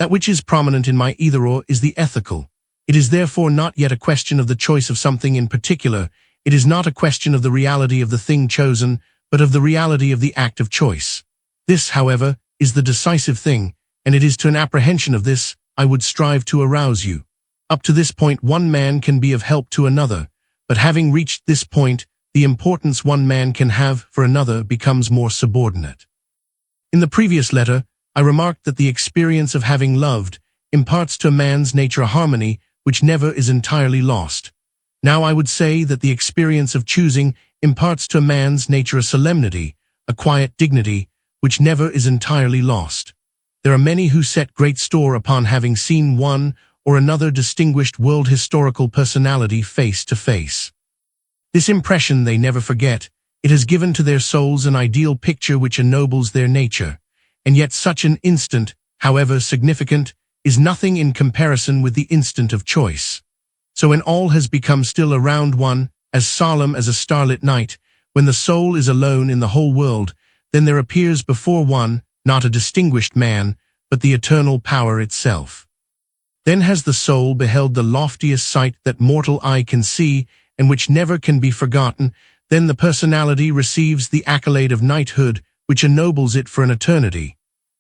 That which is prominent in my either-or is the ethical. It is therefore not yet a question of the choice of something in particular. It is not a question of the reality of the thing chosen, but of the reality of the act of choice. This, however, is the decisive thing, and it is to an apprehension of this I would strive to arouse you. Up to this point one man can be of help to another, but having reached this point, the importance one man can have for another becomes more subordinate. In the previous letter, I remarked that the experience of having loved imparts to a man's nature a harmony which never is entirely lost. Now I would say that the experience of choosing imparts to a man's nature a solemnity, a quiet dignity, which never is entirely lost. There are many who set great store upon having seen one or another distinguished world historical personality face to face. This impression they never forget. It has given to their souls an ideal picture which ennobles their nature. And yet such an instant, however significant, is nothing in comparison with the instant of choice. So when all has become still around one, as solemn as a starlit night, when the soul is alone in the whole world, then there appears before one, not a distinguished man, but the eternal power itself. Then has the soul beheld the loftiest sight that mortal eye can see, and which never can be forgotten. Then the personality receives the accolade of knighthood, which ennobles it for an eternity.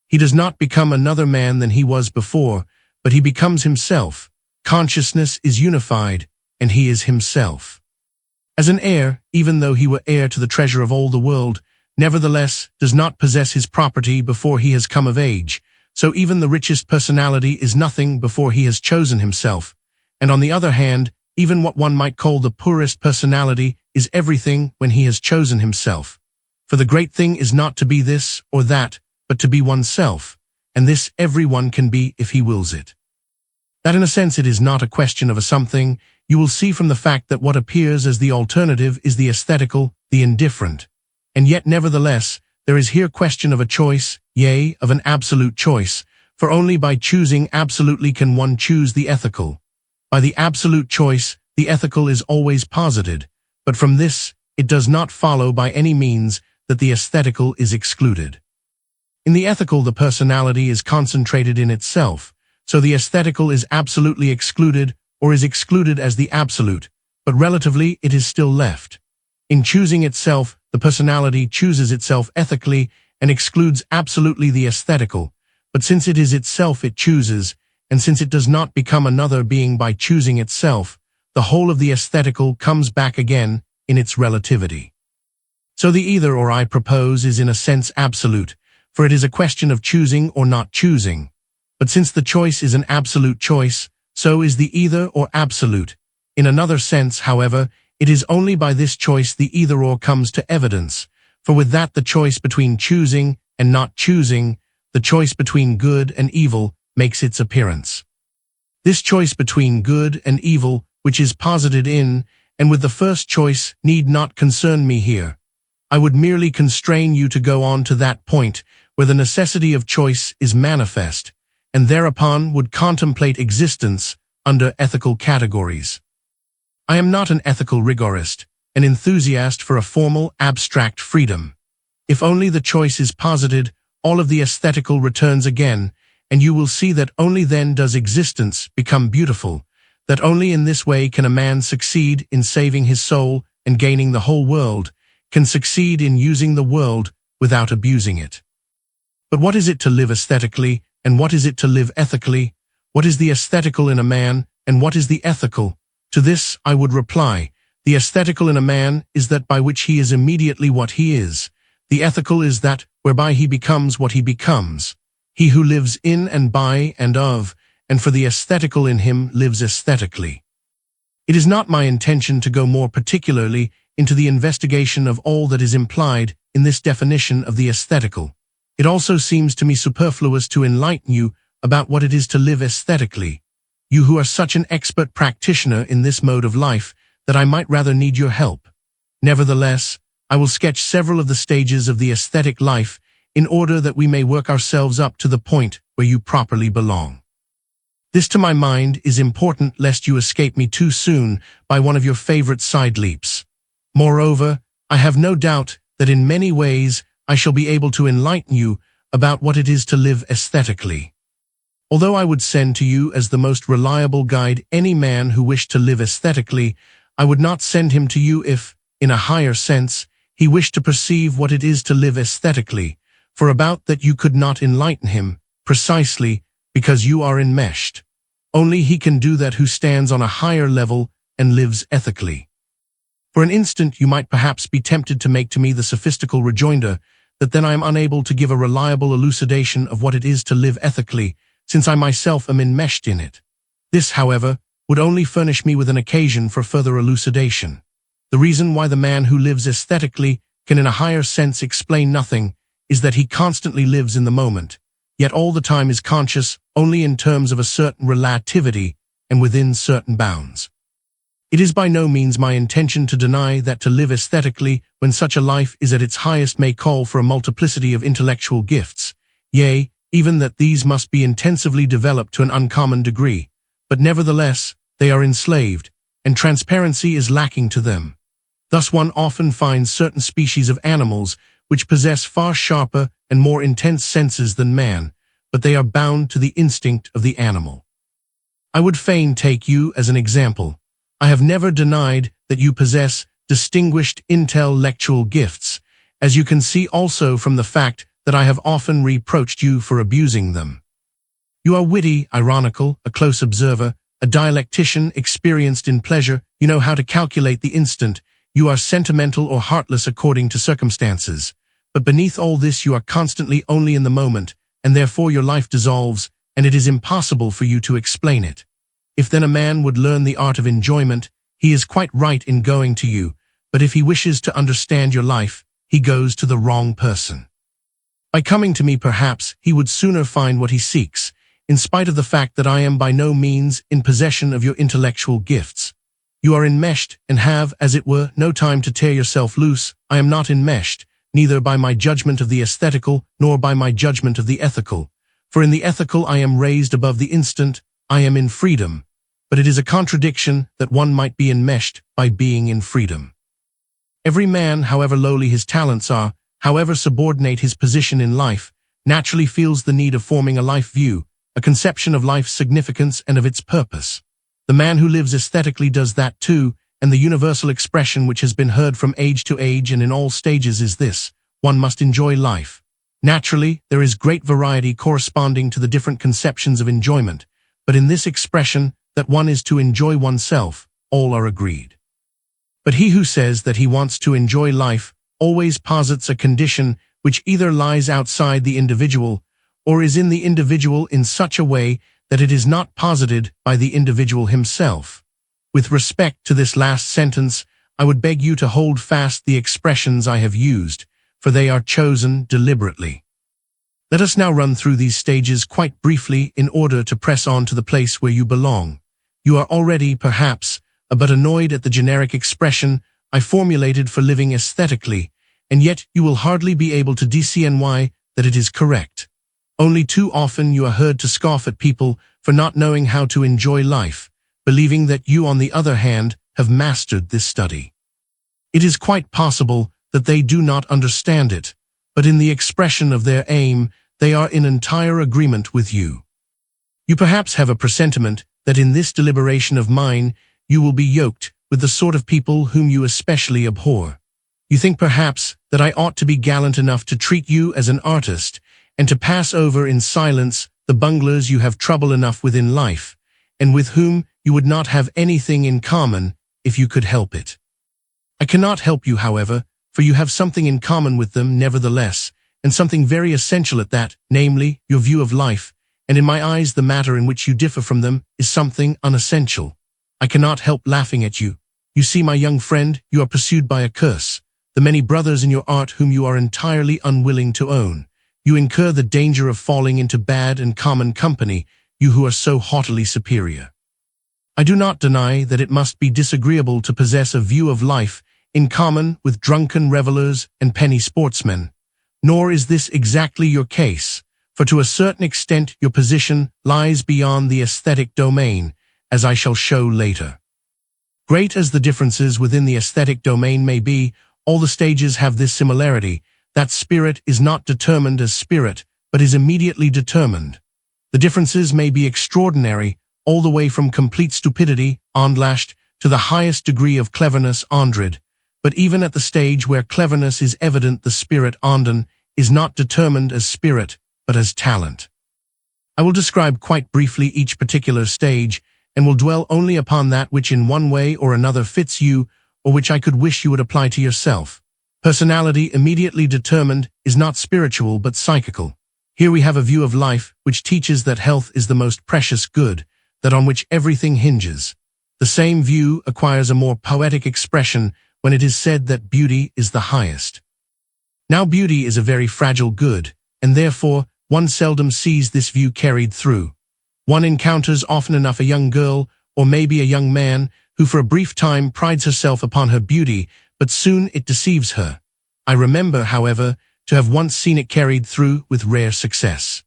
He does not become another man than he was before, but he becomes himself. Consciousness is unified, and he is himself. As an heir, even though he were heir to the treasure of all the world, nevertheless does not possess his property before he has come of age, so even the richest personality is nothing before he has chosen himself. And on the other hand, even what one might call the poorest personality is everything when he has chosen himself. For the great thing is not to be this or that, but to be oneself, and this everyone can be if he wills it. That in a sense it is not a question of a something, you will see from the fact that what appears as the alternative is the aesthetical, the indifferent. And yet nevertheless, there is here question of a choice, yea, of an absolute choice, for only by choosing absolutely can one choose the ethical. By the absolute choice, the ethical is always posited, but from this, it does not follow by any means that the aesthetical is excluded. In the ethical the personality is concentrated in itself, so the aesthetical is absolutely excluded, or is excluded as the absolute, but relatively it is still left. In choosing itself, the personality chooses itself ethically and excludes absolutely the aesthetical, but since it is itself it chooses, and since it does not become another being by choosing itself, the whole of the aesthetical comes back again in its relativity. So the either-or I propose is in a sense absolute, for it is a question of choosing or not choosing. But since the choice is an absolute choice, so is the either-or absolute. In another sense, however, it is only by this choice the either-or comes to evidence, for with that the choice between choosing and not choosing, the choice between good and evil, makes its appearance. This choice between good and evil, which is posited in, and with the first choice, need not concern me here. I would merely constrain you to go on to that point where the necessity of choice is manifest, and thereupon would contemplate existence under ethical categories. I am not an ethical rigorist, an enthusiast for a formal, abstract freedom. If only the choice is posited, all of the aesthetical returns again, and you will see that only then does existence become beautiful, that only in this way can a man succeed in saving his soul and gaining the whole world, can succeed in using the world without abusing it. But what is it to live aesthetically, and what is it to live ethically? What is the aesthetical in a man, and what is the ethical? To this I would reply, the aesthetical in a man is that by which he is immediately what he is. The ethical is that whereby he becomes what he becomes. He who lives in and by and of, and for the aesthetical in him lives aesthetically. It is not my intention to go more particularly into the investigation of all that is implied in this definition of the aesthetical. It also seems to me superfluous to enlighten you about what it is to live aesthetically, you who are such an expert practitioner in this mode of life that I might rather need your help. Nevertheless, I will sketch several of the stages of the aesthetic life in order that we may work ourselves up to the point where you properly belong. This to my mind is important lest you escape me too soon by one of your favorite side leaps. Moreover, I have no doubt that in many ways I shall be able to enlighten you about what it is to live aesthetically. Although I would send to you as the most reliable guide any man who wished to live aesthetically, I would not send him to you if, in a higher sense, he wished to perceive what it is to live aesthetically, for about that you could not enlighten him, precisely because you are enmeshed. Only he can do that who stands on a higher level and lives ethically. For an instant you might perhaps be tempted to make to me the sophistical rejoinder that then I am unable to give a reliable elucidation of what it is to live ethically, since I myself am enmeshed in it. This, however, would only furnish me with an occasion for further elucidation. The reason why the man who lives aesthetically can in a higher sense explain nothing is that he constantly lives in the moment, yet all the time is conscious only in terms of a certain relativity and within certain bounds. It is by no means my intention to deny that to live aesthetically when such a life is at its highest may call for a multiplicity of intellectual gifts, yea, even that these must be intensively developed to an uncommon degree, but nevertheless they are enslaved, and transparency is lacking to them. Thus one often finds certain species of animals which possess far sharper and more intense senses than man, but they are bound to the instinct of the animal. I would fain take you as an example. I have never denied that you possess distinguished intellectual gifts, as you can see also from the fact that I have often reproached you for abusing them. You are witty, ironical, a close observer, a dialectician experienced in pleasure, you know how to calculate the instant, you are sentimental or heartless according to circumstances. But beneath all this you are constantly only in the moment, and therefore your life dissolves, and it is impossible for you to explain it. If then a man would learn the art of enjoyment, he is quite right in going to you, but if he wishes to understand your life, he goes to the wrong person. By coming to me perhaps he would sooner find what he seeks, in spite of the fact that I am by no means in possession of your intellectual gifts. You are enmeshed and have, as it were, no time to tear yourself loose. I am not enmeshed, neither by my judgment of the aesthetical nor by my judgment of the ethical. For in the ethical I am raised above the instant, I am in freedom. But it is a contradiction that one might be enmeshed by being in freedom. Every man, however lowly his talents are, however subordinate his position in life, naturally feels the need of forming a life view, a conception of life's significance and of its purpose. The man who lives aesthetically does that too, and the universal expression which has been heard from age to age and in all stages is this: one must enjoy life. Naturally, there is great variety corresponding to the different conceptions of enjoyment, but in this expression, that one is to enjoy oneself, all are agreed. But he who says that he wants to enjoy life always posits a condition which either lies outside the individual or is in the individual in such a way that it is not posited by the individual himself. With respect to this last sentence, I would beg you to hold fast the expressions I have used, for they are chosen deliberately. Let us now run through these stages quite briefly in order to press on to the place where you belong. You are already, perhaps, but annoyed at the generic expression I formulated for living aesthetically, and yet you will hardly be able to discern that it is correct. Only too often you are heard to scoff at people for not knowing how to enjoy life, believing that you, on the other hand, have mastered this study. It is quite possible that they do not understand it, but in the expression of their aim, they are in entire agreement with you. You perhaps have a presentiment that in this deliberation of mine you will be yoked with the sort of people whom you especially abhor. You think perhaps that I ought to be gallant enough to treat you as an artist and to pass over in silence the bunglers you have trouble enough with in life, and with whom you would not have anything in common if you could help it. I cannot help you, however, for you have something in common with them nevertheless, and something very essential at that, namely, your view of life, and in my eyes the matter in which you differ from them is something unessential. I cannot help laughing at you. You see, my young friend, you are pursued by a curse, the many brothers in your art whom you are entirely unwilling to own. You incur the danger of falling into bad and common company, you who are so haughtily superior. I do not deny that it must be disagreeable to possess a view of life in common with drunken revelers and penny sportsmen, nor is this exactly your case, for to a certain extent your position lies beyond the aesthetic domain, as I shall show later. Great as the differences within the aesthetic domain may be, all the stages have this similarity, that spirit is not determined as spirit, but is immediately determined. The differences may be extraordinary, all the way from complete stupidity, Andlasht, to the highest degree of cleverness, Andrid, but even at the stage where cleverness is evident, the spirit, Anden, is not determined as spirit, but as talent. I will describe quite briefly each particular stage, and will dwell only upon that which in one way or another fits you, or which I could wish you would apply to yourself. Personality immediately determined is not spiritual but psychical. Here we have a view of life which teaches that health is the most precious good, that on which everything hinges. The same view acquires a more poetic expression when it is said that beauty is the highest. Now beauty is a very fragile good, and therefore one seldom sees this view carried through. One encounters often enough a young girl, or maybe a young man, who for a brief time prides herself upon her beauty, but soon it deceives her. I remember, however, to have once seen it carried through with rare success.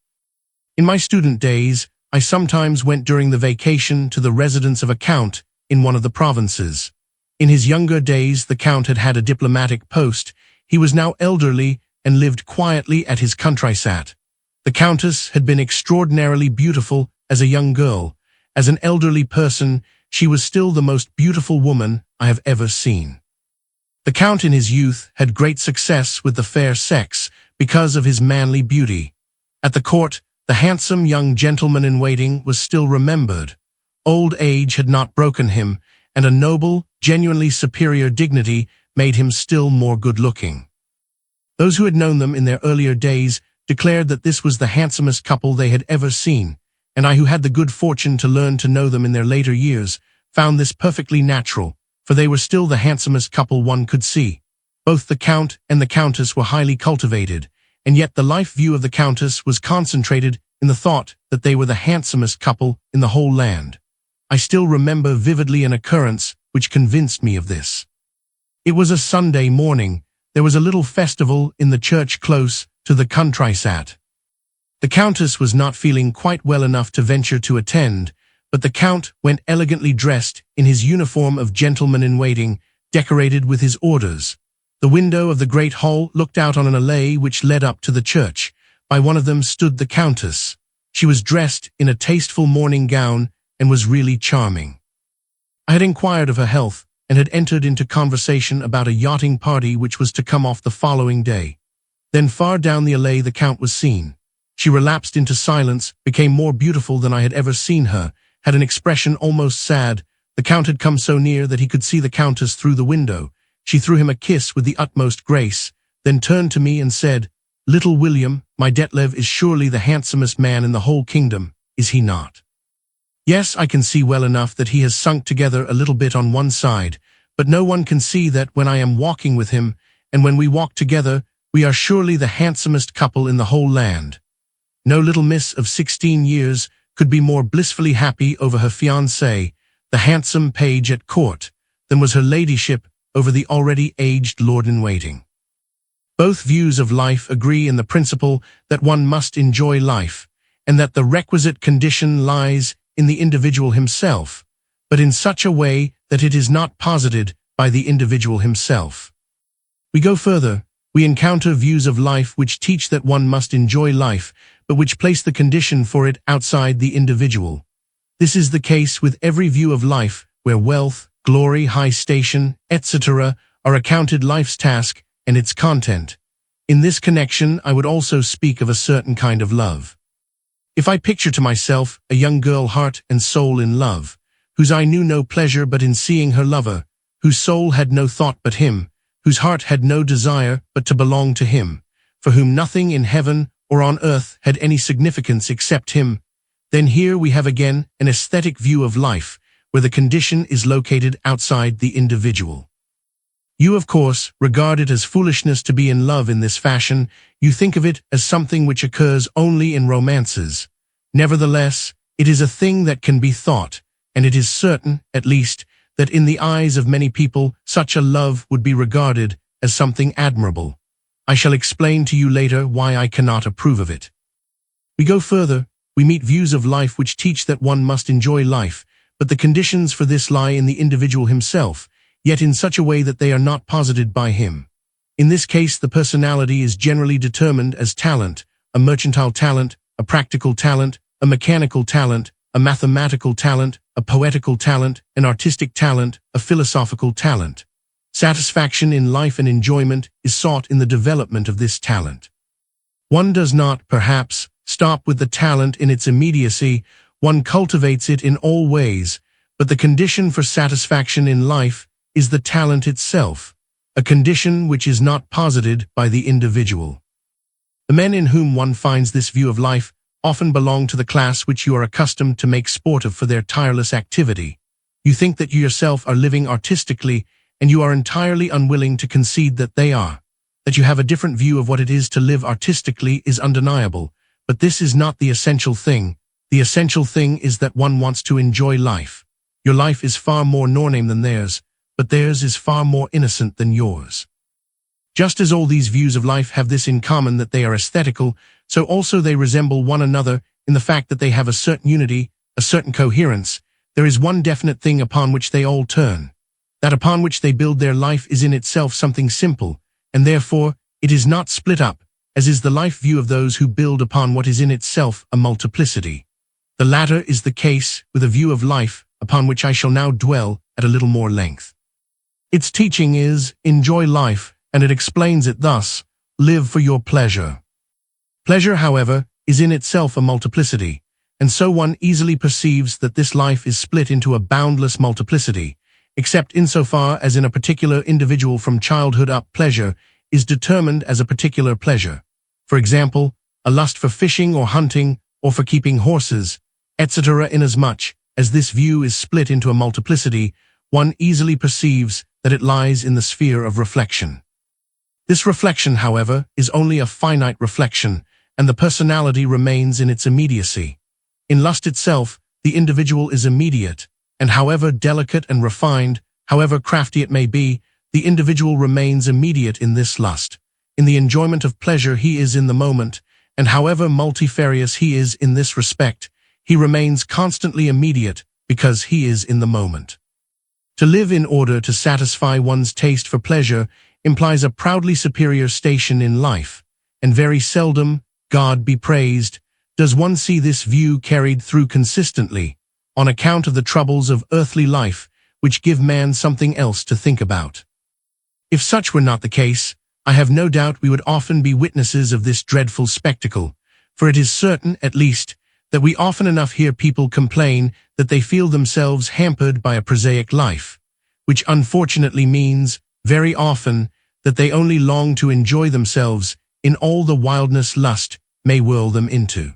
In my student days, I sometimes went during the vacation to the residence of a count in one of the provinces. In his younger days, the count had had a diplomatic post. He was now elderly and lived quietly at his countrysat. The countess had been extraordinarily beautiful as a young girl. As an elderly person, she was still the most beautiful woman I have ever seen. The count in his youth had great success with the fair sex because of his manly beauty. At the court, the handsome young gentleman-in-waiting was still remembered. Old age had not broken him, and a noble, genuinely superior dignity made him still more good-looking. Those who had known them in their earlier days declared that this was the handsomest couple they had ever seen, and I, who had the good fortune to learn to know them in their later years, found this perfectly natural, for they were still the handsomest couple one could see. Both the count and the countess were highly cultivated, and yet the life view of the countess was concentrated in the thought that they were the handsomest couple in the whole land. I still remember vividly an occurrence which convinced me of this. It was a Sunday morning. There was a little festival in the church close to the countrysat. The countess was not feeling quite well enough to venture to attend, but the count went elegantly dressed in his uniform of gentleman-in-waiting, decorated with his orders. The window of the great hall looked out on an alley which led up to the church. By one of them stood the countess. She was dressed in a tasteful morning gown and was really charming. I had inquired of her health and had entered into conversation about a yachting party which was to come off the following day. Then far down the alley the count was seen. She relapsed into silence, became more beautiful than I had ever seen her, had an expression almost sad. The count had come so near that he could see the countess through the window. She threw him a kiss with the utmost grace, then turned to me and said, "Little William, my Detlev is surely the handsomest man in the whole kingdom, is he not?" Yes, I can see well enough that he has sunk together a little bit on one side, but no one can see that when I am walking with him, and when we walk together, we are surely the handsomest couple in the whole land. No little miss of 16 years could be more blissfully happy over her fiancé, the handsome page at court, than was her ladyship over the already aged lord-in-waiting. Both views of life agree in the principle that one must enjoy life, and that the requisite condition lies in the individual himself, but in such a way that it is not posited by the individual himself. We go further. We encounter views of life which teach that one must enjoy life, but which place the condition for it outside the individual. This is the case with every view of life where wealth, glory, high station, etc. are accounted life's task and its content. In this connection, I would also speak of a certain kind of love. If I picture to myself a young girl heart and soul in love, whose eye knew no pleasure but in seeing her lover, whose soul had no thought but him, whose heart had no desire but to belong to him, for whom nothing in heaven or on earth had any significance except him, then here we have again an aesthetic view of life, where the condition is located outside the individual. You, of course, regard it as foolishness to be in love in this fashion. You think of it as something which occurs only in romances. Nevertheless, it is a thing that can be thought, and it is certain, at least, that in the eyes of many people such a love would be regarded as something admirable. I shall explain to you later why I cannot approve of it. We go further. We meet views of life which teach that one must enjoy life, but the conditions for this lie in the individual himself, yet in such a way that they are not posited by him. In this case, the personality is generally determined as talent, a mercantile talent, a practical talent, a mechanical talent, a mathematical talent, a poetical talent, an artistic talent, a philosophical talent. Satisfaction in life and enjoyment is sought in the development of this talent. One does not, perhaps, stop with the talent in its immediacy, one cultivates it in all ways, but the condition for satisfaction in life is the talent itself, a condition which is not posited by the individual. The men in whom one finds this view of life often belong to the class which you are accustomed to make sport of for their tireless activity. You think that you yourself are living artistically, and you are entirely unwilling to concede that they are. That you have a different view of what it is to live artistically is undeniable, but this is not the essential thing. The essential thing is that one wants to enjoy life. Your life is far more no-name than theirs, but theirs is far more innocent than yours. Just as all these views of life have this in common that they are aesthetical, so also they resemble one another in the fact that they have a certain unity, a certain coherence. There is one definite thing upon which they all turn. That upon which they build their life is in itself something simple, and therefore it is not split up, as is the life view of those who build upon what is in itself a multiplicity. The latter is the case with a view of life upon which I shall now dwell at a little more length. Its teaching is, enjoy life, and it explains it thus, live for your pleasure. Pleasure, however, is in itself a multiplicity, and so one easily perceives that this life is split into a boundless multiplicity, except insofar as in a particular individual from childhood up pleasure is determined as a particular pleasure. For example, a lust for fishing or hunting, or for keeping horses, etc. Inasmuch as this view is split into a multiplicity, one easily perceives that it lies in the sphere of reflection. This reflection, however, is only a finite reflection, and the personality remains in its immediacy. In lust itself, the individual is immediate, and however delicate and refined, however crafty it may be, the individual remains immediate in this lust. In the enjoyment of pleasure he is in the moment, and however multifarious he is in this respect, he remains constantly immediate because he is in the moment. To live in order to satisfy one's taste for pleasure implies a proudly superior station in life, and very seldom, God be praised, does one see this view carried through consistently, on account of the troubles of earthly life, which give man something else to think about. If such were not the case, I have no doubt we would often be witnesses of this dreadful spectacle, for it is certain, at least, that we often enough hear people complain that they feel themselves hampered by a prosaic life, which unfortunately means, very often, that they only long to enjoy themselves in all the wildness lust may whirl them into.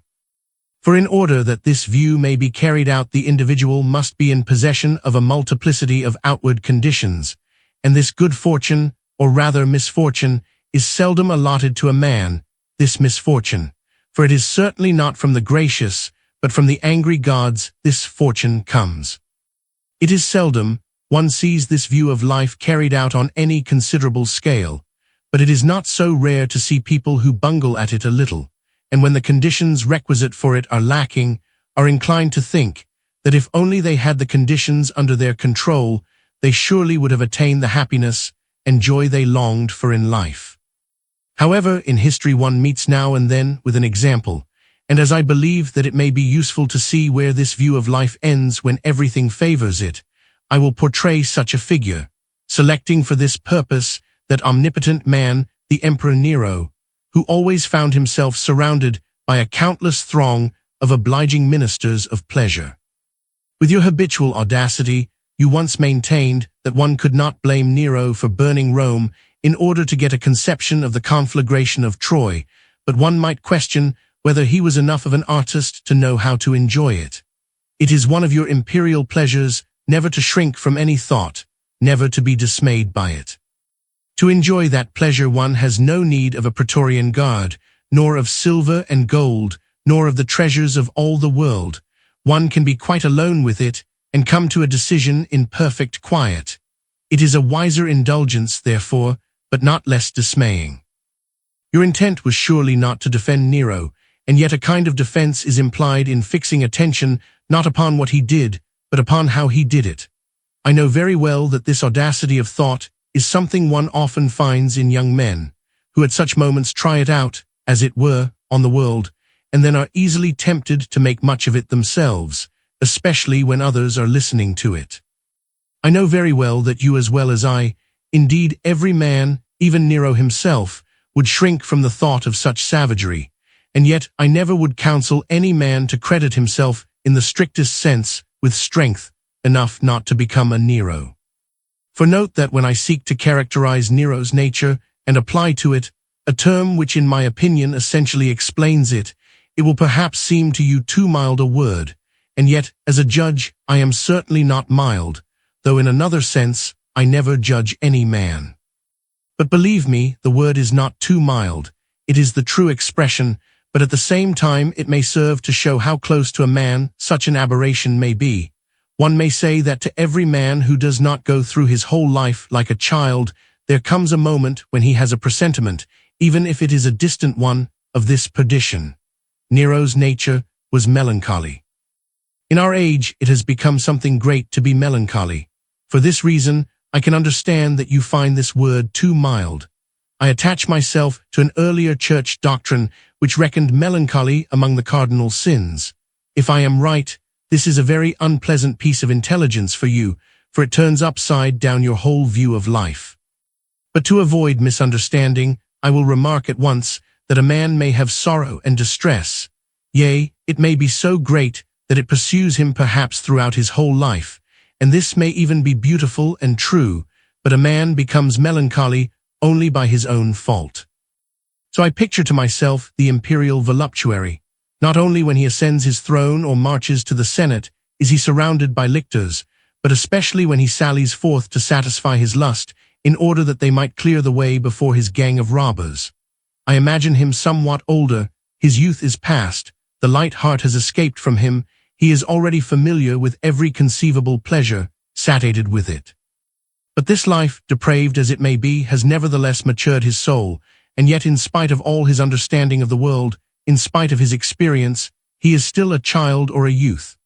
For in order that this view may be carried out, the individual must be in possession of a multiplicity of outward conditions, and this good fortune, or rather misfortune, is seldom allotted to a man, this misfortune, for it is certainly not from the gracious, but from the angry gods this fortune comes. It is seldom one sees this view of life carried out on any considerable scale, but it is not so rare to see people who bungle at it a little, and when the conditions requisite for it are lacking, are inclined to think that if only they had the conditions under their control, they surely would have attained the happiness and joy they longed for in life. However, in history one meets now and then with an example, and as I believe that it may be useful to see where this view of life ends when everything favors it, I will portray such a figure, selecting for this purpose that omnipotent man, the Emperor Nero, who always found himself surrounded by a countless throng of obliging ministers of pleasure. With your habitual audacity, you once maintained that one could not blame Nero for burning Rome in order to get a conception of the conflagration of Troy, but one might question whether he was enough of an artist to know how to enjoy it. It is one of your imperial pleasures never to shrink from any thought, never to be dismayed by it. To enjoy that pleasure one has no need of a Praetorian guard, nor of silver and gold, nor of the treasures of all the world. One can be quite alone with it, and come to a decision in perfect quiet. It is a wiser indulgence, therefore, but not less dismaying. Your intent was surely not to defend Nero, and yet a kind of defense is implied in fixing attention not upon what he did, but upon how he did it. I know very well that this audacity of thought is something one often finds in young men, who at such moments try it out, as it were, on the world, and then are easily tempted to make much of it themselves, especially when others are listening to it. I know very well that you as well as I, indeed every man, even Nero himself, would shrink from the thought of such savagery, and yet I never would counsel any man to credit himself in the strictest sense with strength enough not to become a Nero. For note that when I seek to characterize Nero's nature and apply to it a term which in my opinion essentially explains it, it will perhaps seem to you too mild a word, and yet as a judge I am certainly not mild, though in another sense I never judge any man. But believe me, the word is not too mild, it is the true expression, but at the same time it may serve to show how close to a man such an aberration may be. One may say that to every man who does not go through his whole life like a child, there comes a moment when he has a presentiment, even if it is a distant one, of this perdition. Nero's nature was melancholy. In our age, it has become something great to be melancholy. For this reason, I can understand that you find this word too mild. I attach myself to an earlier church doctrine which reckoned melancholy among the cardinal sins. If I am right, this is a very unpleasant piece of intelligence for you, for it turns upside down your whole view of life. But to avoid misunderstanding, I will remark at once that a man may have sorrow and distress. Yea, it may be so great that it pursues him perhaps throughout his whole life, and this may even be beautiful and true, but a man becomes melancholy only by his own fault. So I picture to myself the imperial voluptuary. Not only when he ascends his throne or marches to the Senate is he surrounded by lictors, but especially when he sallies forth to satisfy his lust, in order that they might clear the way before his gang of robbers. I imagine him somewhat older, his youth is past, the light heart has escaped from him, he is already familiar with every conceivable pleasure, satiated with it. But this life, depraved as it may be, has nevertheless matured his soul, and yet in spite of all his understanding of the world, in spite of his experience, he is still a child or a youth.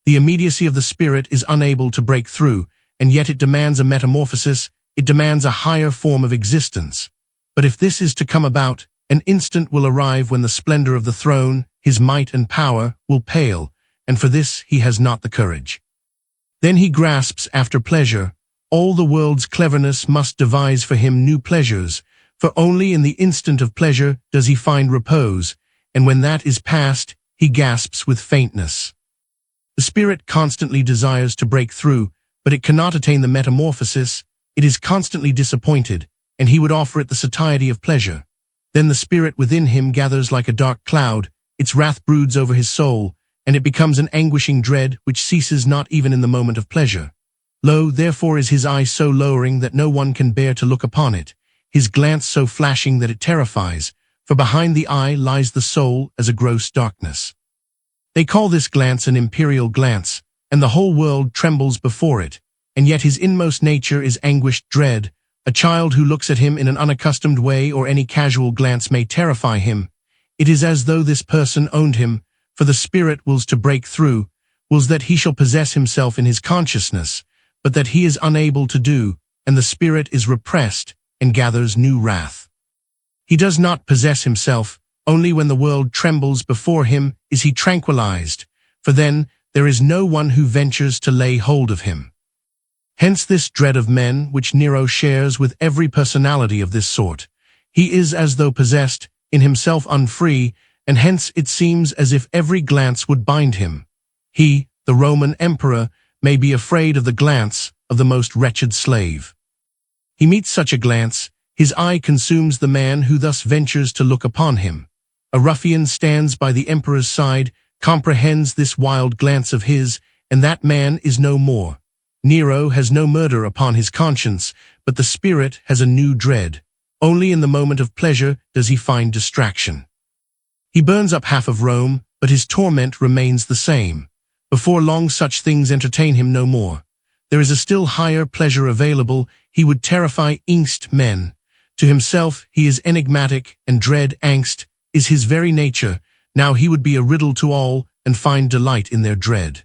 The immediacy of the spirit is unable to break through, and yet it demands a metamorphosis, it demands a higher form of existence. But if this is to come about, an instant will arrive when the splendor of the throne, his might and power, will pale, and for this he has not the courage. Then he grasps after pleasure. All the world's cleverness must devise for him new pleasures, for only in the instant of pleasure does he find repose, and when that is past, he gasps with faintness. The spirit constantly desires to break through, but it cannot attain the metamorphosis, it is constantly disappointed, and he would offer it the satiety of pleasure. Then the spirit within him gathers like a dark cloud, its wrath broods over his soul, and it becomes an anguishing dread which ceases not even in the moment of pleasure. Lo, therefore is his eye so lowering that no one can bear to look upon it, his glance so flashing that it terrifies, for behind the eye lies the soul as a gross darkness. They call this glance an imperial glance, and the whole world trembles before it, and yet his inmost nature is anguished dread. A child who looks at him in an unaccustomed way or any casual glance may terrify him. It is as though this person owned him, for the spirit wills to break through, wills that he shall possess himself in his consciousness, but that he is unable to do, and the spirit is repressed and gathers new wrath. He does not possess himself, only when the world trembles before him is he tranquilized, for then there is no one who ventures to lay hold of him. Hence this dread of men which Nero shares with every personality of this sort. He is as though possessed, in himself unfree, and hence it seems as if every glance would bind him. He, the Roman emperor, may be afraid of the glance of the most wretched slave. He meets such a glance, his eye consumes the man who thus ventures to look upon him. A ruffian stands by the emperor's side, comprehends this wild glance of his, and that man is no more. Nero has no murder upon his conscience, but the spirit has a new dread. Only in the moment of pleasure does he find distraction. He burns up half of Rome, but his torment remains the same. Before long such things entertain him no more. There is a still higher pleasure available, he would terrify angst men. To himself he is enigmatic, and dread angst is his very nature. Now he would be a riddle to all, and find delight in their dread.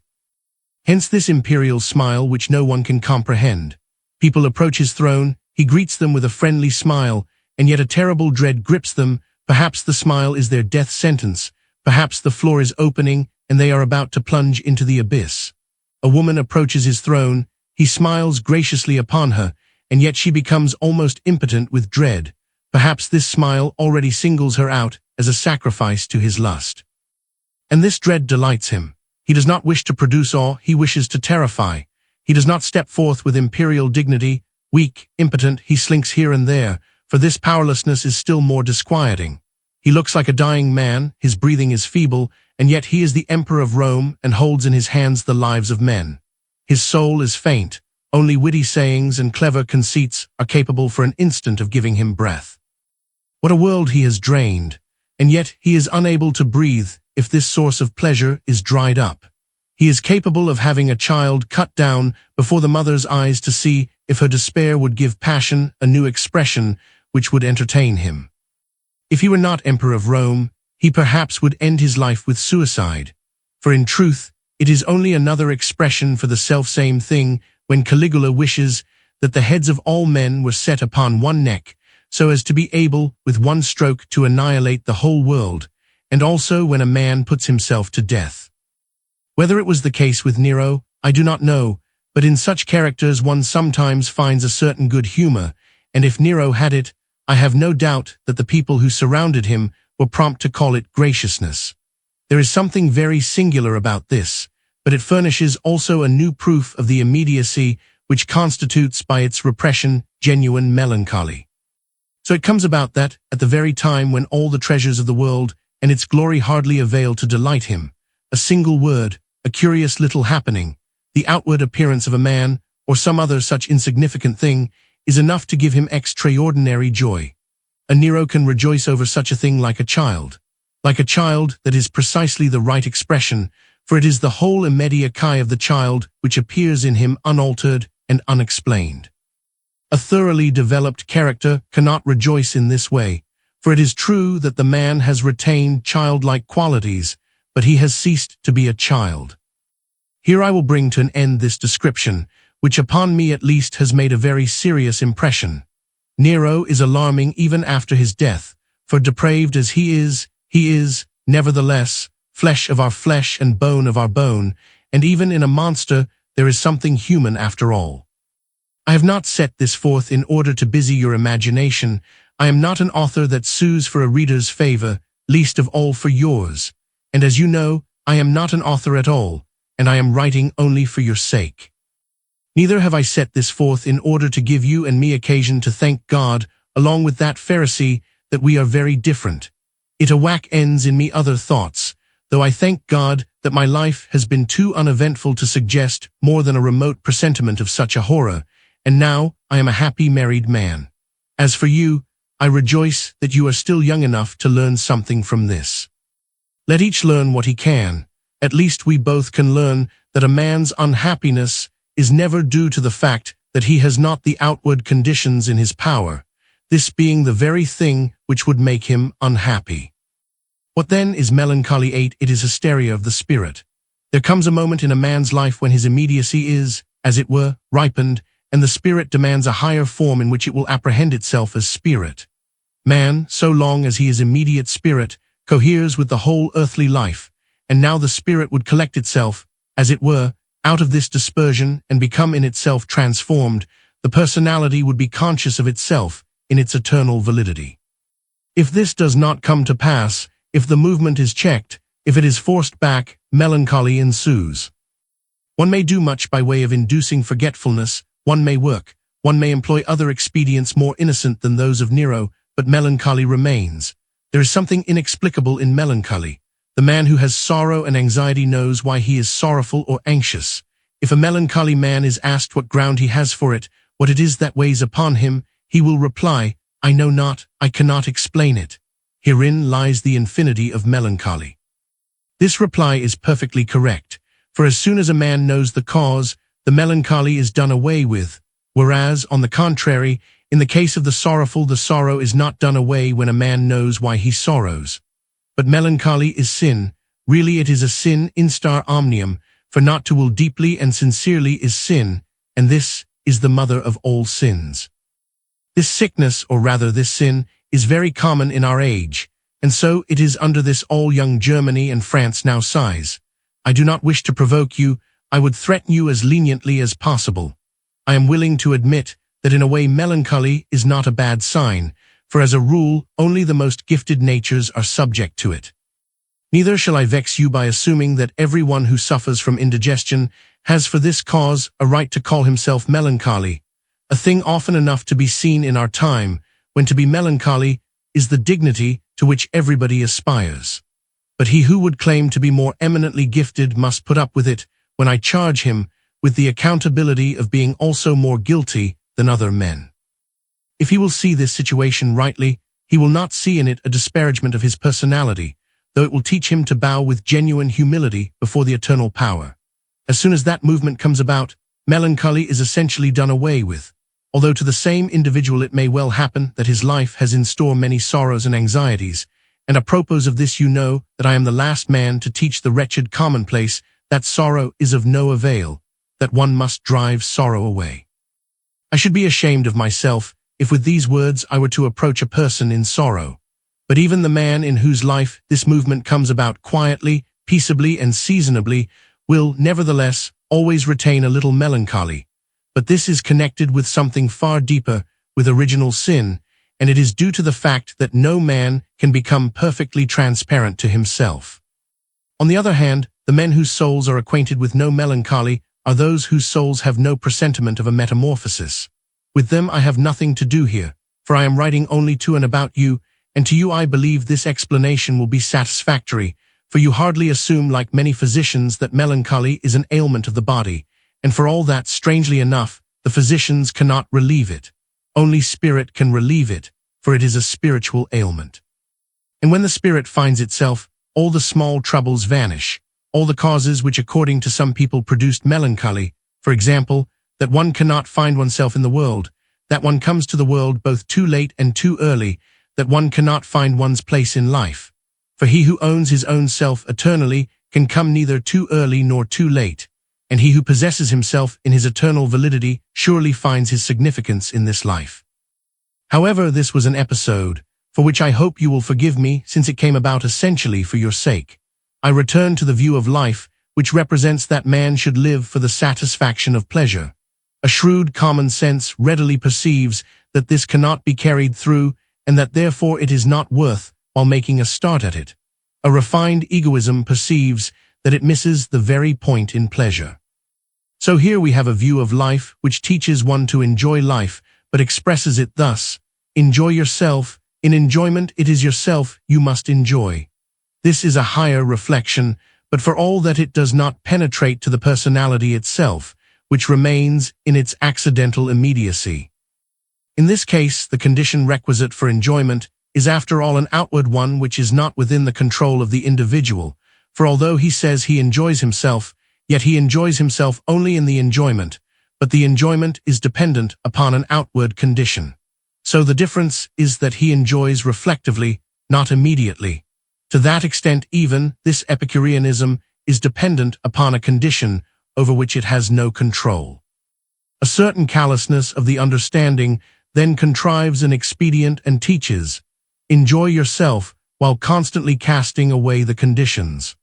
Hence this imperial smile which no one can comprehend. People approach his throne, he greets them with a friendly smile, and yet a terrible dread grips them. Perhaps the smile is their death sentence, Perhaps the floor is opening and they are about to plunge into the abyss. A woman approaches his throne, he smiles graciously upon her, and yet she becomes almost impotent with dread. Perhaps this smile already singles her out as a sacrifice to his lust. And this dread delights him. He does not wish to produce awe, he wishes to terrify. He does not step forth with imperial dignity. Weak, impotent, he slinks here and there, for this powerlessness is still more disquieting. He looks like a dying man, his breathing is feeble, and yet he is the emperor of Rome and holds in his hands the lives of men. His soul is faint. Only witty sayings and clever conceits are capable for an instant of giving him breath. What a world he has drained, and yet he is unable to breathe if this source of pleasure is dried up. He is capable of having a child cut down before the mother's eyes to see if her despair would give passion a new expression which would entertain him. If he were not emperor of Rome, he perhaps would end his life with suicide. For in truth, it is only another expression for the selfsame thing when Caligula wishes that the heads of all men were set upon one neck, so as to be able with one stroke to annihilate the whole world, and also when a man puts himself to death. Whether it was the case with Nero, I do not know, but in such characters one sometimes finds a certain good humor, and if Nero had it, I have no doubt that the people who surrounded him were prompt to call it graciousness. There is something very singular about this, but it furnishes also a new proof of the immediacy which constitutes by its repression genuine melancholy. So it comes about that, at the very time when all the treasures of the world and its glory hardly avail to delight him, a single word, a curious little happening, the outward appearance of a man, or some other such insignificant thing, is enough to give him extraordinary joy. A Nero can rejoice over such a thing like a child. Like a child, that is precisely the right expression, for it is the whole immediate kai of the child which appears in him unaltered and unexplained. A thoroughly developed character cannot rejoice in this way, for it is true that the man has retained childlike qualities, but he has ceased to be a child. Here I will bring to an end this description, which upon me at least has made a very serious impression. Nero is alarming even after his death, for depraved as he is, nevertheless, flesh of our flesh and bone of our bone, and even in a monster there is something human after all. I have not set this forth in order to busy your imagination. I am not an author that sues for a reader's favor, least of all for yours. And as you know, I am not an author at all, and I am writing only for your sake. Neither have I set this forth in order to give you and me occasion to thank God, along with that Pharisee, that we are very different. It awak ends in me other thoughts, though I thank God that my life has been too uneventful to suggest more than a remote presentiment of such a horror, and now I am a happy married man. As for you, I rejoice that you are still young enough to learn something from this. Let each learn what he can. At least we both can learn that a man's unhappiness is never due to the fact that he has not the outward conditions in his power, this being the very thing which would make him unhappy. What then is melancholy? 8. It is hysteria of the spirit. There comes a moment in a man's life when his immediacy is, as it were, ripened, and the spirit demands a higher form in which it will apprehend itself as spirit. Man, so long as he is immediate spirit, coheres with the whole earthly life, and now the spirit would collect itself, as it were, out of this dispersion and become in itself transformed. The personality would be conscious of itself in its eternal validity. If this does not come to pass, if the movement is checked, if it is forced back, melancholy ensues. One may do much by way of inducing forgetfulness, one may work, one may employ other expedients more innocent than those of Nero, but melancholy remains. There is something inexplicable in melancholy. The man who has sorrow and anxiety knows why he is sorrowful or anxious. If a melancholy man is asked what ground he has for it, what it is that weighs upon him, he will reply, I know not, I cannot explain it. Herein lies the infinity of melancholy. This reply is perfectly correct, for as soon as a man knows the cause, the melancholy is done away with, whereas, on the contrary, in the case of the sorrowful, the sorrow is not done away when a man knows why he sorrows. But melancholy is sin. Really it is a sin instar omnium, for not to will deeply and sincerely is sin, and this is the mother of all sins. This sickness, or rather this sin, is very common in our age, and so it is under this all young Germany and France now sighs. I do not wish to provoke you, I would threaten you as leniently as possible. I am willing to admit that in a way melancholy is not a bad sign, for as a rule only the most gifted natures are subject to it. Neither shall I vex you by assuming that every one who suffers from indigestion has for this cause a right to call himself melancholy, a thing often enough to be seen in our time, when to be melancholy is the dignity to which everybody aspires. But he who would claim to be more eminently gifted must put up with it when I charge him with the accountability of being also more guilty than other men. If he will see this situation rightly, he will not see in it a disparagement of his personality, though it will teach him to bow with genuine humility before the eternal power. As soon as that movement comes about, melancholy is essentially done away with, although to the same individual it may well happen that his life has in store many sorrows and anxieties, and apropos of this you know that I am the last man to teach the wretched commonplace that sorrow is of no avail, that one must drive sorrow away. I should be ashamed of myself if with these words I were to approach a person in sorrow. But even the man in whose life this movement comes about quietly, peaceably, and seasonably will, nevertheless, always retain a little melancholy. But this is connected with something far deeper, with original sin, and it is due to the fact that no man can become perfectly transparent to himself. On the other hand, the men whose souls are acquainted with no melancholy are those whose souls have no presentiment of a metamorphosis. With them I have nothing to do here, for I am writing only to and about you, and to you I believe this explanation will be satisfactory, for you hardly assume, like many physicians, that melancholy is an ailment of the body, and for all that, strangely enough, the physicians cannot relieve it. Only spirit can relieve it, for it is a spiritual ailment. And when the spirit finds itself, all the small troubles vanish, all the causes which according to some people produced melancholy, for example, that one cannot find oneself in the world, that one comes to the world both too late and too early, that one cannot find one's place in life. For he who owns his own self eternally can come neither too early nor too late, and he who possesses himself in his eternal validity surely finds his significance in this life. However, this was an episode, for which I hope you will forgive me, since it came about essentially for your sake. I return to the view of life, which represents that man should live for the satisfaction of pleasure. A shrewd common sense readily perceives that this cannot be carried through, and that therefore it is not worth while making a start at it. A refined egoism perceives that it misses the very point in pleasure. So here we have a view of life which teaches one to enjoy life, but expresses it thus: enjoy yourself. In enjoyment it is yourself you must enjoy. This is a higher reflection, but for all that it does not penetrate to the personality itself, which remains in its accidental immediacy. In this case, the condition requisite for enjoyment is after all an outward one which is not within the control of the individual, for although he says he enjoys himself, yet he enjoys himself only in the enjoyment, but the enjoyment is dependent upon an outward condition. So the difference is that he enjoys reflectively, not immediately. To that extent even, this Epicureanism is dependent upon a condition over which it has no control. A certain callousness of the understanding then contrives an expedient and teaches, enjoy yourself while constantly casting away the conditions.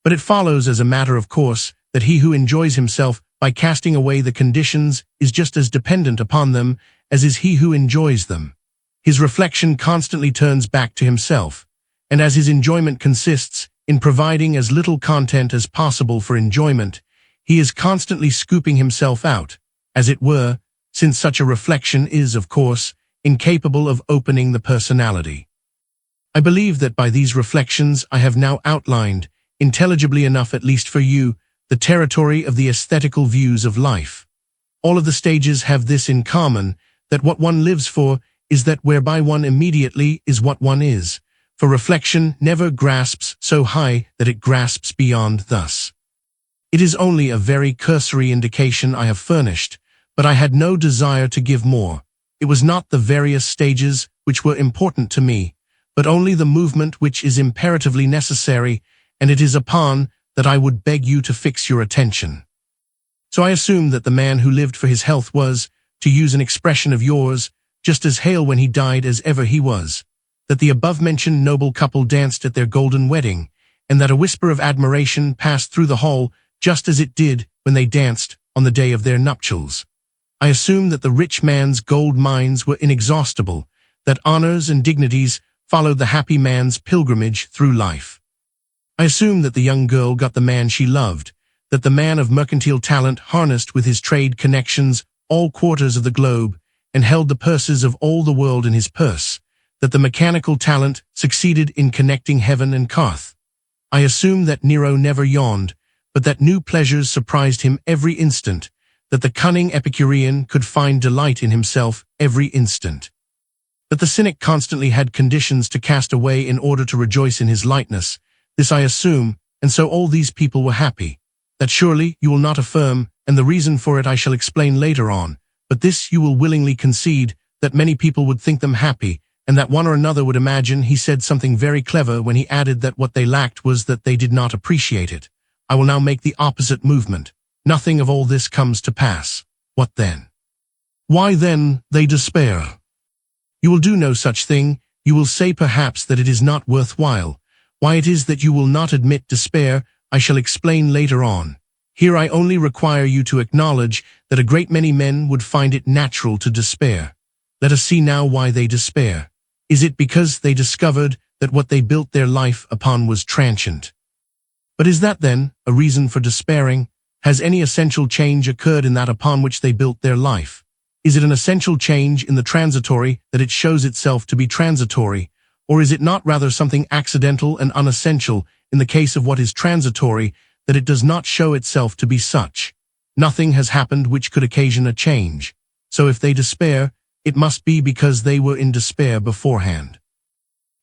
But it follows as a matter of course that he who enjoys himself by casting away the conditions is just as dependent upon them as is he who enjoys them. His reflection constantly turns back to himself, and as his enjoyment consists in providing as little content as possible for enjoyment, he is constantly scooping himself out, as it were, since such a reflection is, of course, incapable of opening the personality. I believe that by these reflections I have now outlined, intelligibly enough at least for you, the territory of the aesthetical views of life. All of the stages have this in common, that what one lives for is that whereby one immediately is what one is, for reflection never grasps so high that it grasps beyond thus. It is only a very cursory indication I have furnished, but I had no desire to give more. It was not the various stages which were important to me, but only the movement which is imperatively necessary, and it is upon that I would beg you to fix your attention. So I assume that the man who lived for his health was, to use an expression of yours, just as hale when he died as ever he was. that the above-mentioned noble couple danced at their golden wedding, and that a whisper of admiration passed through the hall just as it did when they danced on the day of their nuptials. I assume that the rich man's gold mines were inexhaustible, that honors and dignities followed the happy man's pilgrimage through life. I assume that the young girl got the man she loved, that the man of mercantile talent harnessed with his trade connections all quarters of the globe and held the purses of all the world in his purse, that the mechanical talent succeeded in connecting heaven and Carth. I assume that Nero never yawned, but that new pleasures surprised him every instant, that the cunning Epicurean could find delight in himself every instant, that the cynic constantly had conditions to cast away in order to rejoice in his lightness. This I assume, and so all these people were happy. That surely you will not affirm, and the reason for it I shall explain later on, but this you will willingly concede, that many people would think them happy, and that one or another would imagine he said something very clever when he added that what they lacked was that they did not appreciate it. I will now make the opposite movement. Nothing of all this comes to pass. What then? Why then they despair? You will do no such thing. You will say perhaps that it is not worthwhile. Why it is that you will not admit despair, I shall explain later on. Here I only require you to acknowledge that a great many men would find it natural to despair. Let us see now why they despair. Is it because they discovered that what they built their life upon was transient? But is that then a reason for despairing? Has any essential change occurred in that upon which they built their life? Is it an essential change in the transitory that it shows itself to be transitory, or is it not rather something accidental and unessential in the case of what is transitory that it does not show itself to be such? Nothing has happened which could occasion a change. So if they despair, it must be because they were in despair beforehand.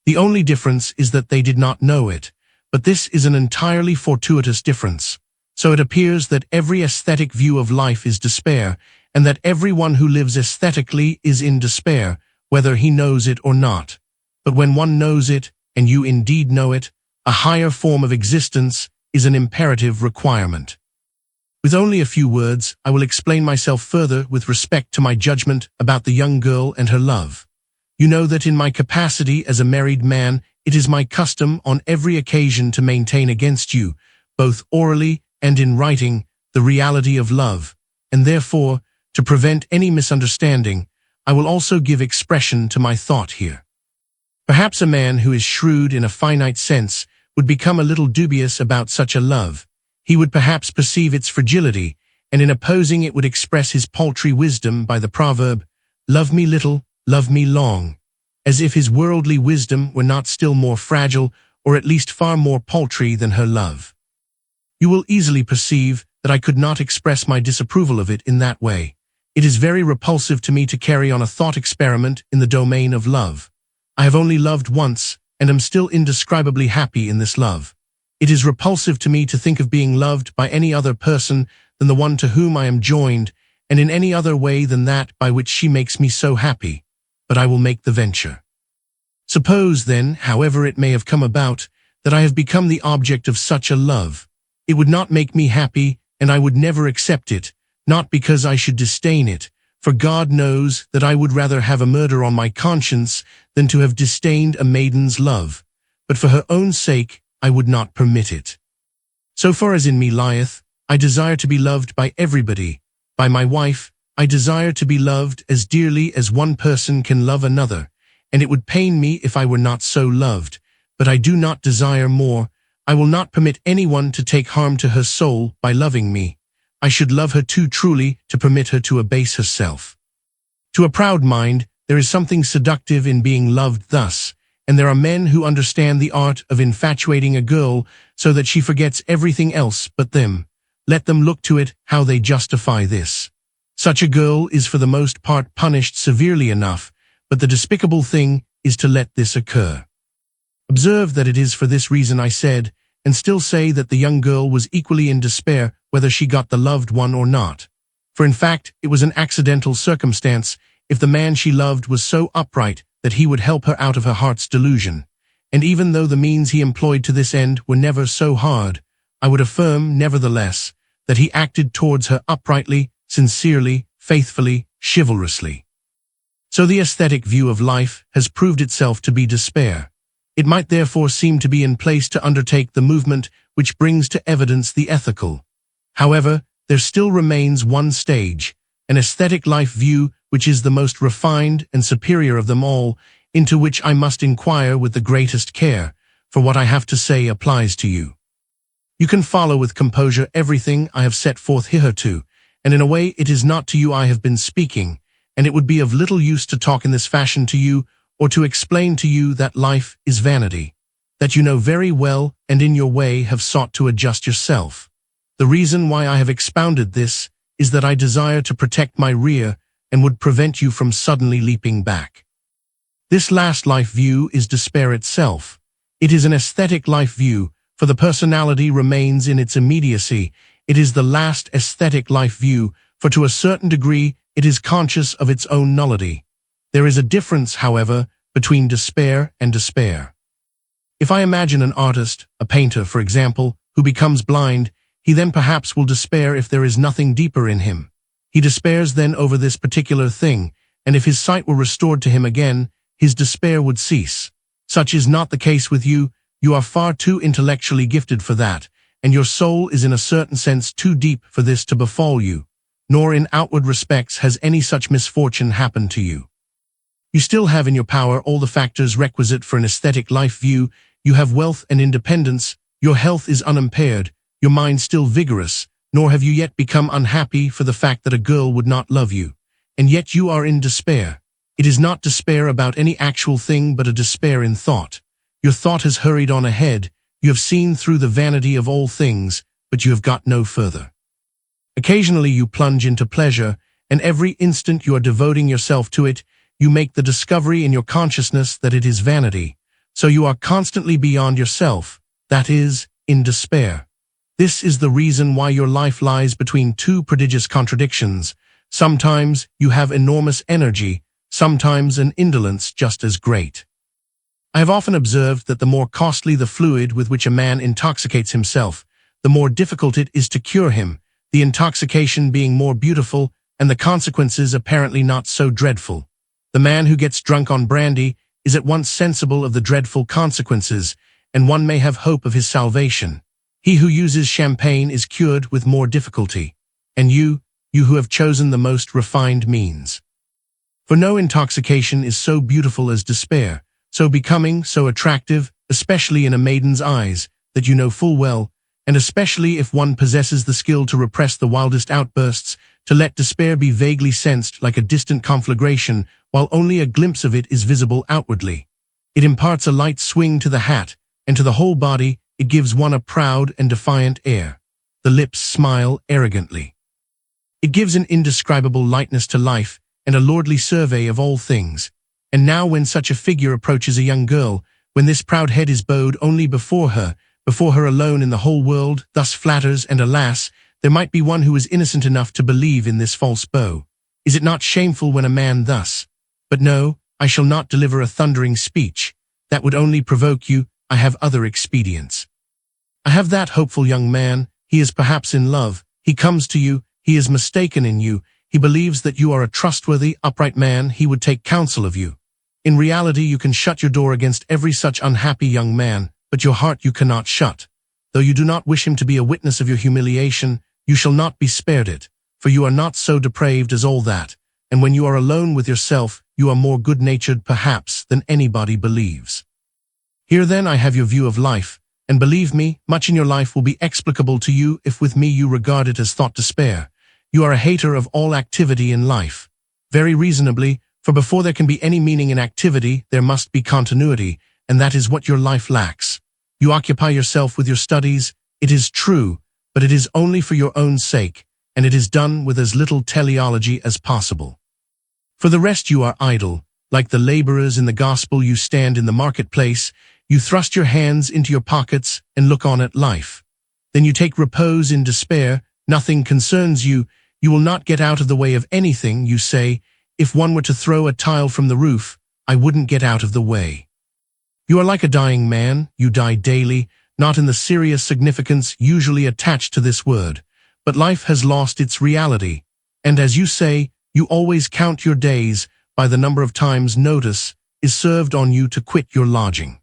The only difference is that they did not know it, but this is an entirely fortuitous difference. So it appears that every aesthetic view of life is despair, and that everyone who lives aesthetically is in despair, whether he knows it or not. But when one knows it, and you indeed know it, a higher form of existence is an imperative requirement. With only a few words, I will explain myself further with respect to my judgment about the young girl and her love. You know that in my capacity as a married man, it is my custom on every occasion to maintain against you, both orally and in writing, the reality of love, and therefore, to prevent any misunderstanding, I will also give expression to my thought here. Perhaps a man who is shrewd in a finite sense would become a little dubious about such a love. He would perhaps perceive its fragility, and in opposing it would express his paltry wisdom by the proverb, "Love me little, love me long," as if his worldly wisdom were not still more fragile, or at least far more paltry than her love. You will easily perceive that I could not express my disapproval of it in that way. It is very repulsive to me to carry on a thought experiment in the domain of love. I have only loved once, and am still indescribably happy in this love. It is repulsive to me to think of being loved by any other person than the one to whom I am joined, and in any other way than that by which she makes me so happy. But I will make the venture. Suppose, then, however it may have come about, that I have become the object of such a love. It would not make me happy, and I would never accept it, not because I should disdain it, for God knows that I would rather have a murder on my conscience than to have disdained a maiden's love, but for her own sake I would not permit it. So far as in me lieth, I desire to be loved by everybody. By my wife, I desire to be loved as dearly as one person can love another, and it would pain me if I were not so loved, but I do not desire more. I will not permit anyone to take harm to her soul by loving me. I should love her too truly to permit her to abase herself. To a proud mind, there is something seductive in being loved thus, and there are men who understand the art of infatuating a girl so that she forgets everything else but them. Let them look to it how they justify this. Such a girl is for the most part punished severely enough, but the despicable thing is to let this occur. Observe that it is for this reason I said, and still say, that the young girl was equally in despair whether she got the loved one or not. For in fact, it was an accidental circumstance if the man she loved was so upright that he would help her out of her heart's delusion. And even though the means he employed to this end were never so hard, I would affirm, nevertheless, that he acted towards her uprightly, sincerely, faithfully, chivalrously. So the aesthetic view of life has proved itself to be despair. It might therefore seem to be in place to undertake the movement which brings to evidence the ethical. However, there still remains one stage, an aesthetic life view which is the most refined and superior of them all, into which I must inquire with the greatest care, for what I have to say applies to you. You can follow with composure everything I have set forth hitherto, and in a way it is not to you I have been speaking, and it would be of little use to talk in this fashion to you, or to explain to you that life is vanity, that you know very well and in your way have sought to adjust yourself. The reason why I have expounded this is that I desire to protect my rear and would prevent you from suddenly leaping back. This last life view is despair itself. It is an aesthetic life view, for the personality remains in its immediacy. It is the last aesthetic life view, for to a certain degree it is conscious of its own nullity. There is a difference, however, between despair and despair. If I imagine an artist, a painter, for example, who becomes blind, he then perhaps will despair if there is nothing deeper in him. He despairs then over this particular thing, and if his sight were restored to him again, his despair would cease. Such is not the case with you. You are far too intellectually gifted for that, and your soul is in a certain sense too deep for this to befall you, nor in outward respects has any such misfortune happened to you. You still have in your power all the factors requisite for an aesthetic life view. You have wealth and independence, your health is unimpaired, your mind still vigorous, nor have you yet become unhappy for the fact that a girl would not love you. And yet you are in despair. It is not despair about any actual thing but a despair in thought. Your thought has hurried on ahead, you have seen through the vanity of all things, but you have got no further. Occasionally you plunge into pleasure, and every instant you are devoting yourself to it, you make the discovery in your consciousness that it is vanity. So you are constantly beyond yourself, that is, in despair. This is the reason why your life lies between two prodigious contradictions. Sometimes you have enormous energy, sometimes an indolence just as great. I have often observed that the more costly the fluid with which a man intoxicates himself, the more difficult it is to cure him, the intoxication being more beautiful and the consequences apparently not so dreadful. The man who gets drunk on brandy is at once sensible of the dreadful consequences, and one may have hope of his salvation. He who uses champagne is cured with more difficulty. And you who have chosen the most refined means. For no intoxication is so beautiful as despair, so becoming, so attractive, especially in a maiden's eyes, that you know full well, and especially if one possesses the skill to repress the wildest outbursts, to let despair be vaguely sensed like a distant conflagration, while only a glimpse of it is visible outwardly. It imparts a light swing to the hat, and to the whole body it gives one a proud and defiant air. The lips smile arrogantly. It gives an indescribable lightness to life, and a lordly survey of all things. And now when such a figure approaches a young girl, when this proud head is bowed only before her alone in the whole world, thus flatters, and alas, there might be one who is innocent enough to believe in this false bow. Is it not shameful when a man thus? But no, I shall not deliver a thundering speech. That would only provoke you. I have other expedients. I have that hopeful young man. He is perhaps in love. He comes to you. He is mistaken in you. He believes that you are a trustworthy, upright man. He would take counsel of you. In reality, you can shut your door against every such unhappy young man, but your heart you cannot shut. Though you do not wish him to be a witness of your humiliation, you shall not be spared it, for you are not so depraved as all that, and when you are alone with yourself, you are more good-natured, perhaps, than anybody believes. Here then I have your view of life, and believe me, much in your life will be explicable to you if with me you regard it as thought despair. You are a hater of all activity in life. Very reasonably, for before there can be any meaning in activity, there must be continuity, and that is what your life lacks. You occupy yourself with your studies, it is true, but it is only for your own sake, and it is done with as little teleology as possible. For the rest you are idle. Like the laborers in the gospel, you stand in the marketplace, you thrust your hands into your pockets and look on at life. Then you take repose in despair, nothing concerns you, you will not get out of the way of anything, you say, if one were to throw a tile from the roof, I wouldn't get out of the way. You are like a dying man, you die daily, not in the serious significance usually attached to this word, but life has lost its reality, and as you say, you always count your days, by the number of times notice is served on you to quit your lodging.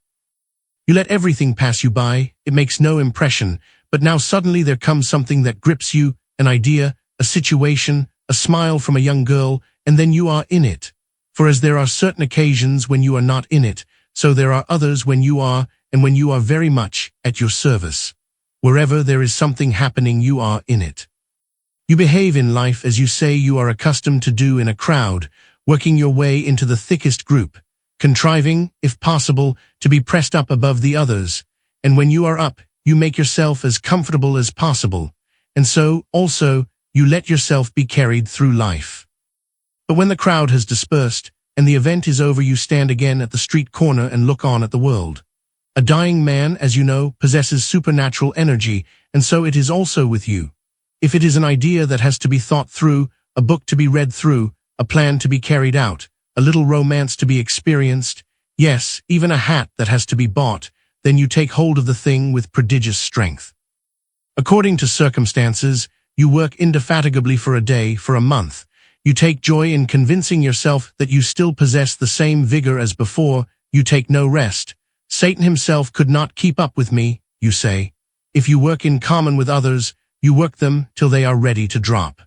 You let everything pass you by, it makes no impression, but now suddenly there comes something that grips you, an idea, a situation, a smile from a young girl, and then you are in it. For as there are certain occasions when you are not in it, so there are others when you are, and when you are very much at your service. Wherever there is something happening, you are in it. You behave in life as you say you are accustomed to do in a crowd, working your way into the thickest group, contriving, if possible, to be pressed up above the others, and when you are up, you make yourself as comfortable as possible, and so, also, you let yourself be carried through life. But when the crowd has dispersed, and the event is over, you stand again at the street corner and look on at the world. A dying man, as you know, possesses supernatural energy, and so it is also with you. If it is an idea that has to be thought through, a book to be read through, a plan to be carried out, a little romance to be experienced, yes, even a hat that has to be bought, then you take hold of the thing with prodigious strength. According to circumstances, you work indefatigably for a day, for a month. You take joy in convincing yourself that you still possess the same vigor as before. You take no rest. Satan himself could not keep up with me, you say. If you work in common with others, you work them till they are ready to drop.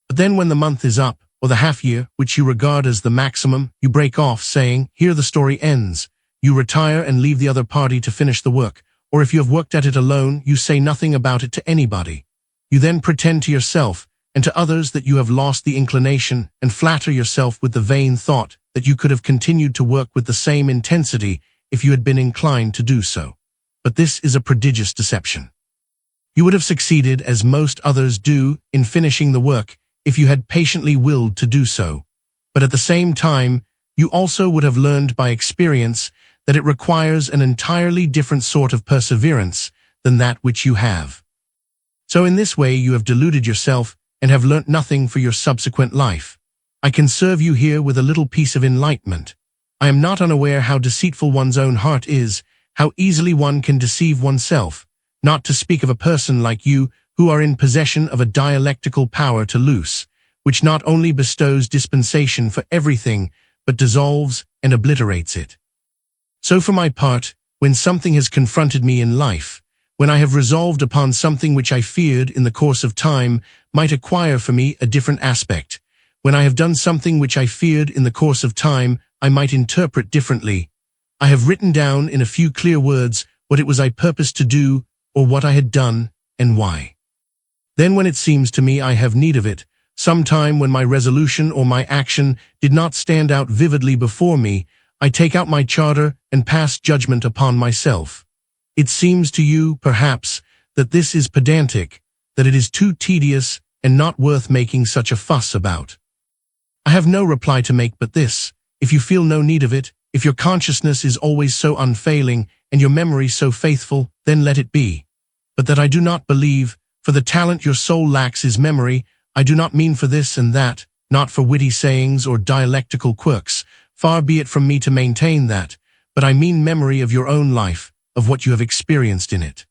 But then when the month is up, or the half-year, which you regard as the maximum, you break off, saying, "Here the story ends." You retire and leave the other party to finish the work, or if you have worked at it alone, you say nothing about it to anybody. You then pretend to yourself and to others that you have lost the inclination, and flatter yourself with the vain thought that you could have continued to work with the same intensity if you had been inclined to do so. But this is a prodigious deception. You would have succeeded, as most others do, in finishing the work if you had patiently willed to do so. But at the same time, you also would have learned by experience that it requires an entirely different sort of perseverance than that which you have. So in this way you have deluded yourself and have learnt nothing for your subsequent life. I can serve you here with a little piece of enlightenment. I am not unaware how deceitful one's own heart is, how easily one can deceive oneself, not to speak of a person like you who are in possession of a dialectical power to loose, which not only bestows dispensation for everything, but dissolves and obliterates it. So for my part, when something has confronted me in life, when I have resolved upon something which I feared in the course of time might acquire for me a different aspect, when I have done something which I feared in the course of time I might interpret differently, I have written down in a few clear words what it was I purposed to do, or what I had done, and why. Then when it seems to me I have need of it, some time when my resolution or my action did not stand out vividly before me, I take out my charter and pass judgment upon myself. It seems to you, perhaps, that this is pedantic, that it is too tedious and not worth making such a fuss about. I have no reply to make but this: if you feel no need of it, if your consciousness is always so unfailing and your memory so faithful, then let it be. But that I do not believe, for the talent your soul lacks is memory. I do not mean for this and that, not for witty sayings or dialectical quirks, far be it from me to maintain that, but I mean memory of your own life, of what you have experienced in it.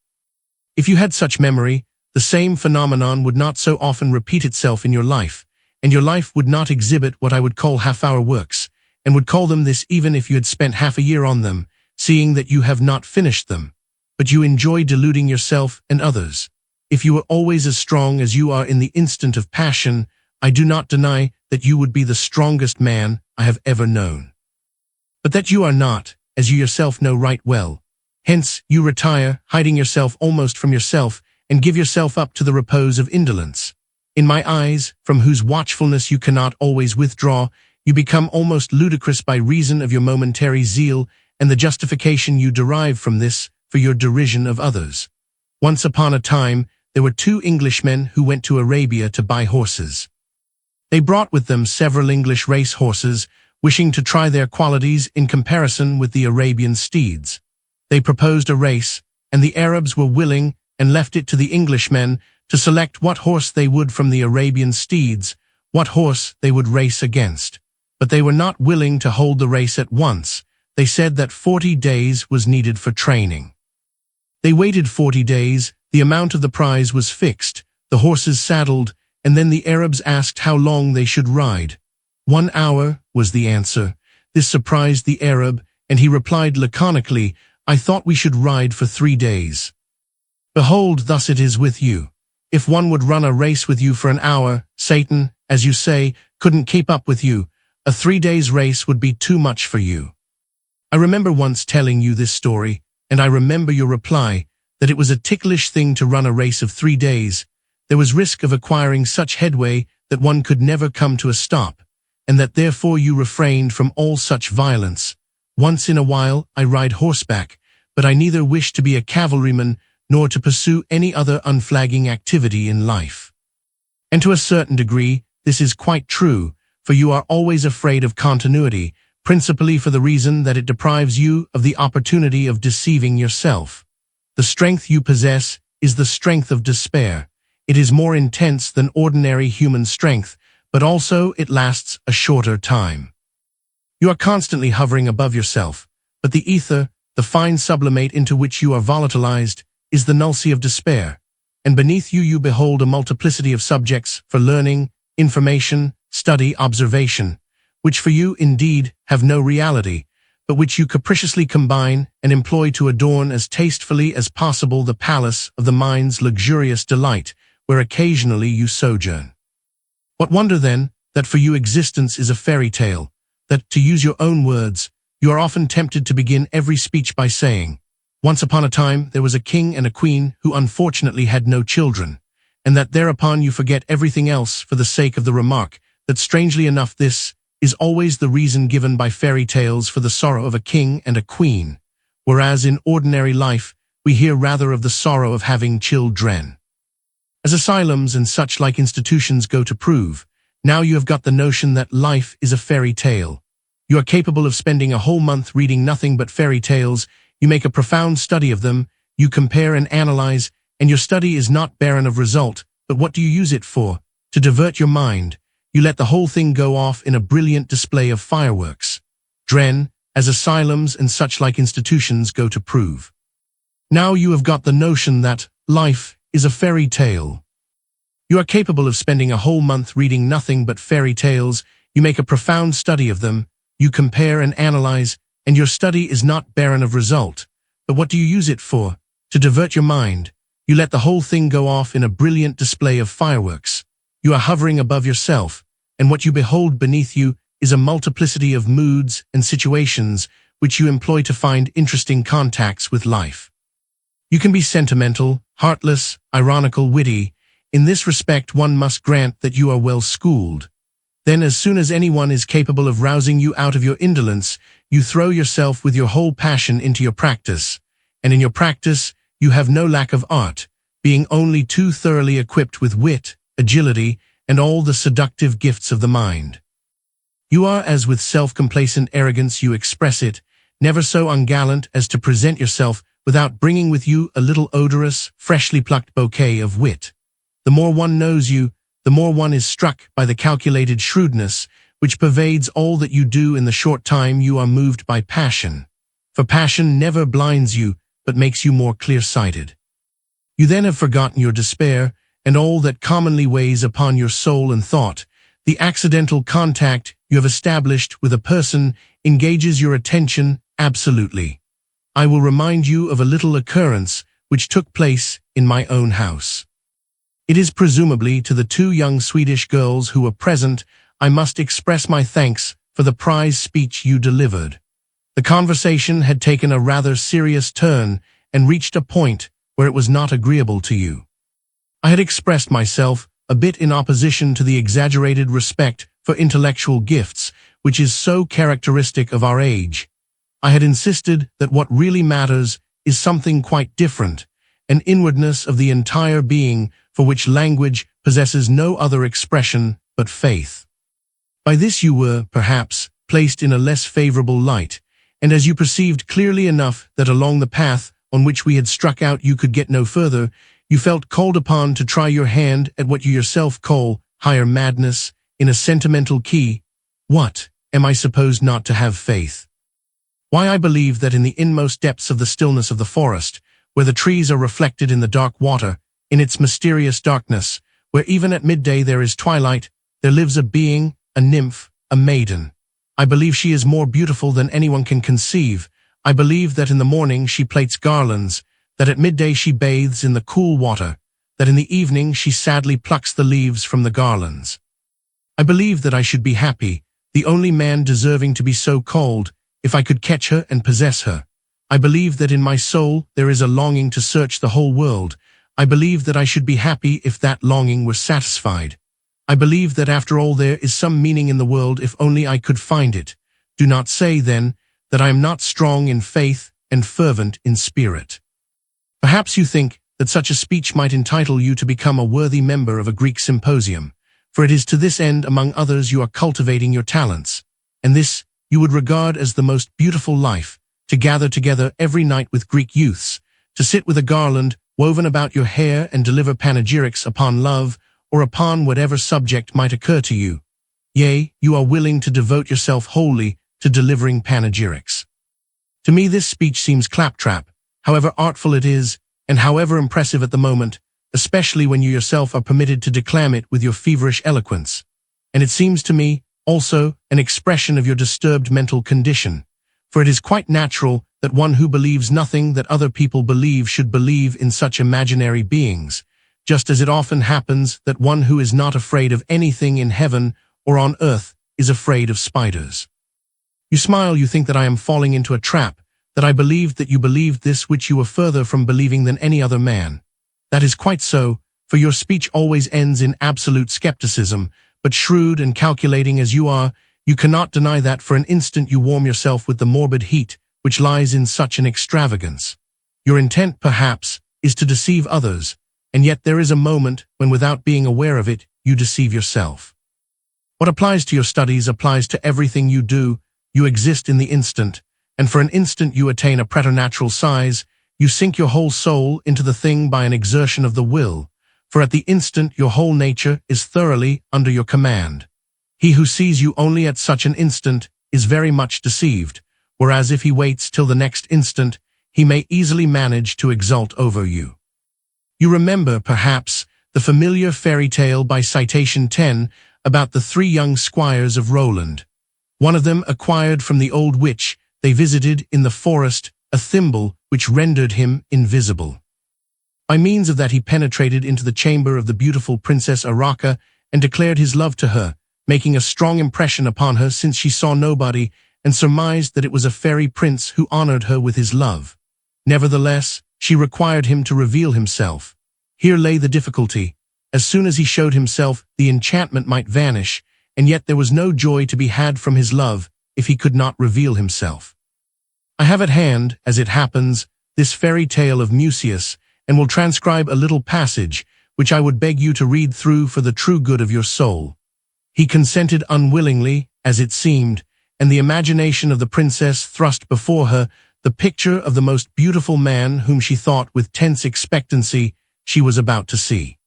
If you had such memory, the same phenomenon would not so often repeat itself in your life, and your life would not exhibit what I would call half-hour works, and would call them this even if you had spent half a year on them, seeing that you have not finished them. But you enjoy deluding yourself and others. If you were always as strong as you are in the instant of passion, I do not deny that you would be the strongest man I have ever known. But that you are not, as you yourself know right well. Hence, you retire, hiding yourself almost from yourself, and give yourself up to the repose of indolence. In my eyes, from whose watchfulness you cannot always withdraw, you become almost ludicrous by reason of your momentary zeal and the justification you derive from this for your derision of others. Once upon a time, there were 2 Englishmen who went to Arabia to buy horses. They brought with them several English race horses, wishing to try their qualities in comparison with the Arabian steeds. They proposed a race, and the Arabs were willing and left it to the Englishmen to select what horse they would from the Arabian steeds, what horse they would race against. But they were not willing to hold the race at once. They said that 40 days was needed for training. They waited 40 days, the amount of the prize was fixed, the horses saddled, and then the Arabs asked how long they should ride. 1 hour, was the answer. This surprised the Arab, and he replied laconically, I thought we should ride for 3 days. Behold, thus it is with you. If one would run a race with you for an hour, Satan, as you say, couldn't keep up with you. A 3 days race would be too much for you. I remember once telling you this story, and I remember your reply, that it was a ticklish thing to run a race of 3 days. There was risk of acquiring such headway that one could never come to a stop, and that therefore you refrained from all such violence. Once in a while I ride horseback, but I neither wish to be a cavalryman nor to pursue any other unflagging activity in life. And to a certain degree, this is quite true, for you are always afraid of continuity, principally for the reason that it deprives you of the opportunity of deceiving yourself. The strength you possess is the strength of despair. It is more intense than ordinary human strength, but also it lasts a shorter time. You are constantly hovering above yourself, but the ether, the fine sublimate into which you are volatilized, is the nulcy of despair, and beneath you you behold a multiplicity of subjects for learning, information, study, observation, which for you indeed have no reality, but which you capriciously combine and employ to adorn as tastefully as possible the palace of the mind's luxurious delight, where occasionally you sojourn. What wonder, then, that for you existence is a fairy tale, that, to use your own words, you are often tempted to begin every speech by saying, once upon a time there was a king and a queen who unfortunately had no children, and that thereupon you forget everything else for the sake of the remark that, strangely enough, this is always the reason given by fairy tales for the sorrow of a king and a queen, whereas in ordinary life we hear rather of the sorrow of having children. As asylums and such like institutions go to prove, now you have got the notion that life is a fairy tale. You are capable of spending a whole month reading nothing but fairy tales, you make a profound study of them, you compare and analyze, and your study is not barren of result, but what do you use it for? To divert your mind. You let the whole thing go off in a brilliant display of fireworks. Dren, as asylums and such like institutions go to prove. Now you have got the notion that life is a fairy tale. You are capable of spending a whole month reading nothing but fairy tales, you make a profound study of them, you compare and analyze, and your study is not barren of result. But what do you use it for? To divert your mind. You let the whole thing go off in a brilliant display of fireworks. You are hovering above yourself, and what you behold beneath you is a multiplicity of moods and situations which you employ to find interesting contacts with life. You can be sentimental, heartless, ironical, witty. In this respect one must grant that you are well schooled. Then as soon as anyone is capable of rousing you out of your indolence, you throw yourself with your whole passion into your practice, and in your practice you have no lack of art, being only too thoroughly equipped with wit, agility, and all the seductive gifts of the mind. You are, as with self-complacent arrogance you express it, never so ungallant as to present yourself without bringing with you a little odorous, freshly plucked bouquet of wit. The more one knows you, the more one is struck by the calculated shrewdness which pervades all that you do. In the short time you are moved by passion, for passion never blinds you, but makes you more clear-sighted. You then have forgotten your despair, and all that commonly weighs upon your soul and thought. The accidental contact you have established with a person engages your attention absolutely. I will remind you of a little occurrence which took place in my own house. It is presumably to the 2 young Swedish girls who were present I must express my thanks for the prize speech you delivered. The conversation had taken a rather serious turn and reached a point where it was not agreeable to you. I had expressed myself a bit in opposition to the exaggerated respect for intellectual gifts, which is so characteristic of our age. I had insisted that what really matters is something quite different, an inwardness of the entire being for which language possesses no other expression but faith. By this you were, perhaps, placed in a less favorable light, and as you perceived clearly enough that along the path on which we had struck out you could get no further, you felt called upon to try your hand at what you yourself call higher madness in a sentimental key. What, am I supposed not to have faith? Why, I believe that in the inmost depths of the stillness of the forest, where the trees are reflected in the dark water, in its mysterious darkness, where even at midday there is twilight, there lives a being, a nymph, a maiden. I believe she is more beautiful than anyone can conceive. I believe that in the morning she plaits garlands, that at midday she bathes in the cool water, that in the evening she sadly plucks the leaves from the garlands. I believe that I should be happy, the only man deserving to be so called, if I could catch her and possess her. I believe that in my soul there is a longing to search the whole world. I believe that I should be happy if that longing were satisfied. I believe that after all there is some meaning in the world if only I could find it. Do not say, then, that I am not strong in faith and fervent in spirit. Perhaps you think that such a speech might entitle you to become a worthy member of a Greek symposium, for it is to this end, among others, you are cultivating your talents, and this you would regard as the most beautiful life, to gather together every night with Greek youths, to sit with a garland woven about your hair and deliver panegyrics upon love, or upon whatever subject might occur to you. Yea, you are willing to devote yourself wholly to delivering panegyrics. To me this speech seems claptrap, however artful it is, and however impressive at the moment, especially when you yourself are permitted to declaim it with your feverish eloquence. And it seems to me, also, an expression of your disturbed mental condition, for it is quite natural that one who believes nothing that other people believe should believe in such imaginary beings, just as it often happens that one who is not afraid of anything in heaven or on earth is afraid of spiders. You smile, you think that I am falling into a trap, that I believed that you believed this which you were further from believing than any other man. That is quite so, for your speech always ends in absolute skepticism, but shrewd and calculating as you are, you cannot deny that for an instant you warm yourself with the morbid heat which lies in such an extravagance. Your intent, perhaps, is to deceive others, and yet there is a moment when, without being aware of it, you deceive yourself. What applies to your studies applies to everything you do. You exist in the instant, and for an instant you attain a preternatural size. You sink your whole soul into the thing by an exertion of the will, for at the instant your whole nature is thoroughly under your command. He who sees you only at such an instant is very much deceived, whereas if he waits till the next instant, he may easily manage to exult over you. You remember, perhaps, the familiar fairy tale by citation 10 about the 3 young squires of Roland. One of them acquired from the old witch they visited in the forest a thimble which rendered him invisible. By means of that he penetrated into the chamber of the beautiful Princess Araka and declared his love to her, making a strong impression upon her since she saw nobody and surmised that it was a fairy prince who honored her with his love. Nevertheless, she required him to reveal himself. Here lay the difficulty. As soon as he showed himself, the enchantment might vanish, and yet there was no joy to be had from his love if he could not reveal himself. I have at hand, as it happens, this fairy tale of Mucius, and will transcribe a little passage, which I would beg you to read through for the true good of your soul. He consented unwillingly, as it seemed, and the imagination of the princess thrust before her the picture of the most beautiful man whom she thought with tense expectancy she was about to see.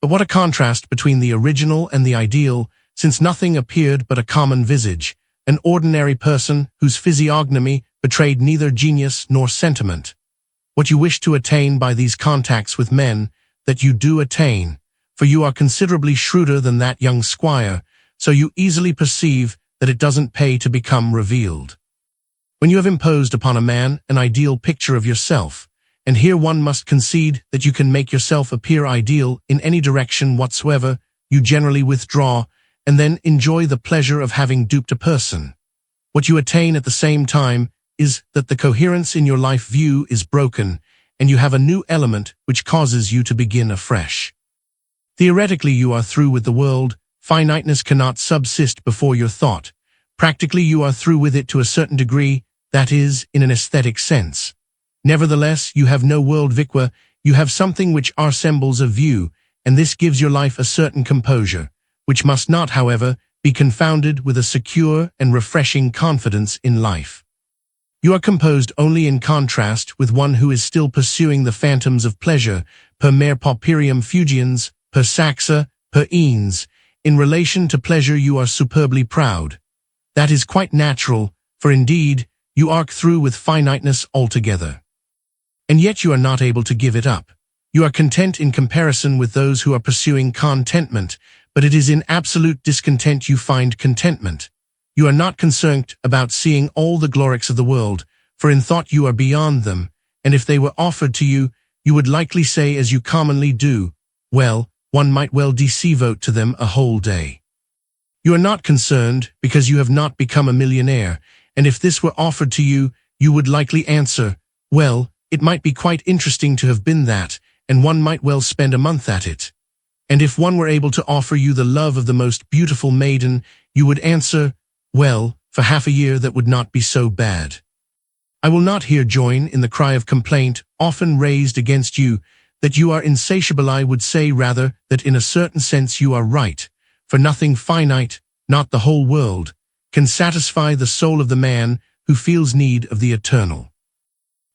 But what a contrast between the original and the ideal, since nothing appeared but a common visage, an ordinary person whose physiognomy betrayed neither genius nor sentiment. What you wish to attain by these contacts with men, that you do attain, for you are considerably shrewder than that young squire, so you easily perceive that it doesn't pay to become revealed. When you have imposed upon a man an ideal picture of yourself, and here one must concede that you can make yourself appear ideal in any direction whatsoever, you generally withdraw, and then enjoy the pleasure of having duped a person. What you attain at the same time is that the coherence in your life view is broken, and you have a new element which causes you to begin afresh. Theoretically you are through with the world, finiteness cannot subsist before your thought. Practically you are through with it to a certain degree, that is, in an aesthetic sense. Nevertheless, you have no world viqua, you have something which resembles a view, and this gives your life a certain composure, which must not, however, be confounded with a secure and refreshing confidence in life. You are composed only in contrast with one who is still pursuing the phantoms of pleasure, per mere pauperiem fugiens, per saxa, per ens. In relation to pleasure you are superbly proud. That is quite natural, for indeed, you arc through with finiteness altogether. And yet you are not able to give it up. You are content in comparison with those who are pursuing contentment, but it is in absolute discontent you find contentment. You are not concerned about seeing all the glories of the world, for in thought you are beyond them, and if they were offered to you, you would likely say as you commonly do, well, one might well devote to them a whole day. You are not concerned because you have not become a millionaire, and if this were offered to you, you would likely answer, well, it might be quite interesting to have been that, and one might well spend a month at it. And if one were able to offer you the love of the most beautiful maiden, you would answer, well, for half a year that would not be so bad. I will not here join in the cry of complaint often raised against you, that you are insatiable. I would say rather that in a certain sense you are right, for nothing finite, not the whole world, can satisfy the soul of the man who feels need of the eternal.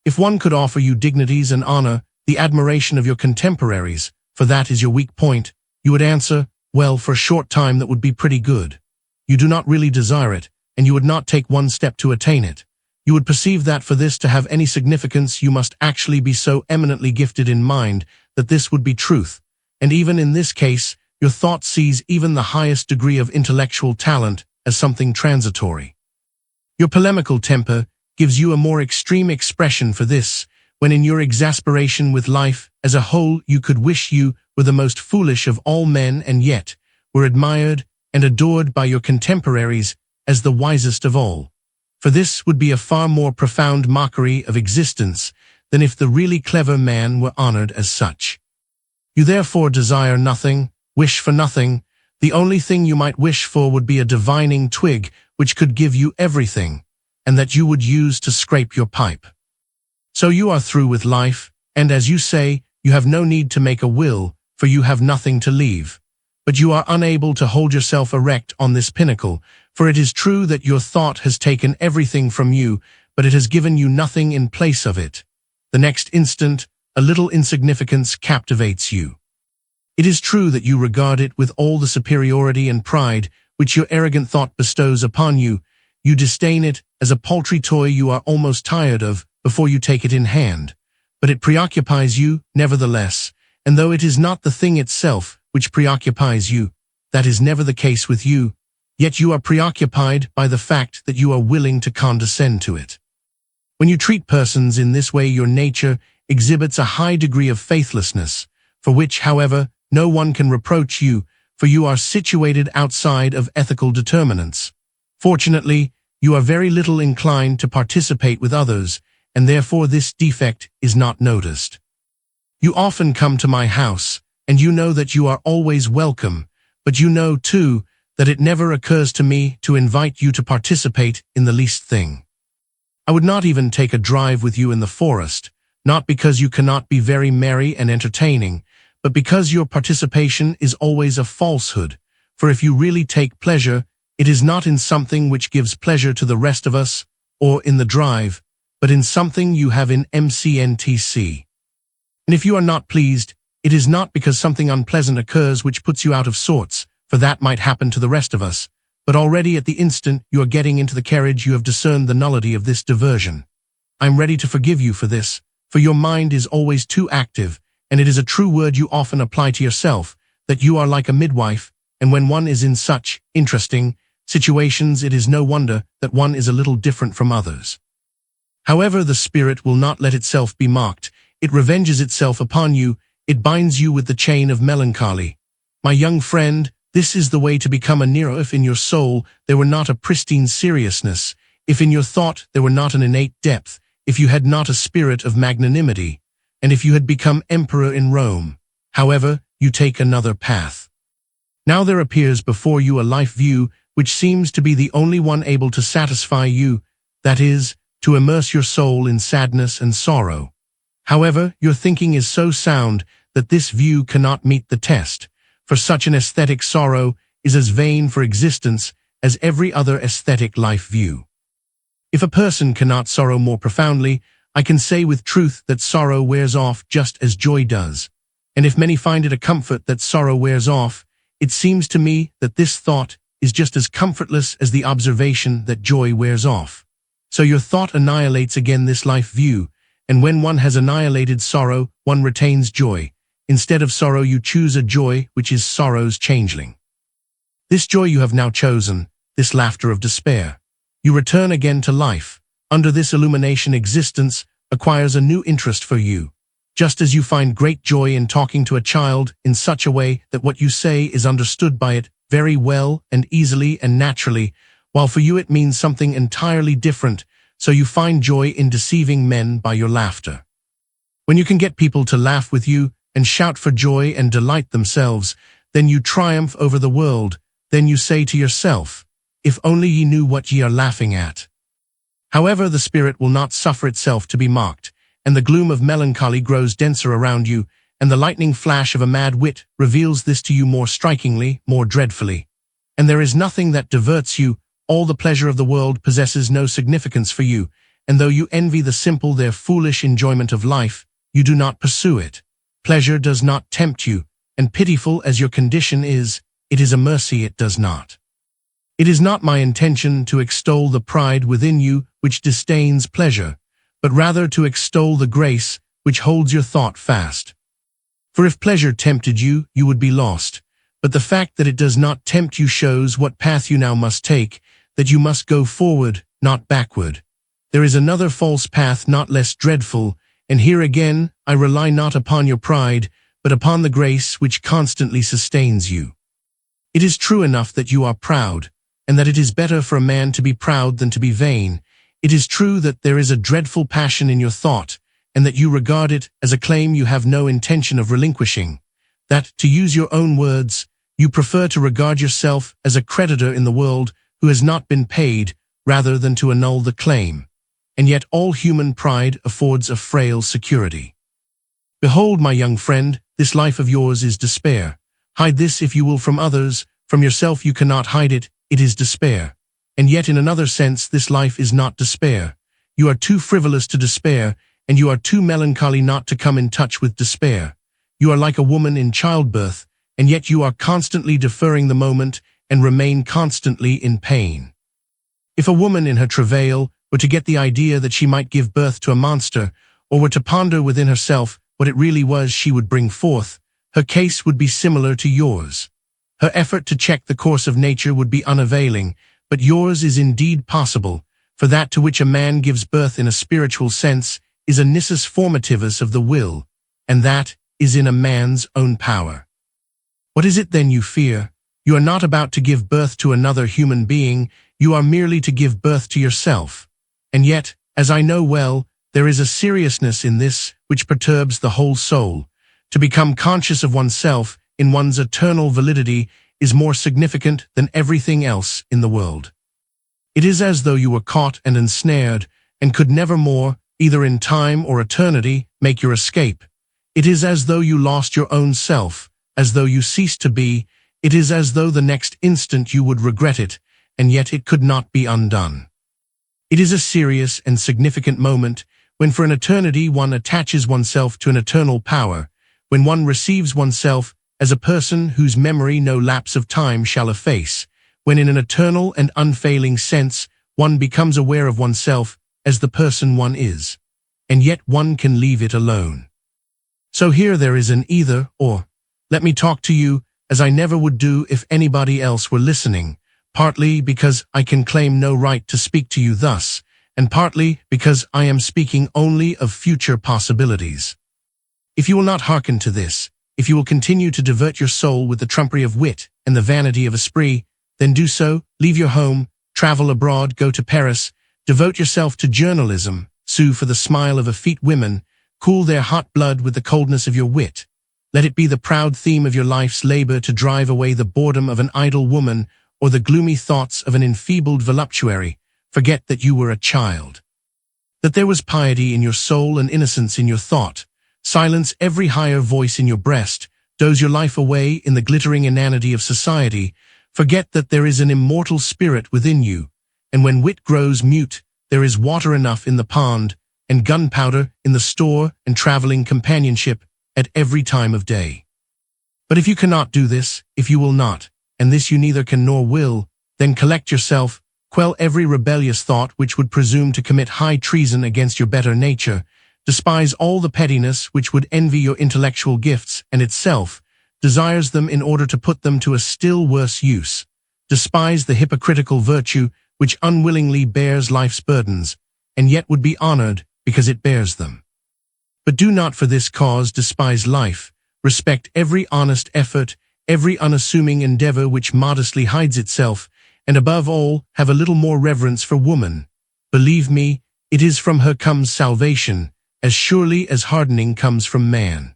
If one could offer you dignities and honor, the admiration of your contemporaries, for that is your weak point, you would answer, well, for a short time that would be pretty good. You do not really desire it, and you would not take one step to attain it. You would perceive that for this to have any significance you must actually be so eminently gifted in mind that this would be truth, and even in this case, your thought sees even the highest degree of intellectual talent as something transitory. Your polemical temper gives you a more extreme expression for this, when in your exasperation with life as a whole you could wish you were the most foolish of all men and yet were admired and adored by your contemporaries as the wisest of all. For this would be a far more profound mockery of existence than if the really clever man were honored as such. You therefore desire nothing, wish for nothing. The only thing you might wish for would be a divining twig which could give you everything, and that you would use to scrape your pipe. So you are through with life, and as you say, you have no need to make a will, for you have nothing to leave. But you are unable to hold yourself erect on this pinnacle, for it is true that your thought has taken everything from you, but it has given you nothing in place of it. The next instant, a little insignificance captivates you. It is true that you regard it with all the superiority and pride which your arrogant thought bestows upon you. You disdain it as a paltry toy you are almost tired of before you take it in hand. But it preoccupies you, nevertheless, and though it is not the thing itself which preoccupies you, that is never the case with you, yet you are preoccupied by the fact that you are willing to condescend to it. When you treat persons in this way, your nature exhibits a high degree of faithlessness, for which, however, no one can reproach you, for you are situated outside of ethical determinants. Fortunately, you are very little inclined to participate with others, and therefore this defect is not noticed. You often come to my house, and you know that you are always welcome, but you know, too, that it never occurs to me to invite you to participate in the least thing. I would not even take a drive with you in the forest, not because you cannot be very merry and entertaining, but because your participation is always a falsehood, for if you really take pleasure, it is not in something which gives pleasure to the rest of us, or in the drive, but in something you have in MCNTC. And if you are not pleased, it is not because something unpleasant occurs which puts you out of sorts, for that might happen to the rest of us, but already at the instant you are getting into the carriage you have discerned the nullity of this diversion. I am ready to forgive you for this, for your mind is always too active, and it is a true word you often apply to yourself, that you are like a midwife, and when one is in such interesting situations it is no wonder that one is a little different from others. However, the spirit will not let itself be mocked. It revenges itself upon you. It binds you with the chain of melancholy. My young friend, this is the way to become a Nero. If in your soul there were not a pristine seriousness, if in your thought there were not an innate depth, if you had not a spirit of magnanimity, and if you had become emperor in Rome, however, you take another path. Now there appears before you a life view which seems to be the only one able to satisfy you, that is, to immerse your soul in sadness and sorrow. However, your thinking is so sound that this view cannot meet the test, for such an aesthetic sorrow is as vain for existence as every other aesthetic life view. If a person cannot sorrow more profoundly, I can say with truth that sorrow wears off just as joy does. And if many find it a comfort that sorrow wears off, it seems to me that this thought is just as comfortless as the observation that joy wears off. So your thought annihilates again this life view, and when one has annihilated sorrow, one retains joy. Instead of sorrow you choose a joy which is sorrow's changeling. This joy you have now chosen, this laughter of despair. You return again to life. Under this illumination, existence acquires a new interest for you. Just as you find great joy in talking to a child in such a way that what you say is understood by it very well and easily and naturally, while for you it means something entirely different, so you find joy in deceiving men by your laughter. When you can get people to laugh with you and shout for joy and delight themselves, then you triumph over the world. Then you say to yourself, "If only ye knew what ye are laughing at." However, the spirit will not suffer itself to be mocked, and the gloom of melancholy grows denser around you, and the lightning flash of a mad wit reveals this to you more strikingly, more dreadfully. And there is nothing that diverts you. All the pleasure of the world possesses no significance for you, and though you envy the simple their foolish enjoyment of life, you do not pursue it. Pleasure does not tempt you, and pitiful as your condition is, it is a mercy it does not. It is not my intention to extol the pride within you which disdains pleasure, but rather to extol the grace which holds your thought fast. For if pleasure tempted you, you would be lost, but the fact that it does not tempt you shows what path you now must take, that you must go forward, not backward. There is another false path not less dreadful, and here again I rely not upon your pride, but upon the grace which constantly sustains you. It is true enough that you are proud, and that it is better for a man to be proud than to be vain. It is true that there is a dreadful passion in your thought, and that you regard it as a claim you have no intention of relinquishing. That, to use your own words, you prefer to regard yourself as a creditor in the world who has not been paid, rather than to annul the claim. And yet all human pride affords a frail security. Behold, my young friend, this life of yours is despair. Hide this if you will from others, from yourself you cannot hide it, it is despair. And yet in another sense this life is not despair. You are too frivolous to despair, and you are too melancholy not to come in touch with despair. You are like a woman in childbirth, and yet you are constantly deferring the moment and remain constantly in pain. If a woman in her travail were to get the idea that she might give birth to a monster, or were to ponder within herself what it really was she would bring forth, her case would be similar to yours. Her effort to check the course of nature would be unavailing, but yours is indeed possible, for that to which a man gives birth in a spiritual sense is a nisus formativus of the will, and that is in a man's own power. What is it then you fear? You are not about to give birth to another human being, you are merely to give birth to yourself. And yet, as I know well, there is a seriousness in this which perturbs the whole soul. To become conscious of oneself in one's eternal validity is more significant than everything else in the world. It is as though you were caught and ensnared, and could never more, either in time or eternity, make your escape. It is as though you lost your own self, as though you ceased to be. It is as though the next instant you would regret it, and yet it could not be undone. It is a serious and significant moment when for an eternity one attaches oneself to an eternal power, when one receives oneself as a person whose memory no lapse of time shall efface, when in an eternal and unfailing sense one becomes aware of oneself as the person one is, and yet one can leave it alone. So here there is an either or. Let me talk to you as I never would do if anybody else were listening, partly because I can claim no right to speak to you thus, and partly because I am speaking only of future possibilities. If you will not hearken to this, if you will continue to divert your soul with the trumpery of wit and the vanity of esprit, then do so, leave your home, travel abroad, go to Paris, devote yourself to journalism, sue for the smile of effete women, cool their hot blood with the coldness of your wit. Let it be the proud theme of your life's labor to drive away the boredom of an idle woman or the gloomy thoughts of an enfeebled voluptuary. Forget that you were a child, that there was piety in your soul and innocence in your thought. Silence every higher voice in your breast, doze your life away in the glittering inanity of society. Forget that there is an immortal spirit within you, and when wit grows mute, there is water enough in the pond, and gunpowder in the store, and traveling companionship at every time of day. But if you cannot do this, if you will not, and this you neither can nor will, then collect yourself, quell every rebellious thought which would presume to commit high treason against your better nature, despise all the pettiness which would envy your intellectual gifts, and itself desires them in order to put them to a still worse use. despise the hypocritical virtue which unwillingly bears life's burdens, and yet would be honored because it bears them. But do not for this cause despise life. Respect every honest effort, every unassuming endeavor which modestly hides itself, and above all, have a little more reverence for woman. Believe me, it is from her comes salvation, as surely as hardening comes from man.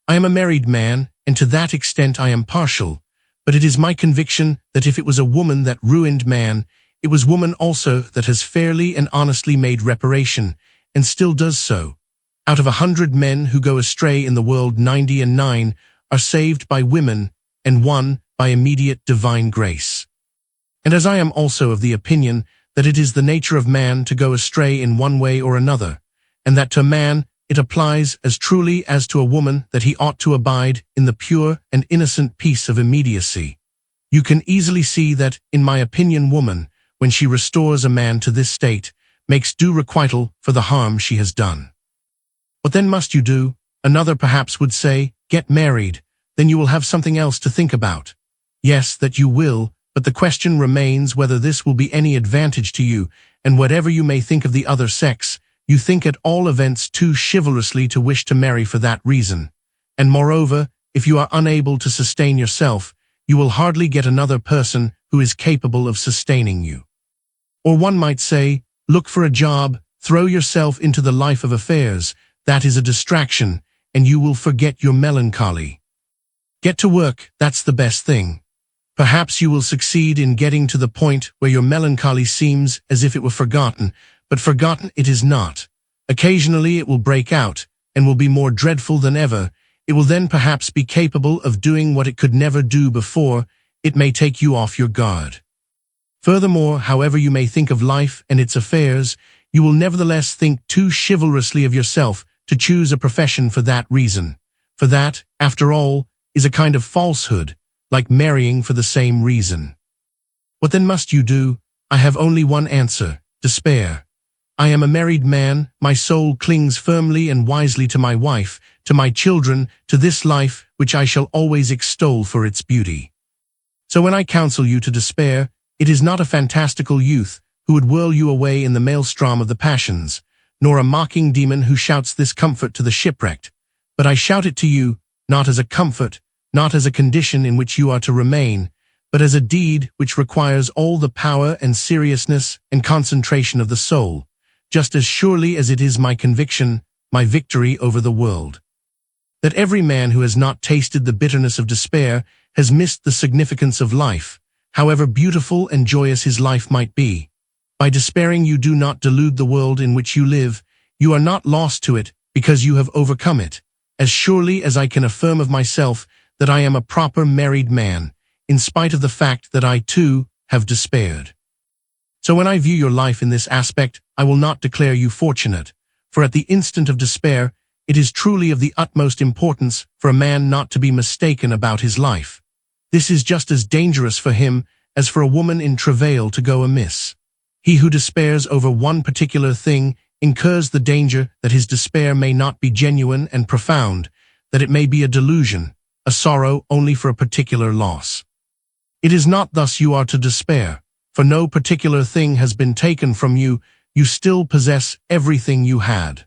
I am a married man, and to that extent I am partial, but it is my conviction that if it was a woman that ruined man, it was woman also that has fairly and honestly made reparation, and still does so. Out of 100 men who go astray in the world, 99 are saved by women, and 1 by immediate divine grace. And as I am also of the opinion that it is the nature of man to go astray in one way or another, and that to man it applies as truly as to a woman that he ought to abide in the pure and innocent peace of immediacy, you can easily see that, in my opinion, woman, when she restores a man to this state, makes due requital for the harm she has done. What then must you do? Another perhaps would say, get married, then you will have something else to think about. Yes, that you will, but the question remains whether this will be any advantage to you, and whatever you may think of the other sex, you think at all events too chivalrously to wish to marry for that reason. And moreover, if you are unable to sustain yourself, you will hardly get another person who is capable of sustaining you. Or one might say, look for a job, throw yourself into the life of affairs, that is a distraction, and you will forget your melancholy. Get to work, that's the best thing. Perhaps you will succeed in getting to the point where your melancholy seems as if it were forgotten, but forgotten it is not. Occasionally it will break out, and will be more dreadful than ever. It will then perhaps be capable of doing what it could never do before. It may take you off your guard. Furthermore, however you may think of life and its affairs, you will nevertheless think too chivalrously of yourself to choose a profession for that reason. For that, after all, is a kind of falsehood, like marrying for the same reason. What then must you do? I have only one answer: despair. I am a married man, my soul clings firmly and wisely to my wife, to my children, to this life which I shall always extol for its beauty. So when I counsel you to despair, it is not a fantastical youth who would whirl you away in the maelstrom of the passions, nor a mocking demon who shouts this comfort to the shipwrecked, but I shout it to you, not as a comfort, not as a condition in which you are to remain, but as a deed which requires all the power and seriousness and concentration of the soul, just as surely as it is my conviction, my victory over the world, that every man who has not tasted the bitterness of despair has missed the significance of life, however beautiful and joyous his life might be. By despairing you do not delude the world in which you live. You are not lost to it because you have overcome it, as surely as I can affirm of myself that I am a proper married man, in spite of the fact that I too have despaired. So when I view your life in this aspect, I will not declare you fortunate, for at the instant of despair, it is truly of the utmost importance for a man not to be mistaken about his life. This is just as dangerous for him as for a woman in travail to go amiss. He who despairs over one particular thing incurs the danger that his despair may not be genuine and profound, that it may be a delusion, a sorrow only for a particular loss. It is not thus you are to despair, for no particular thing has been taken from you, you still possess everything you had.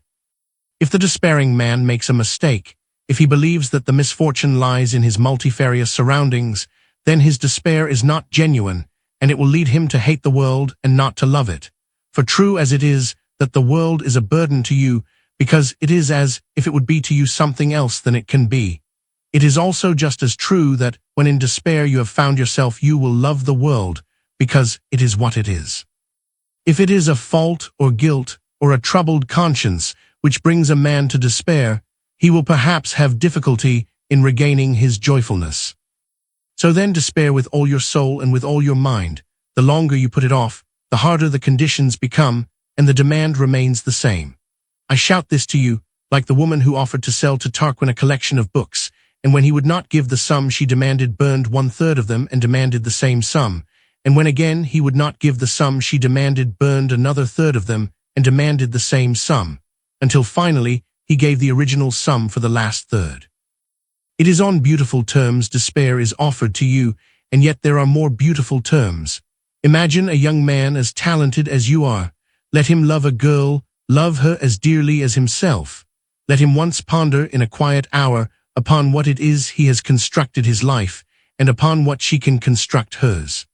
If the despairing man makes a mistake, if he believes that the misfortune lies in his multifarious surroundings, then his despair is not genuine, and it will lead him to hate the world and not to love it. For true as it is that the world is a burden to you, because it is as if it would be to you something else than it can be, it is also just as true that when in despair you have found yourself, you will love the world, because it is what it is. If it is a fault or guilt or a troubled conscience which brings a man to despair, he will perhaps have difficulty in regaining his joyfulness. So then despair with all your soul and with all your mind. The longer you put it off, the harder the conditions become, and the demand remains the same. I shout this to you, like the woman who offered to sell to Tarquin a collection of books, and when he would not give the sum she demanded, burned 1/3 of them and demanded the same sum, and when again he would not give the sum she demanded, burned another 1/3 of them and demanded the same sum, until finally he gave the original sum for the last 1/3. It is on beautiful terms despair is offered to you, and yet there are more beautiful terms. Imagine a young man as talented as you are. Let him love a girl, love her as dearly as himself. Let him once ponder in a quiet hour upon what it is he has constructed his life, and upon what she can construct hers.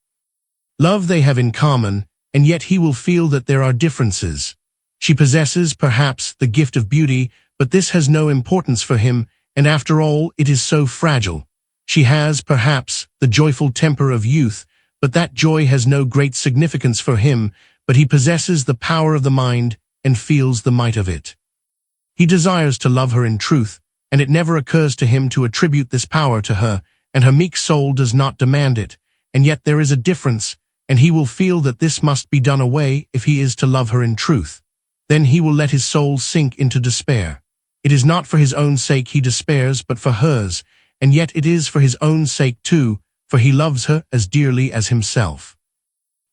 Love they have in common, and yet he will feel that there are differences. She possesses, perhaps, the gift of beauty, but this has no importance for him, and after all, it is so fragile. She has, perhaps, the joyful temper of youth, but that joy has no great significance for him, but he possesses the power of the mind and feels the might of it. He desires to love her in truth, and it never occurs to him to attribute this power to her, and her meek soul does not demand it, and yet there is a difference, and he will feel that this must be done away if he is to love her in truth. Then he will let his soul sink into despair. It is not for his own sake he despairs, but for hers, and yet it is for his own sake too, for he loves her as dearly as himself.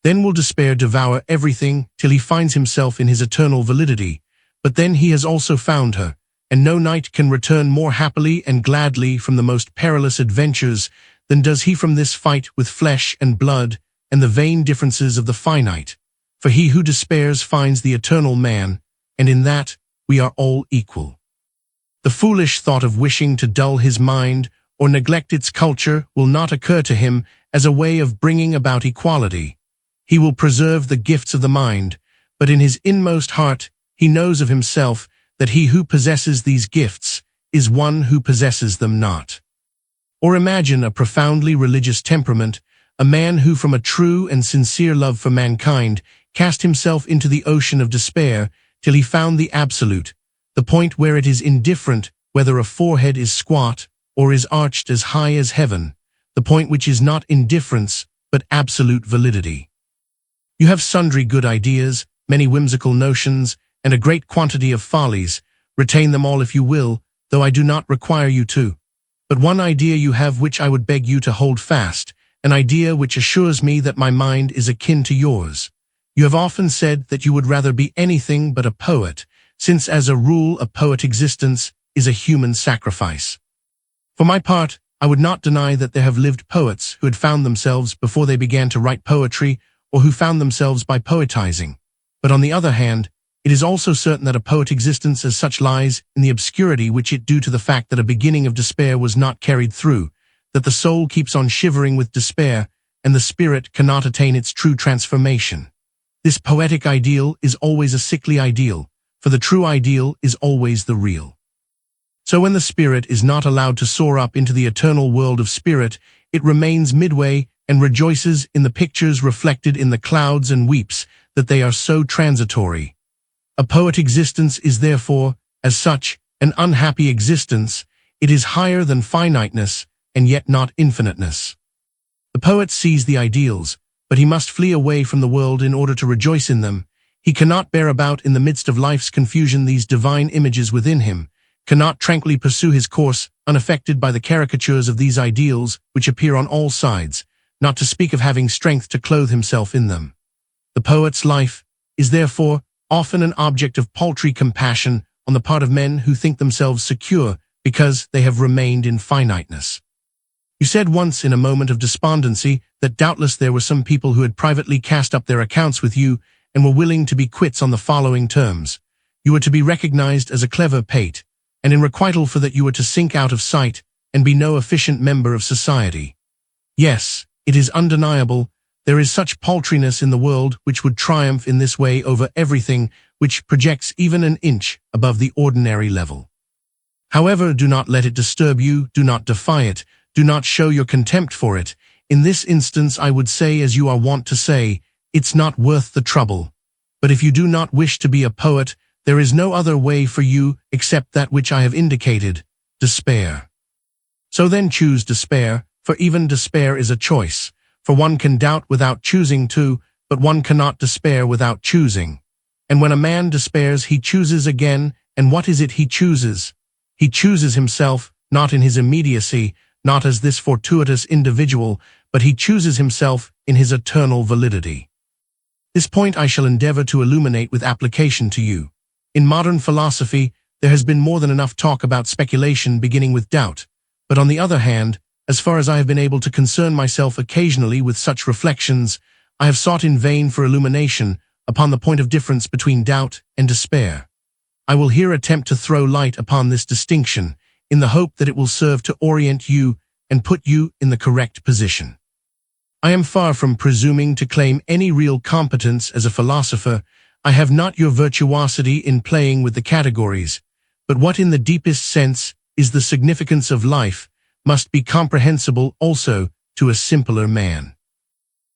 Then will despair devour everything till he finds himself in his eternal validity, but then he has also found her, and no knight can return more happily and gladly from the most perilous adventures than does he from this fight with flesh and blood and the vain differences of the finite. For he who despairs finds the eternal man, and in that we are all equal. The foolish thought of wishing to dull his mind or neglect its culture will not occur to him as a way of bringing about equality. He will preserve the gifts of the mind, but in his inmost heart he knows of himself that he who possesses these gifts is one who possesses them not. Or imagine a profoundly religious temperament, a man who from a true and sincere love for mankind cast himself into the ocean of despair till he found the absolute, the point where it is indifferent whether a forehead is squat or is arched as high as heaven, the point which is not indifference but absolute validity. You have sundry good ideas, many whimsical notions, and a great quantity of follies. Retain them all if you will, though I do not require you to. But one idea you have which I would beg you to hold fast, an idea which assures me that my mind is akin to yours. You have often said that you would rather be anything but a poet, since as a rule a poet existence is a human sacrifice. For my part, I would not deny that there have lived poets who had found themselves before they began to write poetry, or who found themselves by poetizing. But on the other hand, it is also certain that a poet existence as such lies in the obscurity which it due to the fact that a beginning of despair was not carried through, that the soul keeps on shivering with despair, and the spirit cannot attain its true transformation. This poetic ideal is always a sickly ideal, for the true ideal is always the real. So when the spirit is not allowed to soar up into the eternal world of spirit, it remains midway and rejoices in the pictures reflected in the clouds and weeps that they are so transitory. A poet existence is therefore, as such, an unhappy existence. It is higher than finiteness, and yet not infiniteness. The poet sees the ideals, but he must flee away from the world in order to rejoice in them. He cannot bear about in the midst of life's confusion these divine images within him, cannot tranquilly pursue his course unaffected by the caricatures of these ideals which appear on all sides, not to speak of having strength to clothe himself in them. The poet's life is therefore often an object of paltry compassion on the part of men who think themselves secure because they have remained in finiteness. You said once in a moment of despondency that doubtless there were some people who had privately cast up their accounts with you and were willing to be quits on the following terms. You were to be recognized as a clever pate, and in requital for that you were to sink out of sight and be no efficient member of society. Yes, it is undeniable, there is such paltriness in the world which would triumph in this way over everything which projects even an inch above the ordinary level. However, do not let it disturb you, do not defy it, do not show your contempt for it. In this instance I would say as you are wont to say, it's not worth the trouble. But if you do not wish to be a poet, there is no other way for you except that which I have indicated, despair. So then choose despair, for even despair is a choice, for one can doubt without choosing to, but one cannot despair without choosing. And when a man despairs he chooses again, and what is it he chooses? He chooses himself, not in his immediacy, not as this fortuitous individual, but he chooses himself in his eternal validity. This point I shall endeavor to illuminate with application to you. In modern philosophy, there has been more than enough talk about speculation beginning with doubt, but on the other hand, as far as I have been able to concern myself occasionally with such reflections, I have sought in vain for illumination upon the point of difference between doubt and despair. I will here attempt to throw light upon this distinction, in the hope that it will serve to orient you and put you in the correct position. I am far from presuming to claim any real competence as a philosopher. I have not your virtuosity in playing with the categories, but what in the deepest sense is the significance of life must be comprehensible also to a simpler man.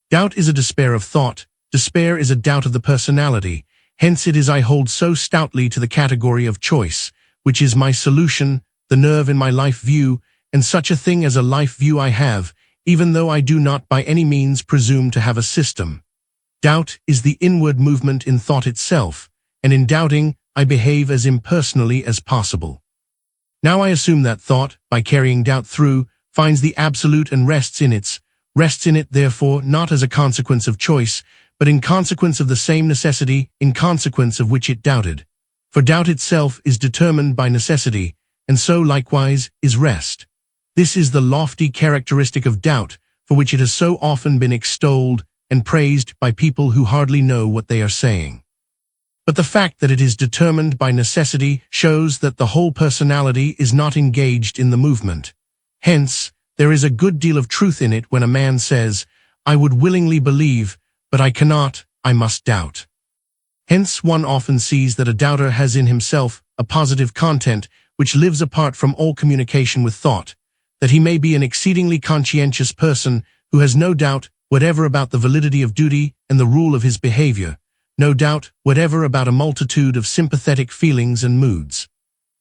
Doubt is a despair of thought, despair is a doubt of the personality, hence it is I hold so stoutly to the category of choice, which is my solution, the nerve in my life view, and such a thing as a life view I have, even though I do not by any means presume to have a system. Doubt is the inward movement in thought itself, and in doubting I behave as impersonally as possible. Now I assume that thought, by carrying doubt through, finds the absolute and rests in it therefore not as a consequence of choice, but in consequence of the same necessity in consequence of which it doubted. For doubt itself is determined by necessity, and so likewise is rest. This is the lofty characteristic of doubt, for which it has so often been extolled and praised by people who hardly know what they are saying. But the fact that it is determined by necessity shows that the whole personality is not engaged in the movement. Hence, there is a good deal of truth in it when a man says, "I would willingly believe, but I cannot, I must doubt." Hence one often sees that a doubter has in himself a positive content which lives apart from all communication with thought, that he may be an exceedingly conscientious person who has no doubt whatever about the validity of duty and the rule of his behavior, no doubt whatever about a multitude of sympathetic feelings and moods.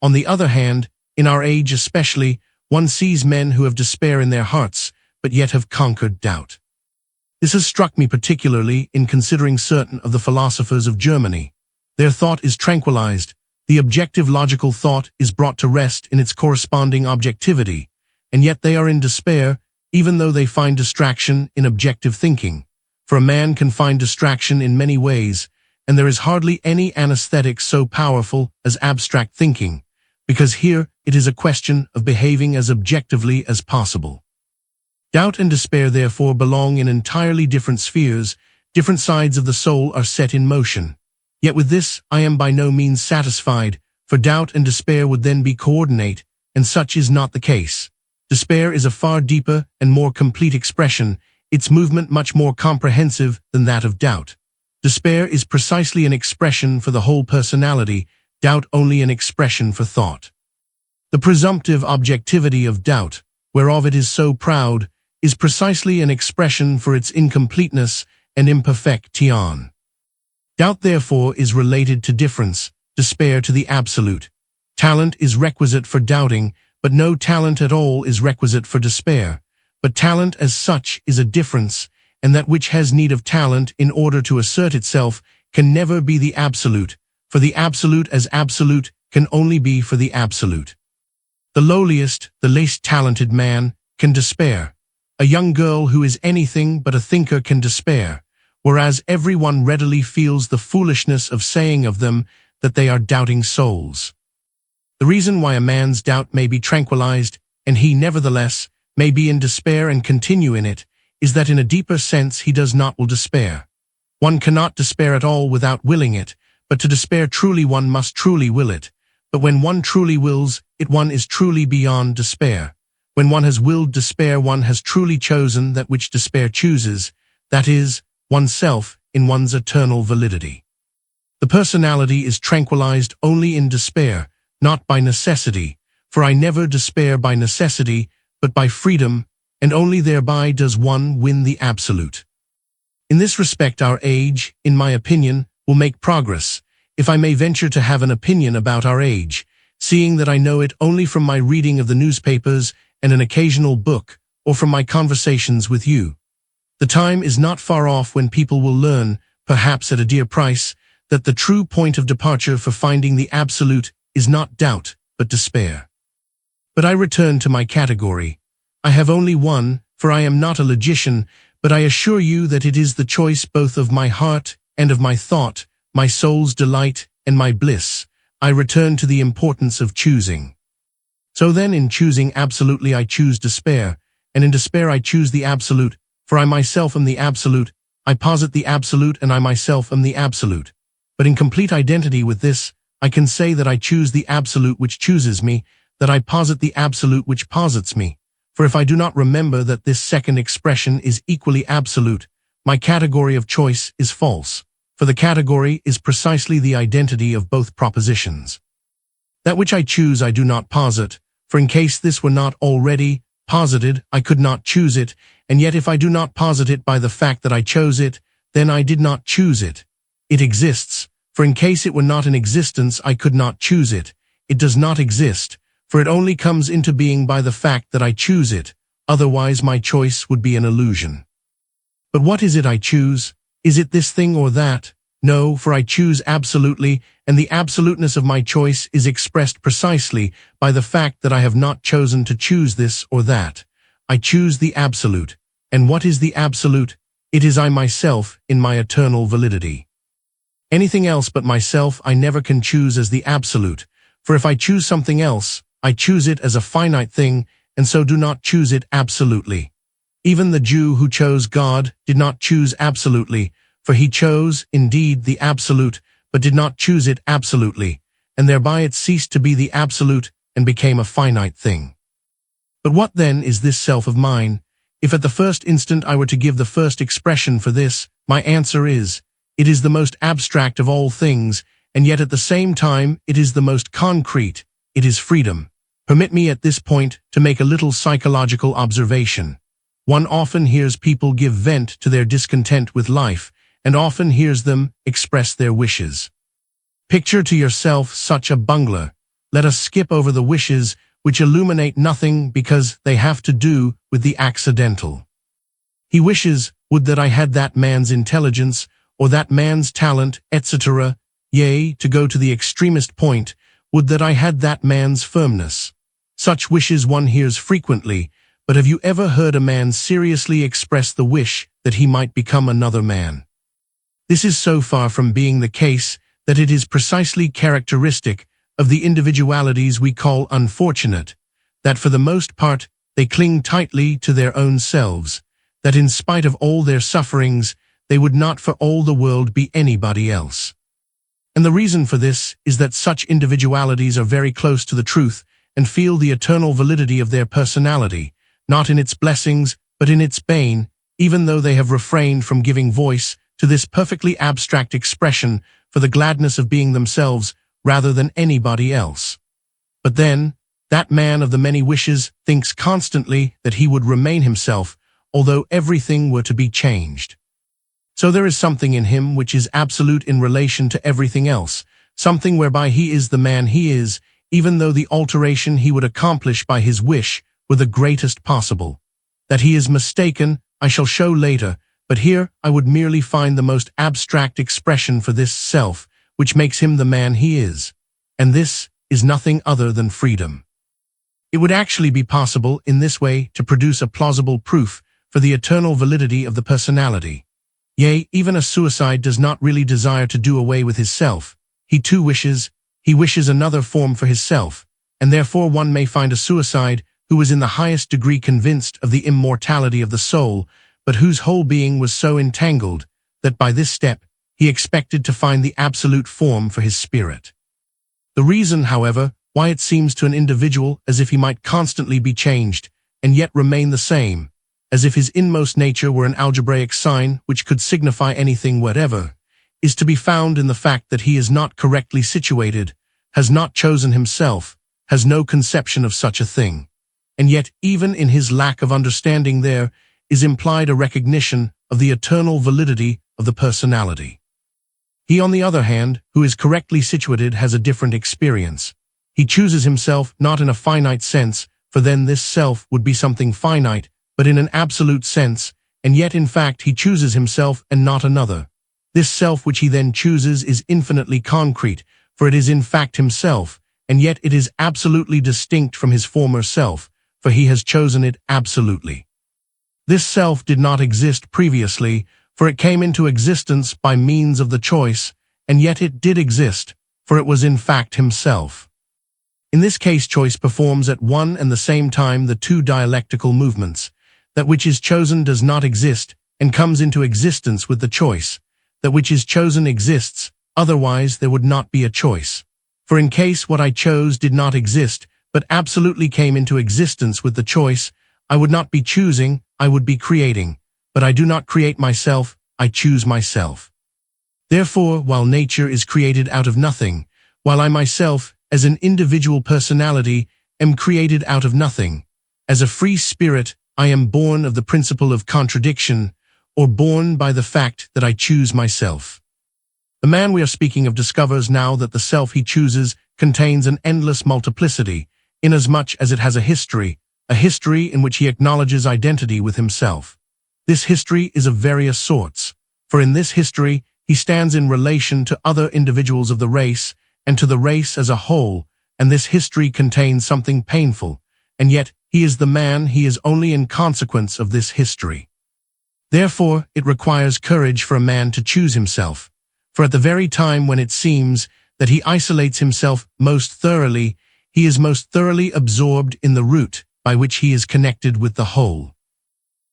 On the other hand, in our age especially, one sees men who have despair in their hearts, but yet have conquered doubt. This has struck me particularly in considering certain of the philosophers of Germany. Their thought is tranquilized, the objective logical thought is brought to rest in its corresponding objectivity, and yet they are in despair, even though they find distraction in objective thinking. For a man can find distraction in many ways, and there is hardly any anesthetic so powerful as abstract thinking, because here it is a question of behaving as objectively as possible. Doubt and despair therefore belong in entirely different spheres, different sides of the soul are set in motion. Yet with this I am by no means satisfied, for doubt and despair would then be coordinate, and such is not the case. Despair is a far deeper and more complete expression, its movement much more comprehensive than that of doubt. Despair is precisely an expression for the whole personality, doubt only an expression for thought. The presumptive objectivity of doubt, whereof it is so proud, is precisely an expression for its incompleteness and imperfection. Doubt therefore is related to difference, despair to the absolute. Talent is requisite for doubting, but no talent at all is requisite for despair. But talent as such is a difference, and that which has need of talent in order to assert itself can never be the absolute, for the absolute as absolute can only be for the absolute. The lowliest, the least talented man can despair. A young girl who is anything but a thinker can despair, whereas everyone readily feels the foolishness of saying of them that they are doubting souls. The reason why a man's doubt may be tranquilized, and he nevertheless may be in despair and continue in it, is that in a deeper sense he does not will despair. One cannot despair at all without willing it, but to despair truly one must truly will it. But when one truly wills it, one is truly beyond despair. When one has willed despair, one has truly chosen that which despair chooses, that is, oneself in one's eternal validity. The personality is tranquilized only in despair, not by necessity, for I never despair by necessity, but by freedom, and only thereby does one win the absolute. In this respect our age, in my opinion, will make progress, if I may venture to have an opinion about our age, seeing that I know it only from my reading of the newspapers and an occasional book, or from my conversations with you. The time is not far off when people will learn, perhaps at a dear price, that the true point of departure for finding the absolute is not doubt, but despair. But I return to my category. I have only one, for I am not a logician, but I assure you that it is the choice both of my heart and of my thought, my soul's delight and my bliss. I return to the importance of choosing. So then in choosing absolutely I choose despair, and in despair I choose the absolute, for I myself am the absolute. I posit the absolute, and I myself am the absolute. But in complete identity with this, I can say that I choose the absolute which chooses me, that I posit the absolute which posits me. For if I do not remember that this second expression is equally absolute, my category of choice is false, for the category is precisely the identity of both propositions. That which I choose I do not posit, for in case this were not already posited, I could not choose it, and yet if I do not posit it by the fact that I chose it, then I did not choose it. It exists, for in case it were not in existence I could not choose it. It does not exist, for it only comes into being by the fact that I choose it, otherwise my choice would be an illusion. But what is it I choose? Is it this thing or that? No, for I choose absolutely, and the absoluteness of my choice is expressed precisely by the fact that I have not chosen to choose this or that. I choose the absolute. And what is the absolute? It is I myself in my eternal validity. Anything else but myself I never can choose as the absolute, for if I choose something else, I choose it as a finite thing, and so do not choose it absolutely. Even the Jew who chose God did not choose absolutely, for he chose, indeed, the absolute, but did not choose it absolutely, and thereby it ceased to be the absolute and became a finite thing. But what then is this self of mine? If at the first instant I were to give the first expression for this, my answer is, it is the most abstract of all things, and yet at the same time it is the most concrete. It is freedom. Permit me at this point to make a little psychological observation. One often hears people give vent to their discontent with life, and often hears them express their wishes. Picture to yourself such a bungler. Let us skip over the wishes, which illuminate nothing because they have to do with the accidental. He wishes, would that I had that man's intelligence, or that man's talent, etc. Yea, to go to the extremest point, would that I had that man's firmness. Such wishes one hears frequently, but have you ever heard a man seriously express the wish that he might become another man? This is so far from being the case that it is precisely characteristic of the individualities we call unfortunate, that for the most part they cling tightly to their own selves, that in spite of all their sufferings, they would not for all the world be anybody else. And the reason for this is that such individualities are very close to the truth and feel the eternal validity of their personality, not in its blessings, but in its bane, even though they have refrained from giving voice to this perfectly abstract expression for the gladness of being themselves rather than anybody else. But then, that man of the many wishes thinks constantly that he would remain himself, although everything were to be changed. So there is something in him which is absolute in relation to everything else, something whereby he is the man he is, even though the alteration he would accomplish by his wish were the greatest possible. That he is mistaken, I shall show later, but here I would merely find the most abstract expression for this self, which makes him the man he is. And this is nothing other than freedom. It would actually be possible in this way to produce a plausible proof for the eternal validity of the personality. Yea, even a suicide does not really desire to do away with his self. He too wishes another form for his self, and therefore one may find a suicide who is in the highest degree convinced of the immortality of the soul, but whose whole being was so entangled that by this step he expected to find the absolute form for his spirit. The reason, however, why it seems to an individual as if he might constantly be changed and yet remain the same, as if his inmost nature were an algebraic sign which could signify anything whatever, is to be found in the fact that he is not correctly situated, has not chosen himself, has no conception of such a thing. And yet, even in his lack of understanding there is implied a recognition of the eternal validity of the personality. He, on the other hand, who is correctly situated has a different experience. He chooses himself not in a finite sense, for then this self would be something finite, but in an absolute sense, and yet in fact he chooses himself and not another. This self which he then chooses is infinitely concrete, for it is in fact himself, and yet it is absolutely distinct from his former self, for he has chosen it absolutely. This self did not exist previously, for it came into existence by means of the choice, and yet it did exist, for it was in fact himself. In this case choice performs at one and the same time the two dialectical movements, That which is chosen does not exist, and comes into existence with the choice. That which is chosen exists, otherwise there would not be a choice. For in case what I chose did not exist, but absolutely came into existence with the choice, I would not be choosing, I would be creating. But I do not create myself, I choose myself. Therefore, while nature is created out of nothing, while I myself, as an individual personality, am created out of nothing, as a free spirit, I am born of the principle of contradiction, or born by the fact that I choose myself. The man we are speaking of discovers now that the self he chooses contains an endless multiplicity, inasmuch as it has a history in which he acknowledges identity with himself. This history is of various sorts, for in this history he stands in relation to other individuals of the race and to the race as a whole, and this history contains something painful, and yet he is the man he is only in consequence of this history. Therefore, it requires courage for a man to choose himself, for at the very time when it seems that he isolates himself most thoroughly, he is most thoroughly absorbed in the root by which he is connected with the whole.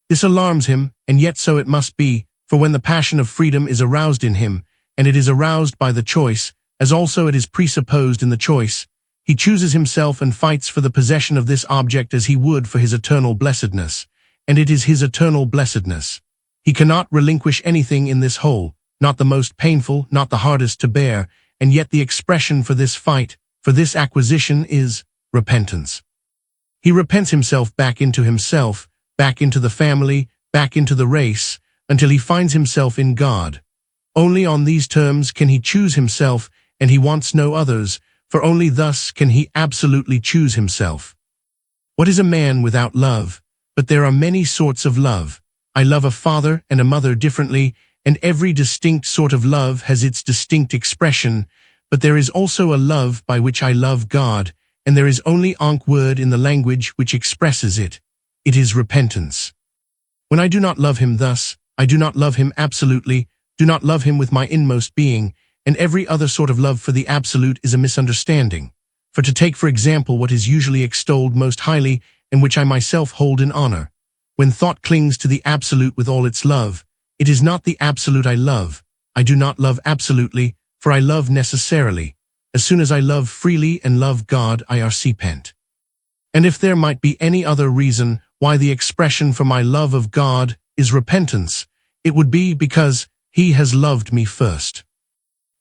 This alarms him, and yet so it must be, for when the passion of freedom is aroused in him, and it is aroused by the choice, as also it is presupposed in the choice, he chooses himself and fights for the possession of this object as he would for his eternal blessedness, and it is his eternal blessedness. He cannot relinquish anything in this whole, not the most painful, not the hardest to bear, and yet the expression for this fight, for this acquisition is repentance. He repents himself, back into the family, back into the race, until he finds himself in God. Only on these terms can he choose himself, and he wants no others, for only thus can he absolutely choose himself. What is a man without love? But there are many sorts of love. I love a father and a mother differently, and every distinct sort of love has its distinct expression, but there is also a love by which I love God, and there is only one word in the language which expresses it. It is repentance. When I do not love him thus, I do not love him absolutely, do not love him with my inmost being, and every other sort of love for the absolute is a misunderstanding. For to take for example what is usually extolled most highly, and which I myself hold in honor, when thought clings to the absolute with all its love, it is not the absolute I love. I do not love absolutely, for I love necessarily. As soon as I love freely and love God, I are repent. And if there might be any other reason why the expression for my love of God is repentance, it would be because he has loved me first.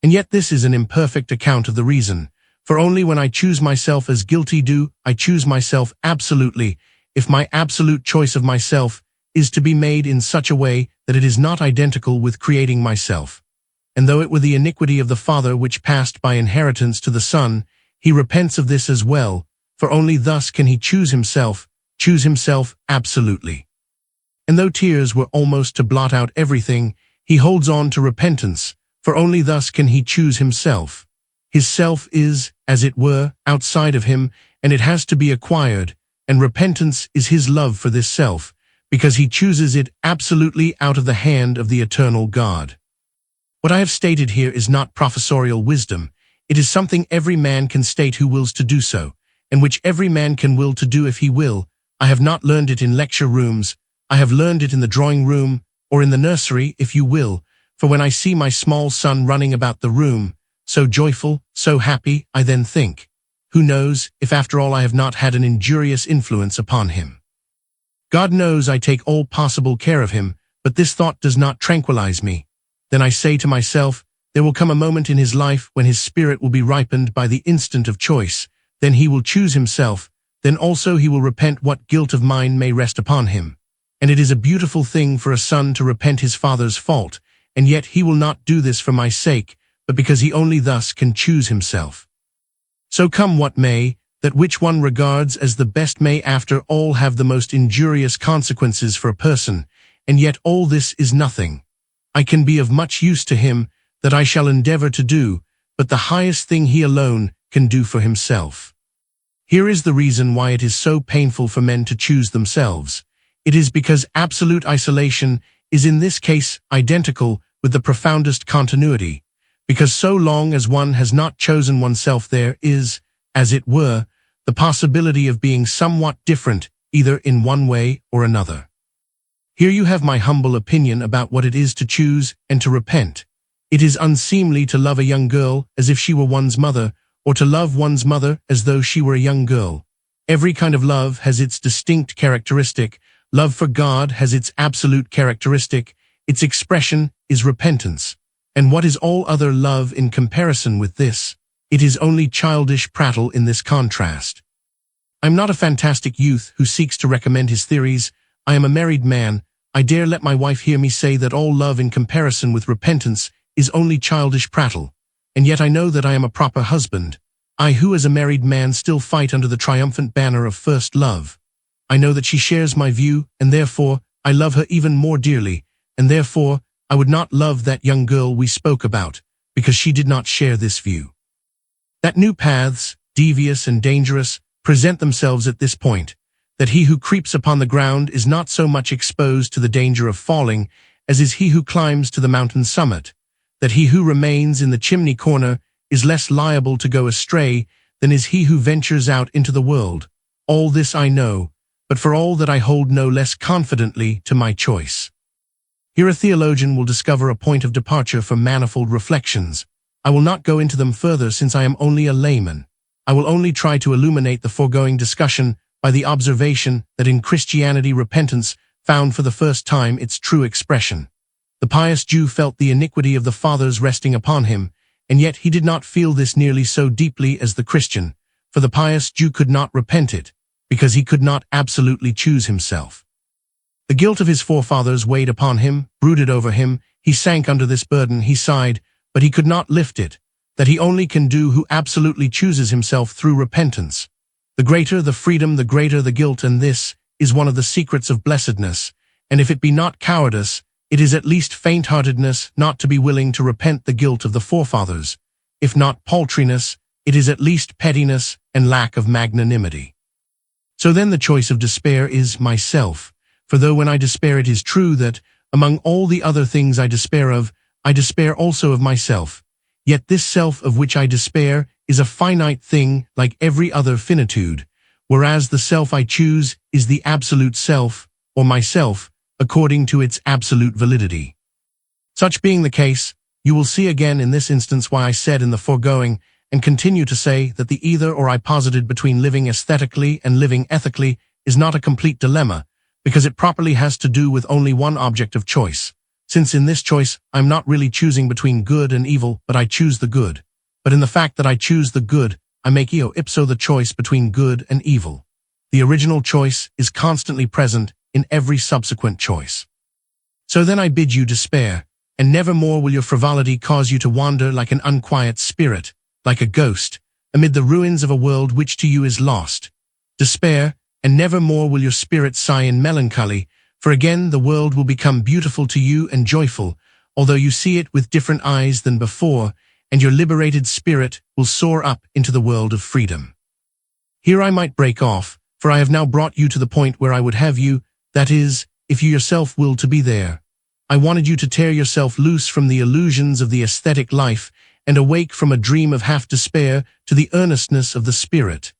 And yet this is an imperfect account of the reason, for only when I choose myself as guilty do I choose myself absolutely, if my absolute choice of myself is to be made in such a way that it is not identical with creating myself. And though it were the iniquity of the father which passed by inheritance to the son, he repents of this as well, for only thus can he choose himself absolutely. And though tears were almost to blot out everything, he holds on to repentance, for only thus can he choose himself. His self is, as it were, outside of him, and it has to be acquired, and repentance is his love for this self, because he chooses it absolutely out of the hand of the eternal God. What I have stated here is not professorial wisdom. It is something every man can state who wills to do so, and which every man can will to do if he will. I have not learned it in lecture rooms. I have learned it in the drawing room, or in the nursery, if you will, for when I see my small son running about the room, so joyful, so happy, I then think, who knows if after all I have not had an injurious influence upon him? God knows I take all possible care of him, but this thought does not tranquilize me. Then I say to myself, there will come a moment in his life when his spirit will be ripened by the instant of choice, then he will choose himself, then also he will repent what guilt of mine may rest upon him. And it is a beautiful thing for a son to repent his father's fault, and yet he will not do this for my sake, but because he only thus can choose himself. So come what may, that which one regards as the best may after all have the most injurious consequences for a person, and yet all this is nothing. I can be of much use to him, that I shall endeavor to do, but the highest thing he alone can do for himself. Here is the reason why it is so painful for men to choose themselves. It is because absolute isolation is in this case identical with the profoundest continuity, because so long as one has not chosen oneself there is, as it were, the possibility of being somewhat different either in one way or another. Here you have my humble opinion about what it is to choose and to repent. It is unseemly to love a young girl as if she were one's mother, or to love one's mother as though she were a young girl. Every kind of love has its distinct characteristic. Love for God has its absolute characteristic. Its expression is repentance. And what is all other love in comparison with this? It is only childish prattle in this contrast. I am not a fantastic youth who seeks to recommend his theories. I am a married man. I dare let my wife hear me say that all love in comparison with repentance is only childish prattle. And yet I know that I am a proper husband. I who as a married man still fight under the triumphant banner of first love. I know that she shares my view, and therefore I love her even more dearly, and therefore I would not love that young girl we spoke about, because she did not share this view. That new paths, devious and dangerous, present themselves at this point, that he who creeps upon the ground is not so much exposed to the danger of falling as is he who climbs to the mountain summit, that he who remains in the chimney corner is less liable to go astray than is he who ventures out into the world. All this I know, but for all that I hold no less confidently to my choice. Here a theologian will discover a point of departure from manifold reflections. I will not go into them further since I am only a layman. I will only try to illuminate the foregoing discussion by the observation that in Christianity repentance found for the first time its true expression. The pious Jew felt the iniquity of the fathers resting upon him, and yet he did not feel this nearly so deeply as the Christian, for the pious Jew could not repent it, because he could not absolutely choose himself. The guilt of his forefathers weighed upon him, brooded over him. He sank under this burden, he sighed, but he could not lift it. That he only can do who absolutely chooses himself through repentance. The greater the freedom, the greater the guilt, and this is one of the secrets of blessedness, and if it be not cowardice, it is at least faint-heartedness not to be willing to repent the guilt of the forefathers. If not paltriness, it is at least pettiness and lack of magnanimity. So then the choice of despair is myself, for though when I despair it is true that, among all the other things I despair also of myself, yet this self of which I despair is a finite thing like every other finitude, whereas the self I choose is the absolute self, or myself, according to its absolute validity. Such being the case, you will see again in this instance why I said in the foregoing, and continue to say, that the either or I posited between living aesthetically and living ethically is not a complete dilemma, because it properly has to do with only one object of choice. Since in this choice I am not really choosing between good and evil, but I choose the good. But in the fact that I choose the good, I make eo ipso the choice between good and evil. The original choice is constantly present in every subsequent choice. So then I bid you despair, and never more will your frivolity cause you to wander like an unquiet spirit, like a ghost, amid the ruins of a world which to you is lost. Despair, and never more will your spirit sigh in melancholy, for again the world will become beautiful to you and joyful, although you see it with different eyes than before, and your liberated spirit will soar up into the world of freedom. Here I might break off, for I have now brought you to the point where I would have you, that is, if you yourself will to be there. I wanted you to tear yourself loose from the illusions of the aesthetic life and awake from a dream of half-despair to the earnestness of the spirit.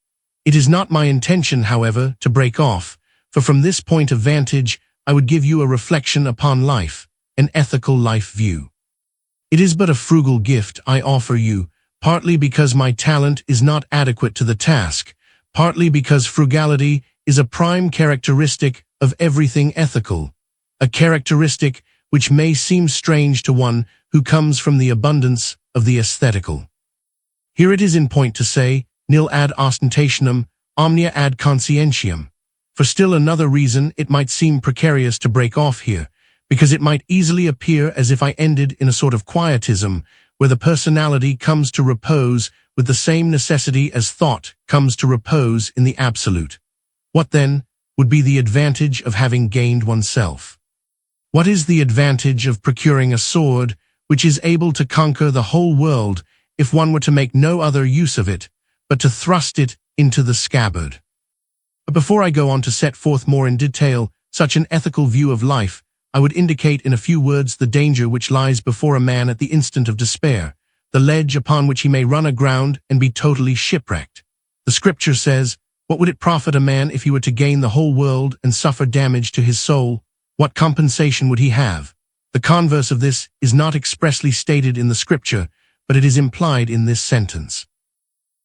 It is not my intention, however, to break off, for from this point of vantage I would give you a reflection upon life, an ethical life view. It is but a frugal gift I offer you, partly because my talent is not adequate to the task, partly because frugality is a prime characteristic of everything ethical, a characteristic which may seem strange to one who comes from the abundance of the aesthetical. Here it is in point to say, nil ad ostentationem, omnia ad conscientiam. For still another reason it might seem precarious to break off here, because it might easily appear as if I ended in a sort of quietism, where the personality comes to repose with the same necessity as thought comes to repose in the absolute. What then would be the advantage of having gained oneself? What is the advantage of procuring a sword which is able to conquer the whole world if one were to make no other use of it, but to thrust it into the scabbard? But before I go on to set forth more in detail such an ethical view of life, I would indicate in a few words the danger which lies before a man at the instant of despair, the ledge upon which he may run aground and be totally shipwrecked. The scripture says, "What would it profit a man if he were to gain the whole world and suffer damage to his soul?" what compensation would he have? The converse of this is not expressly stated in the scripture, but it is implied in this sentence.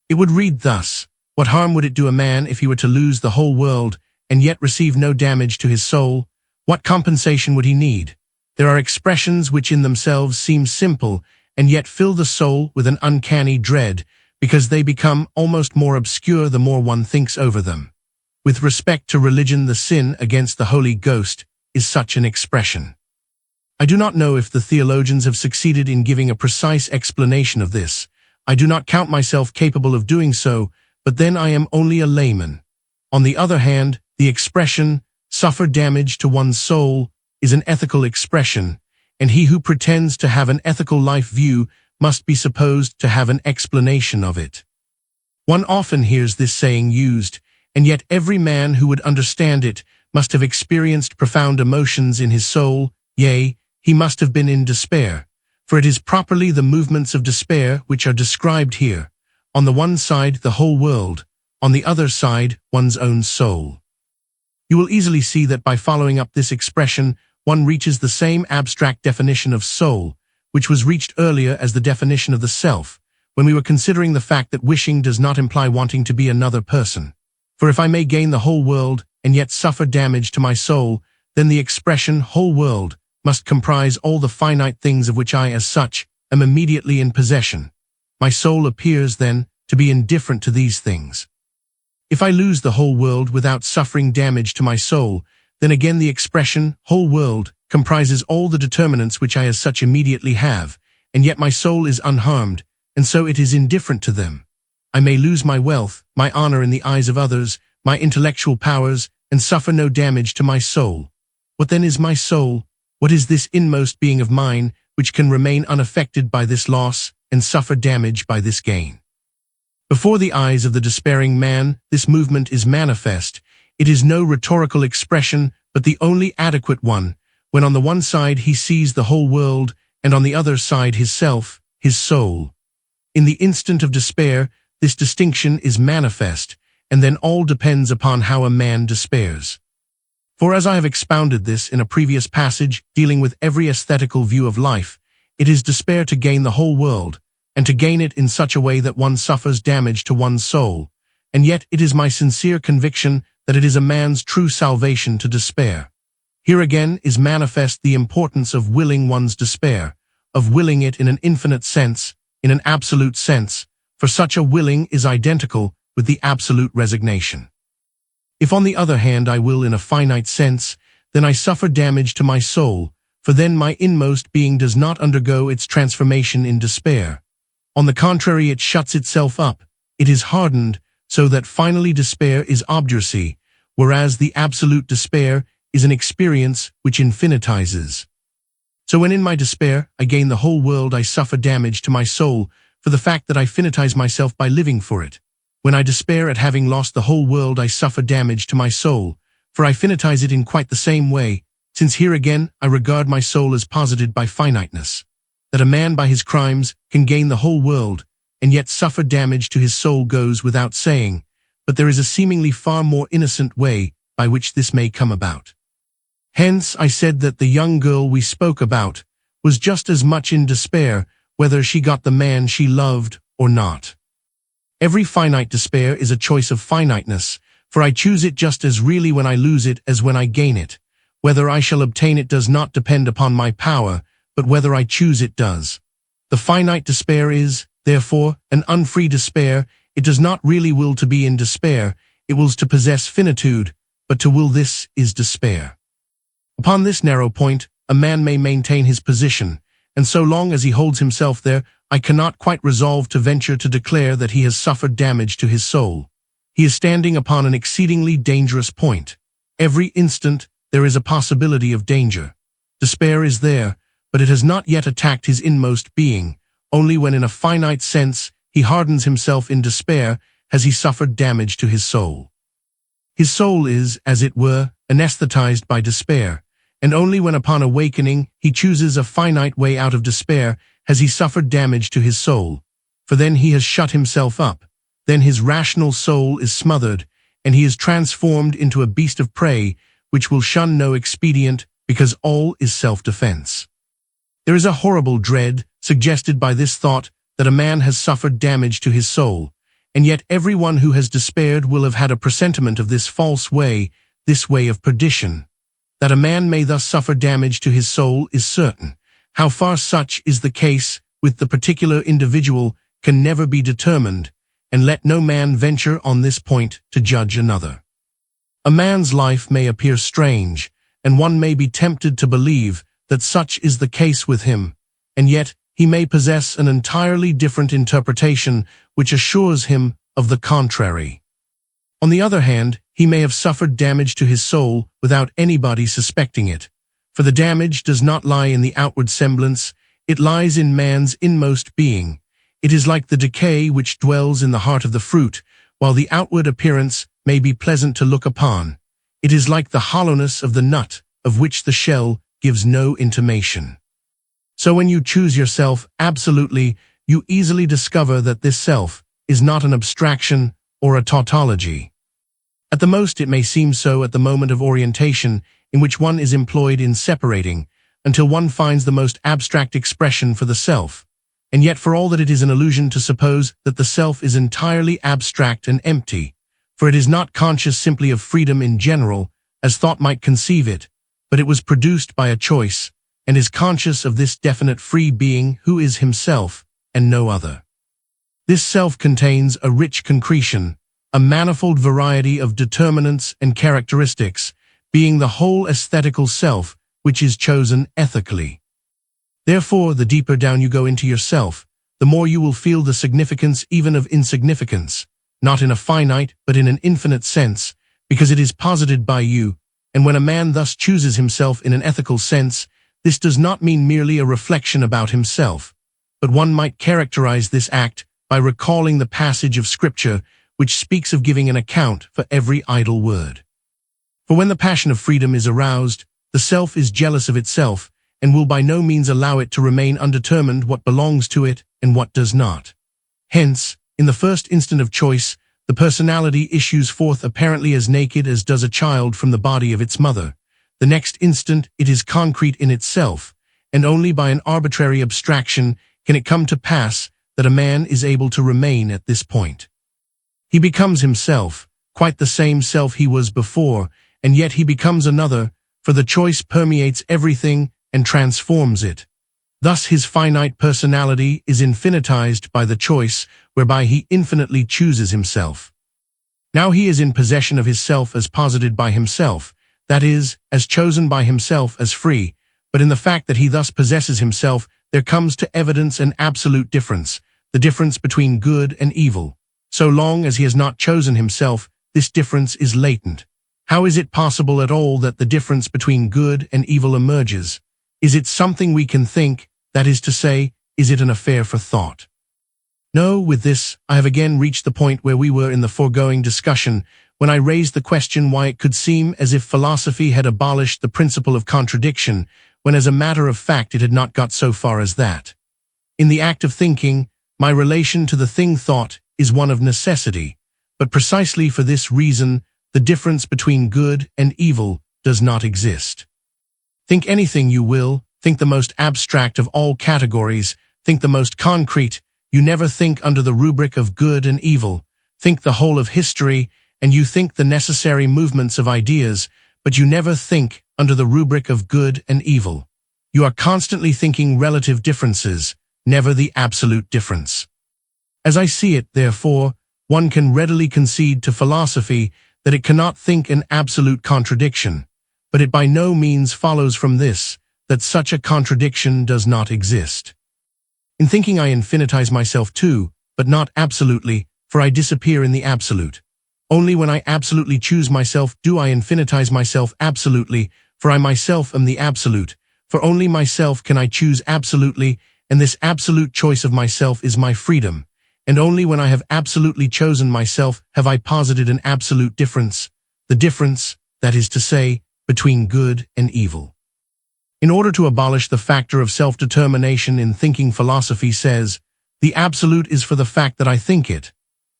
It would read thus: what harm would it do a man if he were to lose the whole world and yet receive no damage to his soul? What compensation would he need? There are expressions which in themselves seem simple and yet fill the soul with an uncanny dread, because they become almost more obscure the more one thinks over them. With respect to religion, the sin against the Holy Ghost is such an expression. I do not know if the theologians have succeeded in giving a precise explanation of this. I do not count myself capable of doing so, but then I am only a layman. On the other hand, the expression, suffer damage to one's soul, is an ethical expression, and he who pretends to have an ethical life view must be supposed to have an explanation of it. One often hears this saying used, and yet every man who would understand it must have experienced profound emotions in his soul, yea, he must have been in despair, for it is properly the movements of despair which are described here. On the one side, the whole world; on the other side, one's own soul. You will easily see that by following up this expression, one reaches the same abstract definition of soul, which was reached earlier as the definition of the self, when we were considering the fact that wishing does not imply wanting to be another person. For if I may gain the whole world and yet suffer damage to my soul, then the expression whole world must comprise all the finite things of which I, as such, am immediately in possession. My soul appears, then, to be indifferent to these things. If I lose the whole world without suffering damage to my soul, then again the expression whole world comprises all the determinants which I as such immediately have, and yet my soul is unharmed, and so it is indifferent to them. I may lose my wealth, my honor in the eyes of others, my intellectual powers, and suffer no damage to my soul. What then is my soul? What is this inmost being of mine, which can remain unaffected by this loss and suffer damage by this gain? Before the eyes of the despairing man, this movement is manifest. It is no rhetorical expression, but the only adequate one, when on the one side he sees the whole world, and on the other side his self, his soul. In the instant of despair, this distinction is manifest, and then all depends upon how a man despairs. For as I have expounded this in a previous passage dealing with every aesthetical view of life, it is despair to gain the whole world, and to gain it in such a way that one suffers damage to one's soul, and yet it is my sincere conviction that it is a man's true salvation to despair. Here again is manifest the importance of willing one's despair, of willing it in an infinite sense, in an absolute sense, for such a willing is identical with the absolute resignation. If on the other hand I will in a finite sense, then I suffer damage to my soul, for then my inmost being does not undergo its transformation in despair. On the contrary, it shuts itself up, it is hardened, so that finally despair is obduracy, whereas the absolute despair is an experience which infinitizes. So when in my despair I gain the whole world, I suffer damage to my soul for the fact that I finitize myself by living for it. When I despair at having lost the whole world, I suffer damage to my soul, for I finitize it in quite the same way, since here again I regard my soul as posited by finiteness. That a man by his crimes can gain the whole world, and yet suffer damage to his soul goes without saying, but there is a seemingly far more innocent way by which this may come about. Hence I said that the young girl we spoke about was just as much in despair whether she got the man she loved or not. Every finite despair is a choice of finiteness, for I choose it just as really when I lose it as when I gain it. Whether I shall obtain it does not depend upon my power, but whether I choose it does. The finite despair is, therefore, an unfree despair. It does not really will to be in despair, it wills to possess finitude, but to will this is despair. Upon this narrow point, a man may maintain his position, and so long as he holds himself there, I cannot quite resolve to venture to declare that he has suffered damage to his soul. He is standing upon an exceedingly dangerous point. Every instant there is a possibility of danger. Despair is there, but it has not yet attacked his inmost being. Only when in a finite sense he hardens himself in despair has he suffered damage to his soul. His soul is, as it were, anesthetized by despair, and only when upon awakening he chooses a finite way out of despair has he suffered damage to his soul, for then he has shut himself up, then his rational soul is smothered, and he is transformed into a beast of prey, which will shun no expedient because all is self-defense. There is a horrible dread suggested by this thought that a man has suffered damage to his soul, and yet everyone who has despaired will have had a presentiment of this false way, this way of perdition. That a man may thus suffer damage to his soul is certain. How far such is the case with the particular individual can never be determined, and let no man venture on this point to judge another. A man's life may appear strange, and one may be tempted to believe that such is the case with him, and yet he may possess an entirely different interpretation which assures him of the contrary. On the other hand, he may have suffered damage to his soul without anybody suspecting it, for the damage does not lie in the outward semblance, it lies in man's inmost being. It is like the decay which dwells in the heart of the fruit, while the outward appearance may be pleasant to look upon. It is like the hollowness of the nut, of which the shell gives no intimation. So when you choose yourself absolutely, you easily discover that this self is not an abstraction or a tautology. At the most it may seem so at the moment of orientation in which one is employed in separating, until one finds the most abstract expression for the self. And yet for all that it is an illusion to suppose that the self is entirely abstract and empty, for it is not conscious simply of freedom in general, as thought might conceive it, but it was produced by a choice, and is conscious of this definite free being who is himself and no other. This self contains a rich concretion, a manifold variety of determinants and characteristics, being the whole aesthetical self which is chosen ethically. Therefore, the deeper down you go into yourself, the more you will feel the significance even of insignificance, not in a finite but in an infinite sense, because it is posited by you, and when a man thus chooses himself in an ethical sense, this does not mean merely a reflection about himself, but one might characterize this act by recalling the passage of Scripture which speaks of giving an account for every idle word. For when the passion of freedom is aroused, the self is jealous of itself, and will by no means allow it to remain undetermined what belongs to it and what does not. Hence, in the first instant of choice, the personality issues forth apparently as naked as does a child from the body of its mother. The next instant it is concrete in itself, and only by an arbitrary abstraction can it come to pass that a man is able to remain at this point. He becomes himself, quite the same self he was before, and yet he becomes another, for the choice permeates everything and transforms it. Thus his finite personality is infinitized by the choice whereby he infinitely chooses himself. Now he is in possession of his self as posited by himself, that is, as chosen by himself as free, but in the fact that he thus possesses himself there comes to evidence an absolute difference, the difference between good and evil. So long as he has not chosen himself, this difference is latent. How is it possible at all that the difference between good and evil emerges? Is it something we can think, that is to say, is it an affair for thought? No, with this, I have again reached the point where we were in the foregoing discussion, when I raised the question why it could seem as if philosophy had abolished the principle of contradiction, when as a matter of fact it had not got so far as that. In the act of thinking, my relation to the thing thought is one of necessity, but precisely for this reason, the difference between good and evil does not exist. Think anything you will, think the most abstract of all categories, think the most concrete, you never think under the rubric of good and evil, think the whole of history, and you think the necessary movements of ideas, but you never think under the rubric of good and evil. You are constantly thinking relative differences, never the absolute difference. As I see it, therefore, one can readily concede to philosophy that it cannot think an absolute contradiction, but it by no means follows from this that such a contradiction does not exist. In thinking I infinitize myself too, but not absolutely, for I disappear in the absolute. Only when I absolutely choose myself do I infinitize myself absolutely, for I myself am the absolute, for only myself can I choose absolutely, and this absolute choice of myself is my freedom, and only when I have absolutely chosen myself have I posited an absolute difference, the difference, that is to say, between good and evil. In order to abolish the factor of self-determination in thinking, philosophy says, the absolute is for the fact that I think it.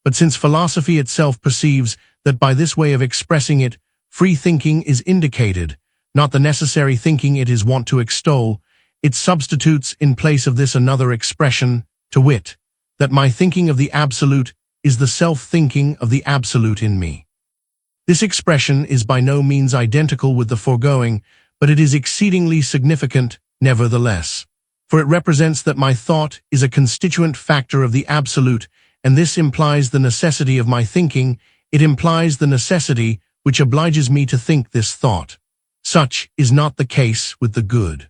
But since philosophy itself perceives that by this way of expressing it, free thinking is indicated, not the necessary thinking it is wont to extol. It substitutes in place of this another expression, to wit, that my thinking of the absolute is the self-thinking of the absolute in me. This expression is by no means identical with the foregoing, but it is exceedingly significant nevertheless, for it represents that my thought is a constituent factor of the absolute, and this implies the necessity of my thinking. It implies the necessity which obliges me to think this thought. Such is not the case with the good.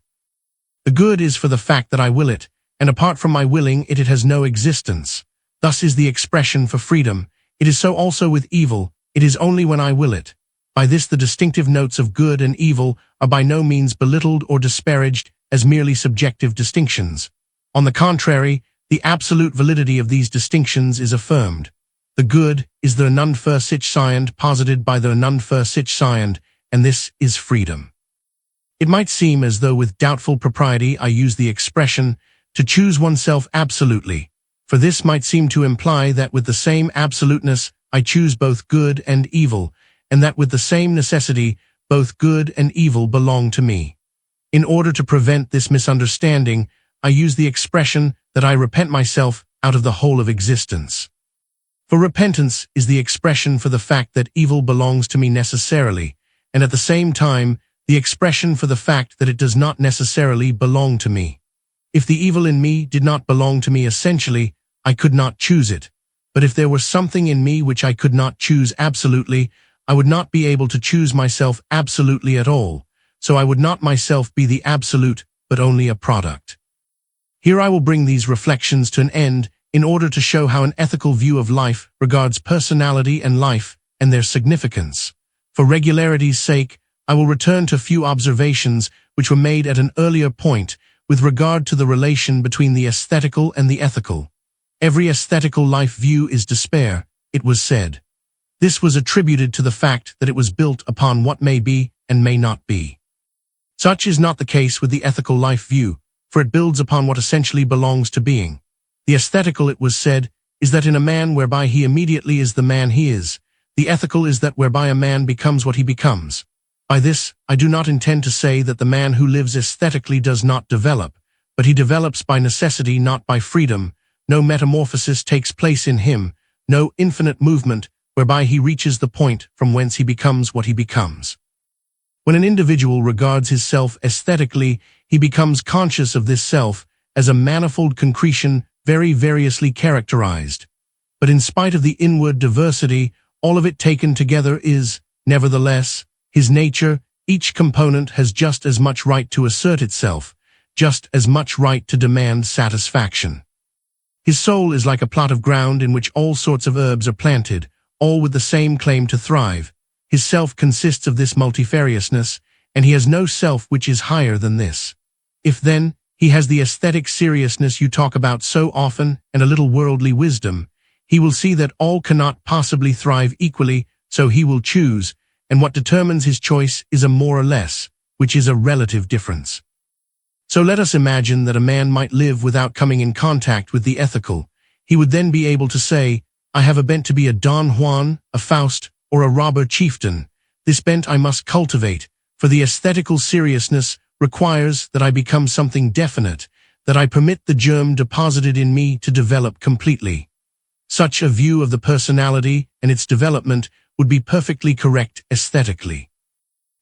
The good is for the fact that I will it, and apart from my willing it has no existence. Thus is the expression for freedom. It is so also with evil. It is only when I will it. By this the distinctive notes of good and evil are by no means belittled or disparaged as merely subjective distinctions. On the contrary, the absolute validity of these distinctions is affirmed. The good is the non für sich seiend posited by the non für sich seiend, and this is freedom. It might seem as though with doubtful propriety I use the expression to choose oneself absolutely, for this might seem to imply that with the same absoluteness I choose both good and evil, and that with the same necessity both good and evil belong to me. In order to prevent this misunderstanding, I use the expression that I repent myself out of the whole of existence. For repentance is the expression for the fact that evil belongs to me necessarily, and at the same time the expression for the fact that it does not necessarily belong to me. If the evil in me did not belong to me essentially, I could not choose it. But if there were something in me which I could not choose absolutely, I would not be able to choose myself absolutely at all, so I would not myself be the absolute, but only a product. Here I will bring these reflections to an end in order to show how an ethical view of life regards personality and life and their significance. For regularity's sake, I will return to a few observations which were made at an earlier point with regard to the relation between the aesthetical and the ethical. Every aesthetical life view is despair, it was said. This was attributed to the fact that it was built upon what may be and may not be. Such is not the case with the ethical life view, for it builds upon what essentially belongs to being. The aesthetical, it was said, is that in a man whereby he immediately is the man he is. The ethical is that whereby a man becomes what he becomes. By this, I do not intend to say that the man who lives aesthetically does not develop, but he develops by necessity, not by freedom. No metamorphosis takes place in him, no infinite movement whereby he reaches the point from whence he becomes what he becomes. When an individual regards his self aesthetically, he becomes conscious of this self as a manifold concretion very variously characterized. But in spite of the inward diversity, all of it taken together is, nevertheless, his nature. Each component has just as much right to assert itself, just as much right to demand satisfaction. His soul is like a plot of ground in which all sorts of herbs are planted, all with the same claim to thrive. His self consists of this multifariousness, and he has no self which is higher than this. If then, he has the aesthetic seriousness you talk about so often and a little worldly wisdom, he will see that all cannot possibly thrive equally, so he will choose, and what determines his choice is a more or less, which is a relative difference. So let us imagine that a man might live without coming in contact with the ethical. He would then be able to say, I have a bent to be a Don Juan, a Faust, or a robber chieftain. This bent I must cultivate, for the aesthetical seriousness requires that I become something definite, that I permit the germ deposited in me to develop completely. Such a view of the personality and its development would be perfectly correct aesthetically.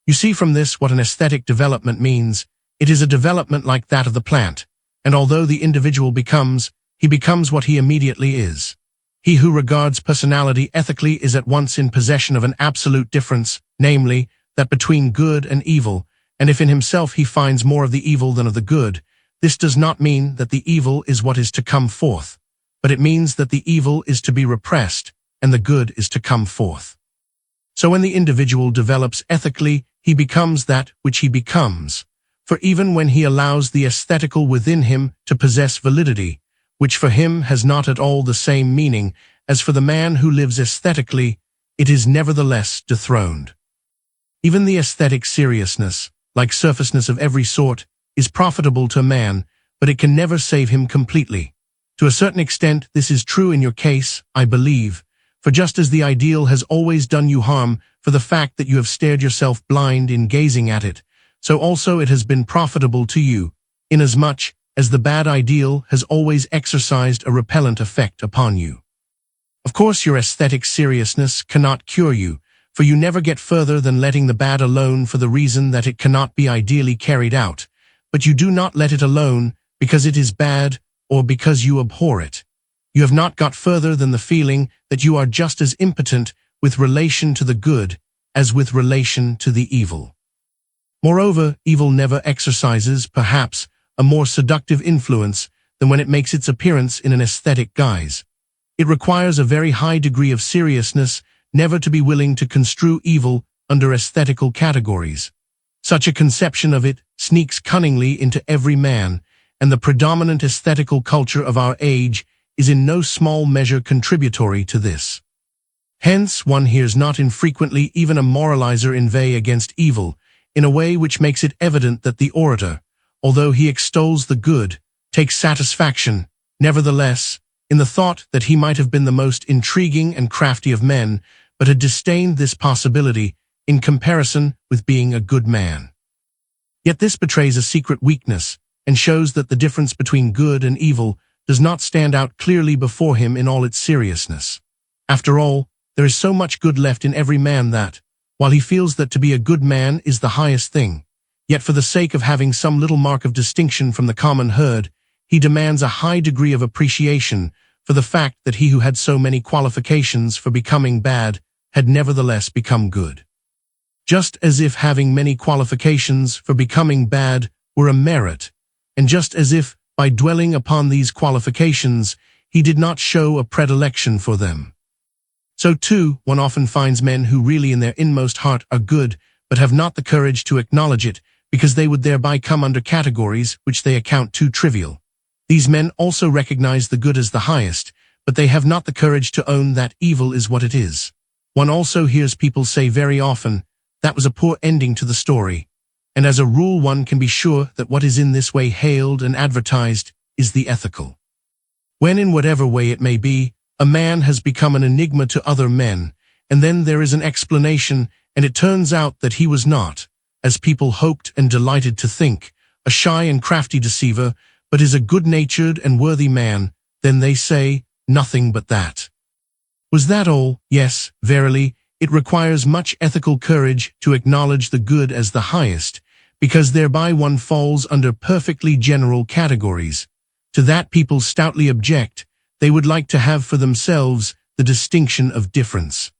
You see from this what an aesthetic development means. It is a development like that of the plant, and although the individual becomes, he becomes what he immediately is. He who regards personality ethically is at once in possession of an absolute difference, namely, that between good and evil, and if in himself he finds more of the evil than of the good, this does not mean that the evil is what is to come forth, but it means that the evil is to be repressed, and the good is to come forth. So when the individual develops ethically, he becomes that which he becomes. For even when he allows the aesthetical within him to possess validity, which for him has not at all the same meaning as for the man who lives aesthetically, it is nevertheless dethroned. Even the aesthetic seriousness, like surfaceness of every sort, is profitable to a man, but it can never save him completely. To a certain extent this is true in your case, I believe, for just as the ideal has always done you harm for the fact that you have stared yourself blind in gazing at it, so also it has been profitable to you, inasmuch as the bad ideal has always exercised a repellent effect upon you. Of course, your aesthetic seriousness cannot cure you, for you never get further than letting the bad alone for the reason that it cannot be ideally carried out, but you do not let it alone because it is bad or because you abhor it. You have not got further than the feeling that you are just as impotent with relation to the good as with relation to the evil. Moreover, evil never exercises, perhaps, a more seductive influence than when it makes its appearance in an aesthetic guise. It requires a very high degree of seriousness never to be willing to construe evil under aesthetical categories. Such a conception of it sneaks cunningly into every man, and the predominant aesthetical culture of our age is in no small measure contributory to this. Hence, one hears not infrequently even a moralizer inveigh against evil, in a way which makes it evident that the orator, although he extols the good, takes satisfaction, nevertheless, in the thought that he might have been the most intriguing and crafty of men, but had disdained this possibility in comparison with being a good man. Yet this betrays a secret weakness, and shows that the difference between good and evil does not stand out clearly before him in all its seriousness. After all, there is so much good left in every man that, while he feels that to be a good man is the highest thing, yet for the sake of having some little mark of distinction from the common herd, he demands a high degree of appreciation for the fact that he who had so many qualifications for becoming bad had nevertheless become good. Just as if having many qualifications for becoming bad were a merit, and just as if, by dwelling upon these qualifications, he did not show a predilection for them. So too, one often finds men who really in their inmost heart are good, but have not the courage to acknowledge it, because they would thereby come under categories which they account too trivial. These men also recognize the good as the highest, but they have not the courage to own that evil is what it is. One also hears people say very often, "That was a poor ending to the story," and as a rule one can be sure that what is in this way hailed and advertised is the ethical. When in whatever way it may be, a man has become an enigma to other men, and then there is an explanation, and it turns out that he was not, as people hoped and delighted to think, a shy and crafty deceiver, but is a good-natured and worthy man, then they say, nothing but that. Was that all? Yes, verily, it requires much ethical courage to acknowledge the good as the highest, because thereby one falls under perfectly general categories. To that people stoutly object. They would like to have for themselves the distinction of difference.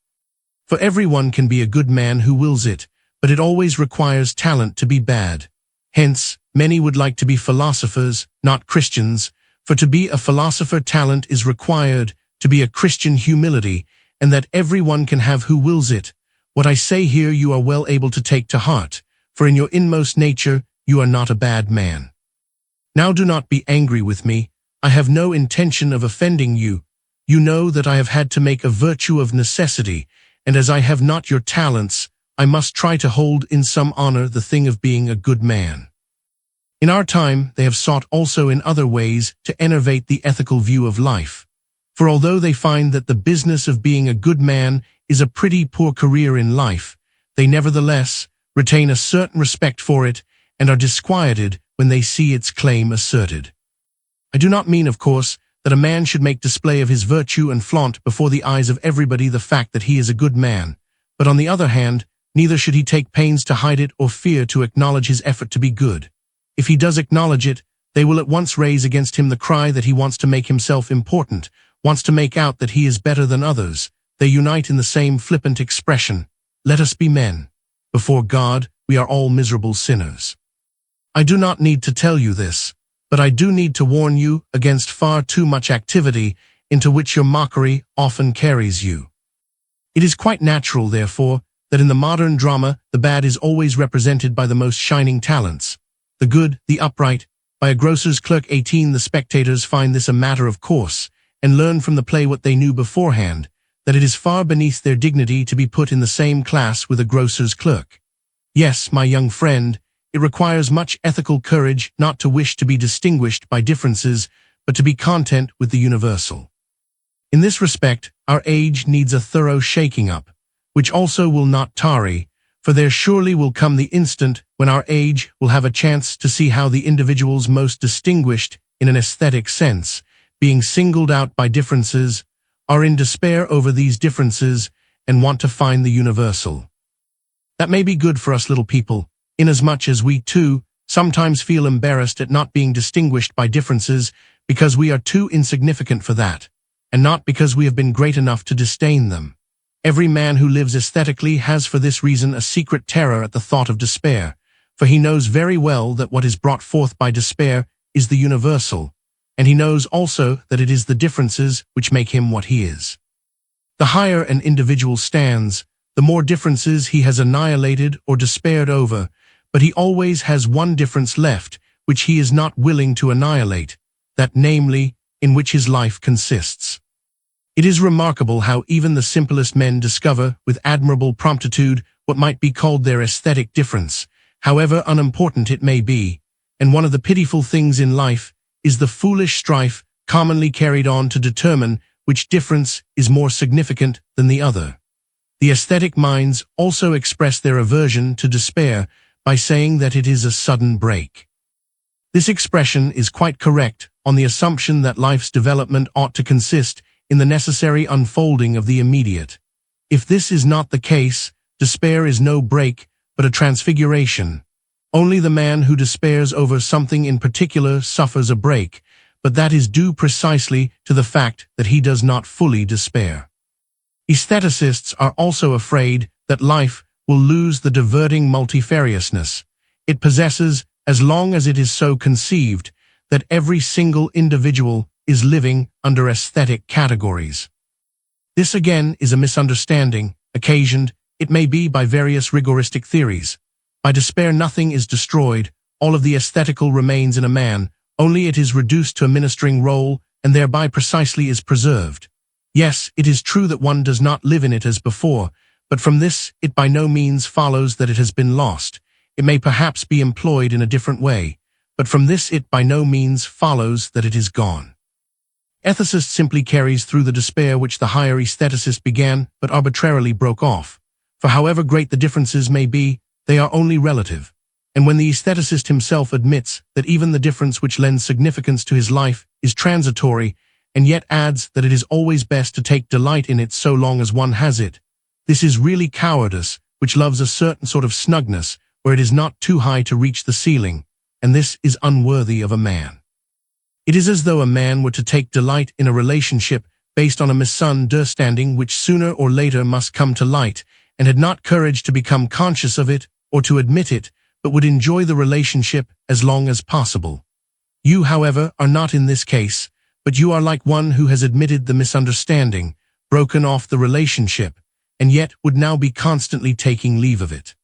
For everyone can be a good man who wills it, but it always requires talent to be bad. Hence, many would like to be philosophers, not Christians, for to be a philosopher talent is required, to be a Christian humility, and that everyone can have who wills it. What I say here you are well able to take to heart, for in your inmost nature you are not a bad man. Now do not be angry with me. I have no intention of offending you. You know that I have had to make a virtue of necessity, and as I have not your talents, I must try to hold in some honor the thing of being a good man. In our time, they have sought also in other ways to enervate the ethical view of life. For although they find that the business of being a good man is a pretty poor career in life, they nevertheless retain a certain respect for it and are disquieted when they see its claim asserted. I do not mean, of course, that a man should make display of his virtue and flaunt before the eyes of everybody the fact that he is a good man, but on the other hand, neither should he take pains to hide it or fear to acknowledge his effort to be good. If he does acknowledge it, they will at once raise against him the cry that he wants to make himself important, wants to make out that he is better than others. They unite in the same flippant expression, "Let us be men. Before God, we are all miserable sinners." I do not need to tell you this, but I do need to warn you against far too much activity into which your mockery often carries you. It is quite natural, therefore, that in the modern drama the bad is always represented by the most shining talents, the good, the upright. By a grocer's clerk 18 the spectators find this a matter of course, and learn from the play what they knew beforehand, that it is far beneath their dignity to be put in the same class with a grocer's clerk. Yes, my young friend, it requires much ethical courage not to wish to be distinguished by differences, but to be content with the universal. In this respect, our age needs a thorough shaking up, which also will not tarry, For there surely will come the instant when our age will have a chance to see how the individuals most distinguished in an aesthetic sense, being singled out by differences, are in despair over these differences and want to find the universal. That may be good for us little people, inasmuch as we too sometimes feel embarrassed at not being distinguished by differences because we are too insignificant for that, and not because we have been great enough to disdain them. Every man who lives aesthetically has for this reason a secret terror at the thought of despair, for he knows very well that what is brought forth by despair is the universal, and he knows also that it is the differences which make him what he is. The higher an individual stands, the more differences he has annihilated or despaired over, but he always has one difference left which he is not willing to annihilate, that namely, in which his life consists. It is remarkable how even the simplest men discover with admirable promptitude what might be called their aesthetic difference, however unimportant it may be, and one of the pitiful things in life is the foolish strife commonly carried on to determine which difference is more significant than the other. The aesthetic minds also express their aversion to despair by saying that it is a sudden break. This expression is quite correct on the assumption that life's development ought to consist in the necessary unfolding of the immediate. If this is not the case, despair is no break, but a transfiguration. Only the man who despairs over something in particular suffers a break, but that is due precisely to the fact that he does not fully despair. Aestheticists are also afraid that life will lose the diverting multifariousness it possesses as long as it is so conceived that every single individual is living under aesthetic categories. This again is a misunderstanding, occasioned, it may be, by various rigoristic theories. By despair nothing is destroyed, all of the aesthetical remains in a man, only it is reduced to a ministering role, and thereby precisely is preserved. Yes, it is true that one does not live in it as before, but from this it by no means follows that it has been lost. It may perhaps be employed in a different way, but from this it by no means follows that it is gone. Ethicist simply carries through the despair which the higher aestheticist began but arbitrarily broke off. For however great the differences may be, they are only relative. And when the aestheticist himself admits that even the difference which lends significance to his life is transitory, and yet adds that it is always best to take delight in it so long as one has it, this is really cowardice, which loves a certain sort of snugness, where it is not too high to reach the ceiling, and this is unworthy of a man. It is as though a man were to take delight in a relationship based on a misunderstanding which sooner or later must come to light, and had not courage to become conscious of it or to admit it, but would enjoy the relationship as long as possible. You, however, are not in this case, but you are like one who has admitted the misunderstanding, broken off the relationship, and yet would now be constantly taking leave of it.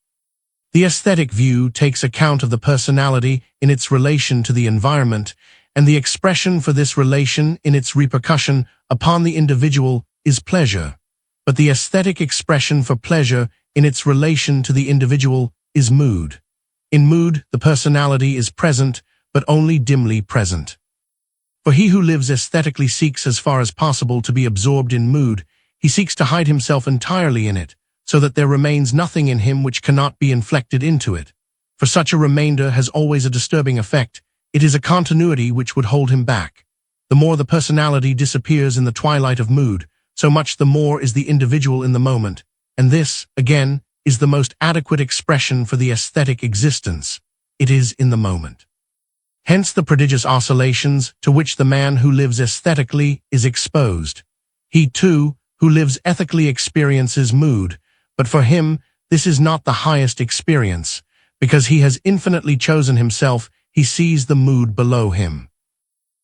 The aesthetic view takes account of the personality in its relation to the environment, and the expression for this relation in its repercussion upon the individual is pleasure. But the aesthetic expression for pleasure in its relation to the individual is mood. In mood, the personality is present, but only dimly present. For he who lives aesthetically seeks as far as possible to be absorbed in mood. He seeks to hide himself entirely in it, so that there remains nothing in him which cannot be inflected into it. For such a remainder has always a disturbing effect. It is a continuity which would hold him back. The more the personality disappears in the twilight of mood, so much the more is the individual in the moment, and this, again, is the most adequate expression for the aesthetic existence. It is in the moment. Hence the prodigious oscillations to which the man who lives aesthetically is exposed. He, too, who lives ethically experiences mood, but for him this is not the highest experience, because he has infinitely chosen himself. He sees the mood below him.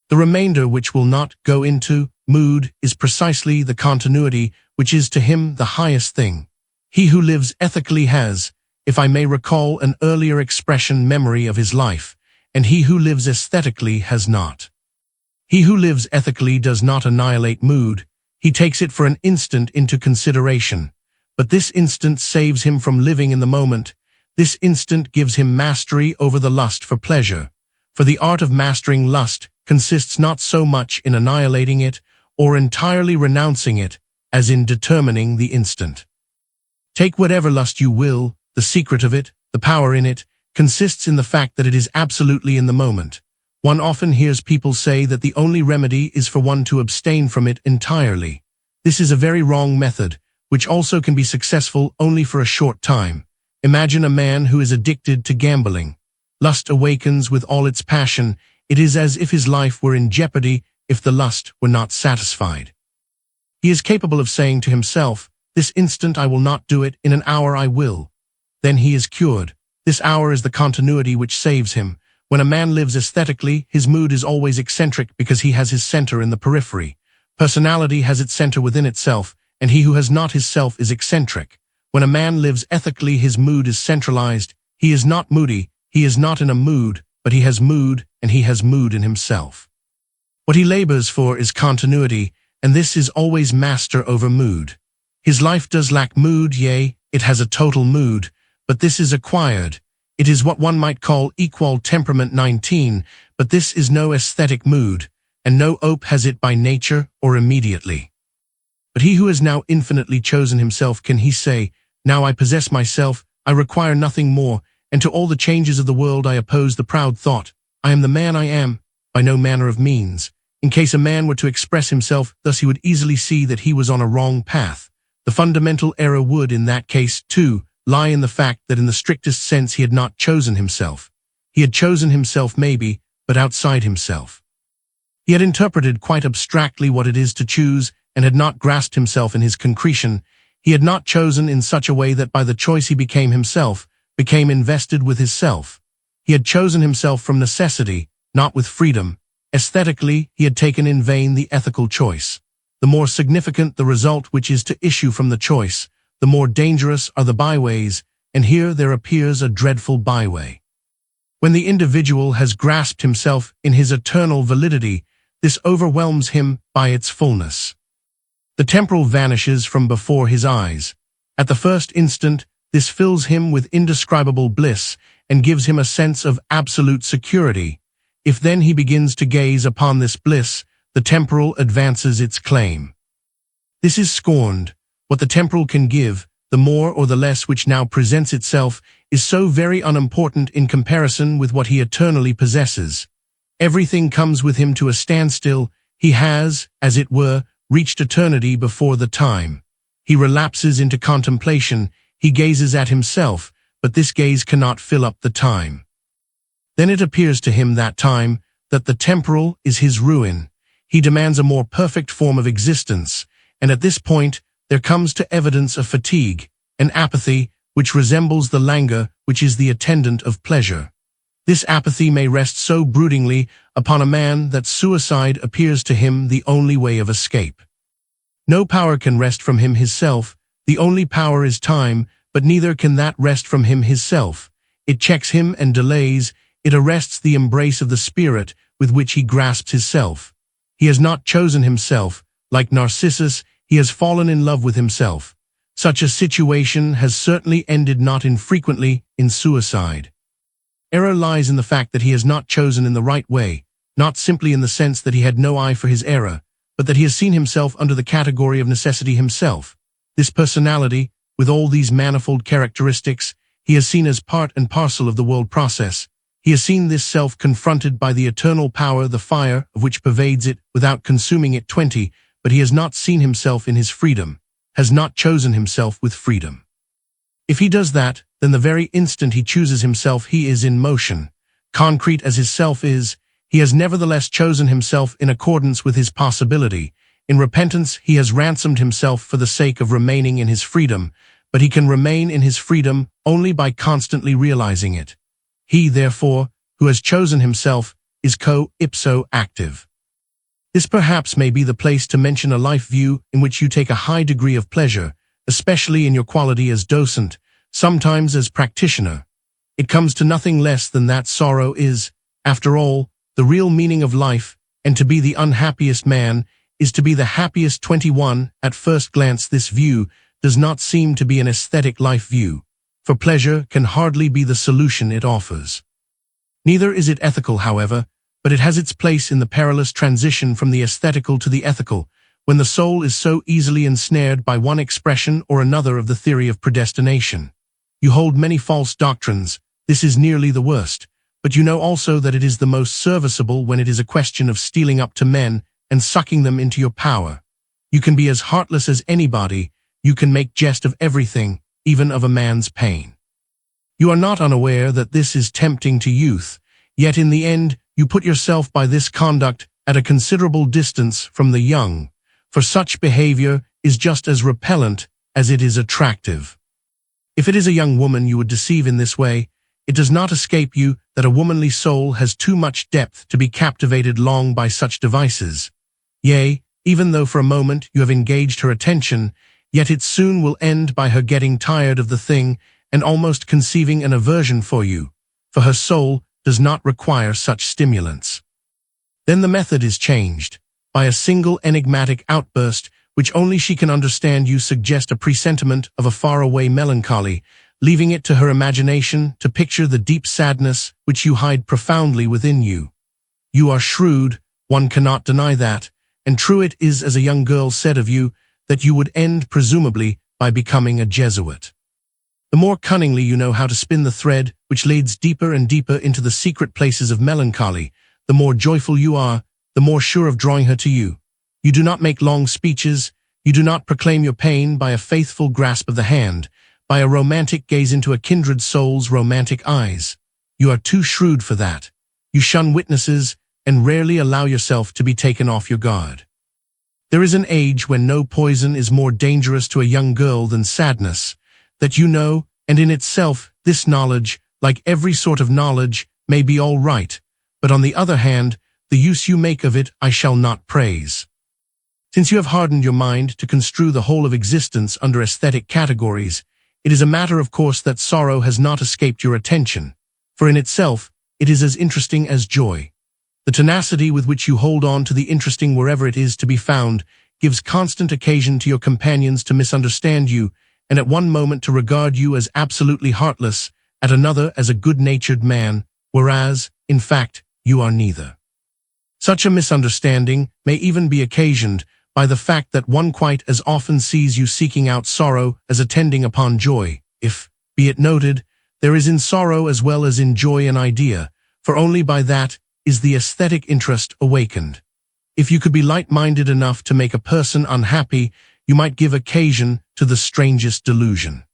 The remainder which will not go into mood is precisely the continuity which is to him the highest thing. He who lives ethically has, if I may recall an earlier expression, memory of his life, and he who lives aesthetically has not. He who lives ethically does not annihilate mood, he takes it for an instant into consideration, but this instant saves him from living in the moment. This instant gives him mastery over the lust for pleasure, for the art of mastering lust consists not so much in annihilating it or entirely renouncing it as in determining the instant. Take whatever lust you will, the secret of it, the power in it, consists in the fact that it is absolutely in the moment. One often hears people say that the only remedy is for one to abstain from it entirely. This is a very wrong method, which also can be successful only for a short time. Imagine a man who is addicted to gambling. Lust awakens with all its passion. It is as if his life were in jeopardy if the lust were not satisfied. He is capable of saying to himself, "This instant I will not do it, in an hour I will." Then he is cured. This hour is the continuity which saves him. When a man lives aesthetically, his mood is always eccentric because he has his center in the periphery. Personality has its center within itself, and he who has not his self is eccentric. When a man lives ethically, his mood is centralized. He is not moody, he is not in a mood, but he has mood, and he has mood in himself. What he labors for is continuity, and this is always master over mood. His life does lack mood, yea, it has a total mood, but this is acquired. It is what one might call equal temperament 19, but this is no aesthetic mood, and no ope has it by nature or immediately. But he who has now infinitely chosen himself, can he say, "Now I possess myself, I require nothing more, and to all the changes of the world I oppose the proud thought, I am the man I am, by no manner of means." In case a man were to express himself thus, he would easily see that he was on a wrong path. The fundamental error would, in that case, too, lie in the fact that in the strictest sense he had not chosen himself. He had chosen himself maybe, but outside himself. He had interpreted quite abstractly what it is to choose, and had not grasped himself in his concretion. He had not chosen in such a way that by the choice he became himself, became invested with his self. He had chosen himself from necessity, not with freedom. Aesthetically, he had taken in vain the ethical choice. The more significant the result which is to issue from the choice, the more dangerous are the byways, and here there appears a dreadful byway. When the individual has grasped himself in his eternal validity, this overwhelms him by its fullness. The temporal vanishes from before his eyes. At the first instant, this fills him with indescribable bliss and gives him a sense of absolute security. If then he begins to gaze upon this bliss, the temporal advances its claim. This is scorned. What the temporal can give, the more or the less which now presents itself, is so very unimportant in comparison with what he eternally possesses. Everything comes with him to a standstill. He has, as it were, reached eternity before the time. He relapses into contemplation. He gazes at himself, but this gaze cannot fill up the time. Then it appears to him that time, that the temporal is his ruin. He demands a more perfect form of existence, and at this point there comes to evidence a fatigue, an apathy, which resembles the languor which is the attendant of pleasure. This apathy may rest so broodingly upon a man that suicide appears to him the only way of escape. No power can wrest from him his self. The only power is time, but neither can that wrest from him his self. It checks him and delays. It arrests the embrace of the spirit with which he grasps his self. He has not chosen himself. Like Narcissus, he has fallen in love with himself. Such a situation has certainly ended not infrequently in suicide. Error lies in the fact that he has not chosen in the right way, not simply in the sense that he had no eye for his error, but that he has seen himself under the category of necessity himself. This personality, with all these manifold characteristics, he has seen as part and parcel of the world process. He has seen this self confronted by the eternal power, the fire of which pervades it without consuming it. 20, but he has not seen himself in his freedom, has not chosen himself with freedom. If he does that, then the very instant he chooses himself he is in motion. Concrete as his self is, he has nevertheless chosen himself in accordance with his possibility. In repentance he has ransomed himself for the sake of remaining in his freedom, but he can remain in his freedom only by constantly realizing it. He, therefore, who has chosen himself, is co-ipso active. This perhaps may be the place to mention a life view in which you take a high degree of pleasure, especially in your quality as docent, sometimes as practitioner. It comes to nothing less than that sorrow is, after all, the real meaning of life, and to be the unhappiest man is to be the happiest. 21. At first glance this view does not seem to be an aesthetic life view, for pleasure can hardly be the solution it offers. Neither is it ethical, however, but it has its place in the perilous transition from the aesthetical to the ethical, when the soul is so easily ensnared by one expression or another of the theory of predestination. You hold many false doctrines. This is nearly the worst. But you know also that it is the most serviceable when it is a question of stealing up to men and sucking them into your power. You can be as heartless as anybody. You can make jest of everything, even of a man's pain. You are not unaware that this is tempting to youth, yet in the end you put yourself by this conduct at a considerable distance from the young, for such behavior is just as repellent as it is attractive. If it is a young woman you would deceive in this way, it does not escape you that a womanly soul has too much depth to be captivated long by such devices. Yea, even though for a moment you have engaged her attention, yet it soon will end by her getting tired of the thing and almost conceiving an aversion for you, for her soul does not require such stimulants. Then the method is changed. By a single enigmatic outburst, which only she can understand, you suggest a presentiment of a faraway melancholy, leaving it to her imagination to picture the deep sadness which you hide profoundly within you. You are shrewd, one cannot deny that, and true it is, as a young girl said of you, that you would end presumably by becoming a Jesuit. The more cunningly you know how to spin the thread which leads deeper and deeper into the secret places of melancholy, the more joyful you are, the more sure of drawing her to you. You do not make long speeches, you do not proclaim your pain by a faithful grasp of the hand, by a romantic gaze into a kindred soul's romantic eyes. You are too shrewd for that. You shun witnesses and rarely allow yourself to be taken off your guard. There is an age when no poison is more dangerous to a young girl than sadness, that you know, and in itself this knowledge, like every sort of knowledge, may be all right, but on the other hand, the use you make of it I shall not praise. Since you have hardened your mind to construe the whole of existence under aesthetic categories, it is a matter of course that sorrow has not escaped your attention, for in itself it is as interesting as joy. The tenacity with which you hold on to the interesting wherever it is to be found gives constant occasion to your companions to misunderstand you, and at one moment to regard you as absolutely heartless, at another as a good-natured man, whereas, in fact, you are neither. Such a misunderstanding may even be occasioned by the fact that one quite as often sees you seeking out sorrow as attending upon joy, if, be it noted, there is in sorrow as well as in joy an idea, for only by that is the aesthetic interest awakened. If you could be light-minded enough to make a person unhappy, you might give occasion to the strangest delusion.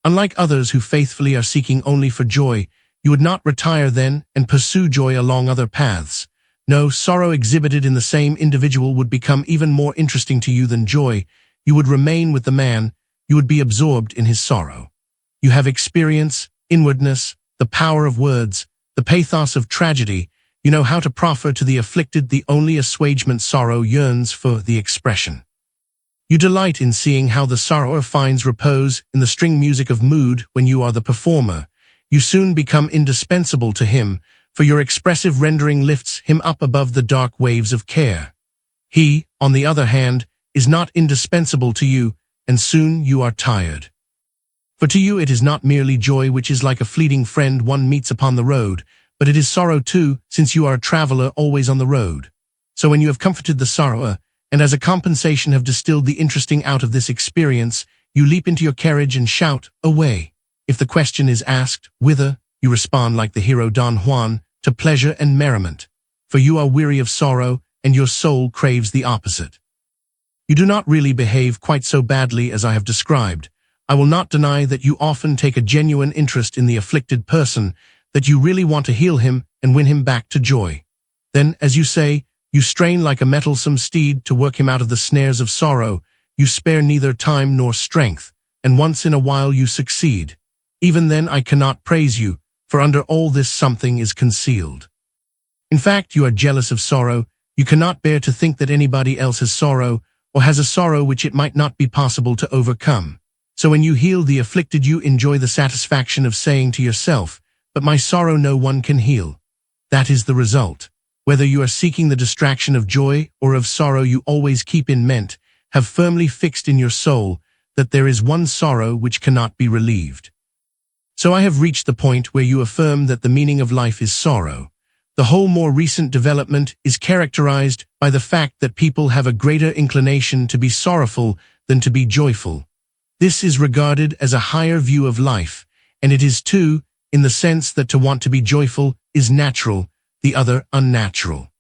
Unlike others who faithfully are seeking only for joy, you would not retire then and pursue joy along other paths. No, sorrow exhibited in the same individual would become even more interesting to you than joy. You would remain with the man, you would be absorbed in his sorrow. You have experience, inwardness, the power of words, the pathos of tragedy. You know how to proffer to the afflicted the only assuagement sorrow yearns for, the expression. You delight in seeing how the sorrower finds repose in the string music of mood when you are the performer. You soon become indispensable to him, for your expressive rendering lifts him up above the dark waves of care. He, on the other hand, is not indispensable to you, and soon you are tired. For to you it is not merely joy which is like a fleeting friend one meets upon the road, but it is sorrow too, since you are a traveler always on the road. So when you have comforted the sorrower, and as a compensation have distilled the interesting out of this experience, you leap into your carriage and shout, away. If the question is asked, whither, you respond like the hero Don Juan, to pleasure and merriment, for you are weary of sorrow, and your soul craves the opposite. You do not really behave quite so badly as I have described. I will not deny that you often take a genuine interest in the afflicted person, that you really want to heal him and win him back to joy. Then, as you say, you strain like a mettlesome steed to work him out of the snares of sorrow. You spare neither time nor strength, and once in a while you succeed. Even then I cannot praise you, for under all this something is concealed. In fact, you are jealous of sorrow. You cannot bear to think that anybody else has sorrow, or has a sorrow which it might not be possible to overcome. So when you heal the afflicted, you enjoy the satisfaction of saying to yourself, but my sorrow no one can heal. That is the result. Whether you are seeking the distraction of joy or of sorrow, you always keep in ment, have firmly fixed in your soul, that there is one sorrow which cannot be relieved. So I have reached the point where you affirm that the meaning of life is sorrow. The whole more recent development is characterized by the fact that people have a greater inclination to be sorrowful than to be joyful. This is regarded as a higher view of life, and it is too, in the sense that to want to be joyful is natural, the other unnatural.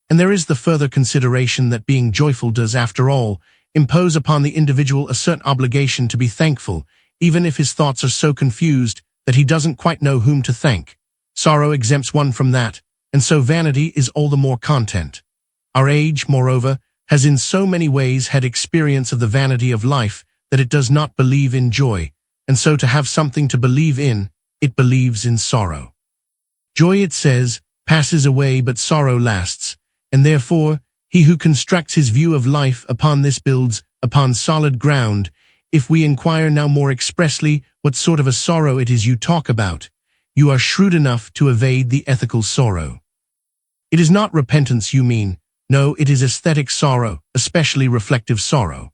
And there is the further consideration that being joyful does, after all, impose upon the individual a certain obligation to be thankful, even if his thoughts are so confused that he doesn't quite know whom to thank. Sorrow exempts one from that, and so vanity is all the more content. Our age, moreover, has in so many ways had experience of the vanity of life that it does not believe in joy, and so to have something to believe in, it believes in sorrow. Joy, it says, passes away, but sorrow lasts, and therefore he who constructs his view of life upon this builds upon solid ground. If we inquire now more expressly what sort of a sorrow it is you talk about, you are shrewd enough to evade the ethical sorrow. It is not repentance you mean. No, it is aesthetic sorrow, especially reflective sorrow.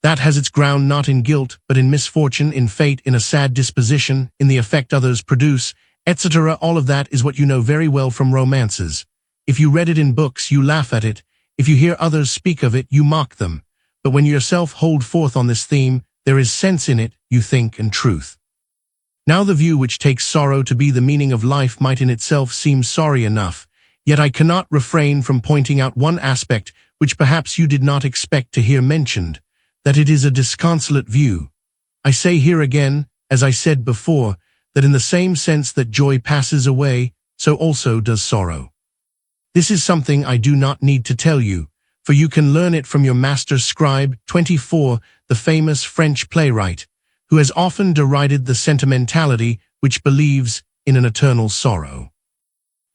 That has its ground not in guilt, but in misfortune, in fate, in a sad disposition, in the effect others produce, etc. All of that is what you know very well from romances. If you read it in books, you laugh at it. If you hear others speak of it, you mock them. But when you yourself hold forth on this theme, there is sense in it, you think, and truth. Now the view which takes sorrow to be the meaning of life might in itself seem sorry enough, yet I cannot refrain from pointing out one aspect which perhaps you did not expect to hear mentioned, that it is a disconsolate view. I say here again, as I said before, that in the same sense that joy passes away, so also does sorrow. This is something I do not need to tell you, for you can learn it from your master scribe, 24, the famous French playwright, who has often derided the sentimentality which believes in an eternal sorrow.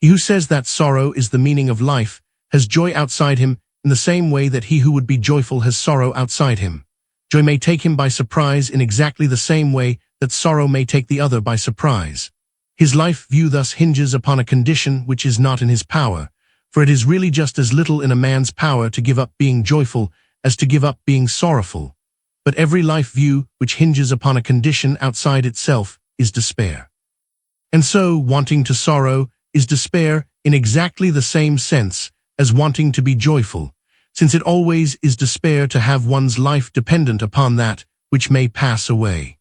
He who says that sorrow is the meaning of life has joy outside him in the same way that he who would be joyful has sorrow outside him. Joy may take him by surprise in exactly the same way that sorrow may take the other by surprise. His life view thus hinges upon a condition which is not in his power, for it is really just as little in a man's power to give up being joyful as to give up being sorrowful. But every life view which hinges upon a condition outside itself is despair. And so, wanting to sorrow is despair in exactly the same sense as wanting to be joyful, since it always is despair to have one's life dependent upon that which may pass away.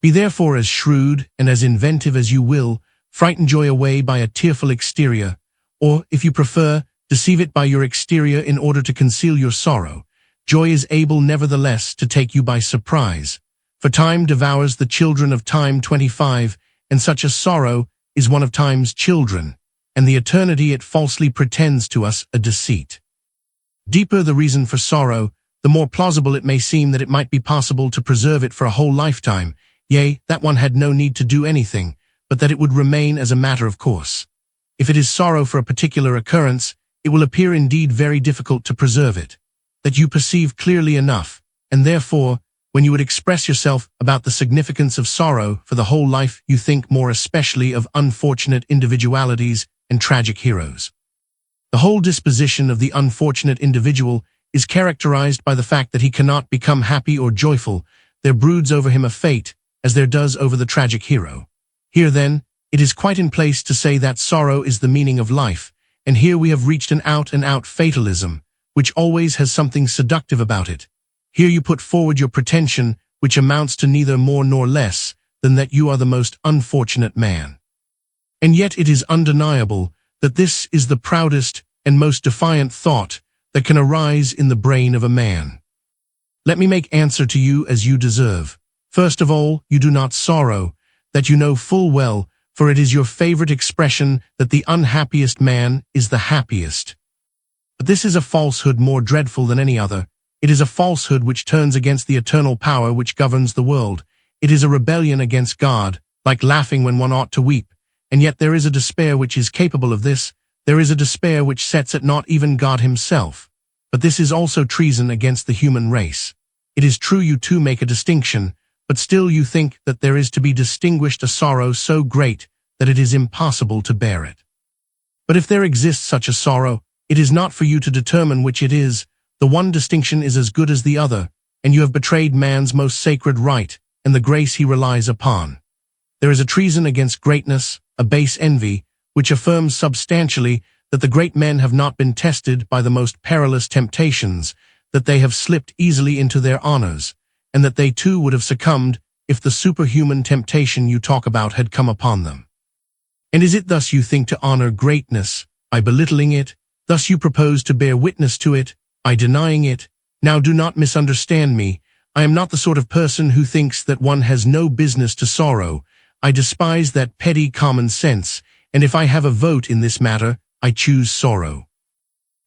Be therefore as shrewd and as inventive as you will, frighten joy away by a tearful exterior, or, if you prefer, deceive it by your exterior in order to conceal your sorrow. Joy is able nevertheless to take you by surprise, for time devours the children of time. 25, and such a sorrow is one of time's children, and the eternity it falsely pretends to us a deceit. Deeper the reason for sorrow, the more plausible it may seem that it might be possible to preserve it for a whole lifetime, yea, that one had no need to do anything, but that it would remain as a matter of course. If it is sorrow for a particular occurrence, it will appear indeed very difficult to preserve it, that you perceive clearly enough, and therefore, when you would express yourself about the significance of sorrow for the whole life, you think more especially of unfortunate individualities and tragic heroes. The whole disposition of the unfortunate individual is characterized by the fact that he cannot become happy or joyful. There broods over him a fate, as there does over the tragic hero. Here, then, it is quite in place to say that sorrow is the meaning of life, and here we have reached an out-and-out fatalism, which always has something seductive about it. Here you put forward your pretension, which amounts to neither more nor less than that you are the most unfortunate man. And yet it is undeniable that this is the proudest and most defiant thought that can arise in the brain of a man. Let me make answer to you as you deserve. First of all, you do not sorrow, that you know full well, for it is your favorite expression that the unhappiest man is the happiest. But this is a falsehood more dreadful than any other. It is a falsehood which turns against the eternal power which governs the world. It is a rebellion against God, like laughing when one ought to weep. And yet there is a despair which is capable of this. There is a despair which sets at naught even God himself. But this is also treason against the human race. It is true you too make a distinction, but still you think that there is to be distinguished a sorrow so great that it is impossible to bear it. But if there exists such a sorrow, it is not for you to determine which it is. The one distinction is as good as the other, and you have betrayed man's most sacred right and the grace he relies upon. There is a treason against greatness, a base envy, which affirms substantially that the great men have not been tested by the most perilous temptations, that they have slipped easily into their honors, and that they too would have succumbed if the superhuman temptation you talk about had come upon them. And is it thus you think to honor greatness, by belittling it? Thus you propose to bear witness to it, by denying it? Now do not misunderstand me. I am not the sort of person who thinks that one has no business to sorrow. I despise that petty common sense, and if I have a vote in this matter, I choose sorrow.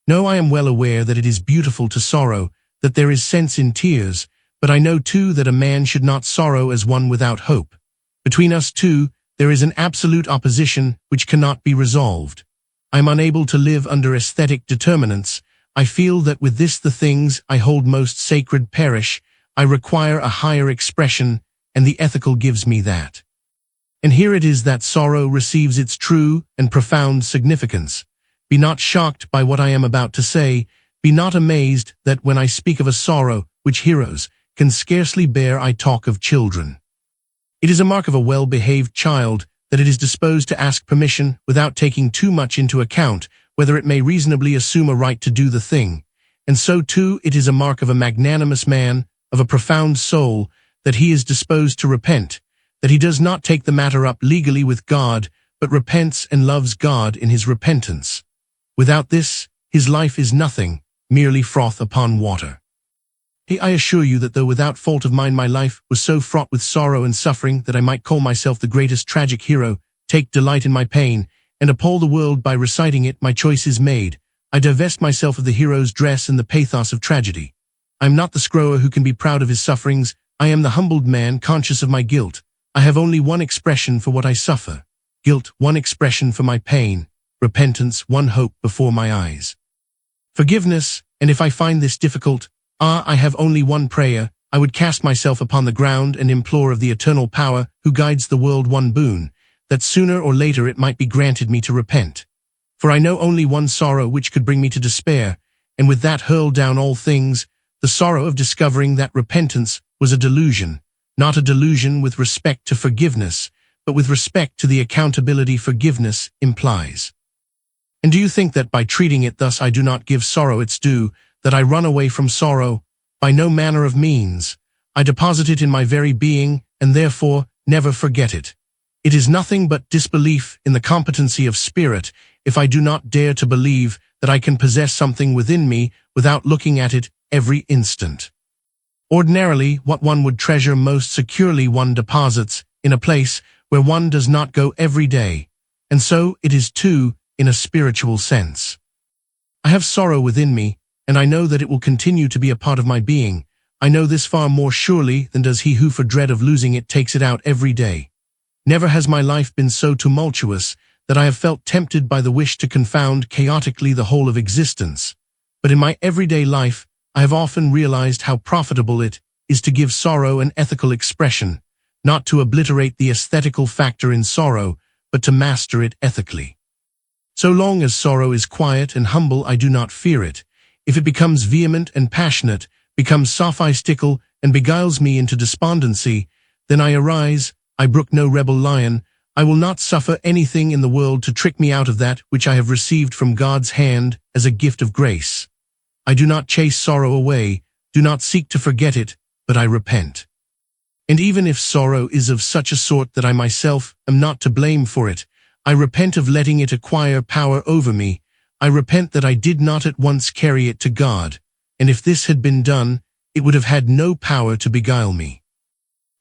No, I am well aware that it is beautiful to sorrow, that there is sense in tears, but I know too that a man should not sorrow as one without hope. Between us two, there is an absolute opposition which cannot be resolved. I am unable to live under aesthetic determinants. I feel that with this the things I hold most sacred perish. I require a higher expression, and the ethical gives me that. And here it is that sorrow receives its true and profound significance. Be not shocked by what I am about to say. Be not amazed that when I speak of a sorrow which heroes can scarcely bear, I talk of children. It is a mark of a well-behaved child that it is disposed to ask permission without taking too much into account whether it may reasonably assume a right to do the thing. And so too it is a mark of a magnanimous man, of a profound soul, that he is disposed to repent, that he does not take the matter up legally with God, but repents and loves God in his repentance. Without this, his life is nothing, merely froth upon water. I assure you that though without fault of mine my life was so fraught with sorrow and suffering that I might call myself the greatest tragic hero, take delight in my pain, and appall the world by reciting it, my choice is made. I divest myself of the hero's dress and the pathos of tragedy. I am not the scrower who can be proud of his sufferings. I am the humbled man conscious of my guilt. I have only one expression for what I suffer. Guilt, one expression for my pain. Repentance, one hope before my eyes. Forgiveness, and if I find this difficult, I have only one prayer. I would cast myself upon the ground and implore of the eternal power who guides the world one boon, that sooner or later it might be granted me to repent. For I know only one sorrow which could bring me to despair, and with that hurl down all things, the sorrow of discovering that repentance was a delusion, not a delusion with respect to forgiveness, but with respect to the accountability forgiveness implies. And do you think that by treating it thus I do not give sorrow its due, that I run away from sorrow? By no manner of means. I deposit it in my very being, and therefore never forget it. It is nothing but disbelief in the competency of spirit if I do not dare to believe that I can possess something within me without looking at it every instant. Ordinarily, what one would treasure most securely one deposits in a place where one does not go every day, and so it is too in a spiritual sense. I have sorrow within me, and I know that it will continue to be a part of my being. I know this far more surely than does he who for dread of losing it takes it out every day. Never has my life been so tumultuous that I have felt tempted by the wish to confound chaotically the whole of existence. But in my everyday life, I have often realized how profitable it is to give sorrow an ethical expression, not to obliterate the aesthetical factor in sorrow, but to master it ethically. So long as sorrow is quiet and humble, I do not fear it. If it becomes vehement and passionate, becomes sophistical, and beguiles me into despondency, then I arise. I brook no rebel lion. I will not suffer anything in the world to trick me out of that which I have received from God's hand as a gift of grace. I do not chase sorrow away, do not seek to forget it, but I repent. And even if sorrow is of such a sort that I myself am not to blame for it, I repent of letting it acquire power over me. I repent that I did not at once carry it to God, and if this had been done, it would have had no power to beguile me.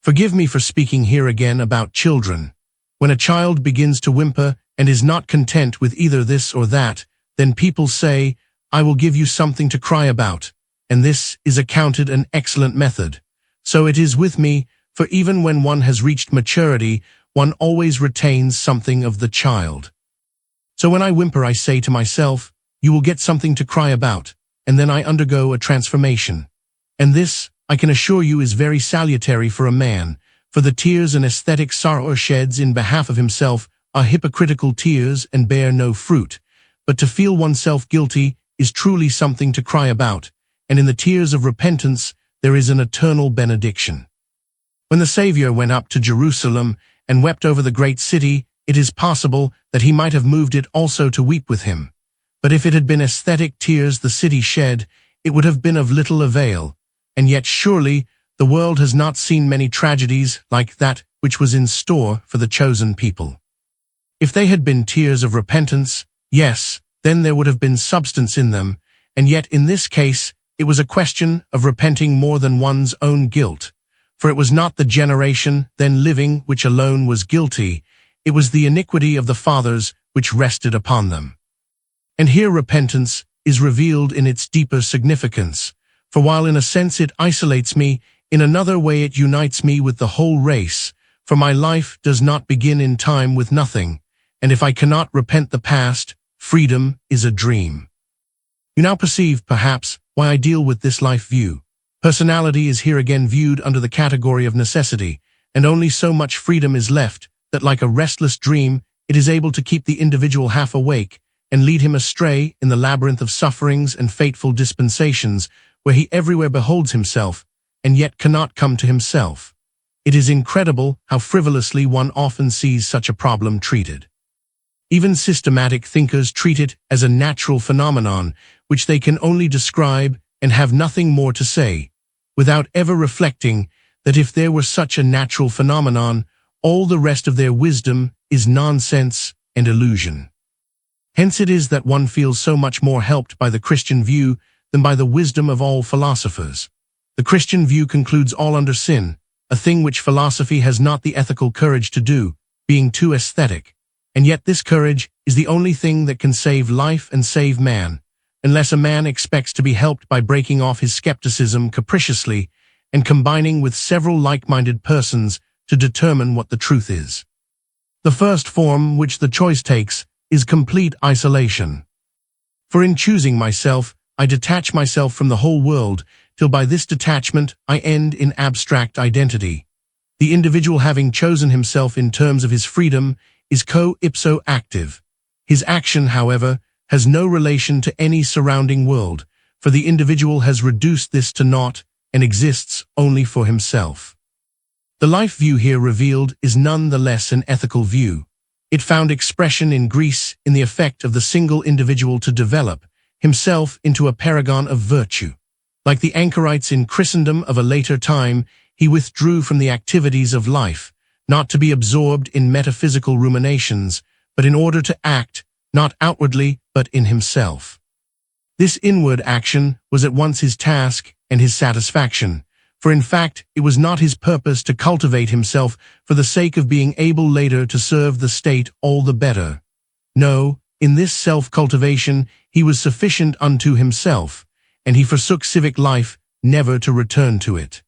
Forgive me for speaking here again about children. When a child begins to whimper and is not content with either this or that, then people say, I will give you something to cry about, and this is accounted an excellent method. So it is with me, for even when one has reached maturity, one always retains something of the child. So when I whimper, I say to myself, you will get something to cry about, and then I undergo a transformation. And this, I can assure you, is very salutary for a man, for the tears an aesthetic sorrower sheds in behalf of himself are hypocritical tears and bear no fruit. But to feel oneself guilty is truly something to cry about, and in the tears of repentance there is an eternal benediction. When the Savior went up to Jerusalem and wept over the great city, it is possible that he might have moved it also to weep with him. But if it had been aesthetic tears the city shed, it would have been of little avail, and yet surely The world has not seen many tragedies like that which was in store for the chosen people. If they had been tears of repentance, yes, then there would have been substance in them, and yet in this case it was a question of repenting more than one's own guilt, for it was not the generation then living which alone was guilty, it was the iniquity of the fathers which rested upon them. And here repentance is revealed in its deeper significance, for while in a sense it isolates me, in another way it unites me with the whole race, for my life does not begin in time with nothing, and if I cannot repent the past, freedom is a dream. You now perceive, perhaps, why I deal with this life view. Personality is here again viewed under the category of necessity, and only so much freedom is left that like a restless dream, it is able to keep the individual half awake and lead him astray in the labyrinth of sufferings and fateful dispensations where he everywhere beholds himself and yet cannot come to himself. It is incredible how frivolously one often sees such a problem treated. Even systematic thinkers treat it as a natural phenomenon which they can only describe and have nothing more to say, without ever reflecting that if there were such a natural phenomenon, all the rest of their wisdom is nonsense and illusion. Hence it is that one feels so much more helped by the Christian view than by the wisdom of all philosophers. The Christian view concludes all under sin, a thing which philosophy has not the ethical courage to do, being too aesthetic. And yet this courage is the only thing that can save life and save man, unless a man expects to be helped by breaking off his skepticism capriciously and combining with several like-minded persons to determine what the truth is. The first form which the choice takes is complete isolation. For in choosing myself, I detach myself from the whole world, till by this detachment I end in abstract identity. The individual, having chosen himself in terms of his freedom, is co-ipso active. His action, however, has no relation to any surrounding world, for the individual has reduced this to naught and exists only for himself. The life view here revealed is none the less an ethical view. It found expression in Greece in the effect of the single individual to develop himself into a paragon of virtue. Like the anchorites in Christendom of a later time, he withdrew from the activities of life, not to be absorbed in metaphysical ruminations, but in order to act, not outwardly, but in himself. This inward action was at once his task and his satisfaction, for in fact it was not his purpose to cultivate himself for the sake of being able later to serve the state all the better. No, in this self-cultivation he was sufficient unto himself, and he forsook civic life never to return to it.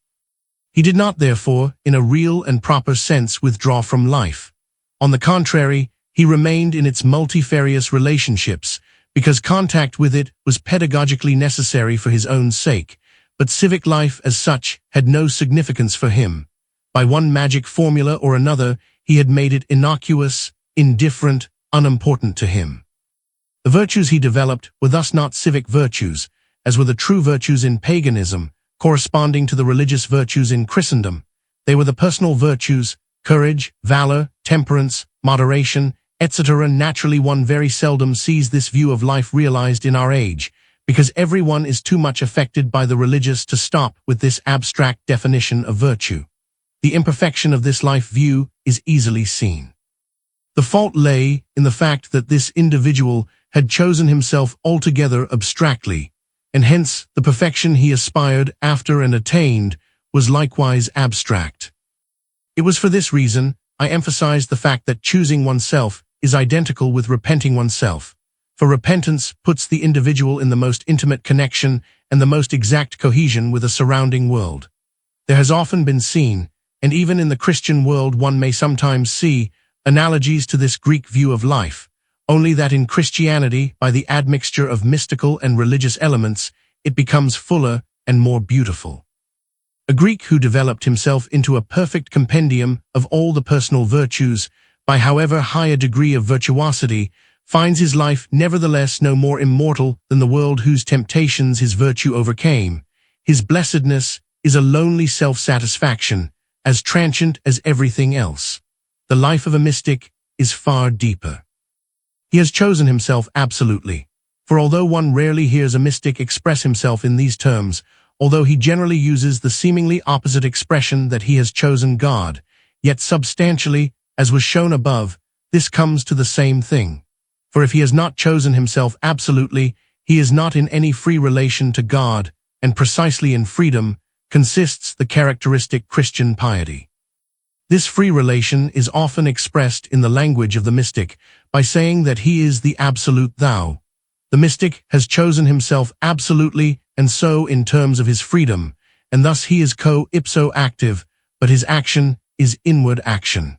He did not, therefore, in a real and proper sense withdraw from life. On the contrary, he remained in its multifarious relationships, because contact with it was pedagogically necessary for his own sake, but civic life as such had no significance for him. By one magic formula or another, he had made it innocuous, indifferent, unimportant to him. The virtues he developed were thus not civic virtues, as were the true virtues in paganism, corresponding to the religious virtues in Christendom. They were the personal virtues, courage, valor, temperance, moderation, etc. Naturally, one very seldom sees this view of life realized in our age, because everyone is too much affected by the religious to stop with this abstract definition of virtue. The imperfection of this life view is easily seen. The fault lay in the fact that this individual had chosen himself altogether abstractly, and hence the perfection he aspired after and attained was likewise abstract. It was for this reason I emphasized the fact that choosing oneself is identical with repenting oneself, for repentance puts the individual in the most intimate connection and the most exact cohesion with the surrounding world. There has often been seen, and even in the Christian world one may sometimes see, analogies to this Greek view of life, only that in Christianity, by the admixture of mystical and religious elements, it becomes fuller and more beautiful. A Greek who developed himself into a perfect compendium of all the personal virtues, by however high a degree of virtuosity, finds his life nevertheless no more immortal than the world whose temptations his virtue overcame. His blessedness is a lonely self-satisfaction, as transient as everything else. The life of a mystic is far deeper. He has chosen himself absolutely, for although one rarely hears a mystic express himself in these terms, although he generally uses the seemingly opposite expression that he has chosen God, yet substantially, as was shown above, this comes to the same thing. For if he has not chosen himself absolutely, he is not in any free relation to God, and precisely in freedom consists the characteristic Christian piety. This free relation is often expressed in the language of the mystic by saying that he is the absolute thou. The mystic has chosen himself absolutely and so in terms of his freedom, and thus he is ipso active, but his action is inward action.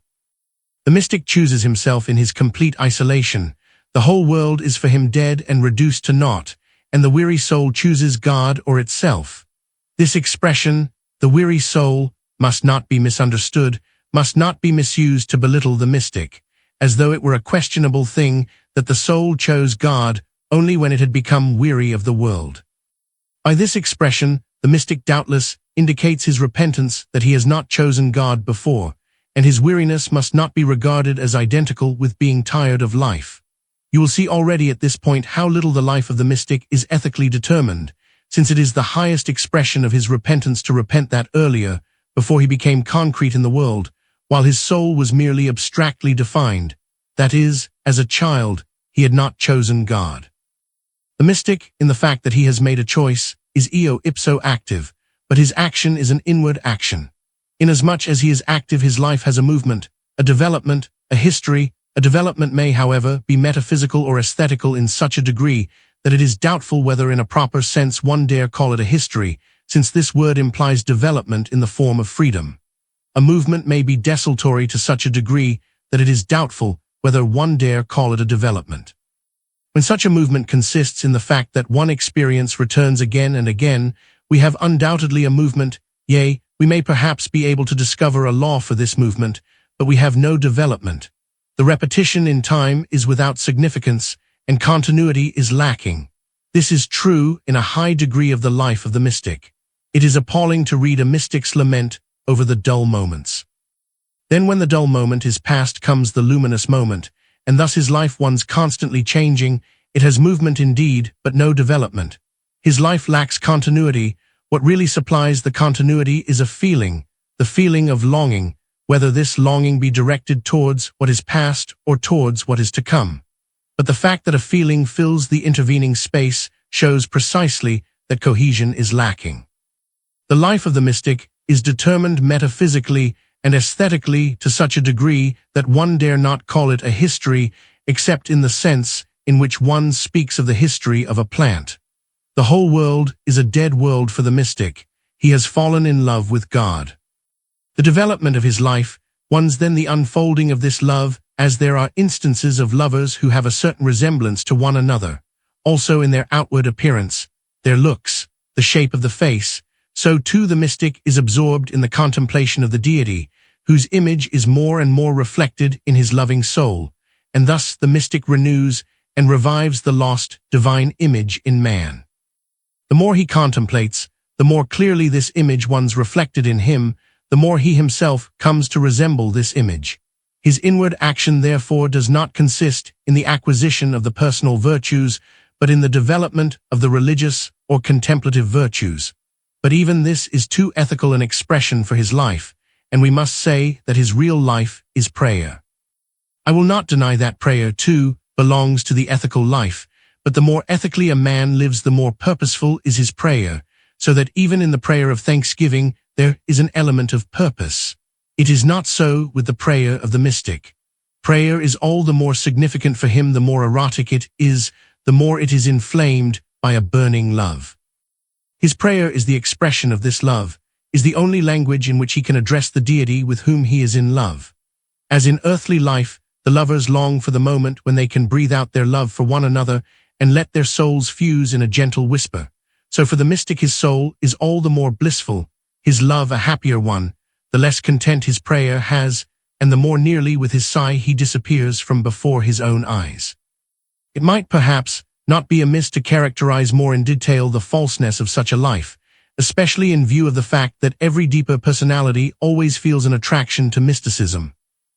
The mystic chooses himself in his complete isolation. The whole world is for him dead and reduced to naught, and the weary soul chooses God or itself. This expression, the weary soul, must not be misunderstood, must not be misused to belittle the mystic, as though it were a questionable thing that the soul chose God only when it had become weary of the world. By this expression, the mystic doubtless indicates his repentance that he has not chosen God before, and his weariness must not be regarded as identical with being tired of life. You will see already at this point how little the life of the mystic is ethically determined, since it is the highest expression of his repentance to repent that earlier, before he became concrete in the world, while his soul was merely abstractly defined, that is, as a child, he had not chosen God. The mystic, in the fact that he has made a choice, is ipso active, but his action is an inward action. Inasmuch as he is active, his life has a movement, a development, a history. A development may, however, be metaphysical or aesthetical in such a degree that it is doubtful whether in a proper sense one dare call it a history, since this word implies development in the form of freedom. A movement may be desultory to such a degree that it is doubtful whether one dare call it a development. When such a movement consists in the fact that one experience returns again and again, we have undoubtedly a movement, yea, we may perhaps be able to discover a law for this movement, but we have no development. The repetition in time is without significance, and continuity is lacking. This is true in a high degree of the life of the mystic. It is appalling to read a mystic's lament over the dull moments. Then when the dull moment is past comes the luminous moment, and thus his life one's constantly changing. It has movement indeed, but no development. His life lacks continuity. What really supplies the continuity is a feeling, the feeling of longing, whether this longing be directed towards what is past or towards what is to come. But the fact that a feeling fills the intervening space shows precisely that cohesion is lacking. The life of the mystic is determined metaphysically and aesthetically to such a degree that one dare not call it a history except in the sense in which one speaks of the history of a plant. The whole world is a dead world for the mystic. He has fallen in love with God. The development of his life, one's then the unfolding of this love, as there are instances of lovers who have a certain resemblance to one another, also in their outward appearance, their looks, the shape of the face, so too the mystic is absorbed in the contemplation of the deity, whose image is more and more reflected in his loving soul, and thus the mystic renews and revives the lost divine image in man. The more he contemplates, the more clearly this image one's reflected in him, the more he himself comes to resemble this image. His inward action therefore does not consist in the acquisition of the personal virtues, but in the development of the religious or contemplative virtues. But even this is too ethical an expression for his life, and we must say that his real life is prayer. I will not deny that prayer, too, belongs to the ethical life, but the more ethically a man lives, the more purposeful is his prayer, so that even in the prayer of thanksgiving there is an element of purpose. It is not so with the prayer of the mystic. Prayer is all the more significant for him the more erotic it is, the more it is inflamed by a burning love. His prayer is the expression of this love, is the only language in which he can address the deity with whom he is in love. As in earthly life, the lovers long for the moment when they can breathe out their love for one another and let their souls fuse in a gentle whisper. So for the mystic his soul is all the more blissful, his love a happier one, the less content his prayer has, and the more nearly with his sigh he disappears from before his own eyes. It might perhaps not be amiss to characterize more in detail the falseness of such a life, especially in view of the fact that every deeper personality always feels an attraction to mysticism.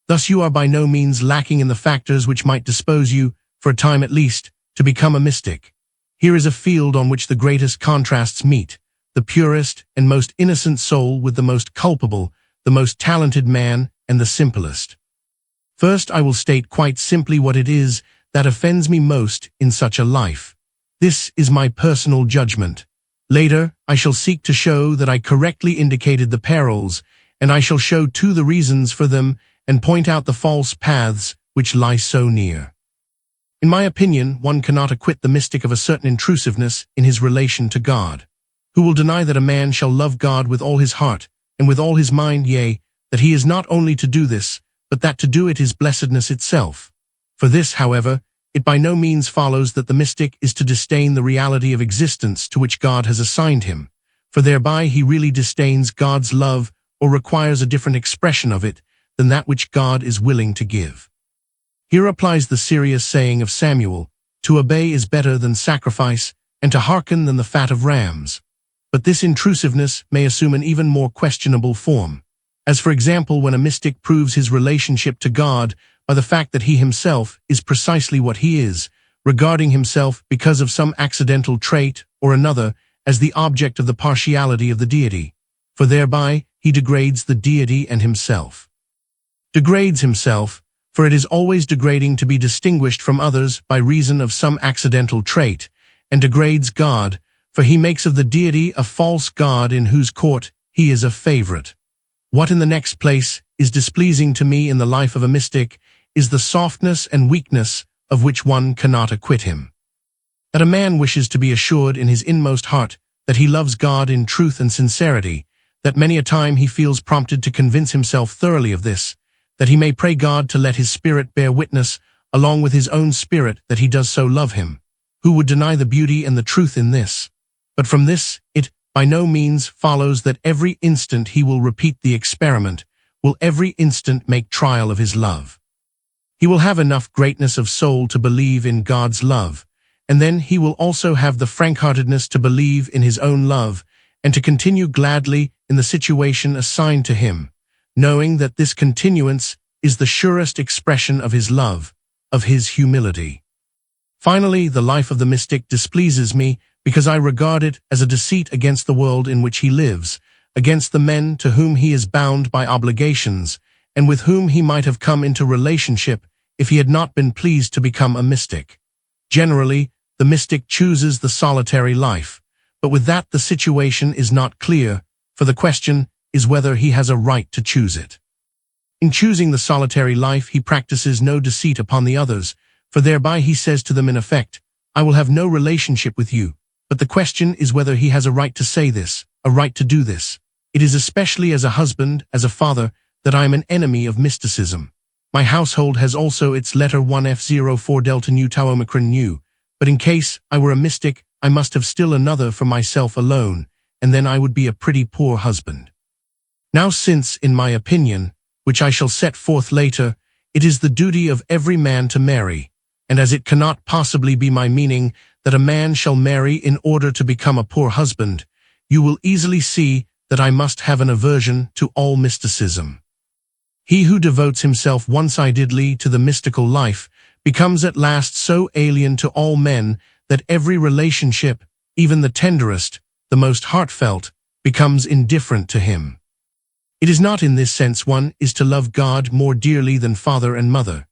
Thus you are by no means lacking in the factors which might dispose you, for a time at least, to become a mystic. Here is a field on which the greatest contrasts meet, the purest and most innocent soul with the most culpable, the most talented man, and the simplest. First, I will state quite simply what it is that offends me most in such a life. This is my personal judgment. Later, I shall seek to show that I correctly indicated the perils, and I shall show too the reasons for them and point out the false paths which lie so near. In my opinion, one cannot acquit the mystic of a certain intrusiveness in his relation to God. Who will deny that a man shall love God with all his heart and with all his mind, yea, that he is not only to do this, but that to do it is blessedness itself? For this, however, it by no means follows that the mystic is to disdain the reality of existence to which God has assigned him, for thereby he really disdains God's love or requires a different expression of it than that which God is willing to give. Here applies the serious saying of Samuel, "To obey is better than sacrifice, and to hearken than the fat of rams." But this intrusiveness may assume an even more questionable form, as for example when a mystic proves his relationship to God by the fact that he himself is precisely what he is, regarding himself because of some accidental trait or another as the object of the partiality of the deity, for thereby he degrades the deity and himself. Degrades himself, for it is always degrading to be distinguished from others by reason of some accidental trait, and degrades God, for he makes of the deity a false god in whose court he is a favorite. What in the next place is displeasing to me in the life of a mystic is the softness and weakness of which one cannot acquit him. That a man wishes to be assured in his inmost heart that he loves God in truth and sincerity, that many a time he feels prompted to convince himself thoroughly of this, that he may pray God to let his spirit bear witness along with his own spirit that he does so love him. Who would deny the beauty and the truth in this? But from this, it by no means follows that every instant he will repeat the experiment, will every instant make trial of his love. He will have enough greatness of soul to believe in God's love, and then he will also have the frankheartedness to believe in his own love, and to continue gladly in the situation assigned to him, knowing that this continuance is the surest expression of his love, of his humility. Finally, the life of the mystic displeases me because I regard it as a deceit against the world in which he lives, against the men to whom he is bound by obligations, and with whom he might have come into relationship if he had not been pleased to become a mystic. Generally, the mystic chooses the solitary life, but with that the situation is not clear, for the question is whether he has a right to choose it. In choosing the solitary life, he practices no deceit upon the others, for thereby he says to them in effect, "I will have no relationship with you." But the question is whether he has a right to say this, a right to do this. It is especially as a husband, as a father, that I am an enemy of mysticism. My household has also its letter 1F04 Delta Nu Tau Omicron Nu, but in case I were a mystic, I must have still another for myself alone, and then I would be a pretty poor husband. Now since, in my opinion, which I shall set forth later, it is the duty of every man to marry, and as it cannot possibly be my meaning that a man shall marry in order to become a poor husband, you will easily see that I must have an aversion to all mysticism. He who devotes himself one-sidedly to the mystical life becomes at last so alien to all men that every relationship, even the tenderest, the most heartfelt, becomes indifferent to him. It is not in this sense one is to love God more dearly than father and mother.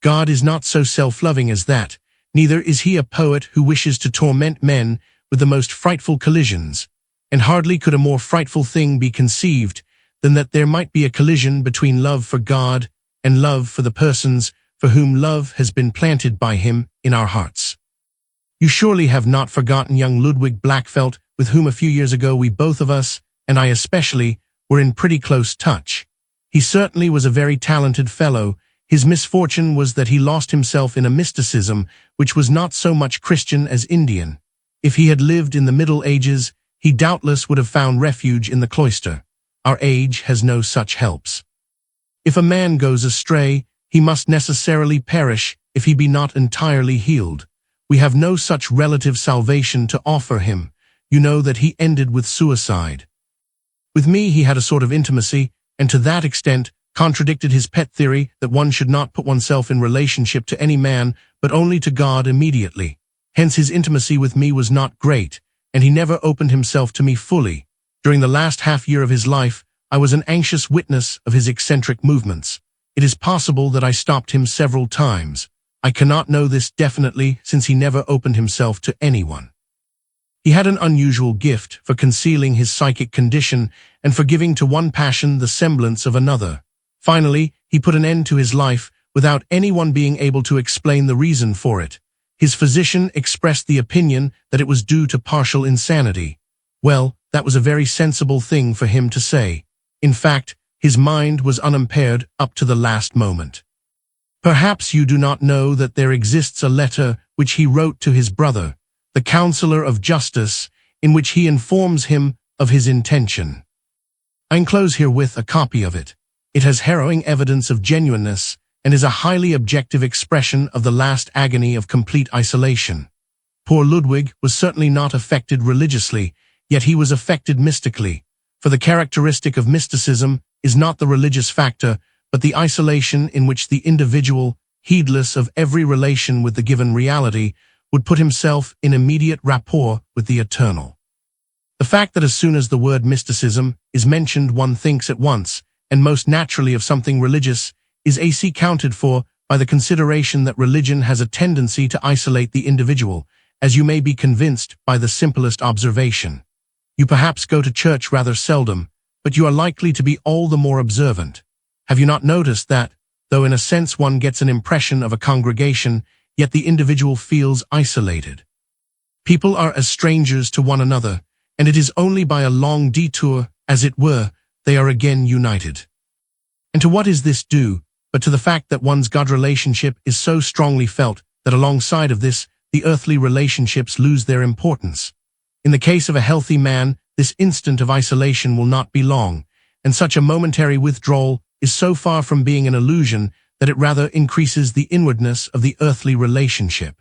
God is not so self-loving as that, neither is he a poet who wishes to torment men with the most frightful collisions, and hardly could a more frightful thing be conceived than that there might be a collision between love for God and love for the persons for whom love has been planted by him in our hearts. You surely have not forgotten young Ludwig Blackfelt, with whom a few years ago we both of us, and I especially, were in pretty close touch. He certainly was a very talented fellow. His misfortune was that he lost himself in a mysticism which was not so much Christian as Indian. If he had lived in the Middle Ages, he doubtless would have found refuge in the cloister. Our age has no such helps. If a man goes astray, he must necessarily perish if he be not entirely healed. We have no such relative salvation to offer him. You know that he ended with suicide. With me he had a sort of intimacy, and to that extent contradicted his pet theory that one should not put oneself in relationship to any man, but only to God immediately. Hence his intimacy with me was not great, and he never opened himself to me fully. During the last half-year of his life, I was an anxious witness of his eccentric movements. It is possible that I stopped him several times. I cannot know this definitely, since he never opened himself to anyone. He had an unusual gift for concealing his psychic condition and for giving to one passion the semblance of another. Finally, he put an end to his life without anyone being able to explain the reason for it. His physician expressed the opinion that it was due to partial insanity. Well, that was a very sensible thing for him to say. In fact, his mind was unimpaired up to the last moment. Perhaps you do not know that there exists a letter which he wrote to his brother, the Counselor of Justice, in which he informs him of his intention. I enclose herewith a copy of it. It has harrowing evidence of genuineness and is a highly objective expression of the last agony of complete isolation. Poor Ludwig was certainly not affected religiously, yet he was affected mystically, for the characteristic of mysticism is not the religious factor, but the isolation in which the individual, heedless of every relation with the given reality, would put himself in immediate rapport with the eternal. The fact that as soon as the word mysticism is mentioned one thinks at once, and most naturally of something religious, is accounted for by the consideration that religion has a tendency to isolate the individual, as you may be convinced by the simplest observation. You perhaps go to church rather seldom, but you are likely to be all the more observant. Have you not noticed that, though in a sense one gets an impression of a congregation, yet the individual feels isolated? People are as strangers to one another, and it is only by a long detour, as it were, they are again united. And to what is this due, but to the fact that one's God relationship is so strongly felt that alongside of this, the earthly relationships lose their importance. In the case of a healthy man, this instant of isolation will not be long, and such a momentary withdrawal is so far from being an illusion that it rather increases the inwardness of the earthly relationship.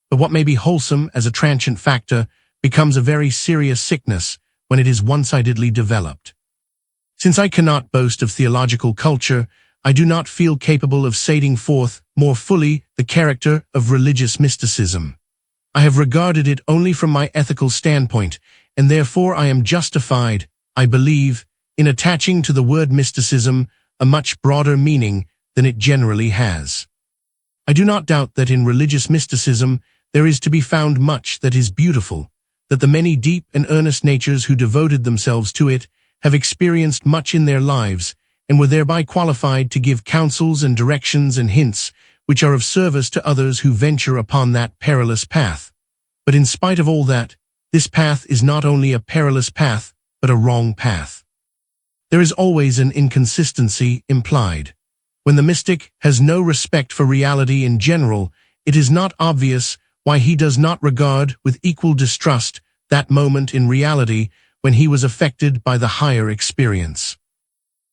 But what may be wholesome as a transient factor becomes a very serious sickness when it is one-sidedly developed. Since I cannot boast of theological culture, I do not feel capable of setting forth more fully the character of religious mysticism. I have regarded it only from my ethical standpoint, and therefore I am justified, I believe, in attaching to the word mysticism a much broader meaning than it generally has. I do not doubt that in religious mysticism there is to be found much that is beautiful, that the many deep and earnest natures who devoted themselves to it have experienced much in their lives, and were thereby qualified to give counsels and directions and hints which are of service to others who venture upon that perilous path. But in spite of all that, this path is not only a perilous path, but a wrong path. There is always an inconsistency implied. When the mystic has no respect for reality in general, it is not obvious why he does not regard with equal distrust that moment in reality when he was affected by the higher experience.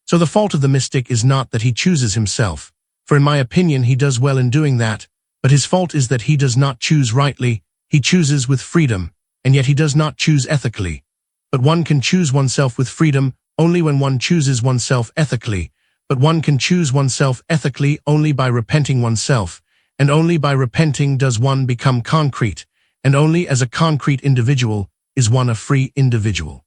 So the fault of the mystic is not that he chooses himself, for in my opinion he does well in doing that, but his fault is that he does not choose rightly. He chooses with freedom, and yet he does not choose ethically. But one can choose oneself with freedom only when one chooses oneself ethically, but one can choose oneself ethically only by repenting oneself, and only by repenting does one become concrete, and only as a concrete individual is one a free individual.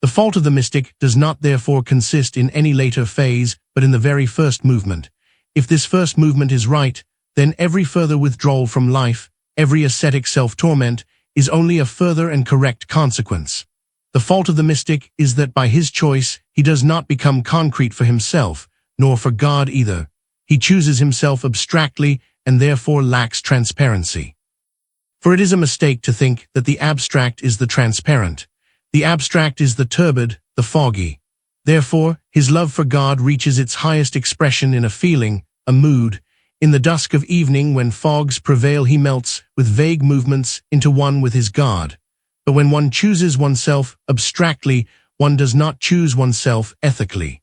The fault of the mystic does not therefore consist in any later phase, but in the very first movement. If this first movement is right, then every further withdrawal from life, every ascetic self-torment, is only a further and correct consequence. The fault of the mystic is that by his choice he does not become concrete for himself, nor for God either. He chooses himself abstractly and therefore lacks transparency. For it is a mistake to think that the abstract is the transparent. The abstract is the turbid, the foggy. Therefore, his love for God reaches its highest expression in a feeling, a mood. In the dusk of evening when fogs prevail he melts, with vague movements, into one with his God. But when one chooses oneself abstractly, one does not choose oneself ethically.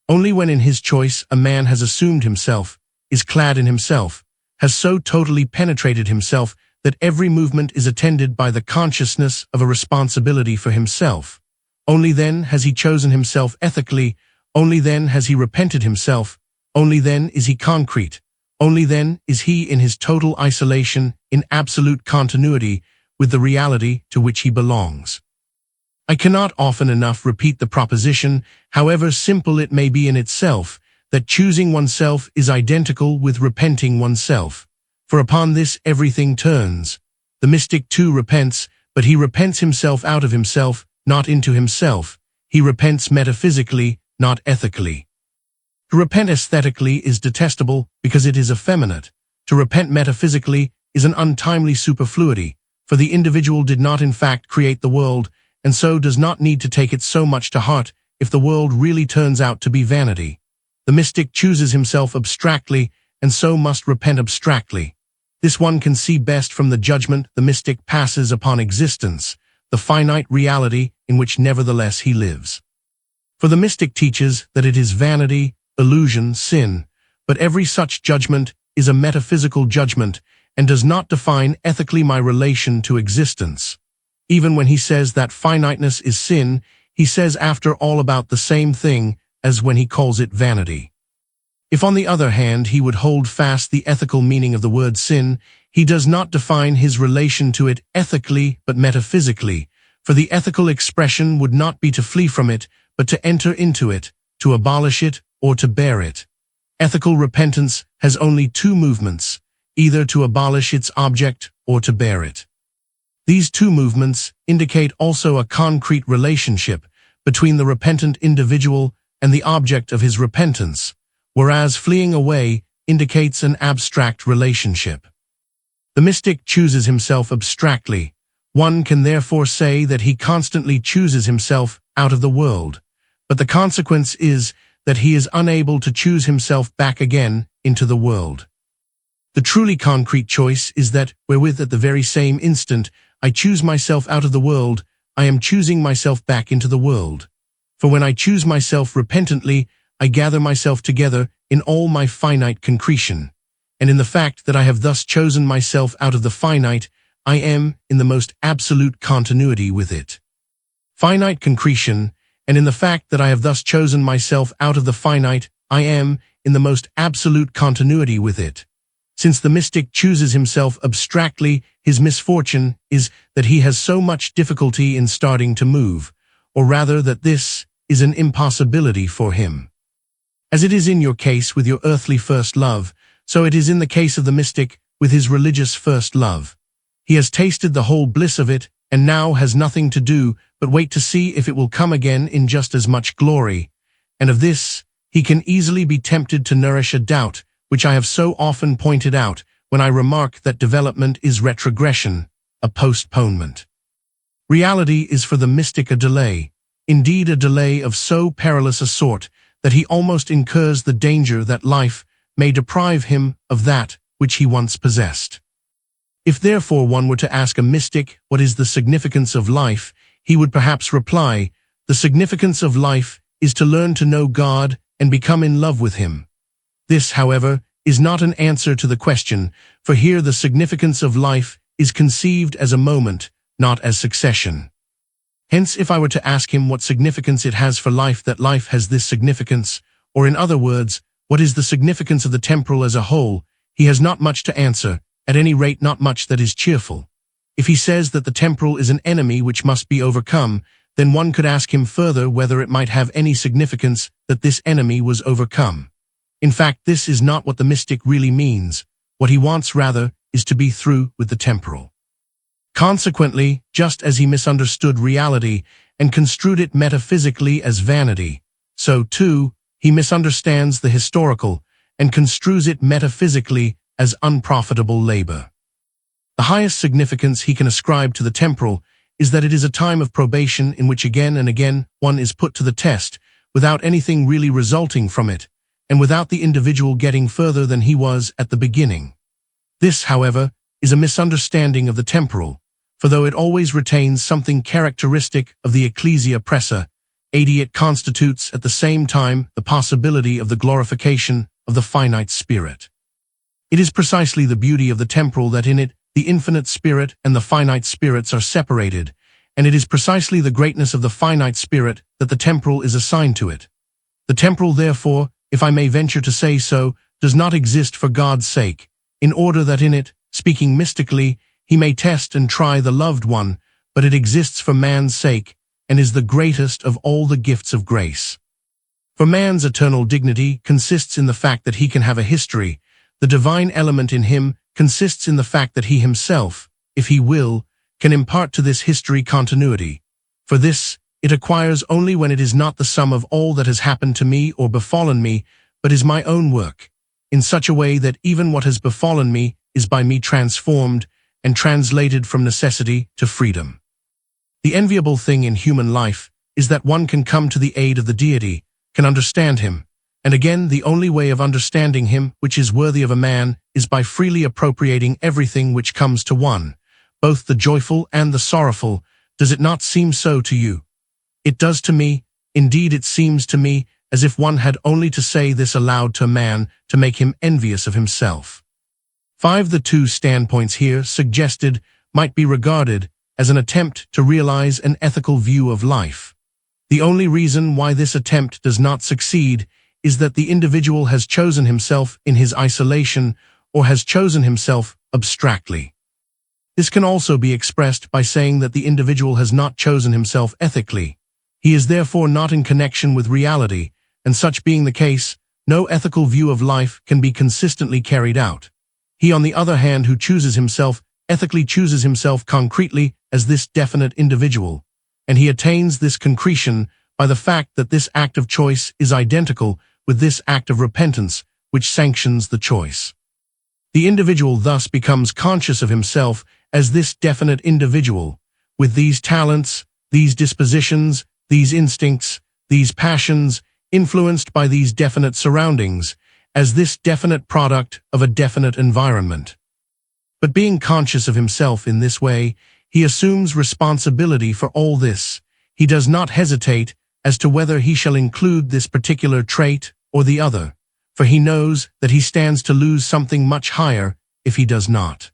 Only when in his choice a man has assumed himself, is clad in himself, has so totally penetrated himself that every movement is attended by the consciousness of a responsibility for himself. Only then has he chosen himself ethically, only then has he repented himself, only then is he concrete, only then is he in his total isolation, in absolute continuity, with the reality to which he belongs. I cannot often enough repeat the proposition, however simple it may be in itself, that choosing oneself is identical with repenting oneself. For upon this everything turns. The mystic too repents, but he repents himself out of himself, not into himself. He repents metaphysically, not ethically. To repent aesthetically is detestable because it is effeminate. To repent metaphysically is an untimely superfluity, for the individual did not in fact create the world, and so does not need to take it so much to heart if the world really turns out to be vanity. The mystic chooses himself abstractly, and so must repent abstractly. This one can see best from the judgment the mystic passes upon existence, the finite reality in which nevertheless he lives. For the mystic teaches that it is vanity, illusion, sin, but every such judgment is a metaphysical judgment and does not define ethically my relation to existence. Even when he says that finiteness is sin, he says after all about the same thing as when he calls it vanity. If on the other hand he would hold fast the ethical meaning of the word sin, he does not define his relation to it ethically but metaphysically, for the ethical expression would not be to flee from it, but to enter into it, to abolish it, or to bear it. Ethical repentance has only two movements, either to abolish its object or to bear it. These two movements indicate also a concrete relationship between the repentant individual and the object of his repentance, whereas fleeing away indicates an abstract relationship. The mystic chooses himself abstractly. One can therefore say that he constantly chooses himself out of the world, but the consequence is that he is unable to choose himself back again into the world. The truly concrete choice is that wherewith at the very same instant I choose myself out of the world, I am choosing myself back into the world. For when I choose myself repentantly, I gather myself together in all my finite concretion, and in the fact that I have thus chosen myself out of the finite, I am in the most absolute continuity with it. Finite concretion, and in the fact that I have thus chosen myself out of the finite, I am in the most absolute continuity with it. Since the mystic chooses himself abstractly, his misfortune is that he has so much difficulty in starting to move, or rather that this is an impossibility for him. As it is in your case with your earthly first love, so it is in the case of the mystic with his religious first love. He has tasted the whole bliss of it, and now has nothing to do but wait to see if it will come again in just as much glory, and of this he can easily be tempted to nourish a doubt, which I have so often pointed out when I remark that development is retrogression, a postponement. Reality is for the mystic a delay, indeed a delay of so perilous a sort that he almost incurs the danger that life may deprive him of that which he once possessed. If therefore one were to ask a mystic what is the significance of life, he would perhaps reply, the significance of life is to learn to know God and become in love with him. This, however, is not an answer to the question, for here the significance of life is conceived as a moment, not as succession. Hence, if I were to ask him what significance it has for life that life has this significance, or in other words, what is the significance of the temporal as a whole, he has not much to answer, at any rate not much that is cheerful. If he says that the temporal is an enemy which must be overcome, then one could ask him further whether it might have any significance that this enemy was overcome. In fact, this is not what the mystic really means. What he wants, rather, is to be through with the temporal. Consequently, just as he misunderstood reality and construed it metaphysically as vanity, so, too, he misunderstands the historical and construes it metaphysically as unprofitable labor. The highest significance he can ascribe to the temporal is that it is a time of probation in which again and again one is put to the test without anything really resulting from it, and without the individual getting further than he was at the beginning. This, however, is a misunderstanding of the temporal, for though it always retains something characteristic of the ecclesia pressa, it constitutes at the same time the possibility of the glorification of the finite spirit. It is precisely the beauty of the temporal that in it the infinite spirit and the finite spirits are separated, and it is precisely the greatness of the finite spirit that the temporal is assigned to it. The temporal, therefore, if I may venture to say so, does not exist for God's sake, in order that in it, speaking mystically, he may test and try the loved one, but it exists for man's sake and is the greatest of all the gifts of grace. For man's eternal dignity consists in the fact that he can have a history. The divine element in him consists in the fact that he himself, if he will, can impart to this history continuity. For this, it acquires only when it is not the sum of all that has happened to me or befallen me, but is my own work, in such a way that even what has befallen me is by me transformed and translated from necessity to freedom. The enviable thing in human life is that one can come to the aid of the deity, can understand him, and again the only way of understanding him which is worthy of a man is by freely appropriating everything which comes to one, both the joyful and the sorrowful. Does it not seem so to you? It does to me. Indeed, it seems to me as if one had only to say this aloud to a man to make him envious of himself. 5. The two standpoints here suggested might be regarded as an attempt to realize an ethical view of life. The only reason why this attempt does not succeed is that the individual has chosen himself in his isolation or has chosen himself abstractly. This can also be expressed by saying that the individual has not chosen himself ethically. He is therefore not in connection with reality, and such being the case, no ethical view of life can be consistently carried out. He, on the other hand, who chooses himself ethically chooses himself concretely as this definite individual, and he attains this concretion by the fact that this act of choice is identical with this act of repentance which sanctions the choice. The individual thus becomes conscious of himself as this definite individual, with these talents, these dispositions, these instincts, these passions, influenced by these definite surroundings, as this definite product of a definite environment. But being conscious of himself in this way, he assumes responsibility for all this. He does not hesitate as to whether he shall include this particular trait or the other, for he knows that he stands to lose something much higher if he does not.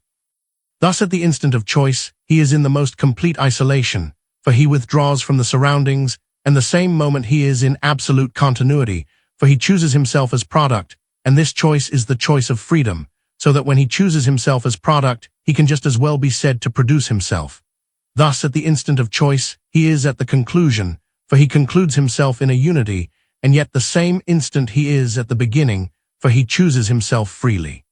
Thus at the instant of choice, he is in the most complete isolation, for he withdraws from the surroundings, and the same moment he is in absolute continuity, for he chooses himself as product, and this choice is the choice of freedom, so that when he chooses himself as product, he can just as well be said to produce himself. Thus, at the instant of choice, he is at the conclusion, for he concludes himself in a unity, and yet the same instant he is at the beginning, for he chooses himself freely.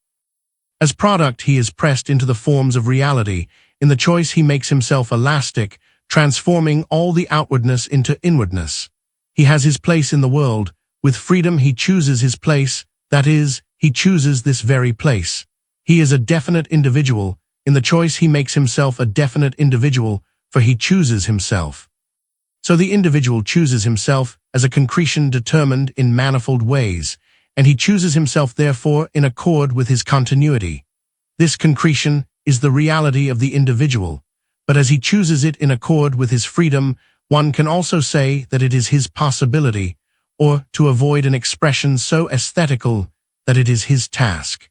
As product, he is pressed into the forms of reality. In the choice, he makes himself elastic, transforming all the outwardness into inwardness. He has his place in the world. With freedom, he chooses his place, that is, he chooses this very place. He is a definite individual. In the choice, he makes himself a definite individual, for he chooses himself. So the individual chooses himself as a concretion determined in manifold ways, and he chooses himself therefore in accord with his continuity. This concretion is the reality of the individual, but as he chooses it in accord with his freedom, one can also say that it is his possibility, or, to avoid an expression so aesthetical, that it is his task.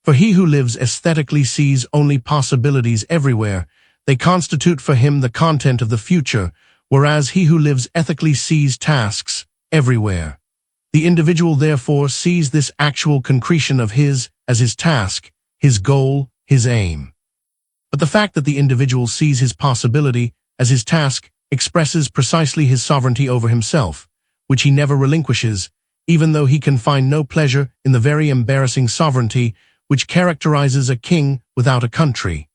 For he who lives aesthetically sees only possibilities everywhere. They constitute for him the content of the future, whereas he who lives ethically sees tasks everywhere. The individual therefore sees this actual concretion of his as his task, his goal, his aim. But the fact that the individual sees his possibility as his task expresses precisely his sovereignty over himself, which he never relinquishes, even though he can find no pleasure in the very embarrassing sovereignty which characterizes a king without a country.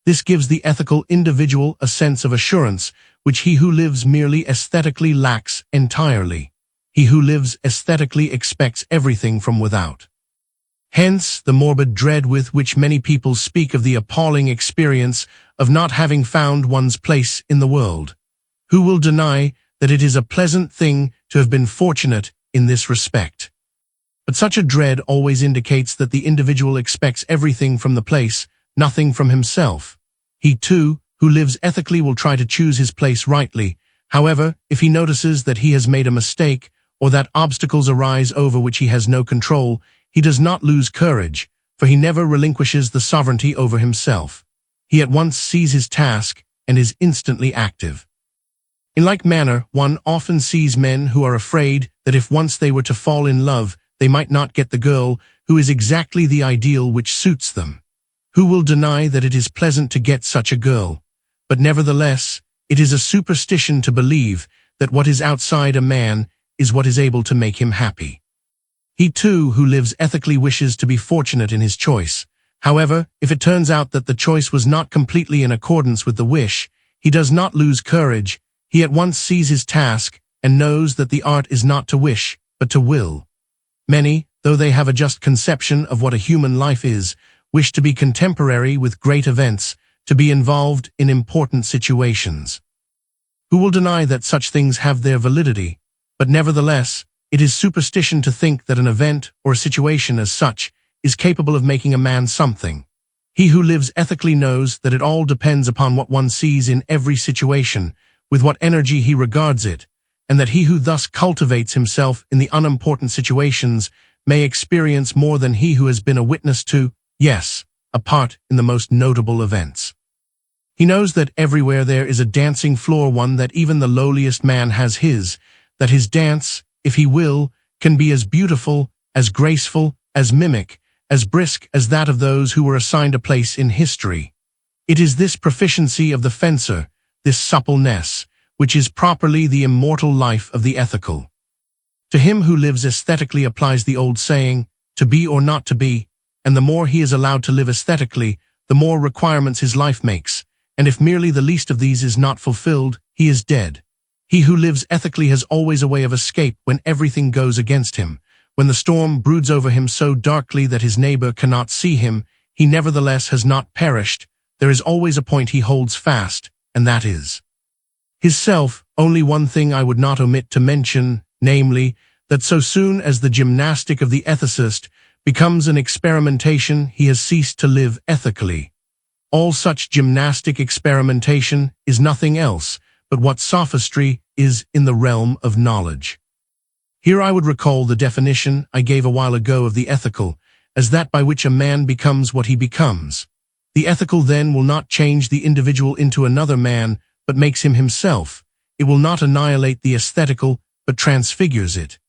This gives the ethical individual a sense of assurance which he who lives merely aesthetically lacks entirely. He who lives aesthetically expects everything from without. Hence, the morbid dread with which many people speak of the appalling experience of not having found one's place in the world. Who will deny that it is a pleasant thing to have been fortunate in this respect? But such a dread always indicates that the individual expects everything from the place, nothing from himself. He too, who lives ethically, will try to choose his place rightly. However, if he notices that he has made a mistake, or that obstacles arise over which he has no control, he does not lose courage, for he never relinquishes the sovereignty over himself. He at once sees his task and is instantly active. In like manner, one often sees men who are afraid that if once they were to fall in love, they might not get the girl who is exactly the ideal which suits them. Who will deny that it is pleasant to get such a girl? But nevertheless, it is a superstition to believe that what is outside a man is what is able to make him happy. He too who lives ethically wishes to be fortunate in his choice. However, if it turns out that the choice was not completely in accordance with the wish, he does not lose courage. He at once sees his task and knows that the art is not to wish, but to will. Many, though they have a just conception of what a human life is, wish to be contemporary with great events, to be involved in important situations. Who will deny that such things have their validity? But nevertheless, it is superstition to think that an event or a situation as such is capable of making a man something. He who lives ethically knows that it all depends upon what one sees in every situation, with what energy he regards it, and that he who thus cultivates himself in the unimportant situations may experience more than he who has been a witness to, yes, a part in the most notable events. He knows that everywhere there is a dancing floor, one that even the lowliest man has his, that his dance, if he will, can be as beautiful, as graceful, as mimic, as brisk as that of those who were assigned a place in history. It is this proficiency of the fencer, this suppleness, which is properly the immortal life of the ethical. To him who lives aesthetically applies the old saying, to be or not to be, and the more he is allowed to live aesthetically, the more requirements his life makes, and if merely the least of these is not fulfilled, he is dead. He who lives ethically has always a way of escape when everything goes against him. When the storm broods over him so darkly that his neighbor cannot see him, he nevertheless has not perished. There is always a point he holds fast, and that is his self. Only one thing I would not omit to mention, namely, that so soon as the gymnastic of the ethicist becomes an experimentation, he has ceased to live ethically. All such gymnastic experimentation is nothing else but what sophistry is in the realm of knowledge. Here I would recall the definition I gave a while ago of the ethical, as that by which a man becomes what he becomes. The ethical then will not change the individual into another man, but makes him himself. It will not annihilate the aesthetical, but transfigures it.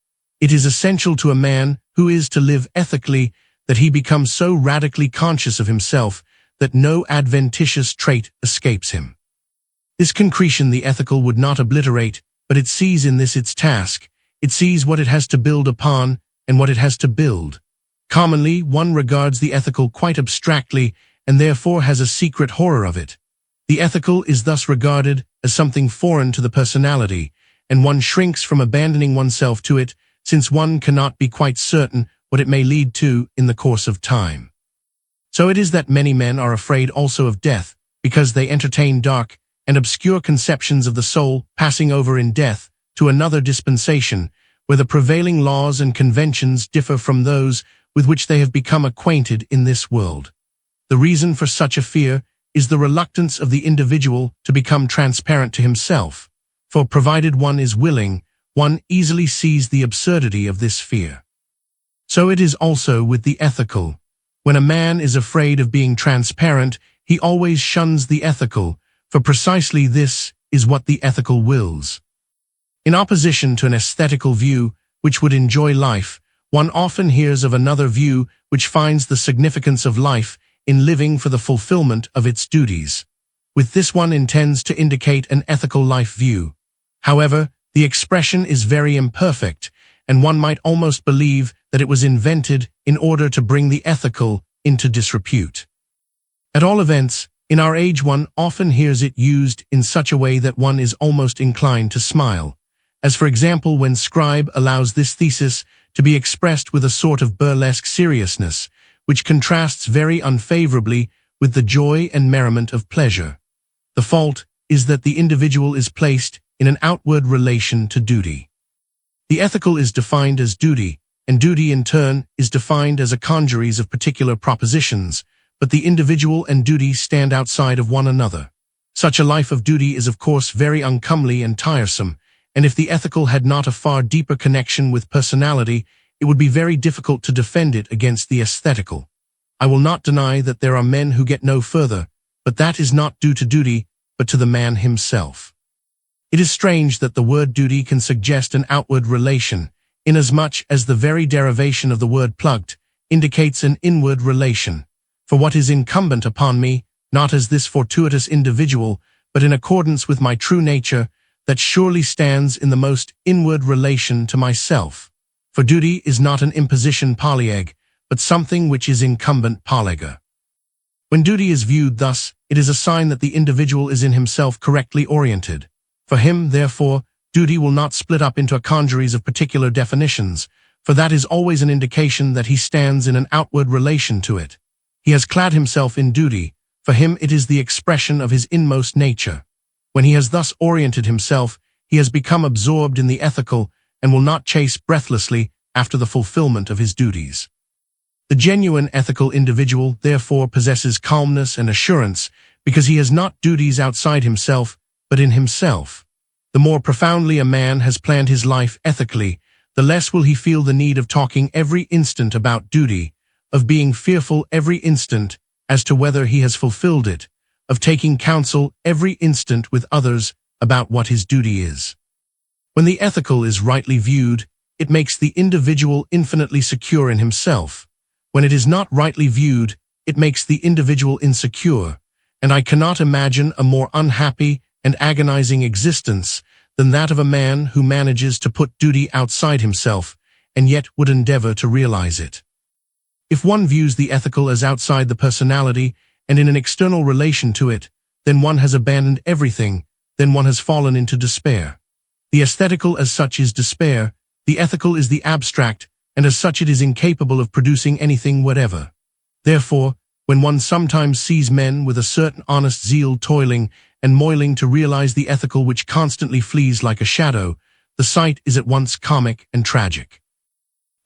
It is essential to a man who is to live ethically that he becomes so radically conscious of himself that no adventitious trait escapes him. This concretion the ethical would not obliterate, but it sees in this its task. It sees what it has to build upon and what it has to build. Commonly, one regards the ethical quite abstractly and therefore has a secret horror of it. The ethical is thus regarded as something foreign to the personality, and one shrinks from abandoning oneself to it, since one cannot be quite certain what it may lead to in the course of time. So it is that many men are afraid also of death, because they entertain dark and obscure conceptions of the soul passing over in death to another dispensation, where the prevailing laws and conventions differ from those with which they have become acquainted in this world. The reason for such a fear is the reluctance of the individual to become transparent to himself, for provided one is willing, one easily sees the absurdity of this fear. So it is also with the ethical. When a man is afraid of being transparent, he always shuns the ethical, for precisely this is what the ethical wills. In opposition to an aesthetical view which would enjoy life, one often hears of another view which finds the significance of life in living for the fulfillment of its duties. With this one intends to indicate an ethical life view. However, the expression is very imperfect, and one might almost believe that it was invented in order to bring the ethical into disrepute. At all events, in our age one often hears it used in such a way that one is almost inclined to smile, as for example when Scribe allows this thesis to be expressed with a sort of burlesque seriousness, which contrasts very unfavorably with the joy and merriment of pleasure. The fault is that the individual is placed in an outward relation to duty. The ethical is defined as duty, and duty in turn is defined as a congeries of particular propositions, but the individual and duty stand outside of one another. Such a life of duty is of course very uncomely and tiresome, and if the ethical had not a far deeper connection with personality, it would be very difficult to defend it against the aesthetical. I will not deny that there are men who get no further, but that is not due to duty, but to the man himself. It is strange that the word duty can suggest an outward relation, inasmuch as the very derivation of the word plugged indicates an inward relation. for what is incumbent upon me, not as this fortuitous individual, but in accordance with my true nature, that surely stands in the most inward relation to myself. For duty is not an imposition polyeg, but something which is incumbent polyga. When duty is viewed thus, it is a sign that the individual is in himself correctly oriented. For him, therefore, duty will not split up into a congeries of particular definitions, for that is always an indication that he stands in an outward relation to it. He has clad himself in duty. For him it is the expression of his inmost nature. When he has thus oriented himself, he has become absorbed in the ethical and will not chase breathlessly after the fulfillment of his duties. The genuine ethical individual, therefore, possesses calmness and assurance because he has not duties outside himself, but in himself. The more profoundly a man has planned his life ethically, the less will he feel the need of talking every instant about duty, of being fearful every instant as to whether he has fulfilled it, of taking counsel every instant with others about what his duty is. When the ethical is rightly viewed, it makes the individual infinitely secure in himself. When it is not rightly viewed, it makes the individual insecure, and I cannot imagine a more unhappy and agonizing existence than that of a man who manages to put duty outside himself and yet would endeavor to realize it. If one views the ethical as outside the personality and in an external relation to it, then one has abandoned everything, then one has fallen into despair. The aesthetical as such is despair, the ethical is the abstract, and as such it is incapable of producing anything whatever. Therefore, when one sometimes sees men with a certain honest zeal toiling and moiling to realize the ethical which constantly flees like a shadow, the sight is at once comic and tragic.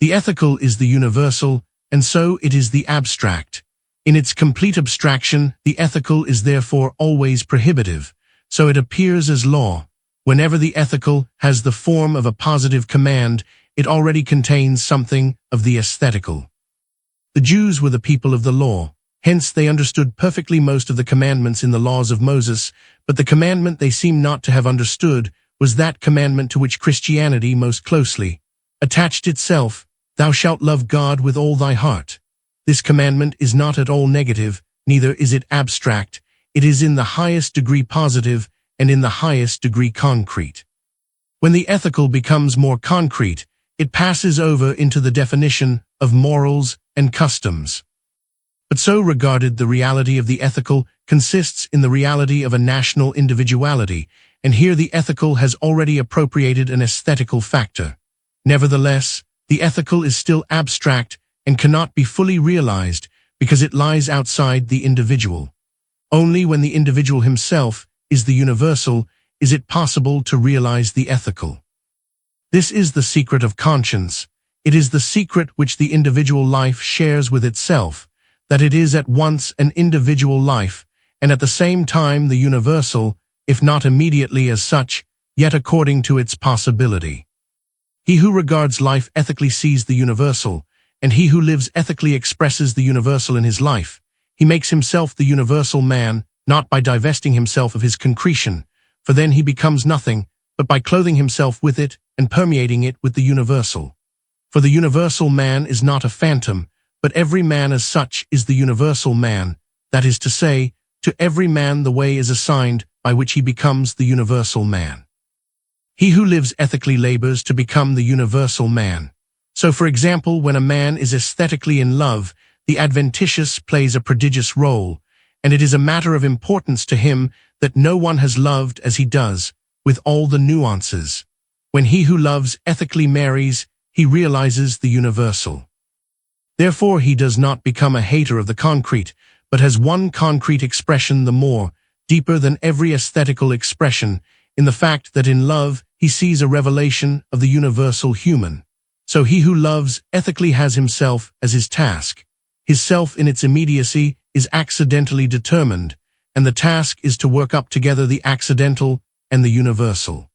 The ethical is the universal, and so it is the abstract. In its complete abstraction, the ethical is therefore always prohibitive, so it appears as law. Whenever the ethical has the form of a positive command, it already contains something of the aesthetical. The Jews were the people of the law, hence they understood perfectly most of the commandments in the laws of Moses, but the commandment they seem not to have understood was that commandment to which Christianity most closely attached itself: Thou shalt love God with all thy heart. This commandment is not at all negative, neither is it abstract. It is in the highest degree positive and in the highest degree concrete. When the ethical becomes more concrete, it passes over into the definition of morals and customs. But so regarded, the reality of the ethical consists in the reality of a national individuality, and here the ethical has already appropriated an aesthetical factor. Nevertheless, the ethical is still abstract and cannot be fully realized because it lies outside the individual. Only when the individual himself is the universal is it possible to realize the ethical. This is the secret of conscience. It is the secret which the individual life shares with itself, that it is at once an individual life, and at the same time the universal, if not immediately as such, yet according to its possibility. He who regards life ethically sees the universal, and he who lives ethically expresses the universal in his life. He makes himself the universal man, not by divesting himself of his concretion, for then he becomes nothing, but by clothing himself with it and permeating it with the universal. For the universal man is not a phantom, but every man as such is the universal man, that is to say, to every man the way is assigned by which he becomes the universal man. He who lives ethically labors to become the universal man. So, for example, when a man is aesthetically in love, the adventitious plays a prodigious role, and it is a matter of importance to him that no one has loved as he does, with all the nuances. When he who loves ethically marries, he realizes the universal. Therefore he does not become a hater of the concrete, but has one concrete expression the more, deeper than every aesthetical expression, in the fact that in love he sees a revelation of the universal human. So he who loves ethically has himself as his task. His self in its immediacy is accidentally determined, and the task is to work up together the accidental and the universal.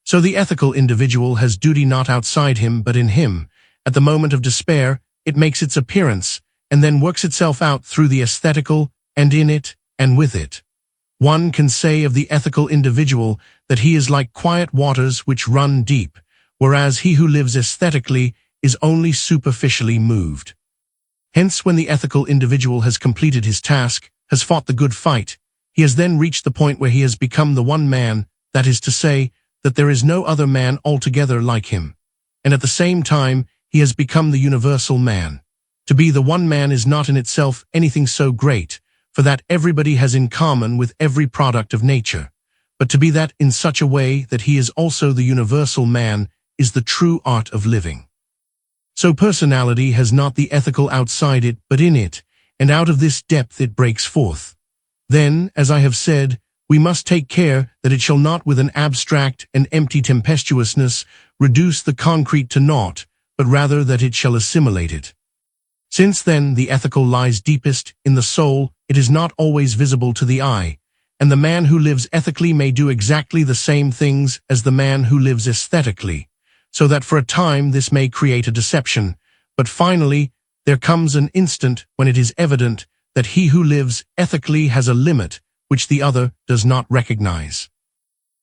So the ethical individual has duty not outside him but in him. At the moment of despair, it makes its appearance, and then works itself out through the aesthetical, and in it, and with it. One can say of the ethical individual that he is like quiet waters which run deep, whereas he who lives aesthetically is only superficially moved. Hence, when the ethical individual has completed his task, has fought the good fight, he has then reached the point where he has become the one man, that is to say, that there is no other man altogether like him. And at the same time, he has become the universal man. To be the one man is not in itself anything so great, for that everybody has in common with every product of nature. But to be that in such a way that he is also the universal man is the true art of living. So personality has not the ethical outside it, but in it, and out of this depth it breaks forth. Then, as I have said, we must take care that it shall not with an abstract and empty tempestuousness reduce the concrete to naught, but rather that it shall assimilate it. Since then the ethical lies deepest in the soul, it is not always visible to the eye, and the man who lives ethically may do exactly the same things as the man who lives aesthetically, so that for a time this may create a deception, but finally there comes an instant when it is evident that he who lives ethically has a limit which the other does not recognize.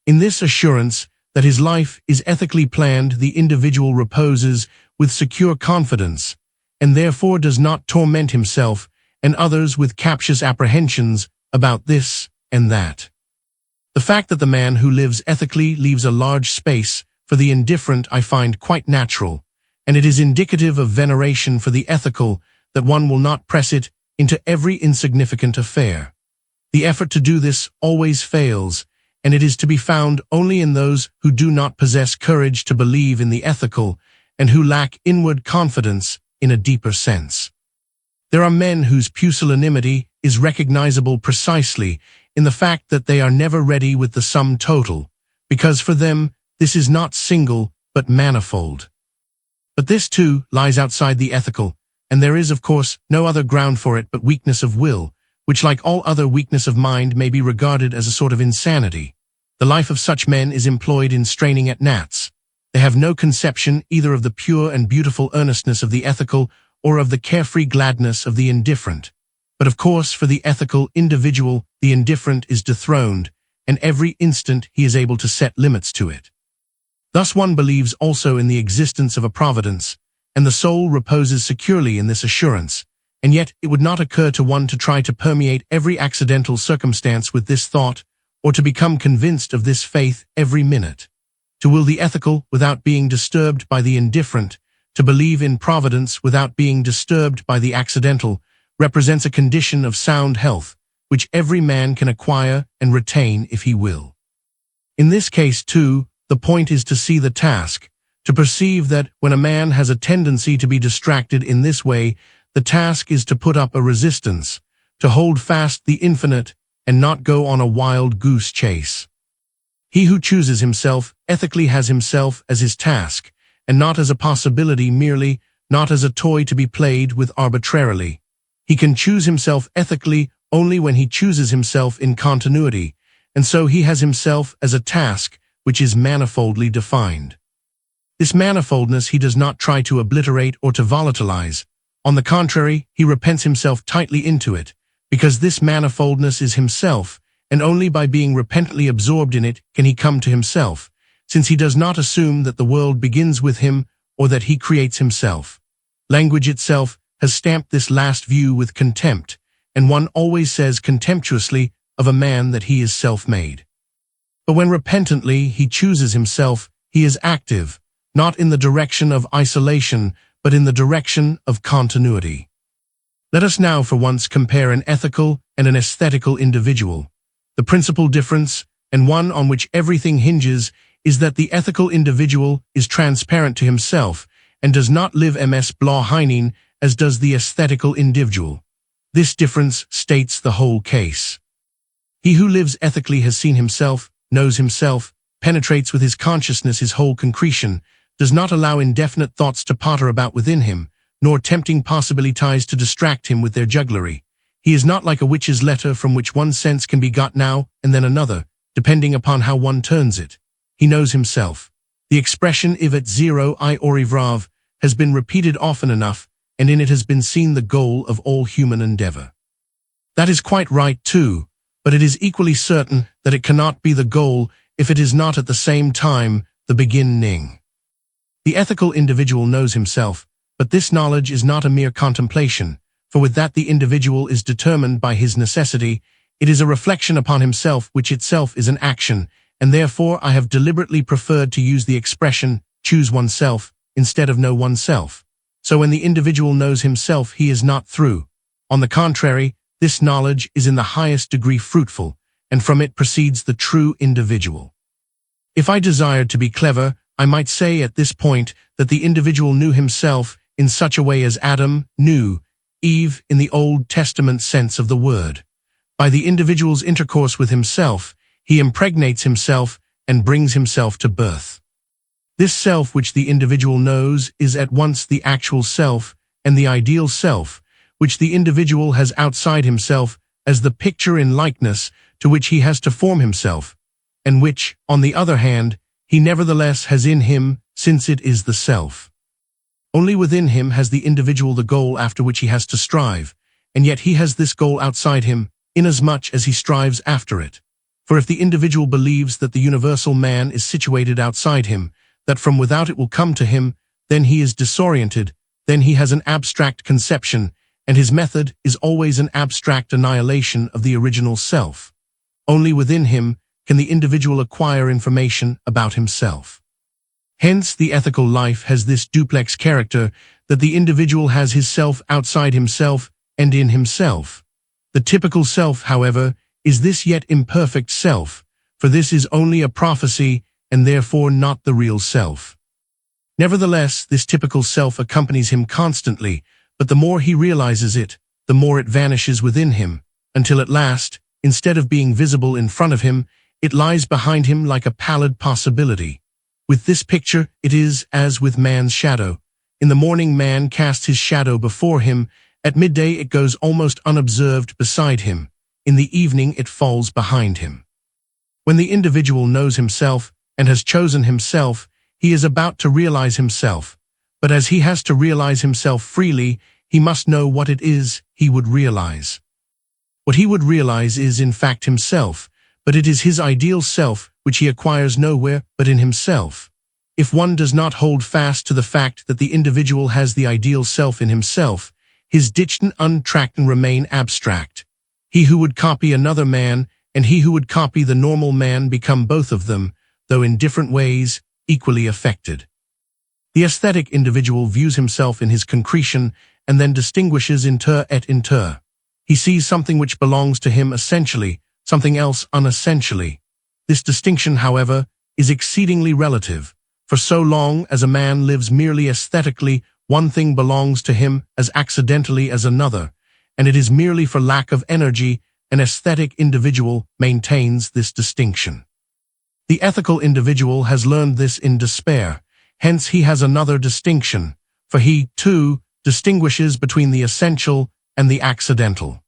In this assurance that his life is ethically planned, the individual reposes with secure confidence, and therefore does not torment himself and others with captious apprehensions about this and that. The fact that the man who lives ethically leaves a large space for the indifferent I find quite natural, and it is indicative of veneration for the ethical that one will not press it into every insignificant affair. The effort to do this always fails, and it is to be found only in those who do not possess courage to believe in the ethical and who lack inward confidence in a deeper sense. There are men whose pusillanimity is recognizable precisely in the fact that they are never ready with the sum total, because for them this is not single but manifold. But this too lies outside the ethical, and there is of course no other ground for it but weakness of will, which like all other weakness of mind may be regarded as a sort of insanity. The life of such men is employed in straining at gnats. They have no conception either of the pure and beautiful earnestness of the ethical or of the carefree gladness of the indifferent. But of course for the ethical individual the indifferent is dethroned, and every instant he is able to set limits to it. Thus one believes also in the existence of a providence, and the soul reposes securely in this assurance, and yet it would not occur to one to try to permeate every accidental circumstance with this thought, or to become convinced of this faith every minute. To will the ethical without being disturbed by the indifferent, to believe in providence without being disturbed by the accidental, represents a condition of sound health, which every man can acquire and retain if he will. In this case, too, the point is to see the task, to perceive that when a man has a tendency to be distracted in this way, the task is to put up a resistance, to hold fast the infinite and not go on a wild goose chase. He who chooses himself ethically has himself as his task, and not as a possibility merely, not as a toy to be played with arbitrarily. He can choose himself ethically only when he chooses himself in continuity, and so he has himself as a task which is manifoldly defined. This manifoldness he does not try to obliterate or to volatilize. On the contrary, he repents himself tightly into it, because this manifoldness is himself, and only by being repentantly absorbed in it can he come to himself, since he does not assume that the world begins with him or that he creates himself. Language itself has stamped this last view with contempt, and one always says contemptuously of a man that he is self-made. But when repentantly he chooses himself, he is active, not in the direction of isolation, but in the direction of continuity. Let us now for once compare an ethical and an aesthetical individual. The principal difference, and one on which everything hinges, is that the ethical individual is transparent to himself and does not live ms Blauheinen as does the aesthetical individual. This difference states the whole case. He who lives ethically has seen himself, knows himself, penetrates with his consciousness his whole concretion, does not allow indefinite thoughts to potter about within him, nor tempting possibilities to distract him with their jugglery. He is not like a witch's letter from which one sense can be got now and then another, depending upon how one turns it. He knows himself. The expression ivet zero I orivrav has been repeated often enough, and in it has been seen the goal of all human endeavor. That is quite right too, but it is equally certain that it cannot be the goal if it is not at the same time the beginning. The ethical individual knows himself, but this knowledge is not a mere contemplation, for with that the individual is determined by his necessity. It is a reflection upon himself which itself is an action, and therefore I have deliberately preferred to use the expression choose oneself instead of know oneself. So when the individual knows himself, he is not through. On the contrary, this knowledge is in the highest degree fruitful, and from it proceeds the true individual. If I desired to be clever, I might say at this point that the individual knew himself in such a way as Adam knew Eve in the Old Testament sense of the word. By the individual's intercourse with himself, he impregnates himself and brings himself to birth. This self which the individual knows is at once the actual self and the ideal self, which the individual has outside himself as the picture in likeness to which he has to form himself, and which, on the other hand, he nevertheless has in him, since it is the self. Only within him has the individual the goal after which he has to strive, and yet he has this goal outside him, inasmuch as he strives after it. For if the individual believes that the universal man is situated outside him, that from without it will come to him, then he is disoriented, then he has an abstract conception, and his method is always an abstract annihilation of the original self. Only within him can the individual acquire information about himself. Hence, the ethical life has this duplex character, that the individual has his self outside himself and in himself. The typical self, however, is this yet imperfect self, for this is only a prophecy and therefore not the real self. Nevertheless, this typical self accompanies him constantly, but the more he realizes it, the more it vanishes within him, until at last, instead of being visible in front of him, it lies behind him like a pallid possibility. With this picture, it is as with man's shadow. In the morning man casts his shadow before him, at midday it goes almost unobserved beside him, in the evening it falls behind him. When the individual knows himself and has chosen himself, he is about to realize himself, but as he has to realize himself freely, he must know what it is he would realize. What he would realize is in fact himself, but it is his ideal self which he acquires nowhere but in himself. If one does not hold fast to the fact that the individual has the ideal self in himself, his dichten untrackten remain abstract. He who would copy another man and he who would copy the normal man become both of them, though in different ways, equally affected. The aesthetic individual views himself in his concretion and then distinguishes inter et inter. He sees something which belongs to him essentially, something else unessentially. This distinction, however, is exceedingly relative, for so long as a man lives merely aesthetically, one thing belongs to him as accidentally as another, and it is merely for lack of energy an aesthetic individual maintains this distinction. The ethical individual has learned this in despair, hence he has another distinction, for he, too, distinguishes between the essential and the accidental.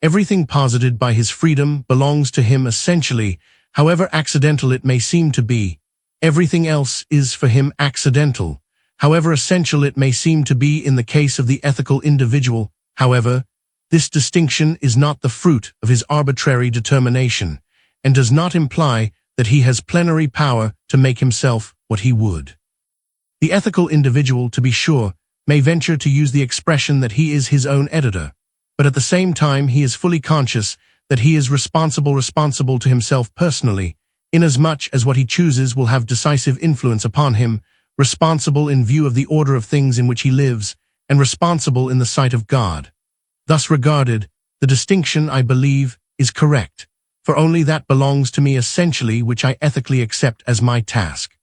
Everything posited by his freedom belongs to him essentially, however accidental it may seem to be. Everything else is for him accidental, however essential it may seem to be in the case of the ethical individual. However, this distinction is not the fruit of his arbitrary determination, and does not imply that he has plenary power to make himself what he would. The ethical individual, to be sure, may venture to use the expression that he is his own editor, but at the same time he is fully conscious that he is responsible to himself personally, inasmuch as what he chooses will have decisive influence upon him, responsible in view of the order of things in which he lives, and responsible in the sight of God. Thus regarded, the distinction, I believe, is correct, for only that belongs to me essentially which I ethically accept as my task.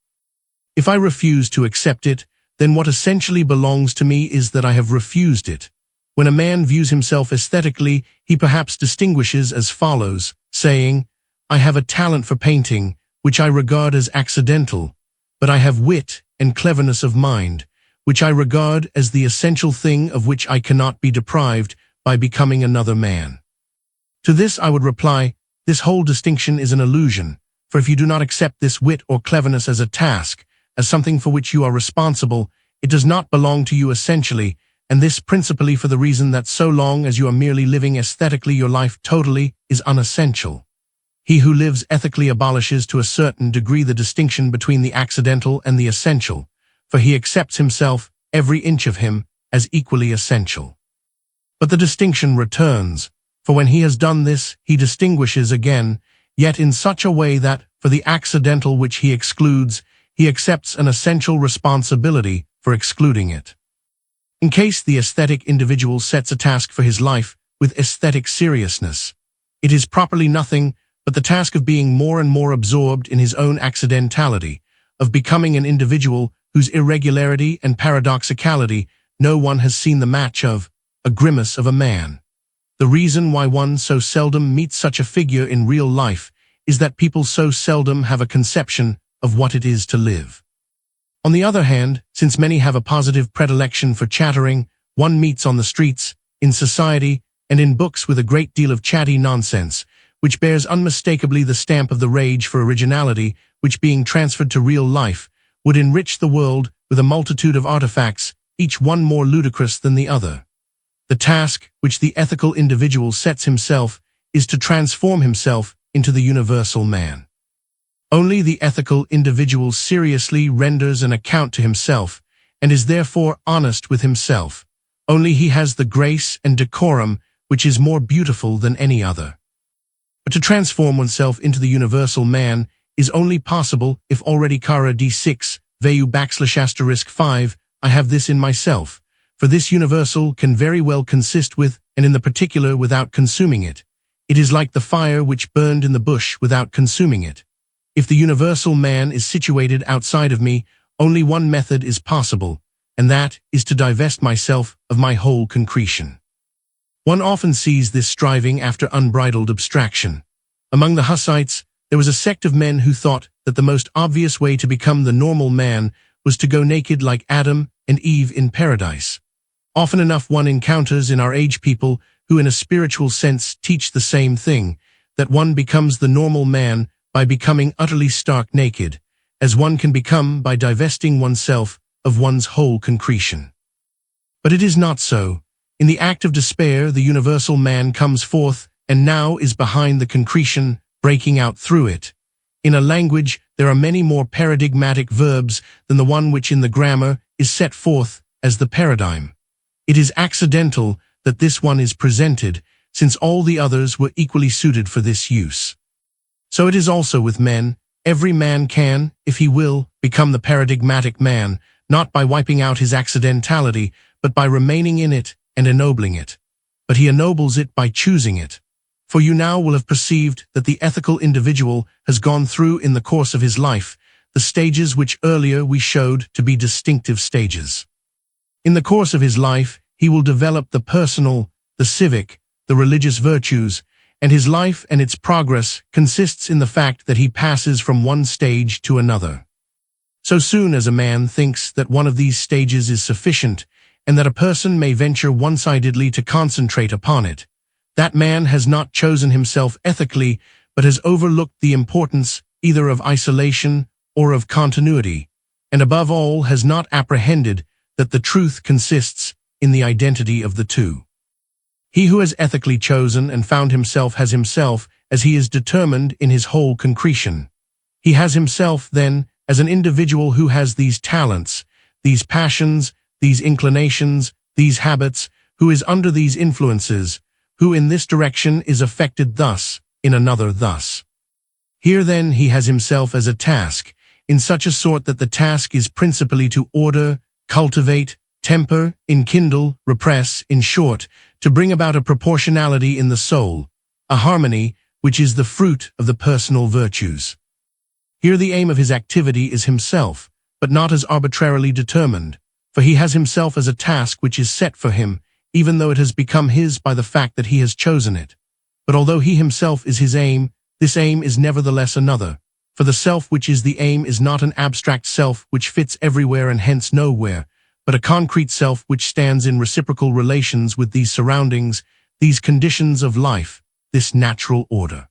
If I refuse to accept it, then what essentially belongs to me is that I have refused it. When a man views himself aesthetically, he perhaps distinguishes as follows, saying, I have a talent for painting, which I regard as accidental, but I have wit and cleverness of mind, which I regard as the essential thing of which I cannot be deprived by becoming another man. To this I would reply, this whole distinction is an illusion, for if you do not accept this wit or cleverness as a task, as something for which you are responsible, it does not belong to you essentially, and this principally for the reason that so long as you are merely living aesthetically, your life totally is unessential. He who lives ethically abolishes to a certain degree the distinction between the accidental and the essential, for he accepts himself, every inch of him, as equally essential. But the distinction returns, for when he has done this, he distinguishes again, yet in such a way that, for the accidental which he excludes, he accepts an essential responsibility for excluding it. In case the aesthetic individual sets a task for his life with aesthetic seriousness, it is properly nothing but the task of being more and more absorbed in his own accidentality, of becoming an individual whose irregularity and paradoxicality no one has seen the match of, a grimace of a man. The reason why one so seldom meets such a figure in real life is that people so seldom have a conception of what it is to live. On the other hand, since many have a positive predilection for chattering, one meets on the streets, in society, and in books with a great deal of chatty nonsense, which bears unmistakably the stamp of the rage for originality, which being transferred to real life, would enrich the world with a multitude of artifacts, each one more ludicrous than the other. The task which the ethical individual sets himself is to transform himself into the universal man. Only the ethical individual seriously renders an account to himself, and is therefore honest with himself. Only he has the grace and decorum which is more beautiful than any other. But to transform oneself into the universal man is only possible if already Kara D6, Vu \5, I have this in myself. For this universal can very well consist with, and in the particular without consuming it. It is like the fire which burned in the bush without consuming it. If the universal man is situated outside of me, only one method is possible, and that is to divest myself of my whole concretion. One often sees this striving after unbridled abstraction. Among the Hussites, there was a sect of men who thought that the most obvious way to become the normal man was to go naked like Adam and Eve in paradise. Often enough one encounters in our age people who in a spiritual sense teach the same thing, that one becomes the normal man by becoming utterly stark naked, as one can become by divesting oneself of one's whole concretion. But it is not so. In the act of despair, the universal man comes forth, and now is behind the concretion, breaking out through it. In a language, there are many more paradigmatic verbs than the one which in the grammar is set forth as the paradigm. It is accidental that this one is presented, since all the others were equally suited for this use. So it is also with men. Every man can, if he will, become the paradigmatic man, not by wiping out his accidentality, but by remaining in it and ennobling it. But he ennobles it by choosing it. For you now will have perceived that the ethical individual has gone through in the course of his life the stages which earlier we showed to be distinctive stages. In the course of his life, he will develop the personal, the civic, the religious virtues, and his life and its progress consists in the fact that he passes from one stage to another. So soon as a man thinks that one of these stages is sufficient, and that a person may venture one-sidedly to concentrate upon it, that man has not chosen himself ethically, but has overlooked the importance either of isolation or of continuity, and above all has not apprehended that the truth consists in the identity of the two. He who has ethically chosen and found himself has himself as he is determined in his whole concretion. He has himself, then, as an individual who has these talents, these passions, these inclinations, these habits, who is under these influences, who in this direction is affected thus, in another thus. Here then he has himself as a task, in such a sort that the task is principally to order, cultivate, temper, enkindle, repress, in short, to bring about a proportionality in the soul, a harmony which is the fruit of the personal virtues. Here the aim of his activity is himself, but not as arbitrarily determined, for he has himself as a task which is set for him, even though it has become his by the fact that he has chosen it. But although he himself is his aim, this aim is nevertheless another, for the self which is the aim is not an abstract self which fits everywhere and hence nowhere, but a concrete self which stands in reciprocal relations with these surroundings, these conditions of life, this natural order.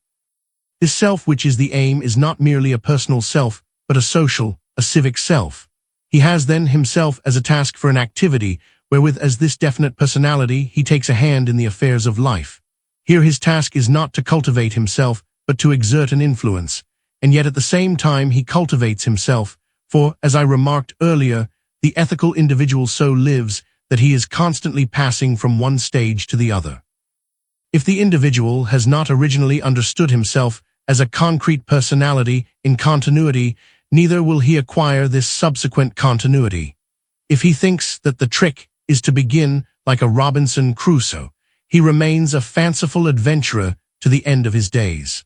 This self which is the aim is not merely a personal self, but a social, a civic self. He has then himself as a task for an activity, wherewith as this definite personality he takes a hand in the affairs of life. Here his task is not to cultivate himself, but to exert an influence, and yet at the same time he cultivates himself, for, as I remarked earlier, the ethical individual so lives that he is constantly passing from one stage to the other. If the individual has not originally understood himself as a concrete personality in continuity, neither will he acquire this subsequent continuity. If he thinks that the trick is to begin like a Robinson Crusoe, he remains a fanciful adventurer to the end of his days.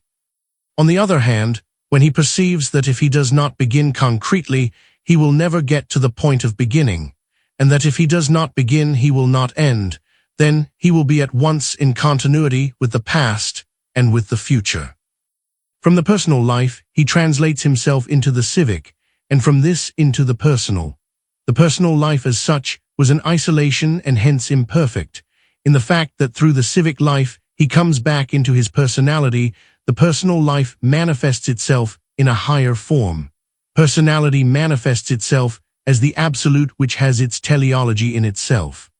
On the other hand, when he perceives that if he does not begin concretely, he will never get to the point of beginning, and that if he does not begin, he will not end, then he will be at once in continuity with the past and with the future. From the personal life, he translates himself into the civic, and from this into the personal. The personal life as such was an isolation and hence imperfect. In the fact that through the civic life, he comes back into his personality, the personal life manifests itself in a higher form. Personality manifests itself as the absolute which has its teleology in itself.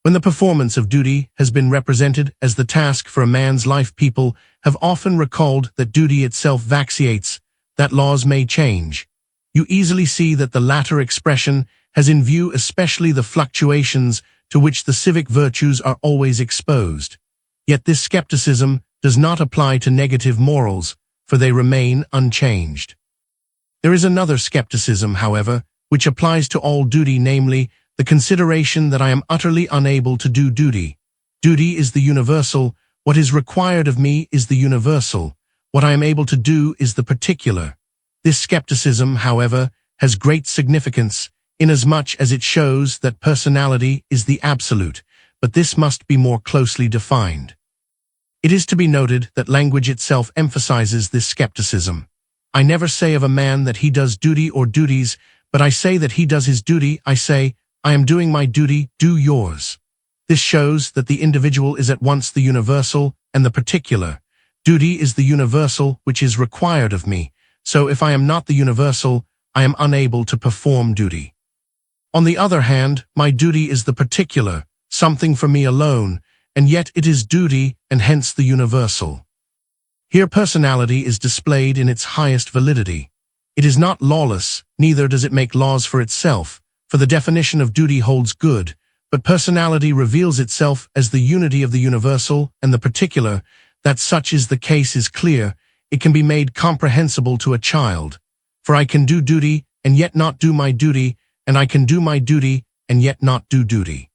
When the performance of duty has been represented as the task for a man's life, people have often recalled that duty itself vacillates, that laws may change. You easily see that the latter expression has in view especially the fluctuations to which the civic virtues are always exposed. Yet this skepticism does not apply to negative morals, for they remain unchanged. There is another skepticism, however, which applies to all duty, namely, the consideration that I am utterly unable to do duty. Duty is the universal. What is required of me is the universal. What I am able to do is the particular. This skepticism, however, has great significance, inasmuch as it shows that personality is the absolute, but this must be more closely defined. It is to be noted that language itself emphasizes this skepticism. I never say of a man that he does duty or duties, but I say that he does his duty. I say, I am doing my duty, do yours. This shows that the individual is at once the universal and the particular. Duty is the universal which is required of me, so if I am not the universal, I am unable to perform duty. On the other hand, my duty is the particular, something for me alone, and yet it is duty and hence the universal. Here personality is displayed in its highest validity. It is not lawless, neither does it make laws for itself, for the definition of duty holds good, but personality reveals itself as the unity of the universal and the particular. That such is the case is clear. It can be made comprehensible to a child. For I can do duty and yet not do my duty, and I can do my duty and yet not do duty.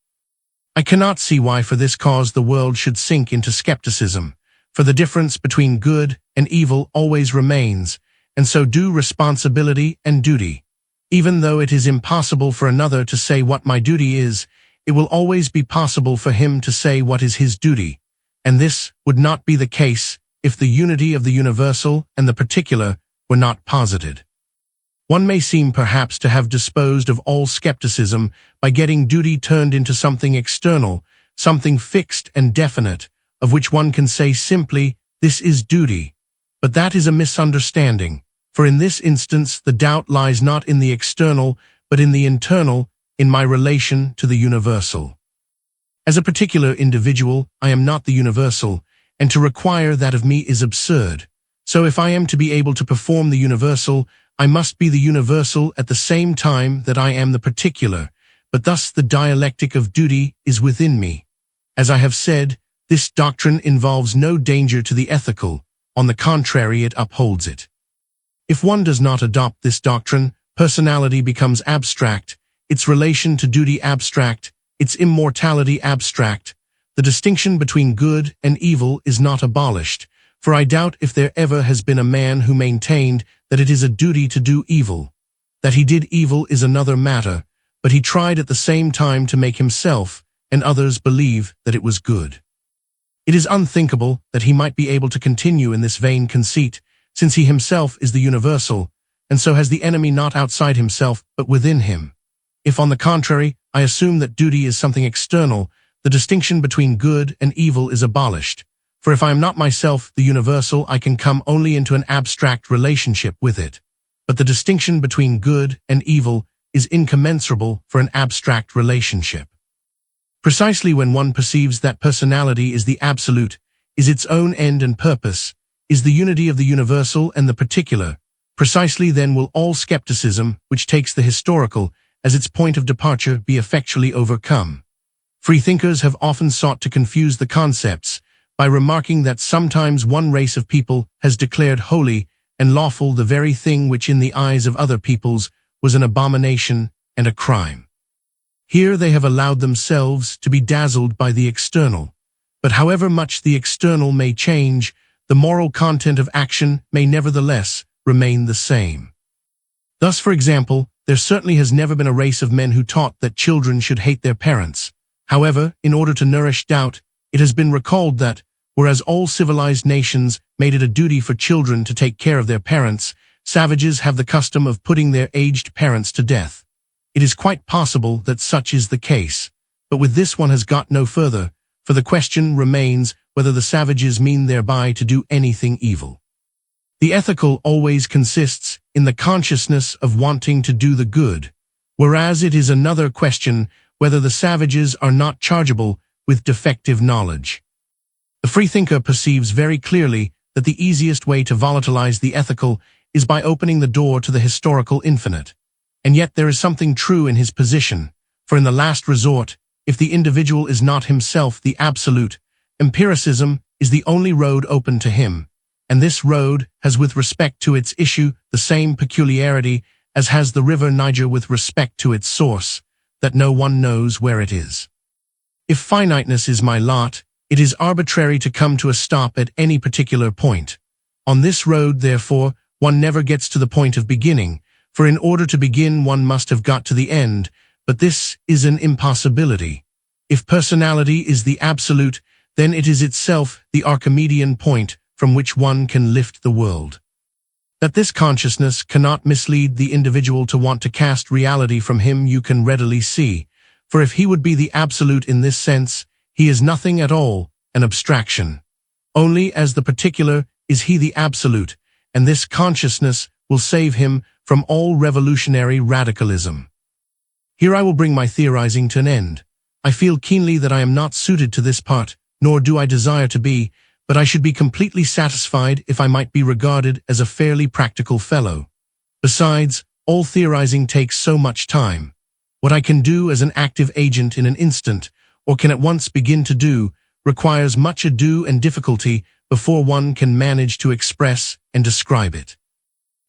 I cannot see why for this cause the world should sink into skepticism, for the difference between good and evil always remains, and so do responsibility and duty. Even though it is impossible for another to say what my duty is, it will always be possible for him to say what is his duty, and this would not be the case if the unity of the universal and the particular were not posited. One may seem perhaps to have disposed of all skepticism by getting duty turned into something external, something fixed and definite, of which one can say simply, this is duty. But that is a misunderstanding, for in this instance the doubt lies not in the external, but in the internal, in my relation to the universal. As a particular individual, I am not the universal, and to require that of me is absurd. So if I am to be able to perform the universal, I must be the universal at the same time that I am the particular, but thus the dialectic of duty is within me. As I have said, this doctrine involves no danger to the ethical, on the contrary it upholds it. If one does not adopt this doctrine, personality becomes abstract, its relation to duty abstract, its immortality abstract. The distinction between good and evil is not abolished, for I doubt if there ever has been a man who maintained that it is a duty to do evil. That he did evil is another matter, but he tried at the same time to make himself and others believe that it was good. It is unthinkable that he might be able to continue in this vain conceit, since he himself is the universal, and so has the enemy not outside himself but within him. If, on the contrary, I assume that duty is something external, the distinction between good and evil is abolished. For if I am not myself the universal, I can come only into an abstract relationship with it. But the distinction between good and evil is incommensurable for an abstract relationship. Precisely when one perceives that personality is the absolute, is its own end and purpose, is the unity of the universal and the particular, precisely then will all skepticism, which takes the historical as its point of departure be effectually overcome. Freethinkers have often sought to confuse the concepts by remarking that sometimes one race of people has declared holy and lawful the very thing which in the eyes of other peoples was an abomination and a crime. Here they have allowed themselves to be dazzled by the external, but however much the external may change, the moral content of action may nevertheless remain the same. Thus, for example, there certainly has never been a race of men who taught that children should hate their parents. However, in order to nourish doubt, it has been recalled that, whereas all civilized nations made it a duty for children to take care of their parents, savages have the custom of putting their aged parents to death. It is quite possible that such is the case, but with this one has got no further, for the question remains whether the savages mean thereby to do anything evil. The ethical always consists in the consciousness of wanting to do the good, whereas it is another question whether the savages are not chargeable with defective knowledge. The freethinker perceives very clearly that the easiest way to volatilize the ethical is by opening the door to the historical infinite. And yet there is something true in his position, for in the last resort, if the individual is not himself the absolute, empiricism is the only road open to him, and this road has with respect to its issue the same peculiarity as has the river Niger with respect to its source, that no one knows where it is. If finiteness is my lot, it is arbitrary to come to a stop at any particular point. On this road, therefore, one never gets to the point of beginning, for in order to begin one must have got to the end, but this is an impossibility. If personality is the absolute, then it is itself the Archimedean point from which one can lift the world. That this consciousness cannot mislead the individual to want to cast reality from him you can readily see, for if he would be the absolute in this sense, he is nothing at all, an abstraction. Only as the particular is he the absolute, and this consciousness will save him from all revolutionary radicalism. Here I will bring my theorizing to an end. I feel keenly that I am not suited to this part, nor do I desire to be, but I should be completely satisfied if I might be regarded as a fairly practical fellow. Besides, all theorizing takes so much time. What I can do as an active agent in an instant, or can at once begin to do, requires much ado and difficulty before one can manage to express and describe it.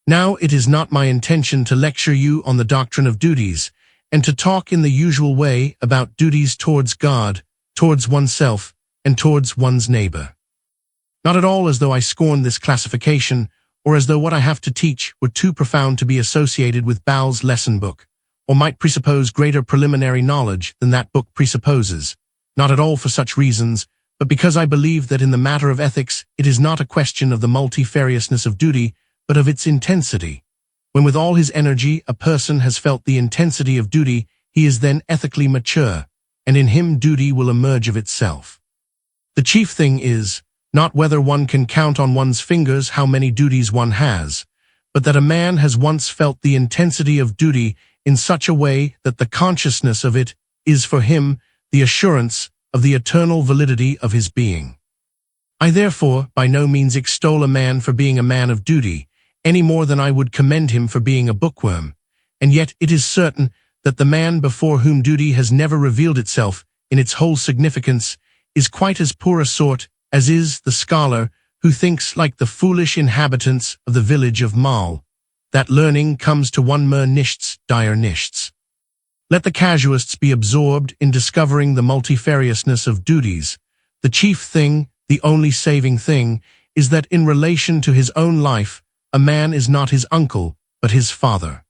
Now it is not my intention to lecture you on the doctrine of duties, and to talk in the usual way about duties towards God, towards oneself, and towards one's neighbor. Not at all as though I scorn this classification, or as though what I have to teach were too profound to be associated with Bowles' lesson book, or might presuppose greater preliminary knowledge than that book presupposes. Not at all for such reasons, but because I believe that in the matter of ethics it is not a question of the multifariousness of duty, but of its intensity. When with all his energy a person has felt the intensity of duty, he is then ethically mature, and in him duty will emerge of itself. The chief thing is, not whether one can count on one's fingers how many duties one has, but that a man has once felt the intensity of duty in such a way that the consciousness of it is for him the assurance of the eternal validity of his being. I therefore by no means extol a man for being a man of duty, any more than I would commend him for being a bookworm, and yet it is certain that the man before whom duty has never revealed itself in its whole significance is quite as poor a sort as is the scholar who thinks like the foolish inhabitants of the village of Mal, that learning comes to one mer nichts, dire nichts. Let the casuists be absorbed in discovering the multifariousness of duties. The chief thing, the only saving thing, is that in relation to his own life, a man is not his uncle, but his father.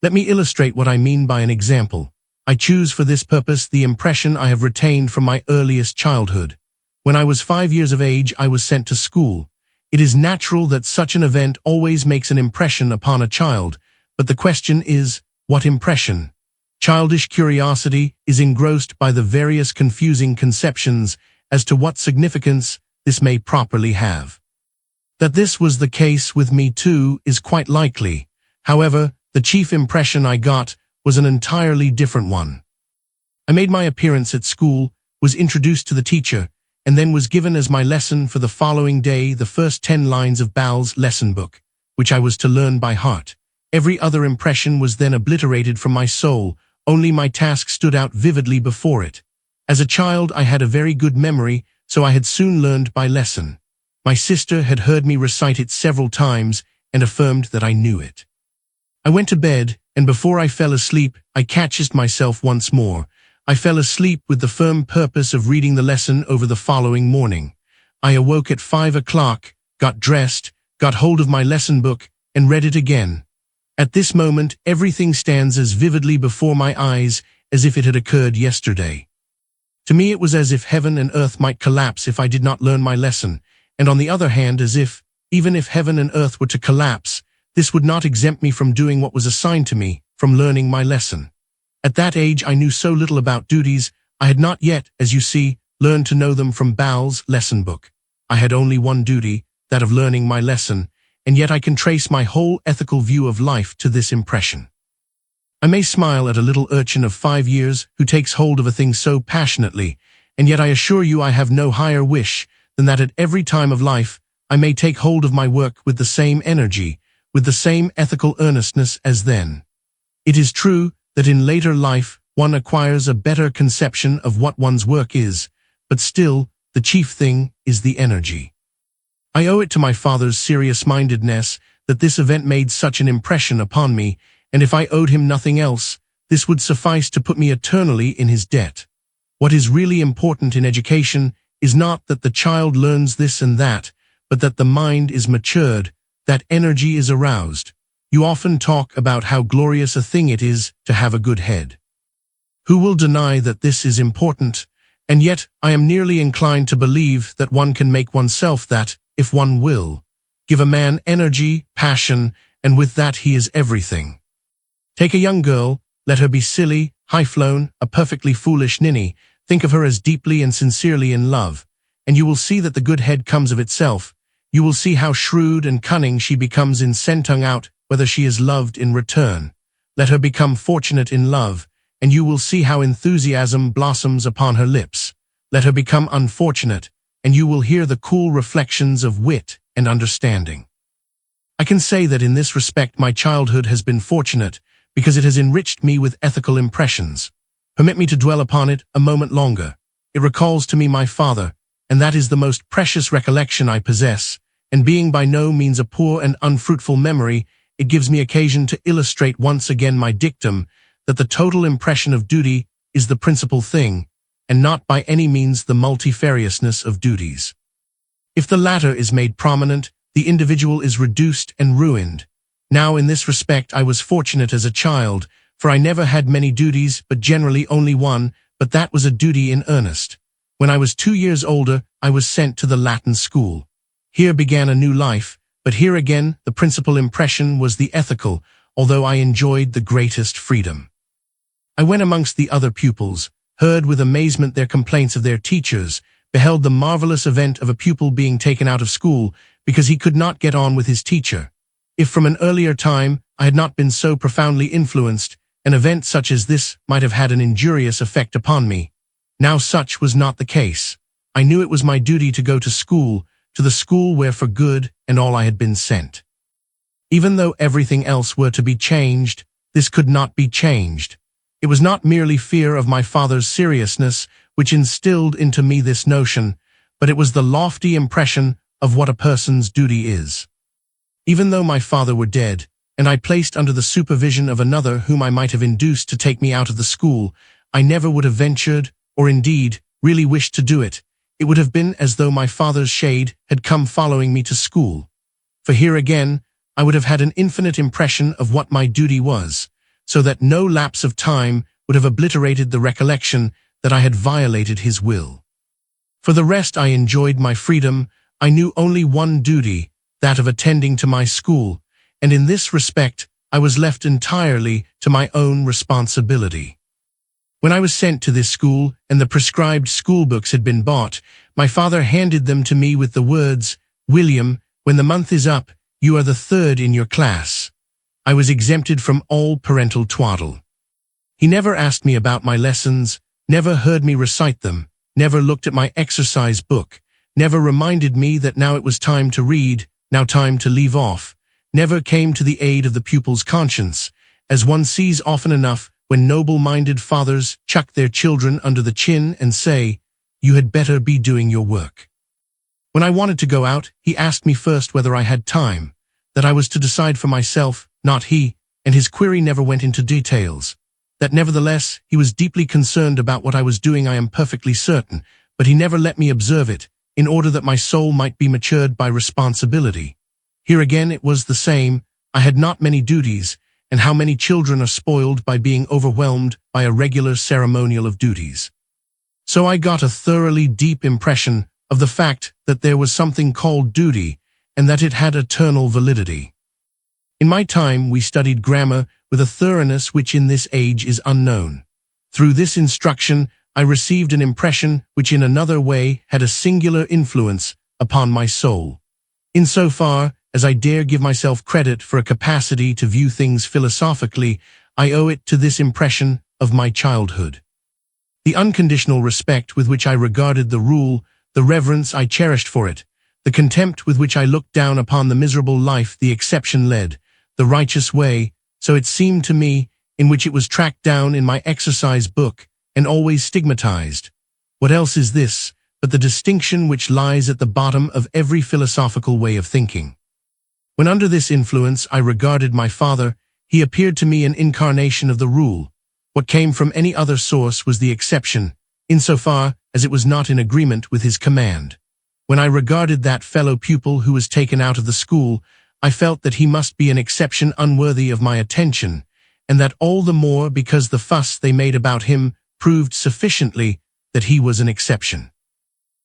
Let me illustrate what I mean by an example. I choose for this purpose the impression I have retained from my earliest childhood. When I was 5 years of age, I was sent to school. It is natural that such an event always makes an impression upon a child, but the question is, what impression? Childish curiosity is engrossed by the various confusing conceptions as to what significance this may properly have. That this was the case with me too is quite likely. However, the chief impression I got was an entirely different one. I made my appearance at school, was introduced to the teacher, and then was given as my lesson for the following day the first 10 lines of Bowles' lesson book, which I was to learn by heart. Every other impression was then obliterated from my soul, only my task stood out vividly before it. As a child I had a very good memory, so I had soon learned my lesson. My sister had heard me recite it several times and affirmed that I knew it. I went to bed, and before I fell asleep, I catechised myself once more. I fell asleep with the firm purpose of reading the lesson over the following morning. I awoke at 5 o'clock, got dressed, got hold of my lesson book, and read it again. At this moment, everything stands as vividly before my eyes as if it had occurred yesterday. To me it was as if heaven and earth might collapse if I did not learn my lesson, and on the other hand as if, even if heaven and earth were to collapse, this would not exempt me from doing what was assigned to me, from learning my lesson. At that age I knew so little about duties, I had not yet, as you see, learned to know them from Baal's lesson book. I had only one duty, that of learning my lesson, and yet I can trace my whole ethical view of life to this impression. I may smile at a little urchin of 5 years who takes hold of a thing so passionately, and yet I assure you I have no higher wish than that at every time of life I may take hold of my work with the same energy, with the same ethical earnestness as then. It is true that in later life one acquires a better conception of what one's work is, but still, the chief thing is the energy. I owe it to my father's serious-mindedness that this event made such an impression upon me, and if I owed him nothing else, this would suffice to put me eternally in his debt. What is really important in education is not that the child learns this and that, but that the mind is matured, that energy is aroused. You often talk about how glorious a thing it is to have a good head. Who will deny that this is important? And yet I am nearly inclined to believe that one can make oneself that, if one will. Give a man energy, passion, and with that he is everything. Take a young girl, let her be silly, high-flown, a perfectly foolish ninny, think of her as deeply and sincerely in love, and you will see that the good head comes of itself. You will see how shrewd and cunning she becomes in scenting out whether she is loved in return. Let her become fortunate in love, and you will see how enthusiasm blossoms upon her lips. Let her become unfortunate, and you will hear the cool reflections of wit and understanding. I can say that in this respect my childhood has been fortunate, because it has enriched me with ethical impressions. Permit me to dwell upon it a moment longer. It recalls to me my father, and that is the most precious recollection I possess, and being by no means a poor and unfruitful memory, it gives me occasion to illustrate once again my dictum, that the total impression of duty is the principal thing, and not by any means the multifariousness of duties. If the latter is made prominent, the individual is reduced and ruined. Now in this respect I was fortunate as a child, for I never had many duties, but generally only one, but that was a duty in earnest. When I was 2 years older, I was sent to the Latin school. Here began a new life, but here again the principal impression was the ethical, although I enjoyed the greatest freedom. I went amongst the other pupils, heard with amazement their complaints of their teachers, beheld the marvelous event of a pupil being taken out of school because he could not get on with his teacher. If from an earlier time I had not been so profoundly influenced, an event such as this might have had an injurious effect upon me. Now such was not the case. I knew it was my duty to go to the school where for good and all I had been sent. Even though everything else were to be changed, this could not be changed. It was not merely fear of my father's seriousness which instilled into me this notion, but it was the lofty impression of what a person's duty is. Even though my father were dead, and I placed under the supervision of another whom I might have induced to take me out of the school, I never would have ventured, or indeed, really wished to do it. It would have been as though my father's shade had come following me to school. For here again, I would have had an infinite impression of what my duty was, so that no lapse of time would have obliterated the recollection that I had violated his will. For the rest I enjoyed my freedom. I knew only one duty, that of attending to my school, and in this respect I was left entirely to my own responsibility. When I was sent to this school and the prescribed school books had been bought, my father handed them to me with the words, "William, when the month is up, you are the third in your class." I was exempted from all parental twaddle. He never asked me about my lessons, never heard me recite them, never looked at my exercise book, never reminded me that now it was time to read, now time to leave off, never came to the aid of the pupil's conscience, as one sees often enough when noble-minded fathers chuck their children under the chin and say, "You had better be doing your work." When I wanted to go out, he asked me first whether I had time, that I was to decide for myself, not he, and his query never went into details. That nevertheless, he was deeply concerned about what I was doing I am perfectly certain, but he never let me observe it, in order that my soul might be matured by responsibility. Here again it was the same. I had not many duties, and how many children are spoiled by being overwhelmed by a regular ceremonial of duties. So I got a thoroughly deep impression of the fact that there was something called duty, and that it had eternal validity. In my time we studied grammar with a thoroughness which in this age is unknown. Through this instruction I received an impression which in another way had a singular influence upon my soul. Insofar as I dare give myself credit for a capacity to view things philosophically, I owe it to this impression of my childhood. The unconditional respect with which I regarded the rule, the reverence I cherished for it, the contempt with which I looked down upon the miserable life the exception led, the righteous way, so it seemed to me, in which it was tracked down in my exercise book, and always stigmatized. What else is this but the distinction which lies at the bottom of every philosophical way of thinking? When under this influence I regarded my father, he appeared to me an incarnation of the rule. What came from any other source was the exception, insofar as it was not in agreement with his command. When I regarded that fellow pupil who was taken out of the school, I felt that he must be an exception unworthy of my attention, and that all the more because the fuss they made about him proved sufficiently that he was an exception.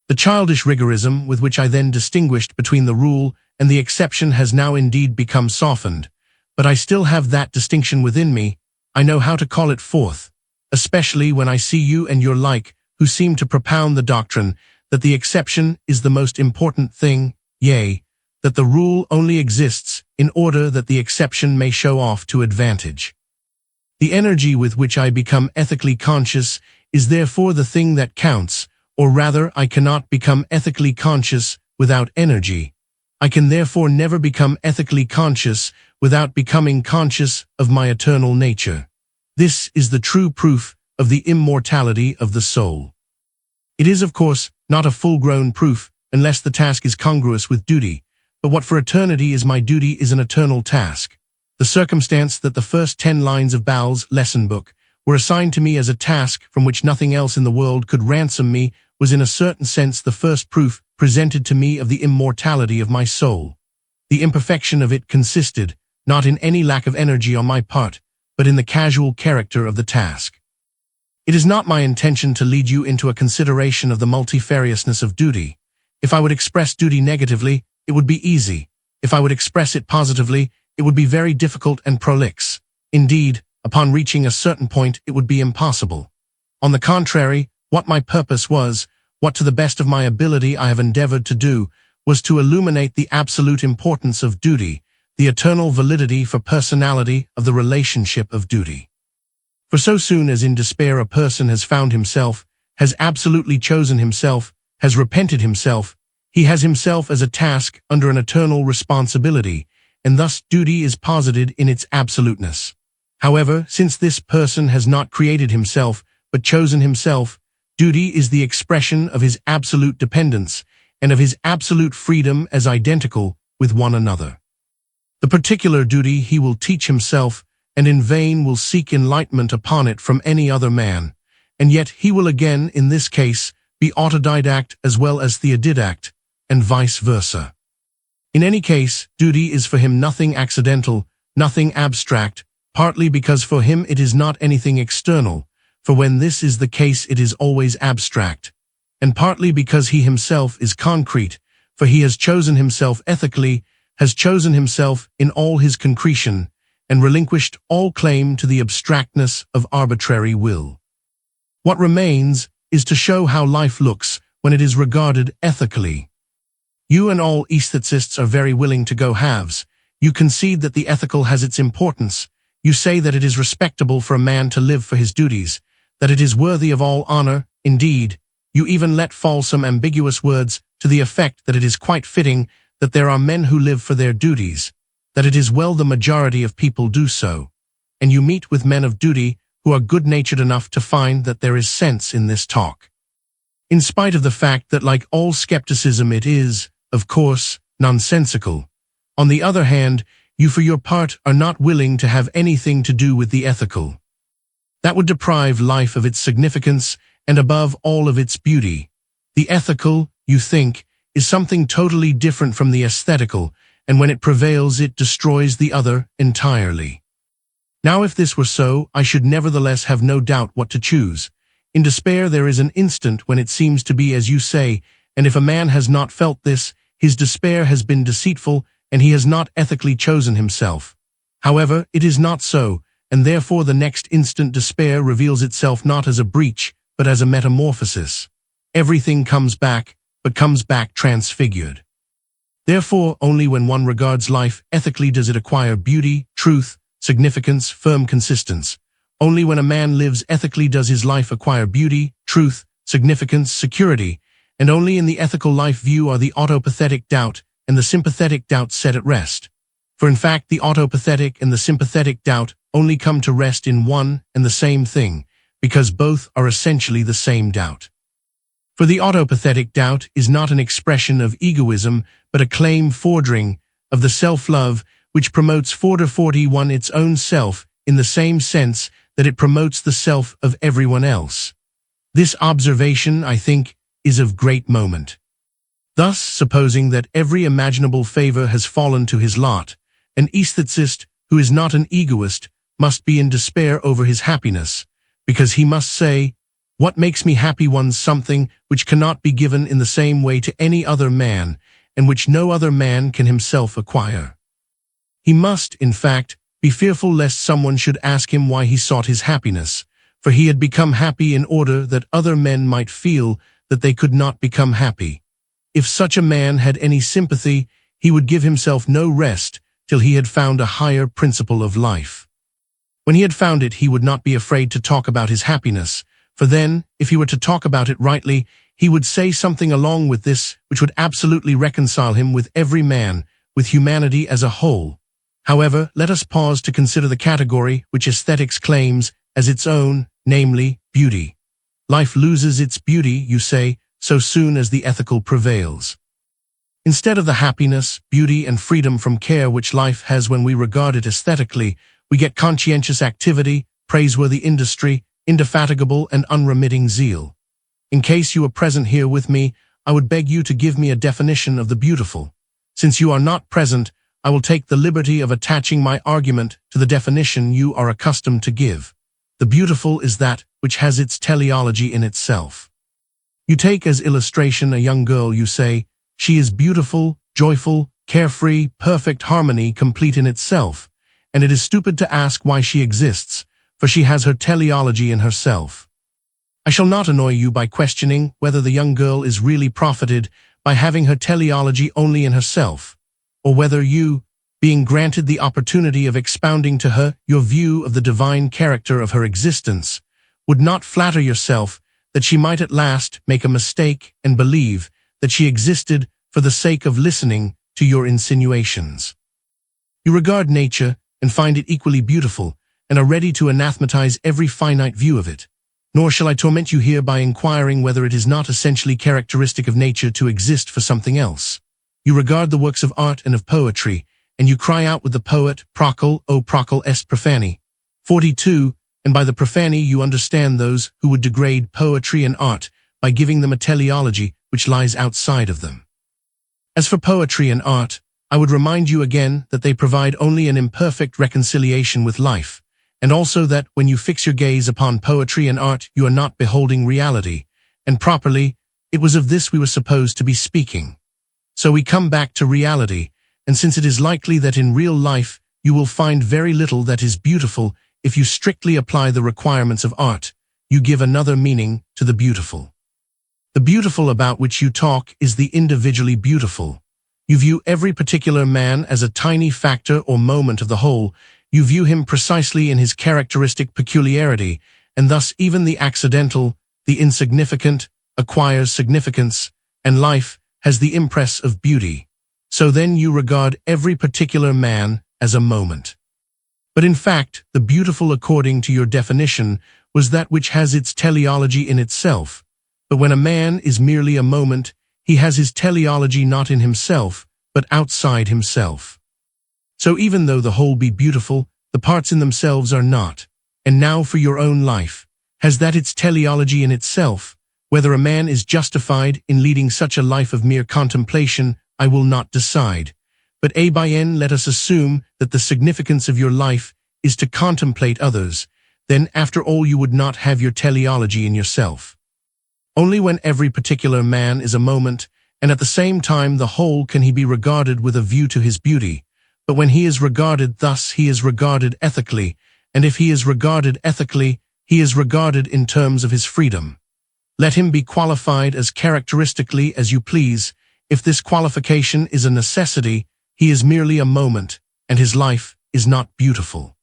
The childish rigorism with which I then distinguished between the rule and the exception has now indeed become softened, but I still have that distinction within me. I know how to call it forth, especially when I see you and your like, who seem to propound the doctrine that the exception is the most important thing, yea, that the rule only exists in order that the exception may show off to advantage. The energy with which I become ethically conscious is therefore the thing that counts, or rather I cannot become ethically conscious without energy. I can therefore never become ethically conscious without becoming conscious of my eternal nature. This is the true proof of the immortality of the soul. It is, of course, not a full-grown proof unless the task is congruous with duty, but what for eternity is my duty is an eternal task. The circumstance that the first 10 lines of Ball's lesson book were assigned to me as a task from which nothing else in the world could ransom me was in a certain sense the first proof presented to me of the immortality of my soul. The imperfection of it consisted, not in any lack of energy on my part, but in the casual character of the task. It is not my intention to lead you into a consideration of the multifariousness of duty. If I would express duty negatively, it would be easy. If I would express it positively, it would be very difficult and prolix. Indeed, upon reaching a certain point, it would be impossible. On the contrary, what my purpose was, what to the best of my ability I have endeavored to do, was to illuminate the absolute importance of duty, the eternal validity for personality of the relationship of duty. For so soon as in despair a person has found himself, has absolutely chosen himself, has repented himself, he has himself as a task under an eternal responsibility, and thus duty is posited in its absoluteness. However, since this person has not created himself, but chosen himself, duty is the expression of his absolute dependence, and of his absolute freedom as identical with one another. The particular duty he will teach himself, and in vain will seek enlightenment upon it from any other man, and yet he will again, in this case, be autodidact as well as theodidact, and vice versa. In any case, duty is for him nothing accidental, nothing abstract, partly because for him it is not anything external, for when this is the case it is always abstract, and partly because he himself is concrete, for he has chosen himself ethically, has chosen himself in all his concretion, and relinquished all claim to the abstractness of arbitrary will. What remains is to show how life looks when it is regarded ethically. You and all aesthetists are very willing to go halves. You concede that the ethical has its importance. You say that it is respectable for a man to live for his duties, that it is worthy of all honor. Indeed, you even let fall some ambiguous words to the effect that it is quite fitting that there are men who live for their duties. that it is well the majority of people do so, and you meet with men of duty who are good-natured enough to find that there is sense in this talk. In spite of the fact that, like all skepticism, it is, of course, nonsensical. On the other hand, you for your part are not willing to have anything to do with the ethical. That would deprive life of its significance and above all of its beauty. The ethical, you think, is something totally different from the aesthetical, and when it prevails it destroys the other entirely. Now if this were so, I should nevertheless have no doubt what to choose. In despair there is an instant when it seems to be as you say, and if a man has not felt this, his despair has been deceitful, and he has not ethically chosen himself. However, it is not so, and therefore the next instant despair reveals itself not as a breach, but as a metamorphosis. Everything comes back, but comes back transfigured. Therefore, only when one regards life ethically does it acquire beauty, truth, significance, firm consistence. Only when a man lives ethically does his life acquire beauty, truth, significance, security, and only in the ethical life view are the autopathetic doubt and the sympathetic doubt set at rest. For in fact, the autopathetic and the sympathetic doubt only come to rest in one and the same thing, because both are essentially the same doubt. For the autopathetic doubt is not an expression of egoism, but a claim fordering of the self-love which promotes 41 its own self in the same sense that it promotes the self of everyone else. This observation, I think, is of great moment. Thus, supposing that every imaginable favor has fallen to his lot, an aestheticist who is not an egoist must be in despair over his happiness, because he must say, "What makes me happy wants something which cannot be given in the same way to any other man, and which no other man can himself acquire." He must, in fact, be fearful lest someone should ask him why he sought his happiness, for he had become happy in order that other men might feel that they could not become happy. If such a man had any sympathy, he would give himself no rest till he had found a higher principle of life. When he had found it, he would not be afraid to talk about his happiness, for then, if he were to talk about it rightly, he would say something along with this which would absolutely reconcile him with every man, with humanity as a whole. However, let us pause to consider the category which aesthetics claims as its own, namely, beauty. Life loses its beauty, you say, so soon as the ethical prevails. Instead of the happiness, beauty, and freedom from care which life has when we regard it aesthetically, we get conscientious activity, praiseworthy industry, indefatigable and unremitting zeal. In case you are present here with me, I would beg you to give me a definition of the beautiful. Since you are not present, I will take the liberty of attaching my argument to the definition you are accustomed to give. The beautiful is that which has its teleology in itself. You take as illustration a young girl, you say, "She is beautiful, joyful, carefree, perfect harmony, complete in itself, and it is stupid to ask why she exists, for she has her teleology in herself." I shall not annoy you by questioning whether the young girl is really profited by having her teleology only in herself, or whether you, being granted the opportunity of expounding to her your view of the divine character of her existence, would not flatter yourself that she might at last make a mistake and believe that she existed for the sake of listening to your insinuations. You regard nature and find it equally beautiful, and are ready to anathematize every finite view of it. Nor shall I torment you here by inquiring whether it is not essentially characteristic of nature to exist for something else. You regard the works of art and of poetry, and you cry out with the poet, "Procul, o procul est profani." 42, and by the profani you understand those who would degrade poetry and art by giving them a teleology which lies outside of them. As for poetry and art, I would remind you again that they provide only an imperfect reconciliation with life, and also that when you fix your gaze upon poetry and art you are not beholding reality, and properly, it was of this we were supposed to be speaking. So we come back to reality, and since it is likely that in real life you will find very little that is beautiful if you strictly apply the requirements of art, you give another meaning to the beautiful. The beautiful about which you talk is the individually beautiful. You view every particular man as a tiny factor or moment of the whole. You view him precisely in his characteristic peculiarity, and thus even the accidental, the insignificant, acquires significance, and life has the impress of beauty. So then you regard every particular man as a moment. But in fact, the beautiful according to your definition was that which has its teleology in itself. But when a man is merely a moment, he has his teleology not in himself, but outside himself. So even though the whole be beautiful, the parts in themselves are not. And now for your own life, has that its teleology in itself? Whether a man is justified in leading such a life of mere contemplation, I will not decide. But let us assume that the significance of your life is to contemplate others, then after all you would not have your teleology in yourself. Only when every particular man is a moment, and at the same time the whole can he be regarded with a view to his beauty. But when he is regarded thus, he is regarded ethically, and if he is regarded ethically, he is regarded in terms of his freedom. Let him be qualified as characteristically as you please. If this qualification is a necessity, he is merely a moment, and his life is not beautiful.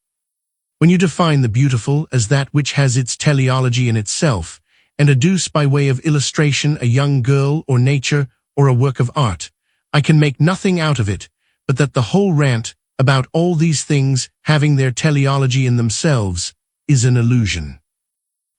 When you define the beautiful as that which has its teleology in itself, and adduce by way of illustration a young girl or nature or a work of art, I can make nothing out of it, but that the whole rant about all these things having their teleology in themselves is an illusion.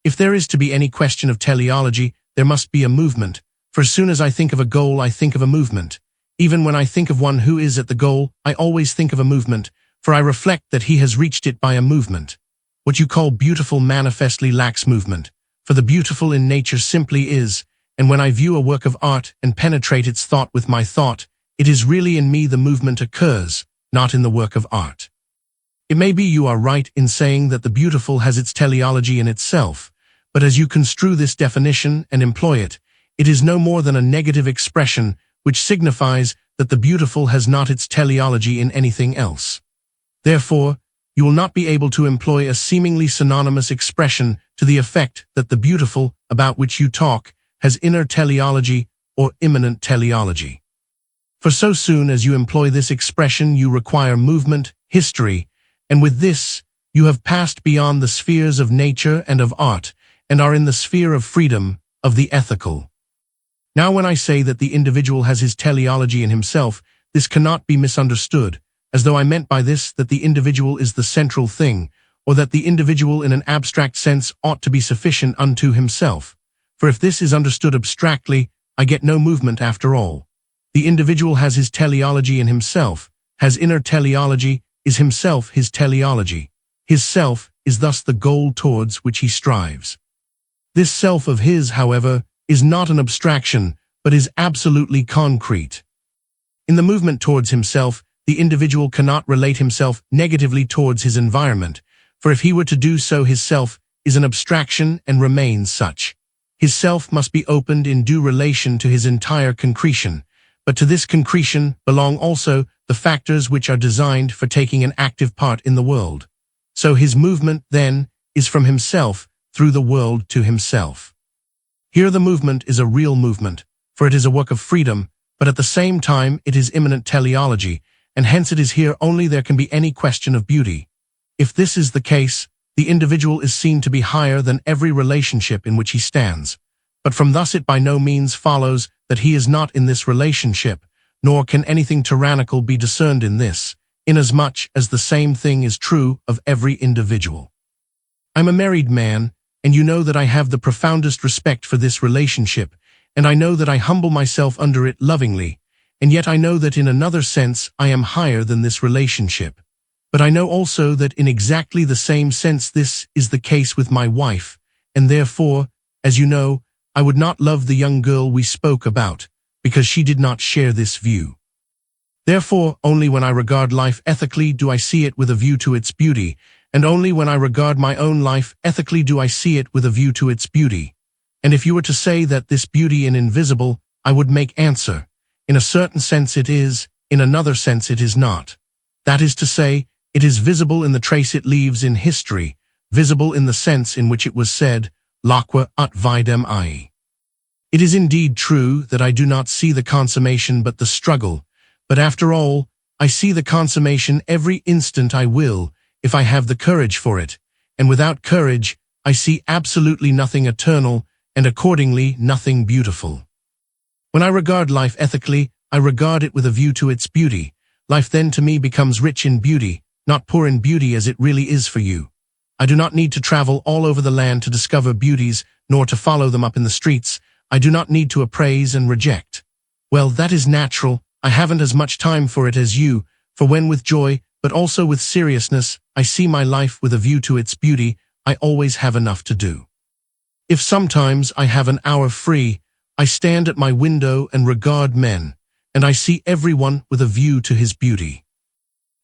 If there is to be any question of teleology, there must be a movement, for as soon as I think of a goal I think of a movement. Even when I think of one who is at the goal, I always think of a movement, for I reflect that he has reached it by a movement. What you call beautiful manifestly lacks movement, for the beautiful in nature simply is, and when I view a work of art and penetrate its thought with my thought, it is really in me the movement occurs, not in the work of art. It may be you are right in saying that the beautiful has its teleology in itself, but as you construe this definition and employ it, it is no more than a negative expression which signifies that the beautiful has not its teleology in anything else. Therefore, you will not be able to employ a seemingly synonymous expression to the effect that the beautiful, about which you talk, has inner teleology or immanent teleology. For so soon as you employ this expression you require movement, history, and with this, you have passed beyond the spheres of nature and of art, and are in the sphere of freedom, of the ethical. Now when I say that the individual has his teleology in himself, this cannot be misunderstood, as though I meant by this that the individual is the central thing, or that the individual in an abstract sense ought to be sufficient unto himself. For if this is understood abstractly, I get no movement after all. The individual has his teleology in himself, has inner teleology, is himself his teleology. His self is thus the goal towards which he strives. This self of his, however, is not an abstraction, but is absolutely concrete. In the movement towards himself, the individual cannot relate himself negatively towards his environment, for if he were to do so his self is an abstraction and remains such. His self must be opened in due relation to his entire concretion, but to this concretion belong also the factors which are designed for taking an active part in the world. So his movement, then, is from himself through the world to himself. Here the movement is a real movement, for it is a work of freedom, but at the same time it is immanent teleology, and hence it is here only there can be any question of beauty. If this is the case, the individual is seen to be higher than every relationship in which he stands. But from thus it by no means follows that he is not in this relationship, nor can anything tyrannical be discerned in this, inasmuch as the same thing is true of every individual. I'm a married man, and you know that I have the profoundest respect for this relationship, and I know that I humble myself under it lovingly, and yet I know that in another sense I am higher than this relationship. But I know also that in exactly the same sense this is the case with my wife, and therefore, as you know, I would not love the young girl we spoke about, because she did not share this view. Therefore, only when I regard life ethically do I see it with a view to its beauty, and only when I regard my own life ethically do I see it with a view to its beauty. And if you were to say that this beauty is invisible, I would make answer, in a certain sense it is, in another sense it is not. That is to say, it is visible in the trace it leaves in history, visible in the sense in which it was said, Laque ut videm I. It is indeed true that I do not see the consummation but the struggle, but after all, I see the consummation every instant I will, if I have the courage for it, and without courage, I see absolutely nothing eternal, and accordingly nothing beautiful. When I regard life ethically, I regard it with a view to its beauty. Life then to me becomes rich in beauty, not poor in beauty as it really is for you. I do not need to travel all over the land to discover beauties, nor to follow them up in the streets. I do not need to appraise and reject. Well, that is natural. I haven't as much time for it as you, for when with joy, but also with seriousness, I see my life with a view to its beauty, I always have enough to do. If sometimes I have an hour free, I stand at my window and regard men, and I see everyone with a view to his beauty.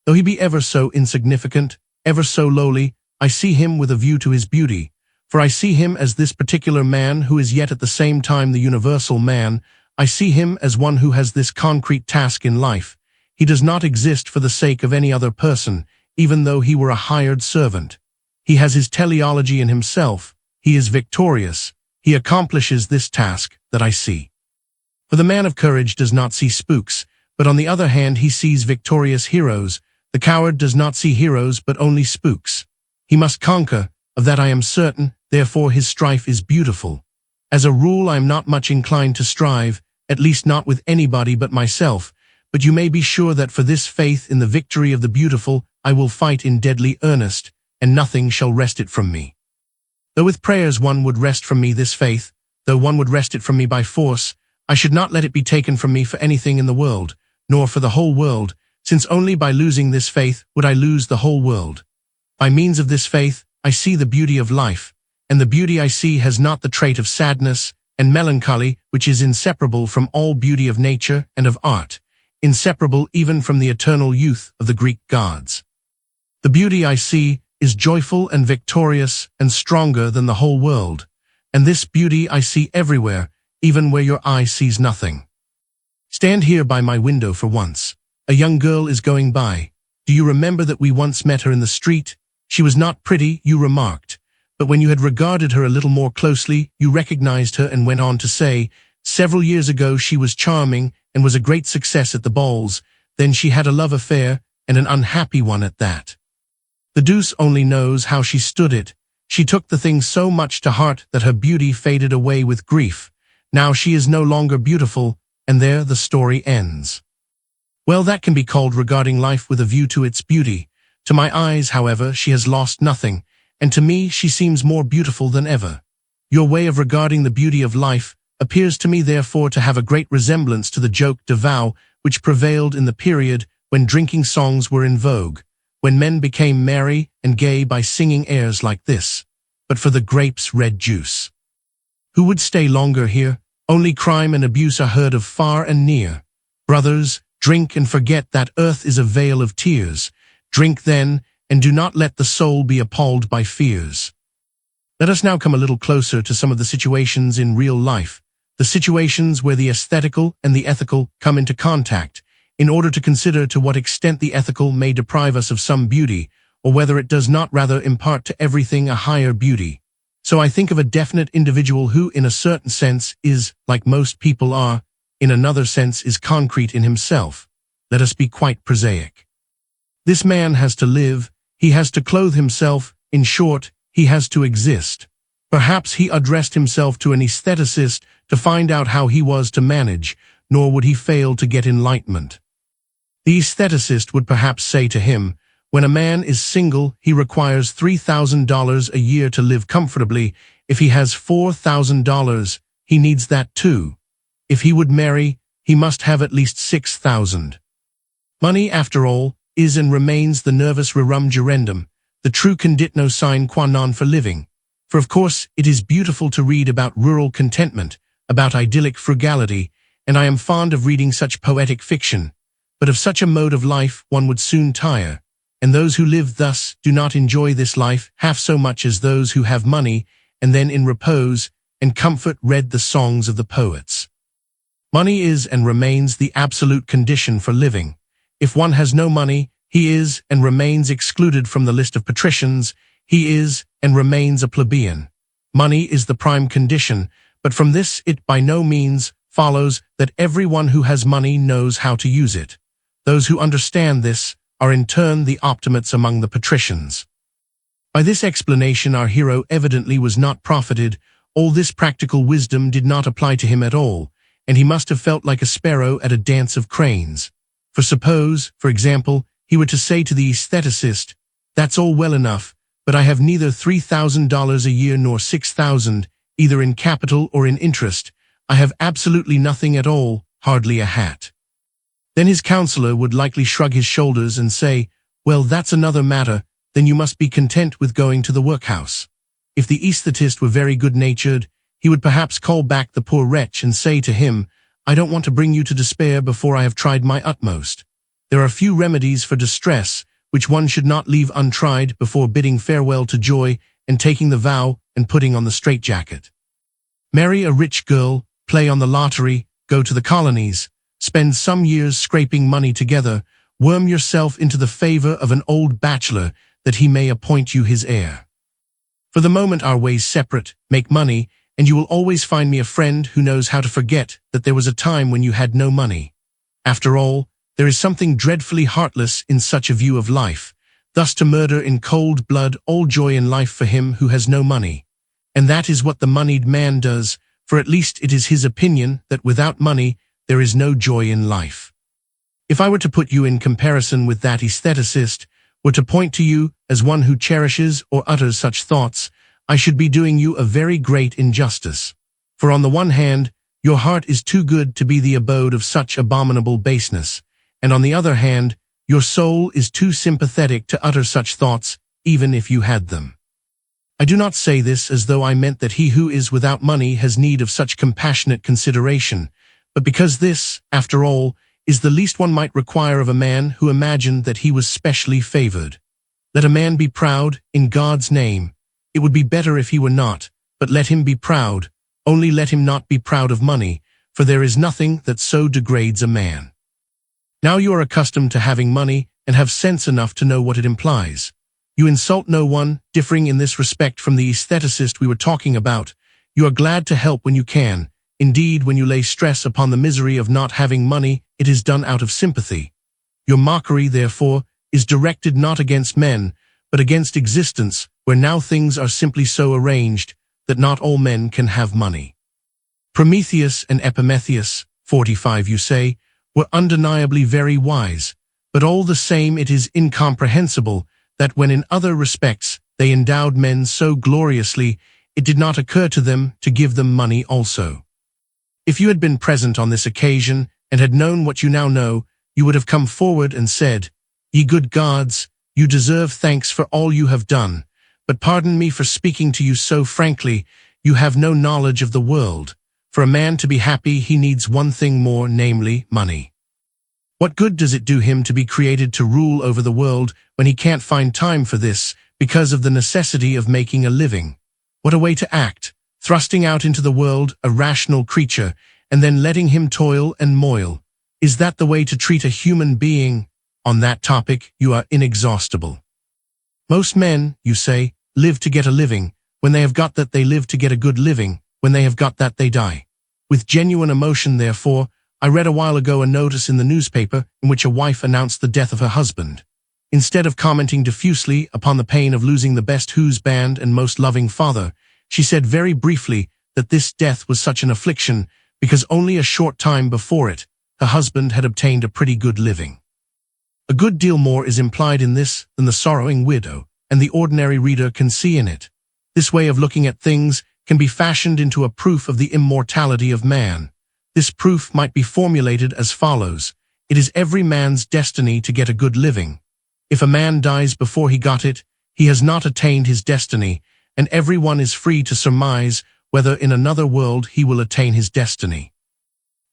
Though he be ever so insignificant, ever so lowly, I see him with a view to his beauty, for I see him as this particular man who is yet at the same time the universal man. I see him as one who has this concrete task in life. He does not exist for the sake of any other person, even though he were a hired servant. He has his teleology in himself. He is victorious. He accomplishes this task that I see. For the man of courage does not see spooks, but on the other hand he sees victorious heroes. The coward does not see heroes, but only spooks. He must conquer, of that I am certain, therefore his strife is beautiful. As a rule I am not much inclined to strive, at least not with anybody but myself, but you may be sure that for this faith in the victory of the beautiful I will fight in deadly earnest, and nothing shall wrest it from me. Though with prayers one would wrest from me this faith, though one would wrest it from me by force, I should not let it be taken from me for anything in the world, nor for the whole world, since only by losing this faith would I lose the whole world. By means of this faith I see the beauty of life, and the beauty I see has not the trait of sadness and melancholy which is inseparable from all beauty of nature and of art, inseparable even from the eternal youth of the Greek gods. The beauty I see is joyful and victorious and stronger than the whole world, and this beauty I see everywhere, even where your eye sees nothing. Stand here by my window for once. A young girl is going by. Do you remember that we once met her in the street? She was not pretty, you remarked, but when you had regarded her a little more closely, you recognized her and went on to say, several years ago she was charming and was a great success at the balls, then she had a love affair, and an unhappy one at that. The deuce only knows how she stood it. She took the thing so much to heart that her beauty faded away with grief. Now she is no longer beautiful, and there the story ends. Well, that can be called regarding life with a view to its beauty. To my eyes, however, she has lost nothing, and to me she seems more beautiful than ever. Your way of regarding the beauty of life appears to me therefore to have a great resemblance to the joke de vow which prevailed in the period when drinking songs were in vogue, when men became merry and gay by singing airs like this, but for the grape's red juice. Who would stay longer here? Only crime and abuse are heard of far and near. Brothers, drink and forget that earth is a vale of tears. Drink then, and do not let the soul be appalled by fears. Let us now come a little closer to some of the situations in real life, the situations where the aesthetical and the ethical come into contact, in order to consider to what extent the ethical may deprive us of some beauty, or whether it does not rather impart to everything a higher beauty. So I think of a definite individual who, in a certain sense, is, like most people are, in another sense is concrete in himself. Let us be quite prosaic. This man has to live, he has to clothe himself, in short, he has to exist. Perhaps he addressed himself to an aestheticist to find out how he was to manage, nor would he fail to get enlightenment. The aestheticist would perhaps say to him, when a man is single, he requires $3,000 a year to live comfortably. If he has $4,000, he needs that too. If he would marry, he must have at least $6,000. Money, after all, is and remains the nervus rerum gerendum, the true conditio sine qua non for living. For of course it is beautiful to read about rural contentment, about idyllic frugality, and I am fond of reading such poetic fiction. But of such a mode of life one would soon tire, and those who live thus do not enjoy this life half so much as those who have money, and then in repose and comfort read the songs of the poets. Money is and remains the absolute condition for living. If one has no money, he is and remains excluded from the list of patricians, he is and remains a plebeian. Money is the prime condition, but from this it by no means follows that everyone who has money knows how to use it. Those who understand this are in turn the optimates among the patricians. By this explanation our hero evidently was not profited, all this practical wisdom did not apply to him at all, and he must have felt like a sparrow at a dance of cranes. For suppose, for example, he were to say to the aestheticist, "That's all well enough, but I have neither $3,000 a year nor 6,000, either in capital or in interest. I have absolutely nothing at all, hardly a hat." Then his counselor would likely shrug his shoulders and say, "Well, that's another matter, then you must be content with going to the workhouse." If the aesthetist were very good-natured, he would perhaps call back the poor wretch and say to him, "I don't want to bring you to despair before I have tried my utmost. There are few remedies for distress, which one should not leave untried before bidding farewell to joy and taking the vow and putting on the straitjacket. Marry a rich girl, play on the lottery, go to the colonies, spend some years scraping money together, worm yourself into the favor of an old bachelor that he may appoint you his heir. For the moment our ways separate, make money, and you will always find me a friend who knows how to forget that there was a time when you had no money. After all, there is something dreadfully heartless in such a view of life, thus to murder in cold blood all joy in life for him who has no money. And that is what the moneyed man does, for at least it is his opinion that without money there is no joy in life. If I were to put you in comparison with that aestheticist, were to point to you as one who cherishes or utters such thoughts, I should be doing you a very great injustice. For on the one hand, your heart is too good to be the abode of such abominable baseness, and on the other hand, your soul is too sympathetic to utter such thoughts, even if you had them. I do not say this as though I meant that he who is without money has need of such compassionate consideration, but because this, after all, is the least one might require of a man who imagined that he was specially favored. Let a man be proud, in God's name. It would be better if he were not, but let him be proud, only let him not be proud of money, for there is nothing that so degrades a man. Now you are accustomed to having money and have sense enough to know what it implies. You insult no one, differing in this respect from the aestheticist we were talking about. You are glad to help when you can. Indeed, when you lay stress upon the misery of not having money, it is done out of sympathy. Your mockery, therefore, is directed not against men, but against existence, where now things are simply so arranged that not all men can have money. Prometheus and Epimetheus, 45 you say, were undeniably very wise, but all the same it is incomprehensible that when in other respects they endowed men so gloriously, it did not occur to them to give them money also. If you had been present on this occasion and had known what you now know, you would have come forward and said, "Ye good gods, you deserve thanks for all you have done, but pardon me for speaking to you so frankly, you have no knowledge of the world. For a man to be happy he needs one thing more, namely, money. What good does it do him to be created to rule over the world when he can't find time for this because of the necessity of making a living? What a way to act, thrusting out into the world a rational creature and then letting him toil and moil. Is that the way to treat a human being? On that topic you are inexhaustible. Most men, you say, live to get a living. When they have got that, they live to get a good living. When they have got that, they die. With genuine emotion, therefore, I read a while ago a notice in the newspaper in which a wife announced the death of her husband. Instead of commenting diffusely upon the pain of losing the best whose band and most loving father, she said very briefly that this death was such an affliction because only a short time before it, her husband had obtained a pretty good living. A good deal more is implied in this than the sorrowing widow and the ordinary reader can see in it. This way of looking at things can be fashioned into a proof of the immortality of man. This proof might be formulated as follows. It is every man's destiny to get a good living. If a man dies before he got it, he has not attained his destiny, and everyone is free to surmise whether in another world he will attain his destiny.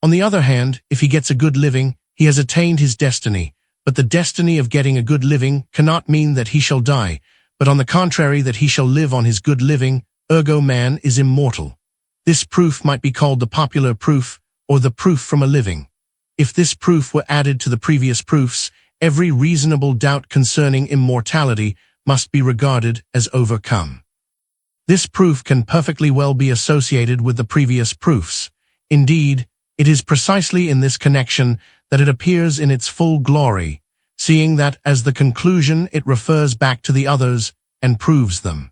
On the other hand, if he gets a good living, he has attained his destiny, but the destiny of getting a good living cannot mean that he shall die, but on the contrary that he shall live on his good living, ergo man is immortal. This proof might be called the popular proof, or the proof from a living. If this proof were added to the previous proofs, every reasonable doubt concerning immortality must be regarded as overcome. This proof can perfectly well be associated with the previous proofs. Indeed, it is precisely in this connection that it appears in its full glory, seeing that as the conclusion it refers back to the others and proves them.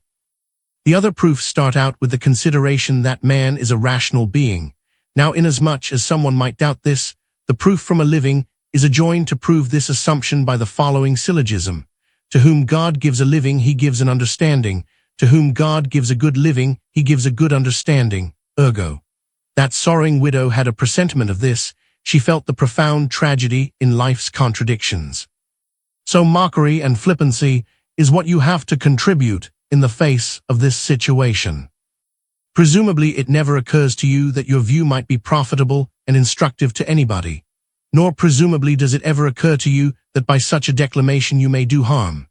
The other proofs start out with the consideration that man is a rational being. Now, inasmuch as someone might doubt this, the proof from a living is adjoined to prove this assumption by the following syllogism. To whom God gives a living, he gives an understanding. To whom God gives a good living, he gives a good understanding. Ergo. That sorrowing widow had a presentiment of this. She felt the profound tragedy in life's contradictions. So mockery and flippancy is what you have to contribute in the face of this situation. Presumably it never occurs to you that your view might be profitable and instructive to anybody, nor presumably does it ever occur to you that by such a declamation you may do harm.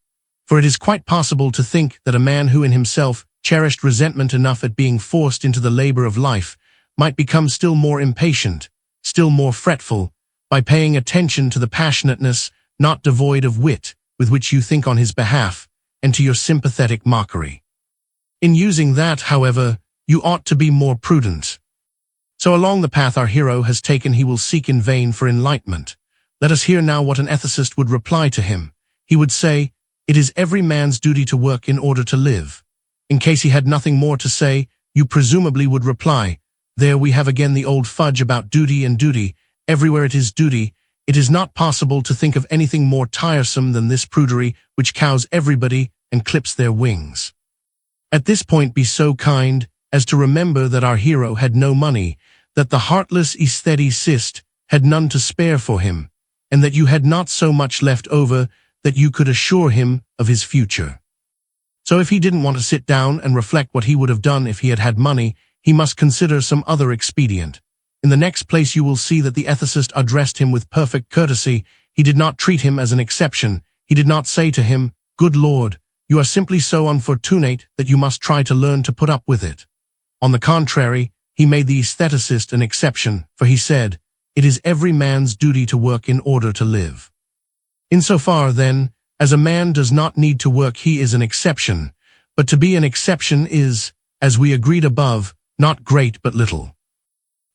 For it is quite possible to think that a man who in himself cherished resentment enough at being forced into the labor of life might become still more impatient, still more fretful, by paying attention to the passionateness, not devoid of wit, with which you think on his behalf, and to your sympathetic mockery. In using that, however, you ought to be more prudent. So along the path our hero has taken he will seek in vain for enlightenment. Let us hear now what an ethicist would reply to him. He would say, "It is every man's duty to work in order to live." In case he had nothing more to say, you presumably would reply, "There we have again the old fudge about duty and duty. Everywhere it is duty. It is not possible to think of anything more tiresome than this prudery which cows everybody and clips their wings." At this point be so kind as to remember that our hero had no money, that the heartless aestheticist had none to spare for him, and that you had not so much left over that you could assure him of his future. So if he didn't want to sit down and reflect what he would have done if he had had money, he must consider some other expedient. In the next place you will see that the ethicist addressed him with perfect courtesy. He did not treat him as an exception. He did not say to him, "Good Lord, you are simply so unfortunate that you must try to learn to put up with it." On the contrary, he made the aestheticist an exception, for he said, "It is every man's duty to work in order to live." Insofar, then, as a man does not need to work, he is an exception, but to be an exception is, as we agreed above, not great but little.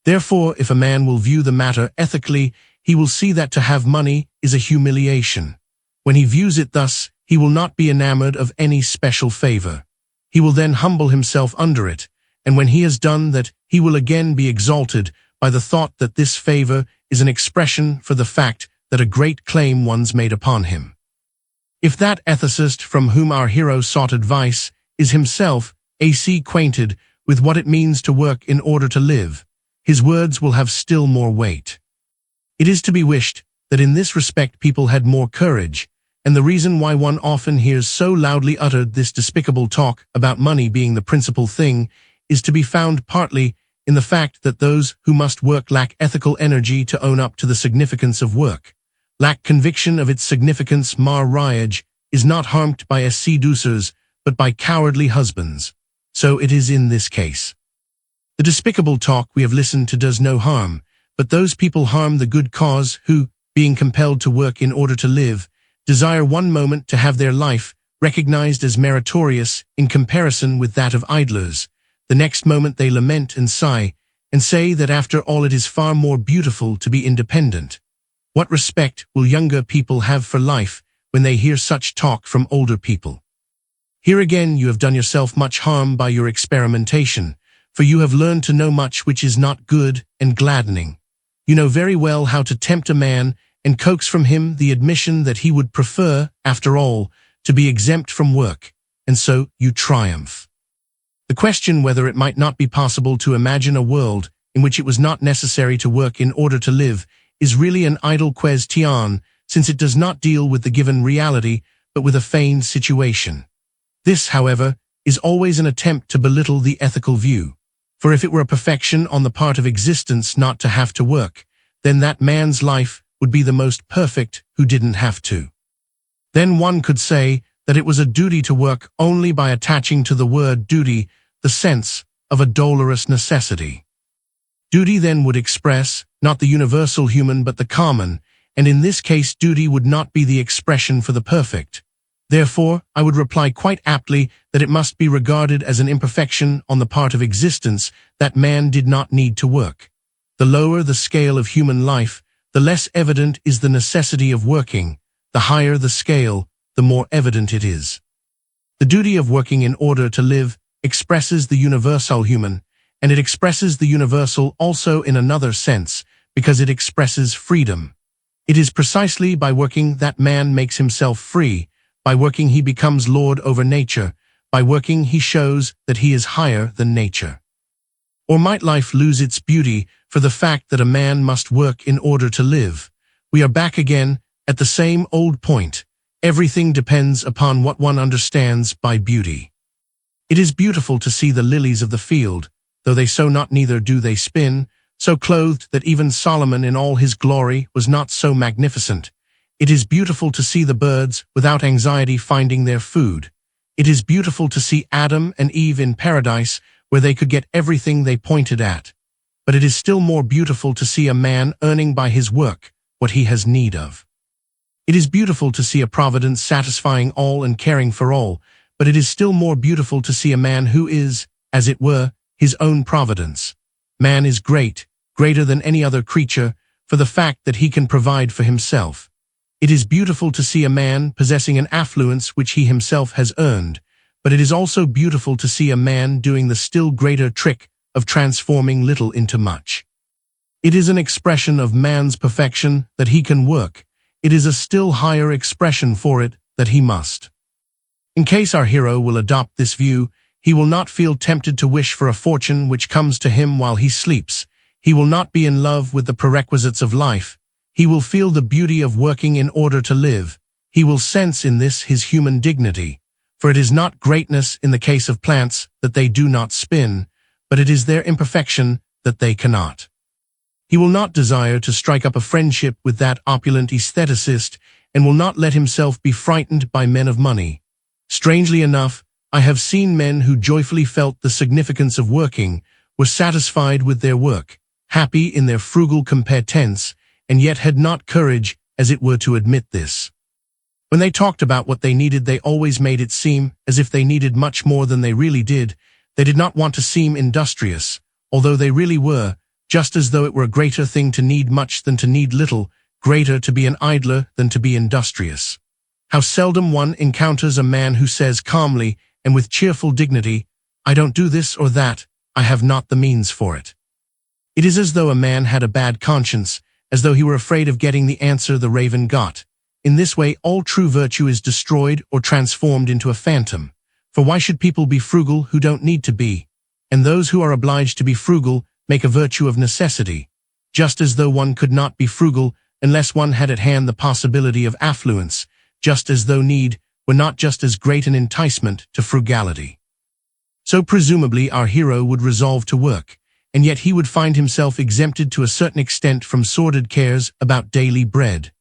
Therefore, if a man will view the matter ethically, he will see that to have money is a humiliation. When he views it thus, he will not be enamored of any special favor. He will then humble himself under it, and when he has done that, he will again be exalted by the thought that this favor is an expression for the fact that a great claim once made upon him. If that ethicist from whom our hero sought advice is himself acquainted with what it means to work in order to live, his words will have still more weight. It is to be wished that in this respect people had more courage, and the reason why one often hears so loudly uttered this despicable talk about money being the principal thing is to be found partly in the fact that those who must work lack ethical energy to own up to the significance of work, lack conviction of its significance. Marriage is not harmed by seducers, but by cowardly husbands. So it is in this case. The despicable talk we have listened to does no harm, but those people harm the good cause who, being compelled to work in order to live, desire one moment to have their life recognized as meritorious in comparison with that of idlers. The next moment they lament and sigh, and say that after all it is far more beautiful to be independent. What respect will younger people have for life when they hear such talk from older people? Here again you have done yourself much harm by your experimentation, for you have learned to know much which is not good and gladdening. You know very well how to tempt a man and coax from him the admission that he would prefer, after all, to be exempt from work, and so you triumph. The question whether it might not be possible to imagine a world in which it was not necessary to work in order to live is really an idle question, since it does not deal with the given reality, but with a feigned situation. This, however, is always an attempt to belittle the ethical view, for if it were a perfection on the part of existence not to have to work, then that man's life would be the most perfect who didn't have to. Then one could say that it was a duty to work only by attaching to the word duty the sense of a dolorous necessity. Duty then would express, not the universal human but the common, and in this case duty would not be the expression for the perfect. Therefore, I would reply quite aptly that it must be regarded as an imperfection on the part of existence that man did not need to work. The lower the scale of human life, the less evident is the necessity of working. The higher the scale, the more evident it is. The duty of working in order to live expresses the universal human, and it expresses the universal also in another sense, because it expresses freedom. It is precisely by working that man makes himself free. By working he becomes lord over nature. By working he shows that he is higher than nature. Or might life lose its beauty for the fact that a man must work in order to live? We are back again at the same old point. Everything depends upon what one understands by beauty. It is beautiful to see the lilies of the field, though they sow not neither do they spin, so clothed that even Solomon in all his glory was not so magnificent. It is beautiful to see the birds without anxiety finding their food. It is beautiful to see Adam and Eve in paradise where they could get everything they pointed at. But it is still more beautiful to see a man earning by his work what he has need of. It is beautiful to see a providence satisfying all and caring for all, but it is still more beautiful to see a man who is, as it were, his own providence. Man is great, greater than any other creature, for the fact that he can provide for himself. It is beautiful to see a man possessing an affluence which he himself has earned, but it is also beautiful to see a man doing the still greater trick of transforming little into much. It is an expression of man's perfection that he can work. It is a still higher expression for it that he must. In case our hero will adopt this view, he will not feel tempted to wish for a fortune which comes to him while he sleeps. He will not be in love with the prerequisites of life. He will feel the beauty of working in order to live. He will sense in this his human dignity. For it is not greatness in the case of plants that they do not spin, but it is their imperfection that they cannot. He will not desire to strike up a friendship with that opulent aestheticist, and will not let himself be frightened by men of money. Strangely enough, I have seen men who joyfully felt the significance of working, were satisfied with their work, happy in their frugal competence, and yet had not courage, as it were, to admit this. When they talked about what they needed, they always made it seem as if they needed much more than they really did. They did not want to seem industrious, although they really were, just as though it were a greater thing to need much than to need little, greater to be an idler than to be industrious. How seldom one encounters a man who says calmly and with cheerful dignity, "I don't do this or that, I have not the means for it." It is as though a man had a bad conscience, as though he were afraid of getting the answer the raven got. In this way all true virtue is destroyed or transformed into a phantom. For why should people be frugal who don't need to be? And those who are obliged to be frugal make a virtue of necessity, just as though one could not be frugal unless one had at hand the possibility of affluence, just as though need were not just as great an enticement to frugality. So presumably our hero would resolve to work, and yet he would find himself exempted to a certain extent from sordid cares about daily bread.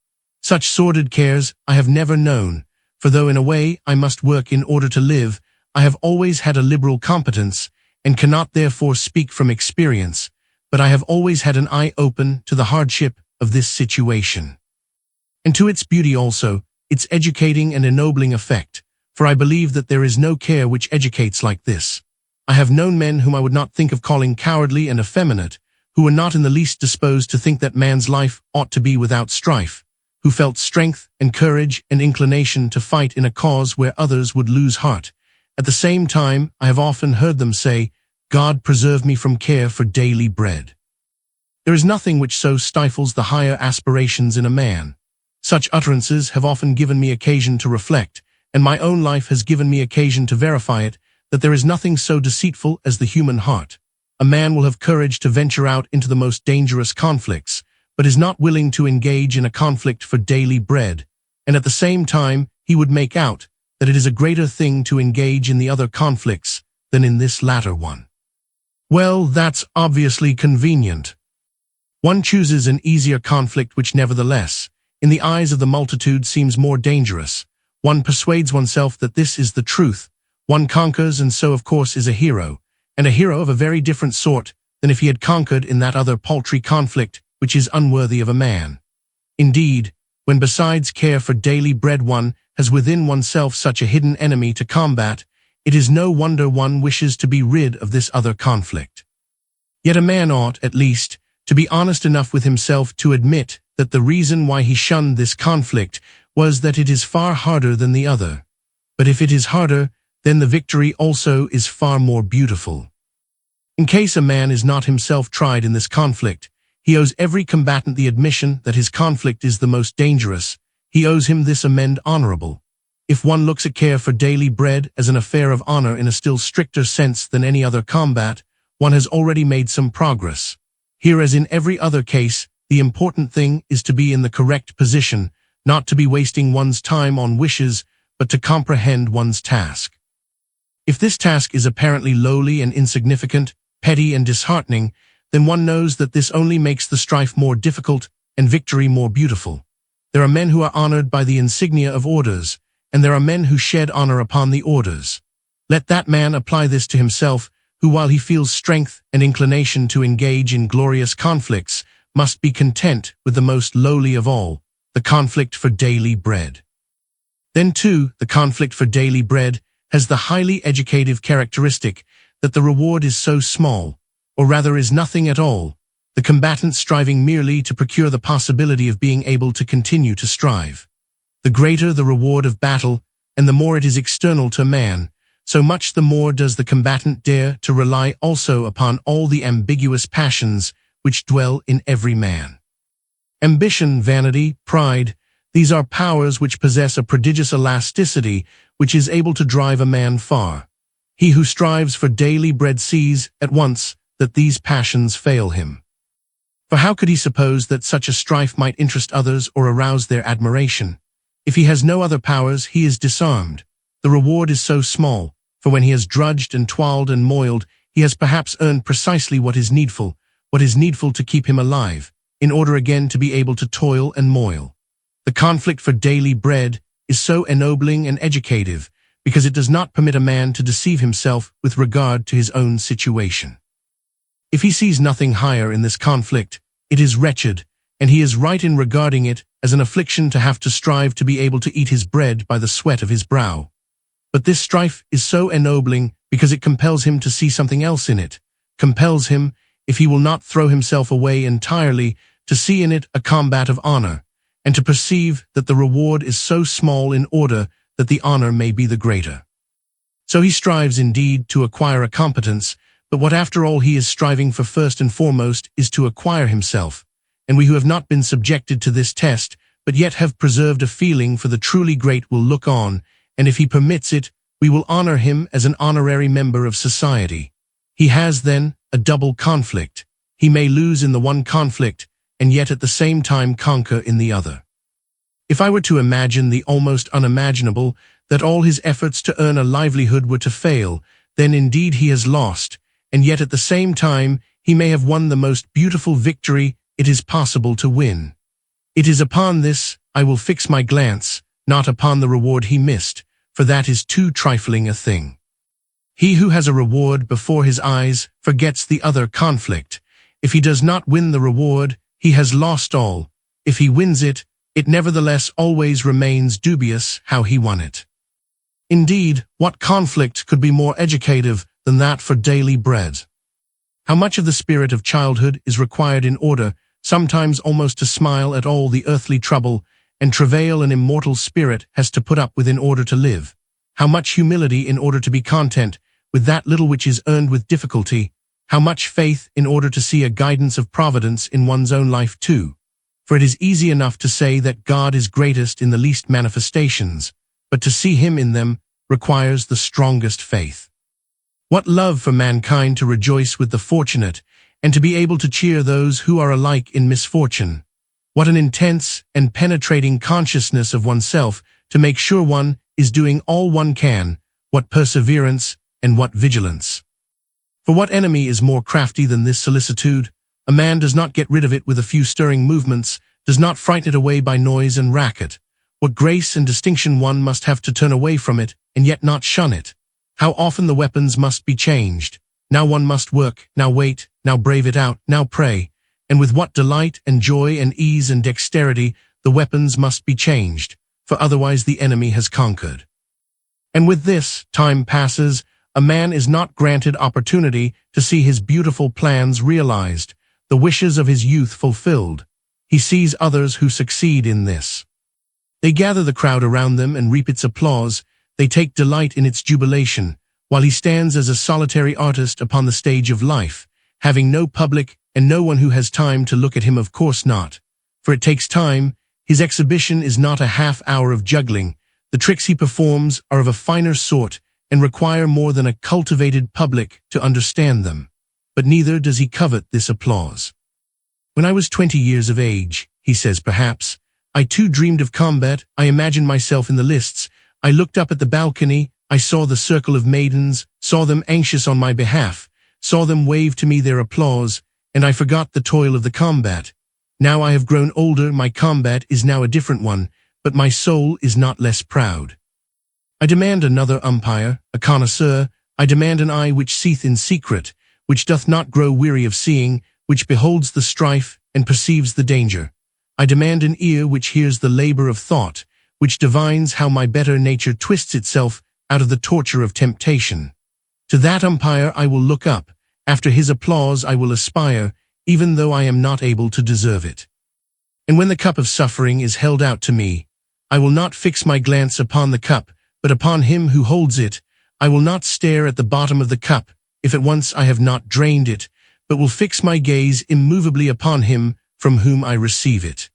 Such sordid cares I have never known, for though in a way I must work in order to live, I have always had a liberal competence, and cannot therefore speak from experience, but I have always had an eye open to the hardship of this situation. And to its beauty also, its educating and ennobling effect, for I believe that there is no care which educates like this. I have known men whom I would not think of calling cowardly and effeminate, who were not in the least disposed to think that man's life ought to be without strife, who felt strength and courage and inclination to fight in a cause where others would lose heart. At the same time, I have often heard them say, "God preserve me from care for daily bread." There is nothing which so stifles the higher aspirations in a man. Such utterances have often given me occasion to reflect, and my own life has given me occasion to verify it, that there is nothing so deceitful as the human heart. A man will have courage to venture out into the most dangerous conflicts, but is not willing to engage in a conflict for daily bread, and at the same time he would make out that it is a greater thing to engage in the other conflicts than in this latter one. Well, that's obviously convenient. One chooses an easier conflict which nevertheless, in the eyes of the multitude, seems more dangerous. One persuades oneself that this is the truth. One conquers, and so of course is a hero, and a hero of a very different sort than if he had conquered in that other paltry conflict which is unworthy of a man. Indeed, when besides care for daily bread one has within oneself such a hidden enemy to combat, it is no wonder one wishes to be rid of this other conflict. Yet a man ought, at least, to be honest enough with himself to admit that the reason why he shunned this conflict was that it is far harder than the other. But if it is harder, then the victory also is far more beautiful. In case a man is not himself tried in this conflict, He owes every combatant the admission that his conflict is the most dangerous. He owes him this amend honorable. If one looks at care for daily bread as an affair of honor in a still stricter sense than any other combat, one has already made some progress. Here, as in every other case, the important thing is to be in the correct position, not to be wasting one's time on wishes, but to comprehend one's task. If this task is apparently lowly and insignificant, petty and disheartening, then one knows that this only makes the strife more difficult and victory more beautiful. There are men who are honored by the insignia of orders, and there are men who shed honor upon the orders. Let that man apply this to himself, who, while he feels strength and inclination to engage in glorious conflicts, must be content with the most lowly of all, the conflict for daily bread. Then, too, the conflict for daily bread has the highly educative characteristic that the reward is so small, or rather is nothing at all, the combatant striving merely to procure the possibility of being able to continue to strive. The greater the reward of battle, and the more it is external to man, so much the more does the combatant dare to rely also upon all the ambiguous passions which dwell in every man. Ambition, vanity, pride, these are powers which possess a prodigious elasticity which is able to drive a man far. He who strives for daily bread sees at once that these passions fail him. For how could he suppose that such a strife might interest others or arouse their admiration? If he has no other powers, he is disarmed. The reward is so small, for when he has drudged and toiled and moiled, he has perhaps earned precisely what is needful to keep him alive, in order again to be able to toil and moil. The conflict for daily bread is so ennobling and educative, because it does not permit a man to deceive himself with regard to his own situation. If he sees nothing higher in this conflict, it is wretched, and he is right in regarding it as an affliction to have to strive to be able to eat his bread by the sweat of his brow. But this strife is so ennobling because it compels him to see something else in it, compels him, if he will not throw himself away entirely, to see in it a combat of honor, and to perceive that the reward is so small in order that the honor may be the greater. So he strives indeed to acquire a competence, but what after all he is striving for first and foremost is to acquire himself, and we who have not been subjected to this test, but yet have preserved a feeling for the truly great will look on, and if he permits it, we will honor him as an honorary member of society. He has, then, a double conflict. He may lose in the one conflict, and yet at the same time conquer in the other. If I were to imagine the almost unimaginable, that all his efforts to earn a livelihood were to fail, then indeed he has lost, and yet at the same time he may have won the most beautiful victory it is possible to win. It is upon this I will fix my glance, not upon the reward he missed, for that is too trifling a thing. He who has a reward before his eyes forgets the other conflict. If he does not win the reward, he has lost all. If he wins it, it nevertheless always remains dubious how he won it. Indeed, what conflict could be more educative than that for daily bread? How much of the spirit of childhood is required in order, sometimes almost to smile at all the earthly trouble and travail an immortal spirit has to put up with in order to live? How much humility in order to be content with that little which is earned with difficulty? How much faith in order to see a guidance of providence in one's own life too? For it is easy enough to say that God is greatest in the least manifestations, but to see him in them requires the strongest faith. What love for mankind to rejoice with the fortunate, and to be able to cheer those who are alike in misfortune. What an intense and penetrating consciousness of oneself to make sure one is doing all one can, what perseverance and what vigilance. For what enemy is more crafty than this solicitude? A man does not get rid of it with a few stirring movements, does not frighten it away by noise and racket. What grace and distinction one must have to turn away from it, and yet not shun it. How often the weapons must be changed. Now one must work, now wait, now brave it out, now pray. And with what delight and joy and ease and dexterity the weapons must be changed, for otherwise the enemy has conquered. And with this, time passes, a man is not granted opportunity to see his beautiful plans realized, the wishes of his youth fulfilled. He sees others who succeed in this. They gather the crowd around them and reap its applause. They take delight in its jubilation, while he stands as a solitary artist upon the stage of life, having no public and no one who has time to look at him, of course not. For it takes time. His exhibition is not a half-hour of juggling. The tricks he performs are of a finer sort and require more than a cultivated public to understand them. But neither does he covet this applause. When I was 20 years of age, he says perhaps, I too dreamed of combat. I imagined myself in the lists. I looked up at the balcony. I saw the circle of maidens, saw them anxious on my behalf, saw them wave to me their applause, and I forgot the toil of the combat. Now I have grown older, my combat is now a different one, but my soul is not less proud. I demand another umpire, a connoisseur. I demand an eye which seeth in secret, which doth not grow weary of seeing, which beholds the strife and perceives the danger. I demand an ear which hears the labor of thought, which divines how my better nature twists itself out of the torture of temptation. To that umpire I will look up. After his applause I will aspire, even though I am not able to deserve it. And when the cup of suffering is held out to me, I will not fix my glance upon the cup, but upon him who holds it. I will not stare at the bottom of the cup, if at once I have not drained it, but will fix my gaze immovably upon him from whom I receive it.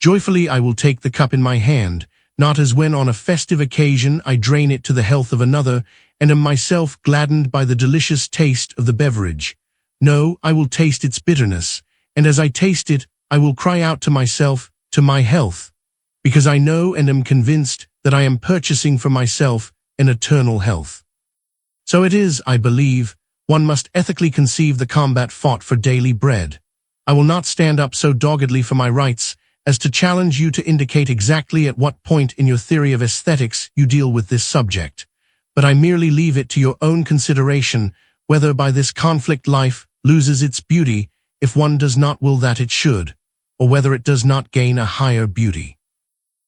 Joyfully I will take the cup in my hand, not as when on a festive occasion I drain it to the health of another, and am myself gladdened by the delicious taste of the beverage. No, I will taste its bitterness, and as I taste it, I will cry out to myself, to my health, because I know and am convinced that I am purchasing for myself an eternal health. So it is, I believe, one must ethically conceive the combat fought for daily bread. I will not stand up so doggedly for my rights as to challenge you to indicate exactly at what point in your theory of aesthetics you deal with this subject, but I merely leave it to your own consideration whether by this conflict life loses its beauty if one does not will that it should, or whether it does not gain a higher beauty.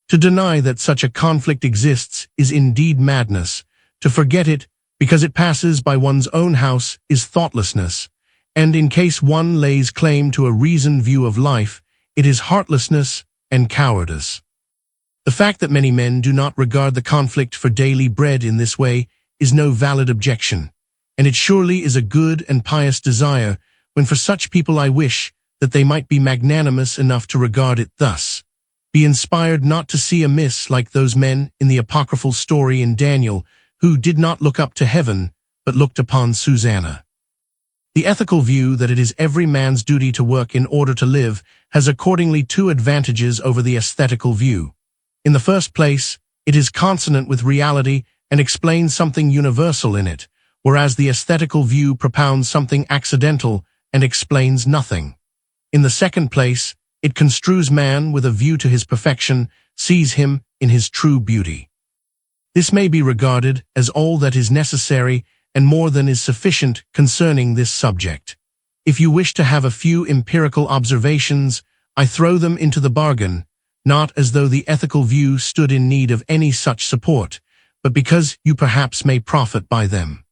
To deny that such a conflict exists is indeed madness. To forget it, because it passes by one's own house, is thoughtlessness, and in case one lays claim to a reasoned view of life, it is heartlessness and cowardice. The fact that many men do not regard the conflict for daily bread in this way is no valid objection, and it surely is a good and pious desire, when for such people I wish that they might be magnanimous enough to regard it thus, be inspired not to see amiss like those men in the apocryphal story in Daniel, who did not look up to heaven, but looked upon Susanna. The ethical view that it is every man's duty to work in order to live has accordingly two advantages over the aesthetical view. In the first place, it is consonant with reality and explains something universal in it, whereas the aesthetical view propounds something accidental and explains nothing. In the second place, it construes man with a view to his perfection, sees him in his true beauty. This may be regarded as all that is necessary and more than is sufficient concerning this subject. If you wish to have a few empirical observations, I throw them into the bargain, not as though the ethical view stood in need of any such support, but because you perhaps may profit by them.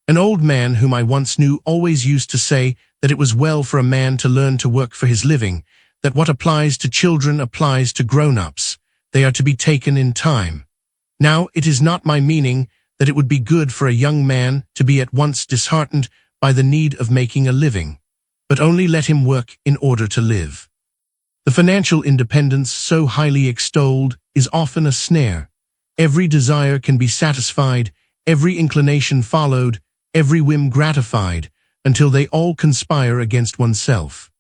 An old man whom I once knew always used to say that it was well for a man to learn to work for his living, that what applies to children applies to grown-ups. They are to be taken in time. Now, it is not my meaning that it would be good for a young man to be at once disheartened by the need of making a living, but only let him work in order to live. The financial independence so highly extolled is often a snare. Every desire can be satisfied, every inclination followed, every whim gratified, until they all conspire against oneself.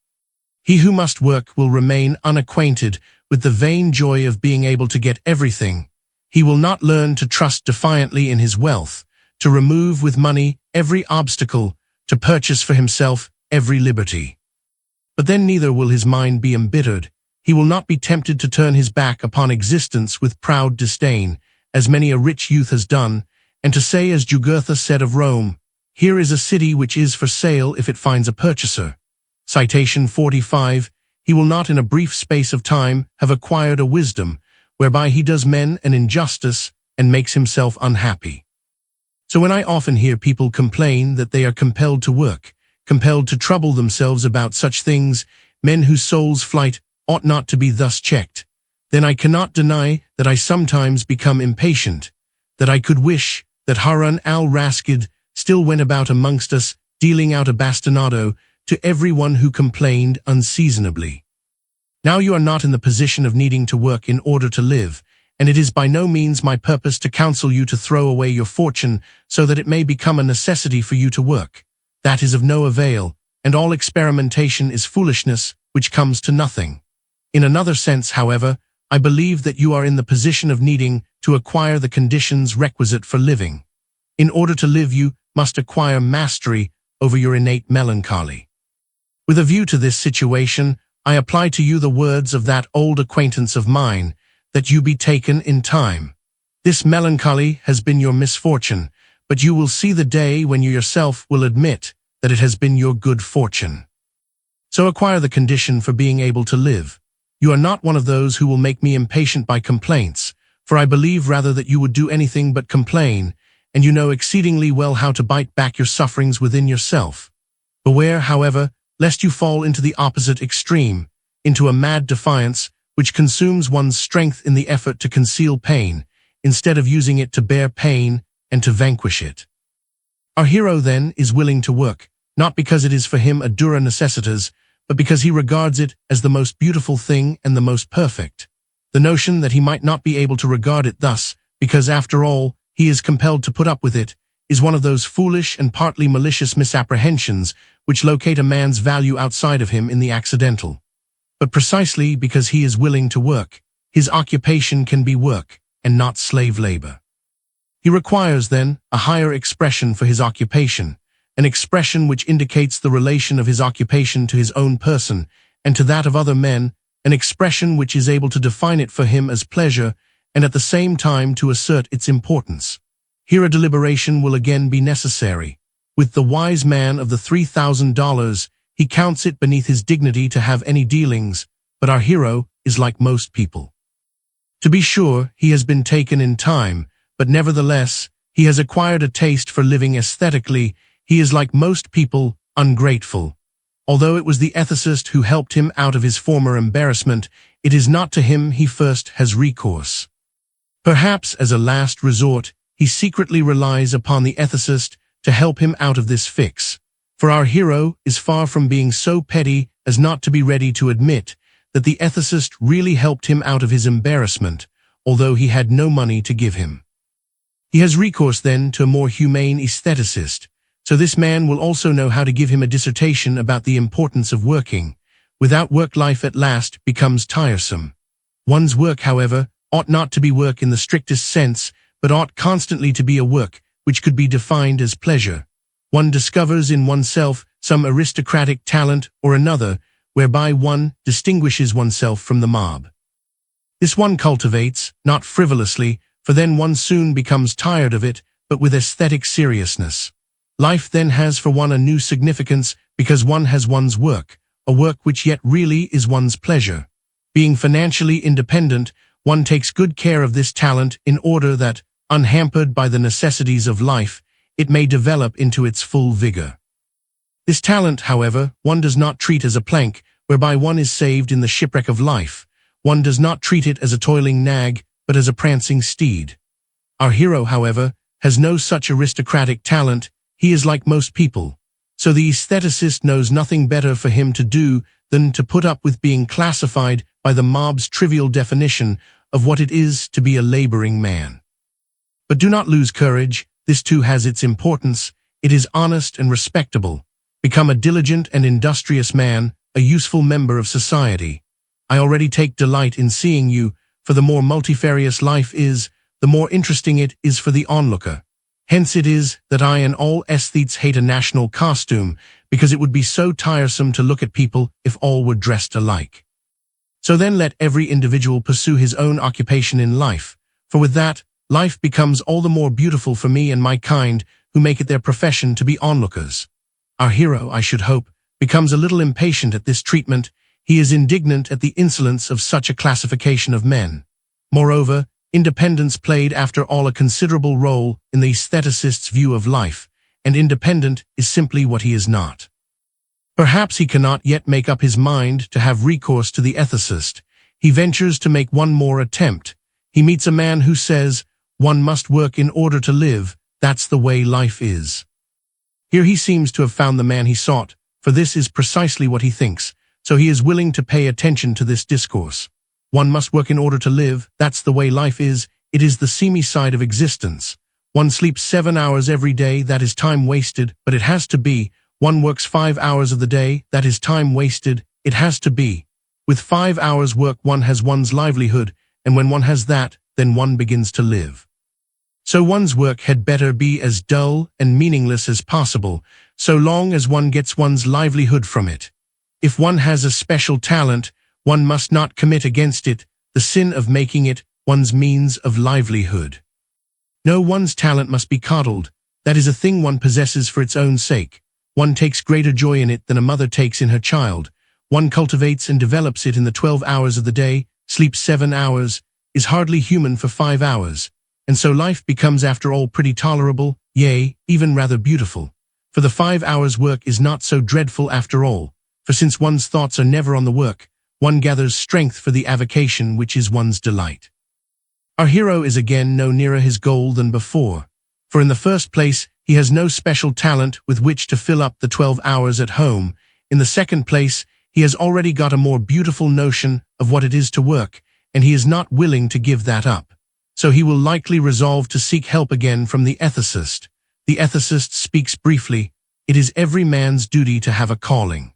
He who must work will remain unacquainted with the vain joy of being able to get everything. He will not learn to trust defiantly in his wealth, to remove with money every obstacle, to purchase for himself every liberty. But then neither will his mind be embittered. He will not be tempted to turn his back upon existence with proud disdain, as many a rich youth has done, and to say as Jugurtha said of Rome, "Here is a city which is for sale if it finds a purchaser." Citation 45, he will not in a brief space of time have acquired a wisdom, whereby he does men an injustice and makes himself unhappy. So when I often hear people complain that they are compelled to work, compelled to trouble themselves about such things, men whose souls' flight ought not to be thus checked, then I cannot deny that I sometimes become impatient, that I could wish that Harun al-Rashid still went about amongst us, dealing out a bastinado to everyone who complained unseasonably. Now you are not in the position of needing to work in order to live, and it is by no means my purpose to counsel you to throw away your fortune so that it may become a necessity for you to work. That is of no avail, and all experimentation is foolishness, which comes to nothing. In another sense, however, I believe that you are in the position of needing to acquire the conditions requisite for living. In order to live, you must acquire mastery over your innate melancholy. With a view to this situation, I apply to you the words of that old acquaintance of mine, that you be taken in time. This melancholy has been your misfortune, but you will see the day when you yourself will admit that it has been your good fortune. So acquire the condition for being able to live. You are not one of those who will make me impatient by complaints, for I believe rather that you would do anything but complain, and you know exceedingly well how to bite back your sufferings within yourself. Beware, however, lest you fall into the opposite extreme, into a mad defiance which consumes one's strength in the effort to conceal pain, instead of using it to bear pain and to vanquish it. Our hero, then, is willing to work, not because it is for him a dura necessitas, but because he regards it as the most beautiful thing and the most perfect. The notion that he might not be able to regard it thus, because after all, he is compelled to put up with it, is one of those foolish and partly malicious misapprehensions which locate a man's value outside of him in the accidental. But precisely because he is willing to work, his occupation can be work, and not slave labor. He requires, then, a higher expression for his occupation, an expression which indicates the relation of his occupation to his own person and to that of other men, an expression which is able to define it for him as pleasure and at the same time to assert its importance. Here a deliberation will again be necessary. With the wise man of the $3,000, he counts it beneath his dignity to have any dealings, but our hero is like most people. To be sure, he has been taken in time, but nevertheless, he has acquired a taste for living aesthetically. He is like most people, ungrateful. Although it was the ethicist who helped him out of his former embarrassment, it is not to him he first has recourse. Perhaps as a last resort, he secretly relies upon the ethicist to help him out of this fix. For our hero is far from being so petty as not to be ready to admit that the ethicist really helped him out of his embarrassment, although he had no money to give him. He has recourse then to a more humane aestheticist, so this man will also know how to give him a dissertation about the importance of working. Without work, life at last becomes tiresome. One's work, however, ought not to be work in the strictest sense, but ought constantly to be a work which could be defined as pleasure. One discovers in oneself some aristocratic talent or another, whereby one distinguishes oneself from the mob. This one cultivates, not frivolously, for then one soon becomes tired of it, but with aesthetic seriousness. Life then has for one a new significance because one has one's work, a work which yet really is one's pleasure. Being financially independent, one takes good care of this talent in order that, unhampered by the necessities of life, it may develop into its full vigor. This talent, however, one does not treat as a plank whereby one is saved in the shipwreck of life. One does not treat it as a toiling nag, but as a prancing steed. Our hero, however, has no such aristocratic talent. He is like most people. So the aestheticist knows nothing better for him to do than to put up with being classified by the mob's trivial definition of what it is to be a laboring man. But do not lose courage. This too has its importance. It is honest and respectable. Become a diligent and industrious man, a useful member of society. I already take delight in seeing you, for the more multifarious life is, the more interesting it is for the onlooker. Hence it is that I and all aesthetes hate a national costume, because it would be so tiresome to look at people if all were dressed alike. So then let every individual pursue his own occupation in life, for with that, life becomes all the more beautiful for me and my kind who make it their profession to be onlookers. Our hero, I should hope, becomes a little impatient at this treatment. He is indignant at the insolence of such a classification of men. Moreover, independence played after all a considerable role in the aestheticist's view of life, and independent is simply what he is not. Perhaps he cannot yet make up his mind to have recourse to the ethicist. He ventures to make one more attempt. He meets a man who says, "One must work in order to live, that's the way life is." Here he seems to have found the man he sought, for this is precisely what he thinks, so he is willing to pay attention to this discourse. One must work in order to live, that's the way life is, it is the seamy side of existence. One sleeps 7 hours every day, that is time wasted, but it has to be. One works 5 hours of the day, that is time wasted, it has to be. With 5 hours work one has one's livelihood, and when one has that, then one begins to live. So one's work had better be as dull and meaningless as possible, so long as one gets one's livelihood from it. If one has a special talent, one must not commit against it the sin of making it one's means of livelihood. No, one's talent must be coddled. That is a thing one possesses for its own sake. One takes greater joy in it than a mother takes in her child. One cultivates and develops it in the 12 hours of the day, sleeps 7 hours, is hardly human for 5 hours. And so life becomes after all pretty tolerable, yea, even rather beautiful. For the 5 hours' work is not so dreadful after all, for since one's thoughts are never on the work, one gathers strength for the avocation which is one's delight. Our hero is again no nearer his goal than before, for in the first place he has no special talent with which to fill up the 12 hours at home. In the second place, he has already got a more beautiful notion of what it is to work, and he is not willing to give that up. So he will likely resolve to seek help again from the ethicist. The ethicist speaks briefly, it is every man's duty to have a calling.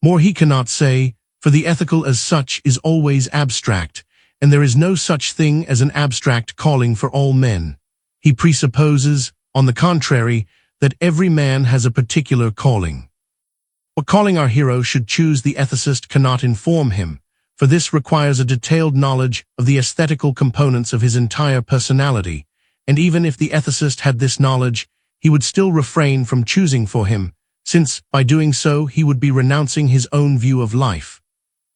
More he cannot say, for the ethical as such is always abstract, and there is no such thing as an abstract calling for all men. He presupposes, on the contrary, that every man has a particular calling. What calling our hero should choose the ethicist cannot inform him, for this requires a detailed knowledge of the aesthetical components of his entire personality, and even if the ethicist had this knowledge, he would still refrain from choosing for him, since, by doing so, he would be renouncing his own view of life.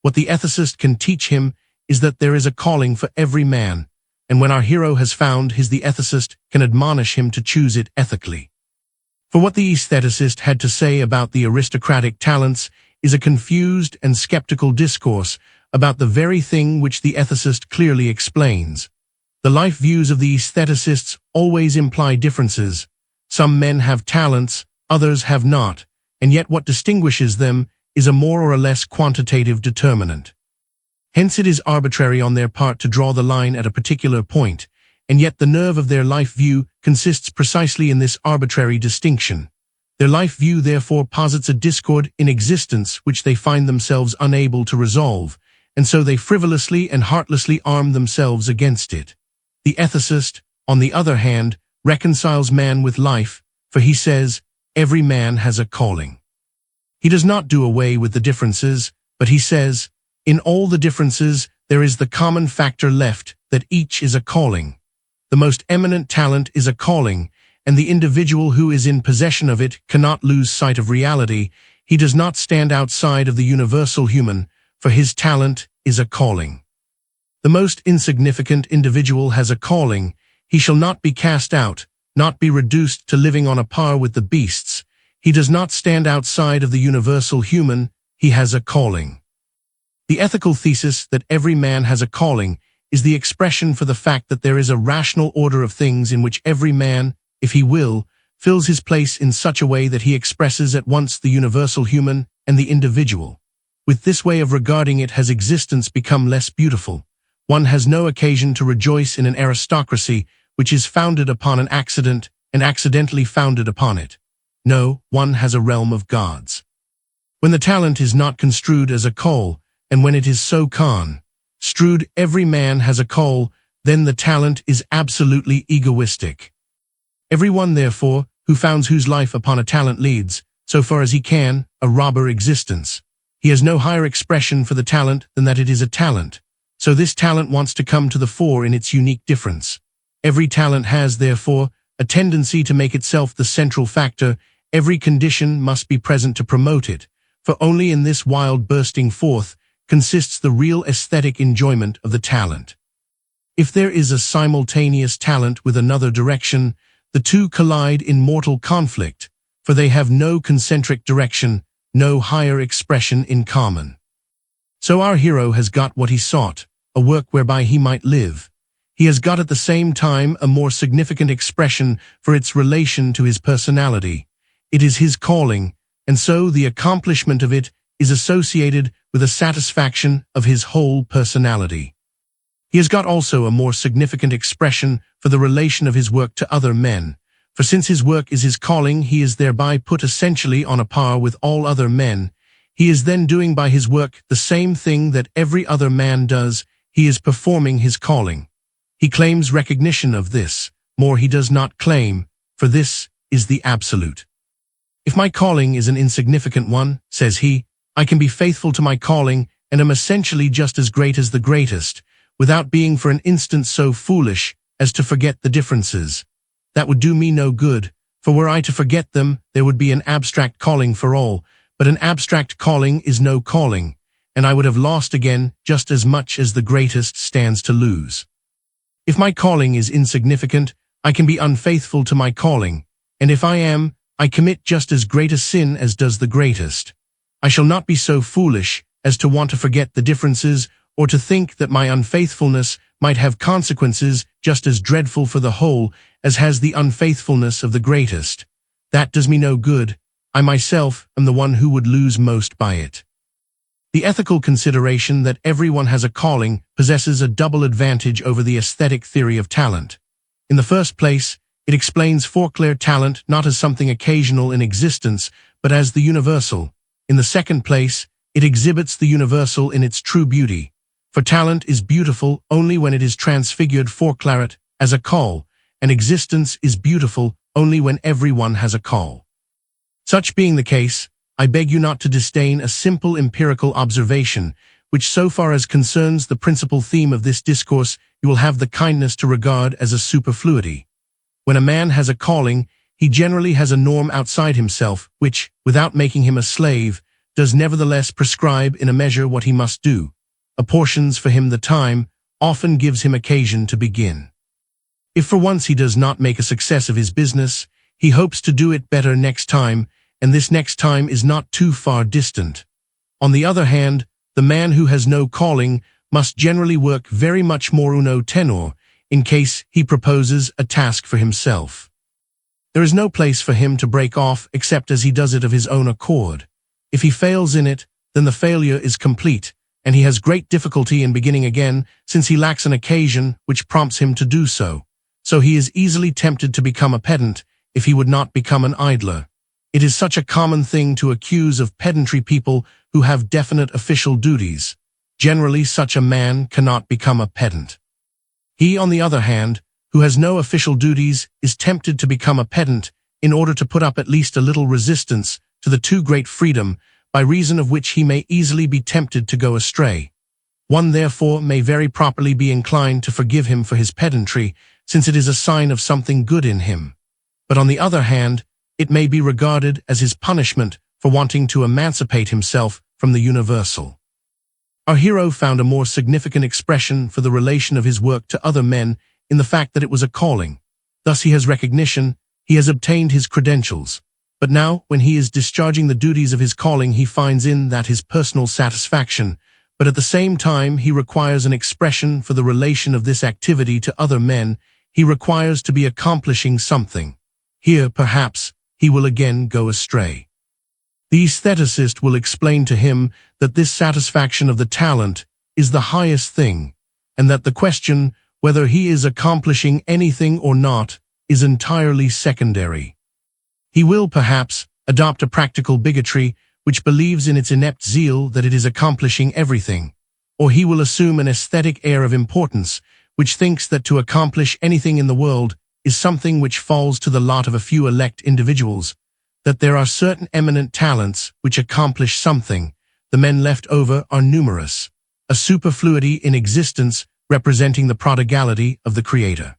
What the ethicist can teach him is that there is a calling for every man, and when our hero has found his, the ethicist can admonish him to choose it ethically. For what the aestheticist had to say about the aristocratic talents is a confused and skeptical discourse about the very thing which the ethicist clearly explains. The life views of the aestheticists always imply differences. Some men have talents, others have not, and yet what distinguishes them is a more or less quantitative determinant. Hence it is arbitrary on their part to draw the line at a particular point, and yet the nerve of their life view consists precisely in this arbitrary distinction. Their life view therefore posits a discord in existence which they find themselves unable to resolve, and so they frivolously and heartlessly arm themselves against it. The ethicist, on the other hand, reconciles man with life, for he says, every man has a calling. He does not do away with the differences, but he says, in all the differences there is the common factor left, that each is a calling. The most eminent talent is a calling, and the individual who is in possession of it cannot lose sight of reality. He does not stand outside of the universal human, for his talent is a calling. The most insignificant individual has a calling. He shall not be cast out, not be reduced to living on a par with the beasts. He does not stand outside of the universal human, he has a calling. The ethical thesis that every man has a calling is the expression for the fact that there is a rational order of things in which every man, if he will, fills his place in such a way that he expresses at once the universal human and the individual. With this way of regarding it has existence become less beautiful. One has no occasion to rejoice in an aristocracy which is founded upon an accident and accidentally founded upon it. No, one has a realm of gods. When the talent is not construed as a call, and when it is so construed every man has a call, then the talent is absolutely egoistic. Everyone, therefore, who founds whose life upon a talent leads, so far as he can, a robber existence. He has no higher expression for the talent than that it is a talent. So this talent wants to come to the fore in its unique difference. Every talent has, therefore, a tendency to make itself the central factor. Every condition must be present to promote it, for only in this wild bursting forth consists the real aesthetic enjoyment of the talent. If there is a simultaneous talent with another direction, the two collide in mortal conflict, for they have no concentric direction, no higher expression in common. So our hero has got what he sought, a work whereby he might live. He has got at the same time a more significant expression for its relation to his personality. It is his calling, and so the accomplishment of it is associated with a satisfaction of his whole personality. He has got also a more significant expression for the relation of his work to other men, for since his work is his calling, he is thereby put essentially on a par with all other men. He is then doing by his work the same thing that every other man does. He is performing his calling. He claims recognition of this. More he does not claim, for this is the absolute. If my calling is an insignificant one, says he, I can be faithful to my calling and am essentially just as great as the greatest, without being for an instant so foolish as to forget the differences. That would do me no good, for were I to forget them, there would be an abstract calling for all, but an abstract calling is no calling, and I would have lost again just as much as the greatest stands to lose. If my calling is insignificant, I can be unfaithful to my calling, and if I am, I commit just as great a sin as does the greatest. I shall not be so foolish as to want to forget the differences, or to think that my unfaithfulness might have consequences just as dreadful for the whole as has the unfaithfulness of the greatest. That does me no good. I myself am the one who would lose most by it. The ethical consideration that everyone has a calling possesses a double advantage over the aesthetic theory of talent. In the first place, it explains forclare talent not as something occasional in existence, but as the universal. In the second place, it exhibits the universal in its true beauty. For talent is beautiful only when it is transfigured forclare as a call, and existence is beautiful only when everyone has a call. Such being the case, I beg you not to disdain a simple empirical observation, which so far as concerns the principal theme of this discourse you will have the kindness to regard as a superfluity. When a man has a calling, he generally has a norm outside himself, which, without making him a slave, does nevertheless prescribe in a measure what he must do, apportions for him the time, often gives him occasion to begin. If for once he does not make a success of his business, he hopes to do it better next time, and this next time is not too far distant. On the other hand, the man who has no calling must generally work very much more uno tenor, in case he proposes a task for himself. There is no place for him to break off except as he does it of his own accord. If he fails in it, then the failure is complete, and he has great difficulty in beginning again, since he lacks an occasion which prompts him to do so. So he is easily tempted to become a pedant, if he would not become an idler. It is such a common thing to accuse of pedantry people who have definite official duties. Generally, such a man cannot become a pedant. He, on the other hand, who has no official duties, is tempted to become a pedant in order to put up at least a little resistance to the too great freedom, by reason of which he may easily be tempted to go astray. One therefore may very properly be inclined to forgive him for his pedantry, since it is a sign of something good in him. But on the other hand, it may be regarded as his punishment for wanting to emancipate himself from the universal. Our hero found a more significant expression for the relation of his work to other men in the fact that it was a calling. Thus he has recognition, he has obtained his credentials. But now, when he is discharging the duties of his calling, he finds in that his personal satisfaction, but at the same time he requires an expression for the relation of this activity to other men. He requires to be accomplishing something. Here, perhaps, he will again go astray. The aestheticist will explain to him that this satisfaction of the talent is the highest thing, and that the question whether he is accomplishing anything or not is entirely secondary. He will, perhaps, adopt a practical bigotry which believes in its inept zeal that it is accomplishing everything, or he will assume an aesthetic air of importance which thinks that to accomplish anything in the world is something which falls to the lot of a few elect individuals, that there are certain eminent talents which accomplish something, the men left over are numerous, a superfluity in existence representing the prodigality of the Creator.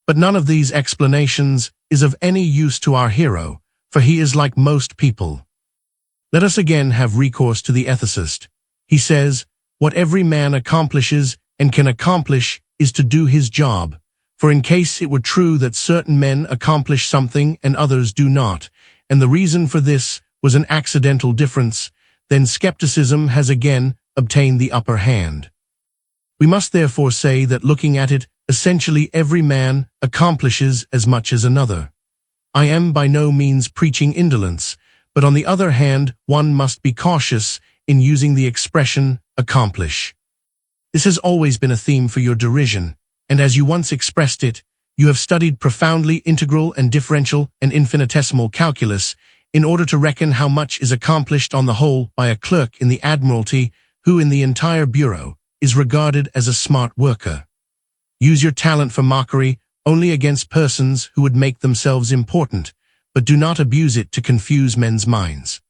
But none of these explanations is of any use to our hero, for he is like most people. Let us again have recourse to the ethicist. He says, what every man accomplishes and can accomplish is to do his job, for in case it were true that certain men accomplish something and others do not, and the reason for this was an accidental difference, then skepticism has again obtained the upper hand. We must therefore say that looking at it, essentially every man accomplishes as much as another. I am by no means preaching indolence, but on the other hand, one must be cautious in using the expression accomplish. This has always been a theme for your derision, and as you once expressed it, you have studied profoundly integral and differential and infinitesimal calculus in order to reckon how much is accomplished on the whole by a clerk in the Admiralty who in the entire bureau is regarded as a smart worker. Use your talent for mockery only against persons who would make themselves important, but do not abuse it to confuse men's minds.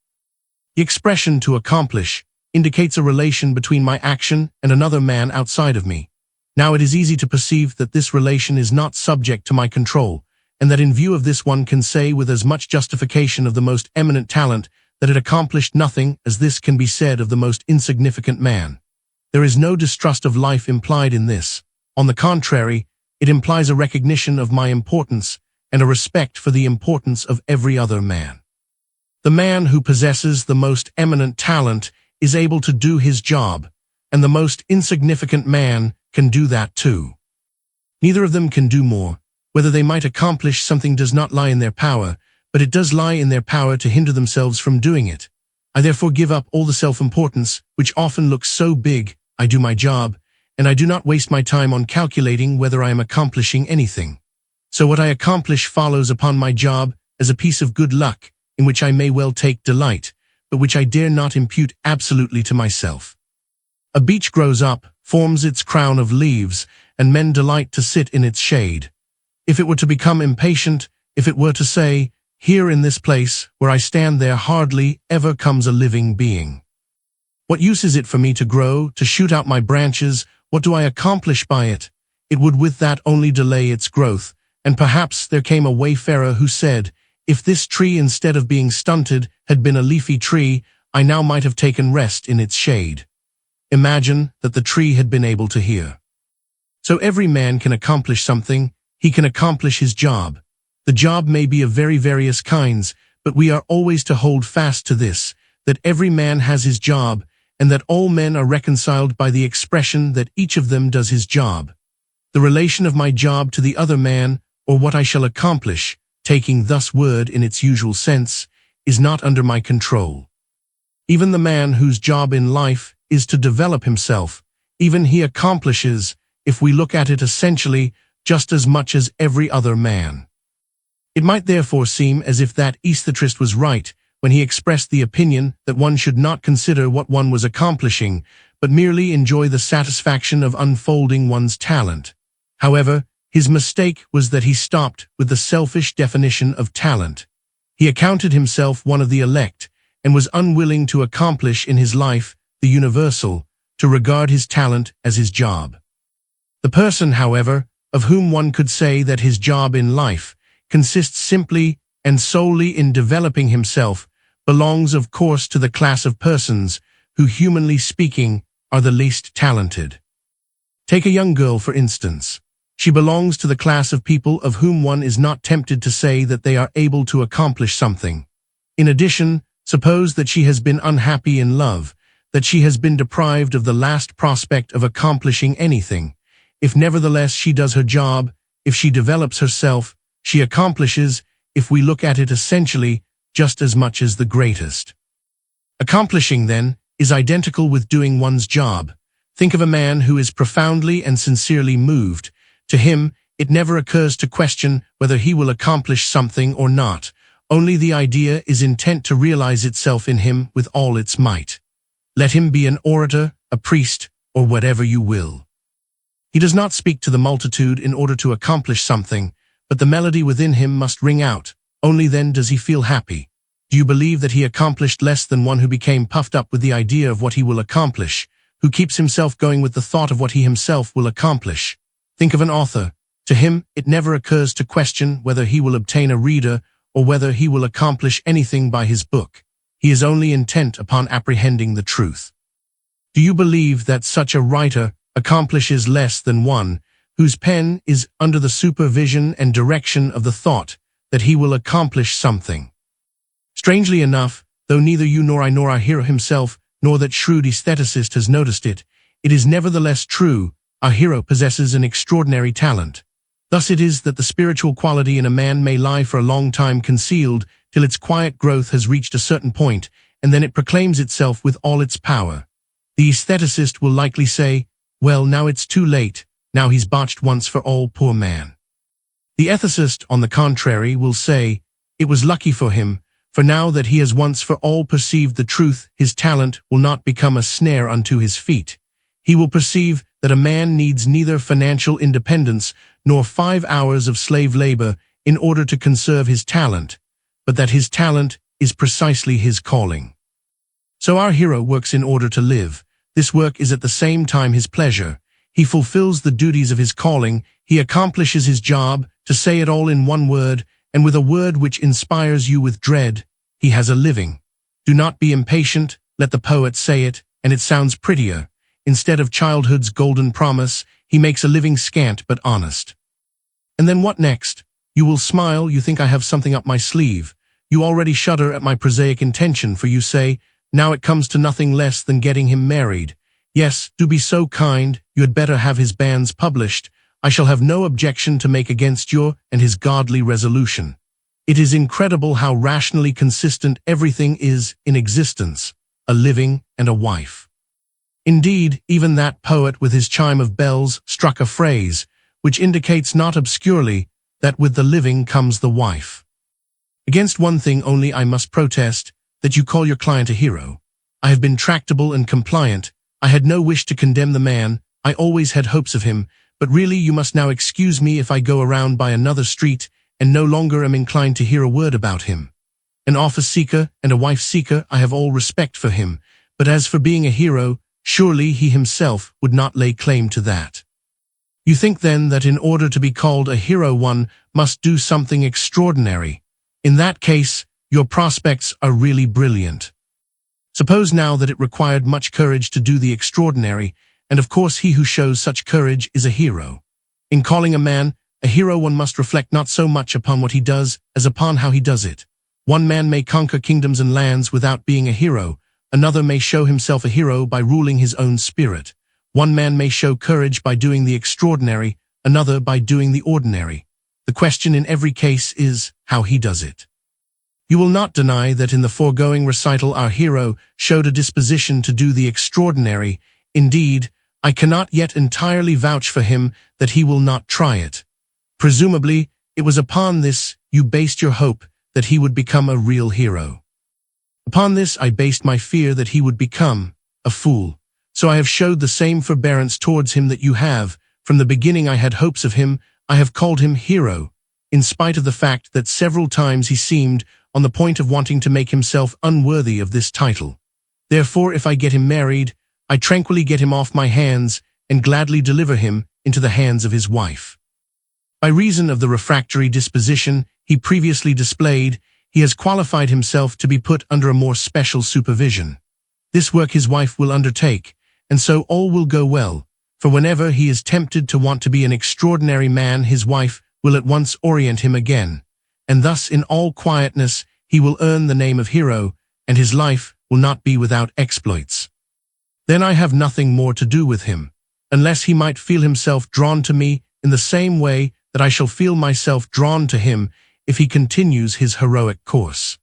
The expression to accomplish indicates a relation between my action and another man outside of me. Now it is easy to perceive that this relation is not subject to my control, and that in view of this one can say with as much justification of the most eminent talent that it accomplished nothing as this can be said of the most insignificant man. There is no distrust of life implied in this. On the contrary, it implies a recognition of my importance and a respect for the importance of every other man. The man who possesses the most eminent talent is able to do his job, and the most insignificant man can do that too. Neither of them can do more. Whether they might accomplish something does not lie in their power, but it does lie in their power to hinder themselves from doing it. I therefore give up all the self-importance, which often looks so big. I do my job, and I do not waste my time on calculating whether I am accomplishing anything. So what I accomplish follows upon my job as a piece of good luck, in which I may well take delight, but which I dare not impute absolutely to myself. A beech grows up, forms its crown of leaves, and men delight to sit in its shade. If it were to become impatient, if it were to say, "Here in this place, where I stand there hardly ever comes a living being. What use is it for me to grow, to shoot out my branches? What do I accomplish by it? It would with that only delay its growth." And perhaps there came a wayfarer who said, "If this tree instead of being stunted had been a leafy tree, I now might have taken rest in its shade." Imagine that the tree had been able to hear. So every man can accomplish something. He can accomplish his job. The job may be of very various kinds, but we are always to hold fast to this, that every man has his job, and that all men are reconciled by the expression that each of them does his job. The relation of my job to the other man, or what I shall accomplish, taking thus word in its usual sense, is not under my control. Even the man whose job in life is to develop himself, even he accomplishes, if we look at it essentially, just as much as every other man. It might therefore seem as if that aesthetist was right when he expressed the opinion that one should not consider what one was accomplishing, but merely enjoy the satisfaction of unfolding one's talent. However, his mistake was that he stopped with the selfish definition of talent. He accounted himself one of the elect, and was unwilling to accomplish in his life the universal, to regard his talent as his job. The person, however, of whom one could say that his job in life consists simply and solely in developing himself, belongs of course to the class of persons who, humanly speaking, are the least talented. Take a young girl, for instance. She belongs to the class of people of whom one is not tempted to say that they are able to accomplish something. In addition, suppose that she has been unhappy in love, that she has been deprived of the last prospect of accomplishing anything. If nevertheless she does her job, if she develops herself, she accomplishes, if we look at it essentially, just as much as the greatest. Accomplishing, then, is identical with doing one's job. Think of a man who is profoundly and sincerely moved. To him, it never occurs to question whether he will accomplish something or not. Only the idea is intent to realize itself in him with all its might. Let him be an orator, a priest, or whatever you will. He does not speak to the multitude in order to accomplish something, but the melody within him must ring out. Only then does he feel happy. Do you believe that he accomplished less than one who became puffed up with the idea of what he will accomplish, who keeps himself going with the thought of what he himself will accomplish? Think of an author. To him, it never occurs to question whether he will obtain a reader or whether he will accomplish anything by his book. He is only intent upon apprehending the truth. Do you believe that such a writer accomplishes less than one whose pen is under the supervision and direction of the thought that he will accomplish something? Strangely enough, though neither you nor I nor our hero himself, nor that shrewd aestheticist has noticed it, it is nevertheless true. Our hero possesses an extraordinary talent. Thus it is that the spiritual quality in a man may lie for a long time concealed till its quiet growth has reached a certain point, and then it proclaims itself with all its power. The aestheticist will likely say, well, now it's too late, now he's botched once for all, poor man. The ethicist, on the contrary, will say, it was lucky for him, for now that he has once for all perceived the truth, his talent will not become a snare unto his feet. He will perceive that a man needs neither financial independence nor 5 hours of slave labor in order to conserve his talent, but that his talent is precisely his calling. So our hero works in order to live. This work is at the same time his pleasure. He fulfills the duties of his calling, he accomplishes his job, to say it all in one word, and with a word which inspires you with dread, he has a living. Do not be impatient, let the poet say it, and it sounds prettier. Instead of childhood's golden promise, he makes a living scant but honest. And then what next? You will smile, you think I have something up my sleeve. You already shudder at my prosaic intention, for you say, now it comes to nothing less than getting him married. Yes, do be so kind, you had better have his banns published. I shall have no objection to make against your and his godly resolution. It is incredible how rationally consistent everything is in existence, a living and a wife. Indeed, even that poet with his chime of bells struck a phrase, which indicates not obscurely that with the living comes the wife. Against one thing only I must protest, that you call your client a hero. I have been tractable and compliant. I had no wish to condemn the man, I always had hopes of him, but really you must now excuse me if I go around by another street and no longer am inclined to hear a word about him. An office-seeker and a wife-seeker, I have all respect for him, but as for being a hero, surely he himself would not lay claim to that. You think then that in order to be called a hero one must do something extraordinary. In that case, your prospects are really brilliant. Suppose now that it required much courage to do the extraordinary, and of course he who shows such courage is a hero. In calling a man a hero, one must reflect not so much upon what he does as upon how he does it. One man may conquer kingdoms and lands without being a hero. Another may show himself a hero by ruling his own spirit. One man may show courage by doing the extraordinary, another by doing the ordinary. The question in every case is how he does it. You will not deny that in the foregoing recital our hero showed a disposition to do the extraordinary. Indeed, I cannot yet entirely vouch for him that he will not try it. Presumably, it was upon this you based your hope that he would become a real hero. Upon this I based my fear that he would become a fool. So I have showed the same forbearance towards him that you have. From the beginning I had hopes of him, I have called him hero, in spite of the fact that several times he seemed on the point of wanting to make himself unworthy of this title. Therefore, if I get him married, I tranquilly get him off my hands and gladly deliver him into the hands of his wife. By reason of the refractory disposition he previously displayed, he has qualified himself to be put under a more special supervision. This work his wife will undertake, and so all will go well, for whenever he is tempted to want to be an extraordinary man, his wife will at once orient him again, and thus in all quietness he will earn the name of hero, and his life will not be without exploits. Then I have nothing more to do with him, unless he might feel himself drawn to me in the same way that I shall feel myself drawn to him if he continues his heroic course.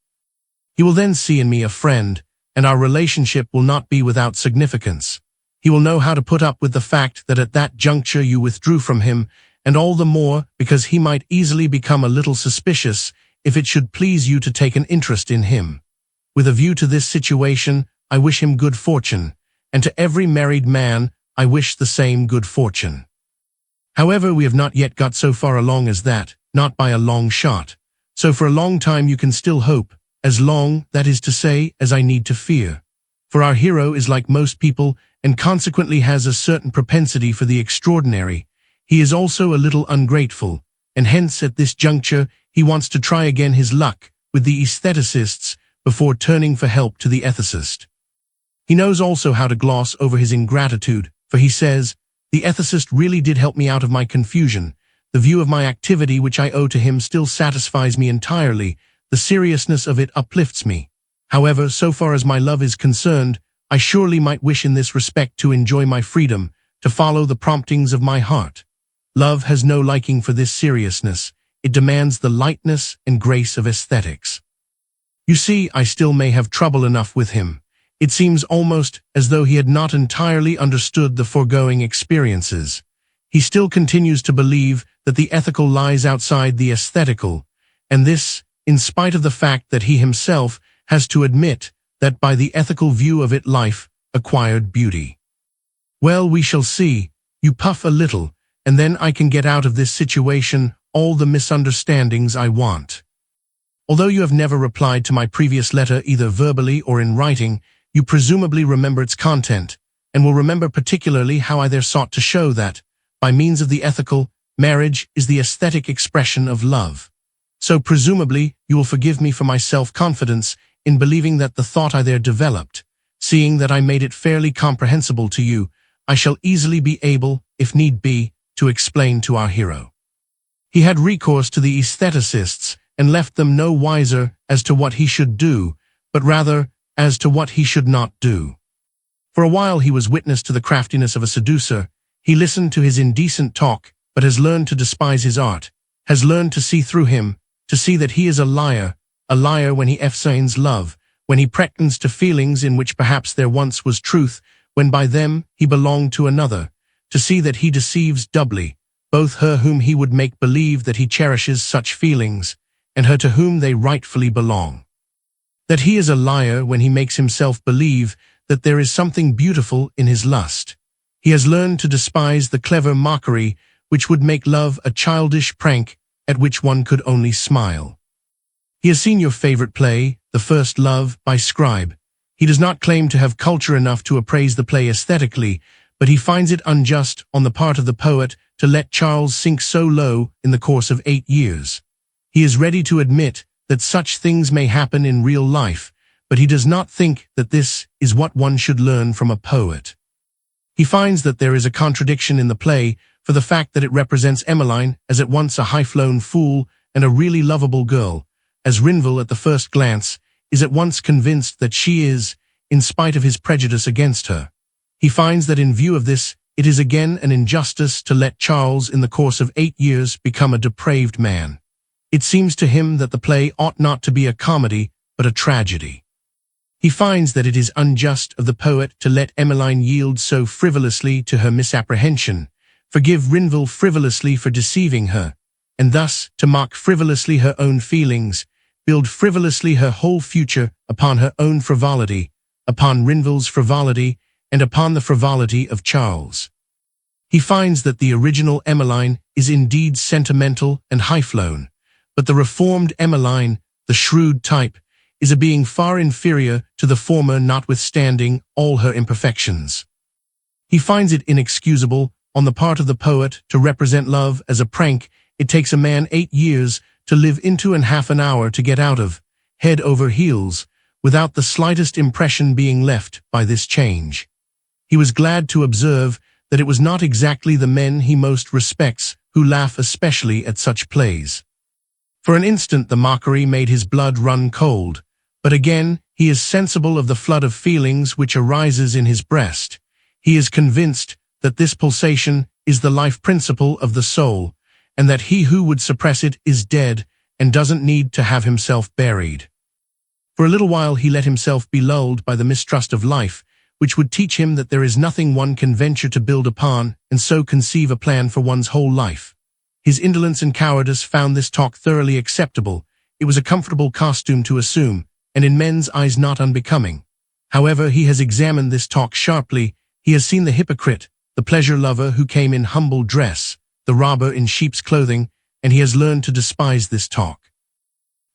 He will then see in me a friend, and our relationship will not be without significance. He will know how to put up with the fact that at that juncture you withdrew from him, and all the more because he might easily become a little suspicious if it should please you to take an interest in him. With a view to this situation, I wish him good fortune, and to every married man I wish the same good fortune. However, we have not yet got so far along as that, not by a long shot. So for a long time you can still hope, as long, that is to say, as I need to fear. For our hero is like most people, and consequently has a certain propensity for the extraordinary. He is also a little ungrateful, and hence at this juncture he wants to try again his luck with the aestheticists before turning for help to the ethicist. He knows also how to gloss over his ingratitude, for he says, the ethicist really did help me out of my confusion. The view of my activity which I owe to him still satisfies me entirely. The seriousness of it uplifts me. However, so far as my love is concerned, I surely might wish in this respect to enjoy my freedom, to follow the promptings of my heart. Love has no liking for this seriousness. It demands the lightness and grace of aesthetics. You see, I still may have trouble enough with him. It seems almost as though he had not entirely understood the foregoing experiences. He still continues to believe that the ethical lies outside the aesthetical, and this, in spite of the fact that he himself has to admit that by the ethical view of it life acquired beauty. Well, we shall see. You puff a little, and then I can get out of this situation all the misunderstandings I want. Although you have never replied to my previous letter either verbally or in writing, you presumably remember its content, and will remember particularly how I there sought to show that, by means of the ethical, marriage is the aesthetic expression of love. So presumably you will forgive me for my self-confidence in believing that the thought I there developed, seeing that I made it fairly comprehensible to you, I shall easily be able, if need be, to explain to our hero. He had recourse to the aestheticists and left them no wiser as to what he should do, but rather as to what he should not do. For a while he was witness to the craftiness of a seducer. He listened to his indecent talk, but has learned to despise his art, has learned to see through him, to see that he is a liar when he feigns love, when he pretends to feelings in which perhaps there once was truth, when by them he belonged to another, to see that he deceives doubly, both her whom he would make believe that he cherishes such feelings, and her to whom they rightfully belong. That he is a liar when he makes himself believe that there is something beautiful in his lust. He has learned to despise the clever mockery which would make love a childish prank at which one could only smile. He has seen your favorite play, The First Love, by Scribe. He does not claim to have culture enough to appraise the play aesthetically, but he finds it unjust on the part of the poet to let Charles sink so low in the course of 8 years. He is ready to admit that such things may happen in real life, but he does not think that this is what one should learn from a poet. He finds that there is a contradiction in the play, for the fact that it represents Emmeline as at once a high-flown fool and a really lovable girl, as Rinville at the first glance is at once convinced that she is, in spite of his prejudice against her. He finds that in view of this, it is again an injustice to let Charles in the course of 8 years become a depraved man. It seems to him that the play ought not to be a comedy, but a tragedy. He finds that it is unjust of the poet to let Emmeline yield so frivolously to her misapprehension, forgive Rinville frivolously for deceiving her, and thus to mock frivolously her own feelings, build frivolously her whole future upon her own frivolity, upon Rinville's frivolity, and upon the frivolity of Charles. He finds that the original Emmeline is indeed sentimental and high-flown, but the reformed Emmeline, the shrewd type, is a being far inferior to the former notwithstanding all her imperfections. He finds it inexcusable on the part of the poet to represent love as a prank it takes a man 8 years to live into and half an hour to get out of, head over heels, without the slightest impression being left by this change. He was glad to observe that it was not exactly the men he most respects who laugh especially at such plays. For an instant the mockery made his blood run cold, but again he is sensible of the flood of feelings which arises in his breast. He is convinced that this pulsation is the life principle of the soul, and that he who would suppress it is dead and doesn't need to have himself buried. For a little while he let himself be lulled by the mistrust of life, which would teach him that there is nothing one can venture to build upon and so conceive a plan for one's whole life. His indolence and cowardice found this talk thoroughly acceptable. It was a comfortable costume to assume, and in men's eyes not unbecoming. However, he has examined this talk sharply. He has seen the hypocrite, the pleasure-lover who came in humble dress, the robber in sheep's clothing, and he has learned to despise this talk.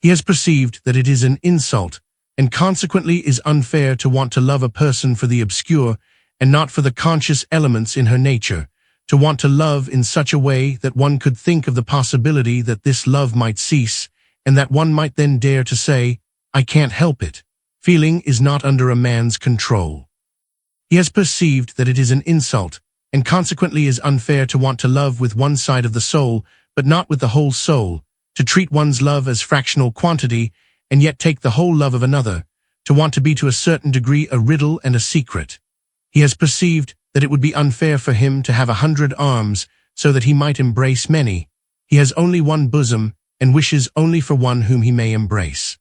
He has perceived that it is an insult, and consequently is unfair to want to love a person for the obscure and not for the conscious elements in her nature, to want to love in such a way that one could think of the possibility that this love might cease, and that one might then dare to say, "I can't help it." Feeling is not under a man's control. He has perceived that it is an insult, and consequently is unfair to want to love with one side of the soul, but not with the whole soul, to treat one's love as fractional quantity, and yet take the whole love of another, to want to be to a certain degree a riddle and a secret. He has perceived that it would be unfair for him to have 100 arms, so that he might embrace many. He has only one bosom, and wishes only for one whom he may embrace.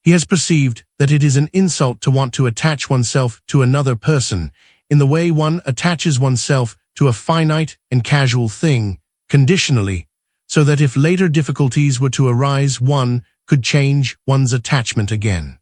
He has perceived that it is an insult to want to attach oneself to another person in the way one attaches oneself to a finite and casual thing, conditionally, so that if later difficulties were to arise, one could change one's attachment again.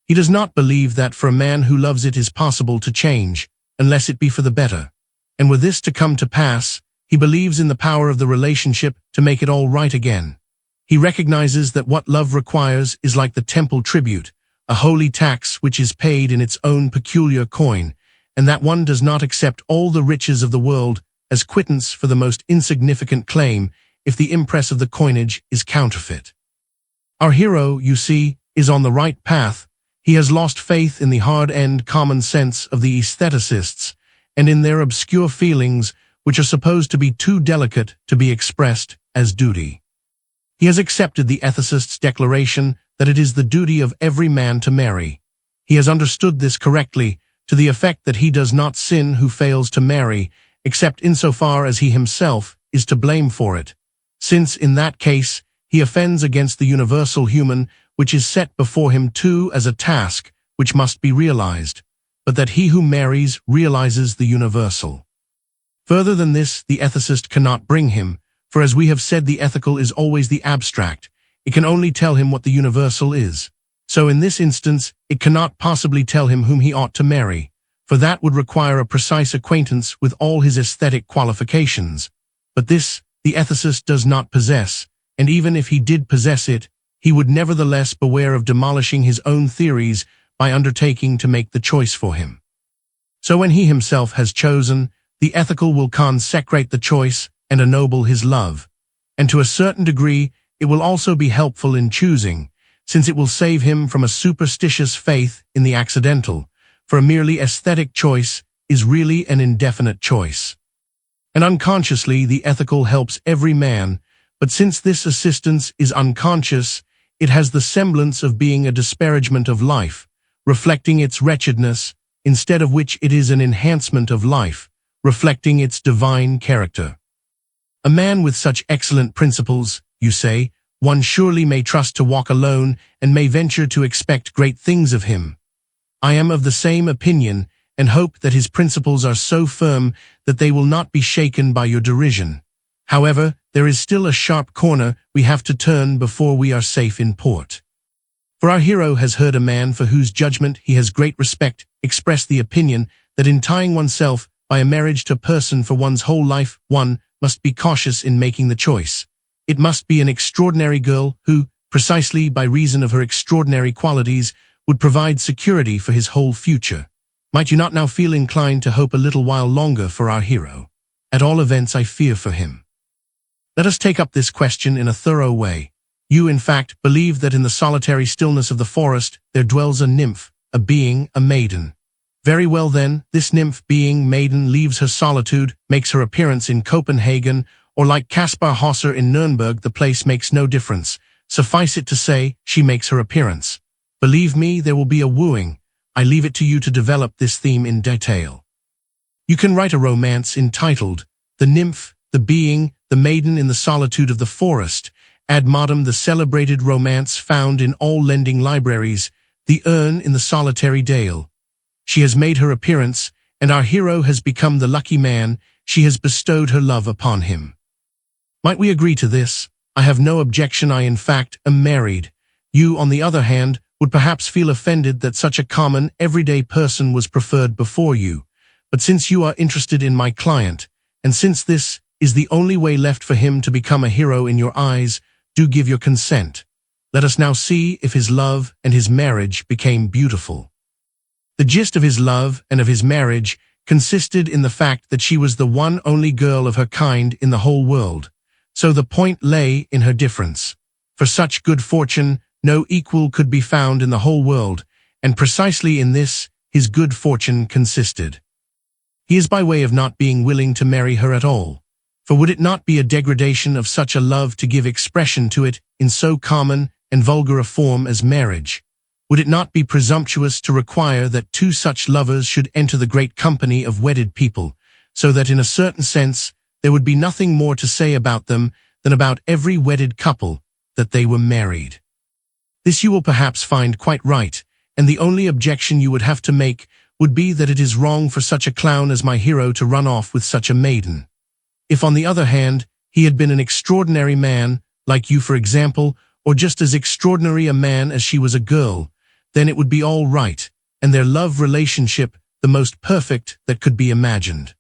He does not believe that for a man who loves it is possible to change, unless it be for the better. And were this to come to pass, he believes in the power of the relationship to make it all right again. He recognizes that what love requires is like the temple tribute, a holy tax which is paid in its own peculiar coin, and that one does not accept all the riches of the world as quittance for the most insignificant claim if the impress of the coinage is counterfeit. Our hero, you see, is on the right path. He has lost faith in the hard-end common sense of the aestheticists and in their obscure feelings which are supposed to be too delicate to be expressed as duty. He has accepted the ethicist's declaration that it is the duty of every man to marry. He has understood this correctly, to the effect that he does not sin who fails to marry, except insofar as he himself is to blame for it, since in that case he offends against the universal human which is set before him too as a task which must be realized, but that he who marries realizes the universal. Further than this the ethicist cannot bring him, for as we have said the ethical is always the abstract, it can only tell him what the universal is. So in this instance it cannot possibly tell him whom he ought to marry, for that would require a precise acquaintance with all his aesthetic qualifications. But this the ethicist does not possess, and even if he did possess it, he would nevertheless beware of demolishing his own theories by undertaking to make the choice for him. So when he himself has chosen, the ethical will consecrate the choice and ennoble his love, and to a certain degree it will also be helpful in choosing, since it will save him from a superstitious faith in the accidental, for a merely aesthetic choice is really an indefinite choice. And unconsciously the ethical helps every man, but since this assistance is unconscious, it has the semblance of being a disparagement of life, reflecting its wretchedness, instead of which it is an enhancement of life, reflecting its divine character. A man with such excellent principles, you say, one surely may trust to walk alone and may venture to expect great things of him. I am of the same opinion and hope that his principles are so firm that they will not be shaken by your derision. However, there is still a sharp corner we have to turn before we are safe in port. For our hero has heard a man for whose judgment he has great respect express the opinion that in tying oneself by a marriage to a person for one's whole life, one must be cautious in making the choice. It must be an extraordinary girl who, precisely by reason of her extraordinary qualities, would provide security for his whole future. Might you not now feel inclined to hope a little while longer for our hero? At all events, I fear for him. Let us take up this question in a thorough way. You, in fact, believe that in the solitary stillness of the forest there dwells a nymph, a being, a maiden. Very well then, this nymph, being, maiden leaves her solitude, makes her appearance in Copenhagen, or like Caspar Hauser in Nuremberg, the place makes no difference. Suffice it to say, she makes her appearance. Believe me, there will be a wooing. I leave it to you to develop this theme in detail. You can write a romance entitled, The Nymph, the Being, the Maiden in the Solitude of the Forest, ad modum the celebrated romance found in all lending libraries, The Urn in the Solitary Dale. She has made her appearance, and our hero has become the lucky man. She has bestowed her love upon him. Might we agree to this? I have no objection. I, in fact, am married. You, on the other hand, would perhaps feel offended that such a common, everyday person was preferred before you. But since you are interested in my client, and since this is the only way left for him to become a hero in your eyes, do give your consent. Let us now see if his love and his marriage became beautiful. The gist of his love and of his marriage consisted in the fact that she was the one only girl of her kind in the whole world. So the point lay in her difference. For such good fortune, no equal could be found in the whole world, and precisely in this, his good fortune consisted. He is by way of not being willing to marry her at all. For would it not be a degradation of such a love to give expression to it in so common and vulgar a form as marriage? Would it not be presumptuous to require that two such lovers should enter the great company of wedded people, so that in a certain sense there would be nothing more to say about them than about every wedded couple, that they were married? This you will perhaps find quite right, and the only objection you would have to make would be that it is wrong for such a clown as my hero to run off with such a maiden. If, on the other hand, he had been an extraordinary man, like you for example, or just as extraordinary a man as she was a girl, then it would be all right, and their love relationship the most perfect that could be imagined.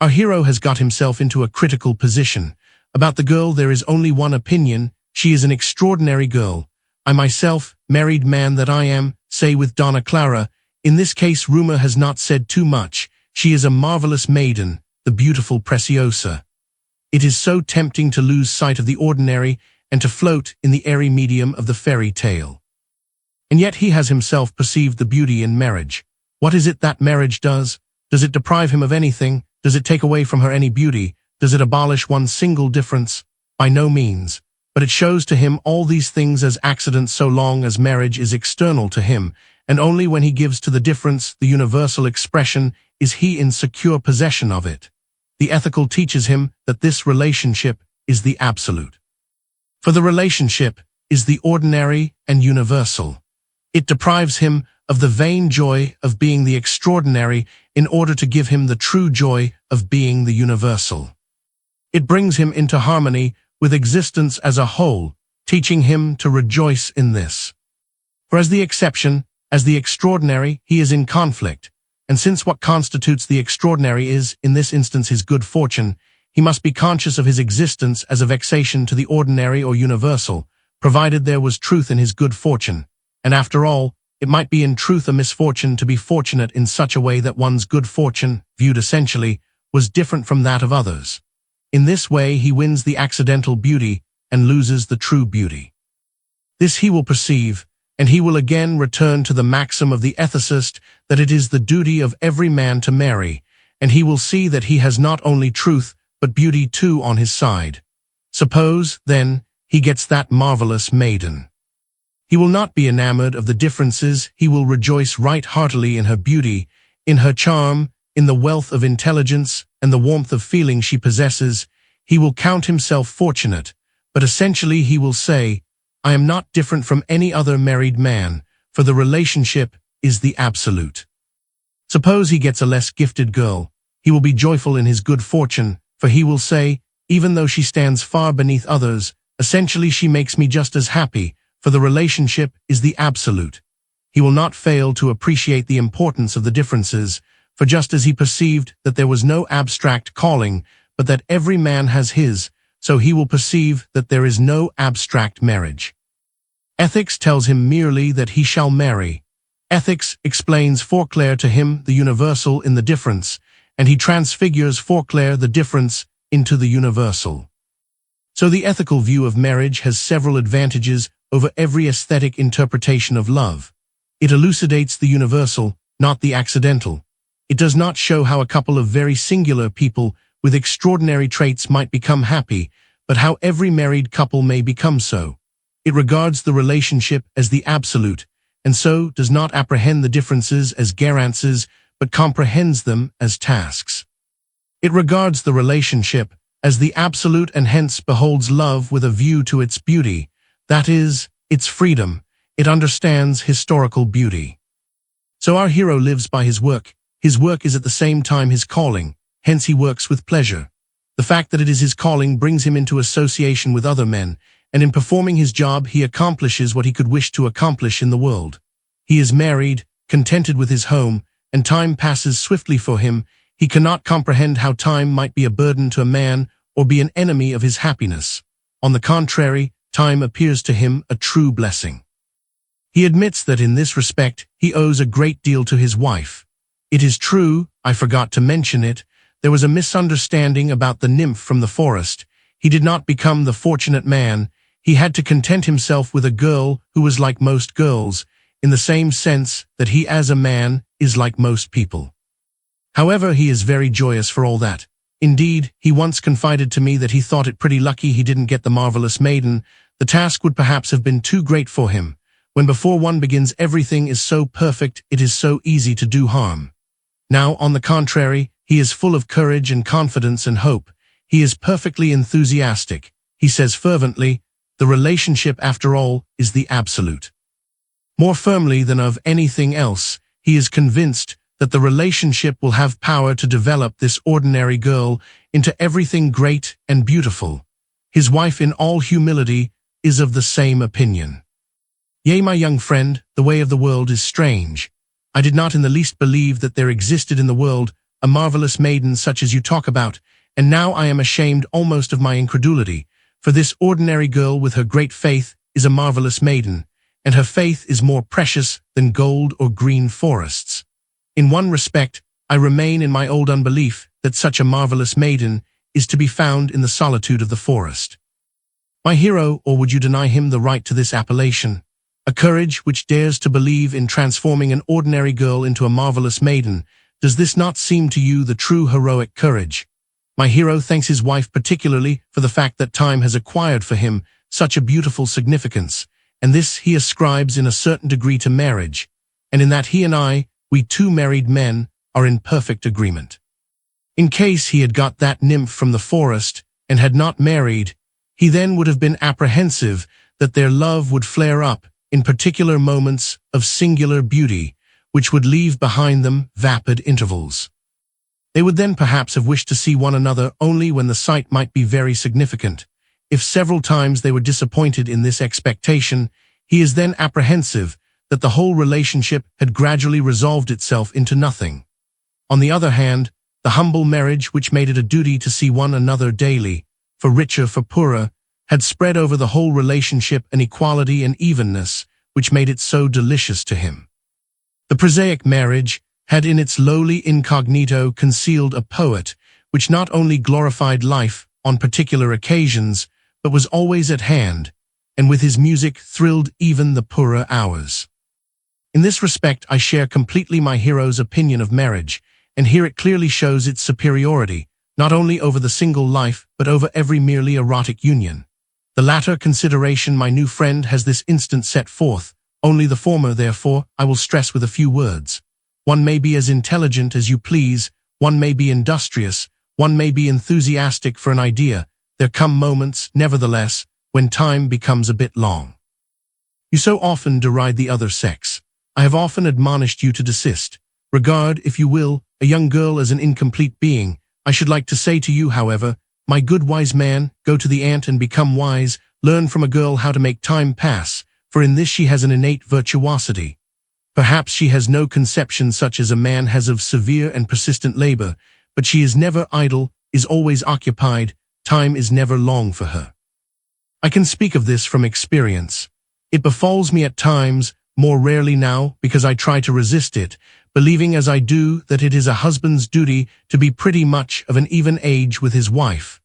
Our hero has got himself into a critical position. About the girl there is only one opinion: she is an extraordinary girl. I myself, married man that I am, say with Donna Clara, in this case rumor has not said too much, she is a marvelous maiden, the beautiful Preciosa. It is so tempting to lose sight of the ordinary and to float in the airy medium of the fairy tale. And yet he has himself perceived the beauty in marriage. What is it that marriage does? Does it deprive him of anything? Does it take away from her any beauty? Does it abolish one single difference? By no means. But it shows to him all these things as accidents so long as marriage is external to him, and only when he gives to the difference the universal expression is he in secure possession of it. The ethical teaches him that this relationship is the absolute. For the relationship is the ordinary and universal. It deprives him of the vain joy of being the extraordinary in order to give him the true joy of being the universal. It brings him into harmony with existence as a whole, teaching him to rejoice in this. For as the exception, as the extraordinary, he is in conflict, and since what constitutes the extraordinary is, in this instance, his good fortune, he must be conscious of his existence as a vexation to the ordinary or universal, provided there was truth in his good fortune. And after all, it might be in truth a misfortune to be fortunate in such a way that one's good fortune, viewed essentially, was different from that of others. In this way he wins the accidental beauty and loses the true beauty. This he will perceive, and he will again return to the maxim of the ethicist that it is the duty of every man to marry, and he will see that he has not only truth but beauty too on his side. Suppose, then, he gets that marvelous maiden. He will not be enamored of the differences, he will rejoice right heartily in her beauty, in her charm, in the wealth of intelligence and the warmth of feeling she possesses. He will count himself fortunate, but essentially he will say, I am not different from any other married man, for the relationship is the absolute. Suppose he gets a less gifted girl, he will be joyful in his good fortune, for he will say, even though she stands far beneath others, essentially she makes me just as happy, for the relationship is the absolute. He will not fail to appreciate the importance of the differences, for just as he perceived that there was no abstract calling, but that every man has his, so he will perceive that there is no abstract marriage. Ethics tells him merely that he shall marry. Ethics explains for Claire to him the universal in the difference, and he transfigures for Claire the difference into the universal. So the ethical view of marriage has several advantages over every aesthetic interpretation of love. It elucidates the universal, not the accidental. It does not show how a couple of very singular people with extraordinary traits might become happy, but how every married couple may become so. It regards the relationship as the absolute, and so does not apprehend the differences as garances, but comprehends them as tasks. It regards the relationship as the absolute and hence beholds love with a view to its beauty, that is, its freedom. It understands historical beauty. So our hero lives by his work. His work is at the same time his calling, hence he works with pleasure. The fact that it is his calling brings him into association with other men, and in performing his job he accomplishes what he could wish to accomplish in the world. He is married, contented with his home, and time passes swiftly for him. He cannot comprehend how time might be a burden to a man or be an enemy of his happiness. On the contrary, time appears to him a true blessing. He admits that in this respect he owes a great deal to his wife. It is true, I forgot to mention it, there was a misunderstanding about the nymph from the forest. He did not become the fortunate man. He had to content himself with a girl who was like most girls, in the same sense that he as a man is like most people. However, he is very joyous for all that. Indeed, he once confided to me that he thought it pretty lucky he didn't get the marvelous maiden. The task would perhaps have been too great for him. When before one begins everything is so perfect, it is so easy to do harm. Now, on the contrary, he is full of courage and confidence and hope. He is perfectly enthusiastic. He says fervently, The relationship, after all, is the absolute. More firmly than of anything else, he is convinced that the relationship will have power to develop this ordinary girl into everything great and beautiful. His wife, in all humility, is of the same opinion. Yea, my young friend, the way of the world is strange. I did not in the least believe that there existed in the world a marvelous maiden such as you talk about, and now I am ashamed almost of my incredulity, for this ordinary girl with her great faith is a marvelous maiden, and her faith is more precious than gold or green forests. In one respect, I remain in my old unbelief that such a marvelous maiden is to be found in the solitude of the forest. My hero, or would you deny him the right to this appellation? A courage which dares to believe in transforming an ordinary girl into a marvelous maiden, does this not seem to you the true heroic courage? My hero thanks his wife particularly for the fact that time has acquired for him such a beautiful significance, and this he ascribes in a certain degree to marriage, and in that he and I, we two married men, are in perfect agreement. In case he had got that nymph from the forest and had not married, he then would have been apprehensive that their love would flare up in particular moments of singular beauty, which would leave behind them vapid intervals. They would then perhaps have wished to see one another only when the sight might be very significant. If several times they were disappointed in this expectation, he is then apprehensive that the whole relationship had gradually resolved itself into nothing. On the other hand, the humble marriage which made it a duty to see one another daily, for richer, for poorer, had spread over the whole relationship an equality and evenness which made it so delicious to him. The prosaic marriage had in its lowly incognito concealed a poet which not only glorified life on particular occasions, but was always at hand, and with his music thrilled even the poorer hours. In this respect I share completely my hero's opinion of marriage, and here it clearly shows its superiority, not only over the single life, but over every merely erotic union. The latter consideration my new friend has this instant set forth, only the former, therefore, I will stress with a few words. One may be as intelligent as you please, one may be industrious, one may be enthusiastic for an idea. There come moments, nevertheless, when time becomes a bit long. You so often deride the other sex. I have often admonished you to desist. Regard, if you will, a young girl as an incomplete being. I should like to say to you, however, my good wise man, go to the ant and become wise, learn from a girl how to make time pass, for in this she has an innate virtuosity. Perhaps she has no conception such as a man has of severe and persistent labor, but she is never idle, is always occupied, time is never long for her. I can speak of this from experience. It befalls me at times, more rarely now because I try to resist it, believing as I do that it is a husband's duty to be pretty much of an even age with his wife.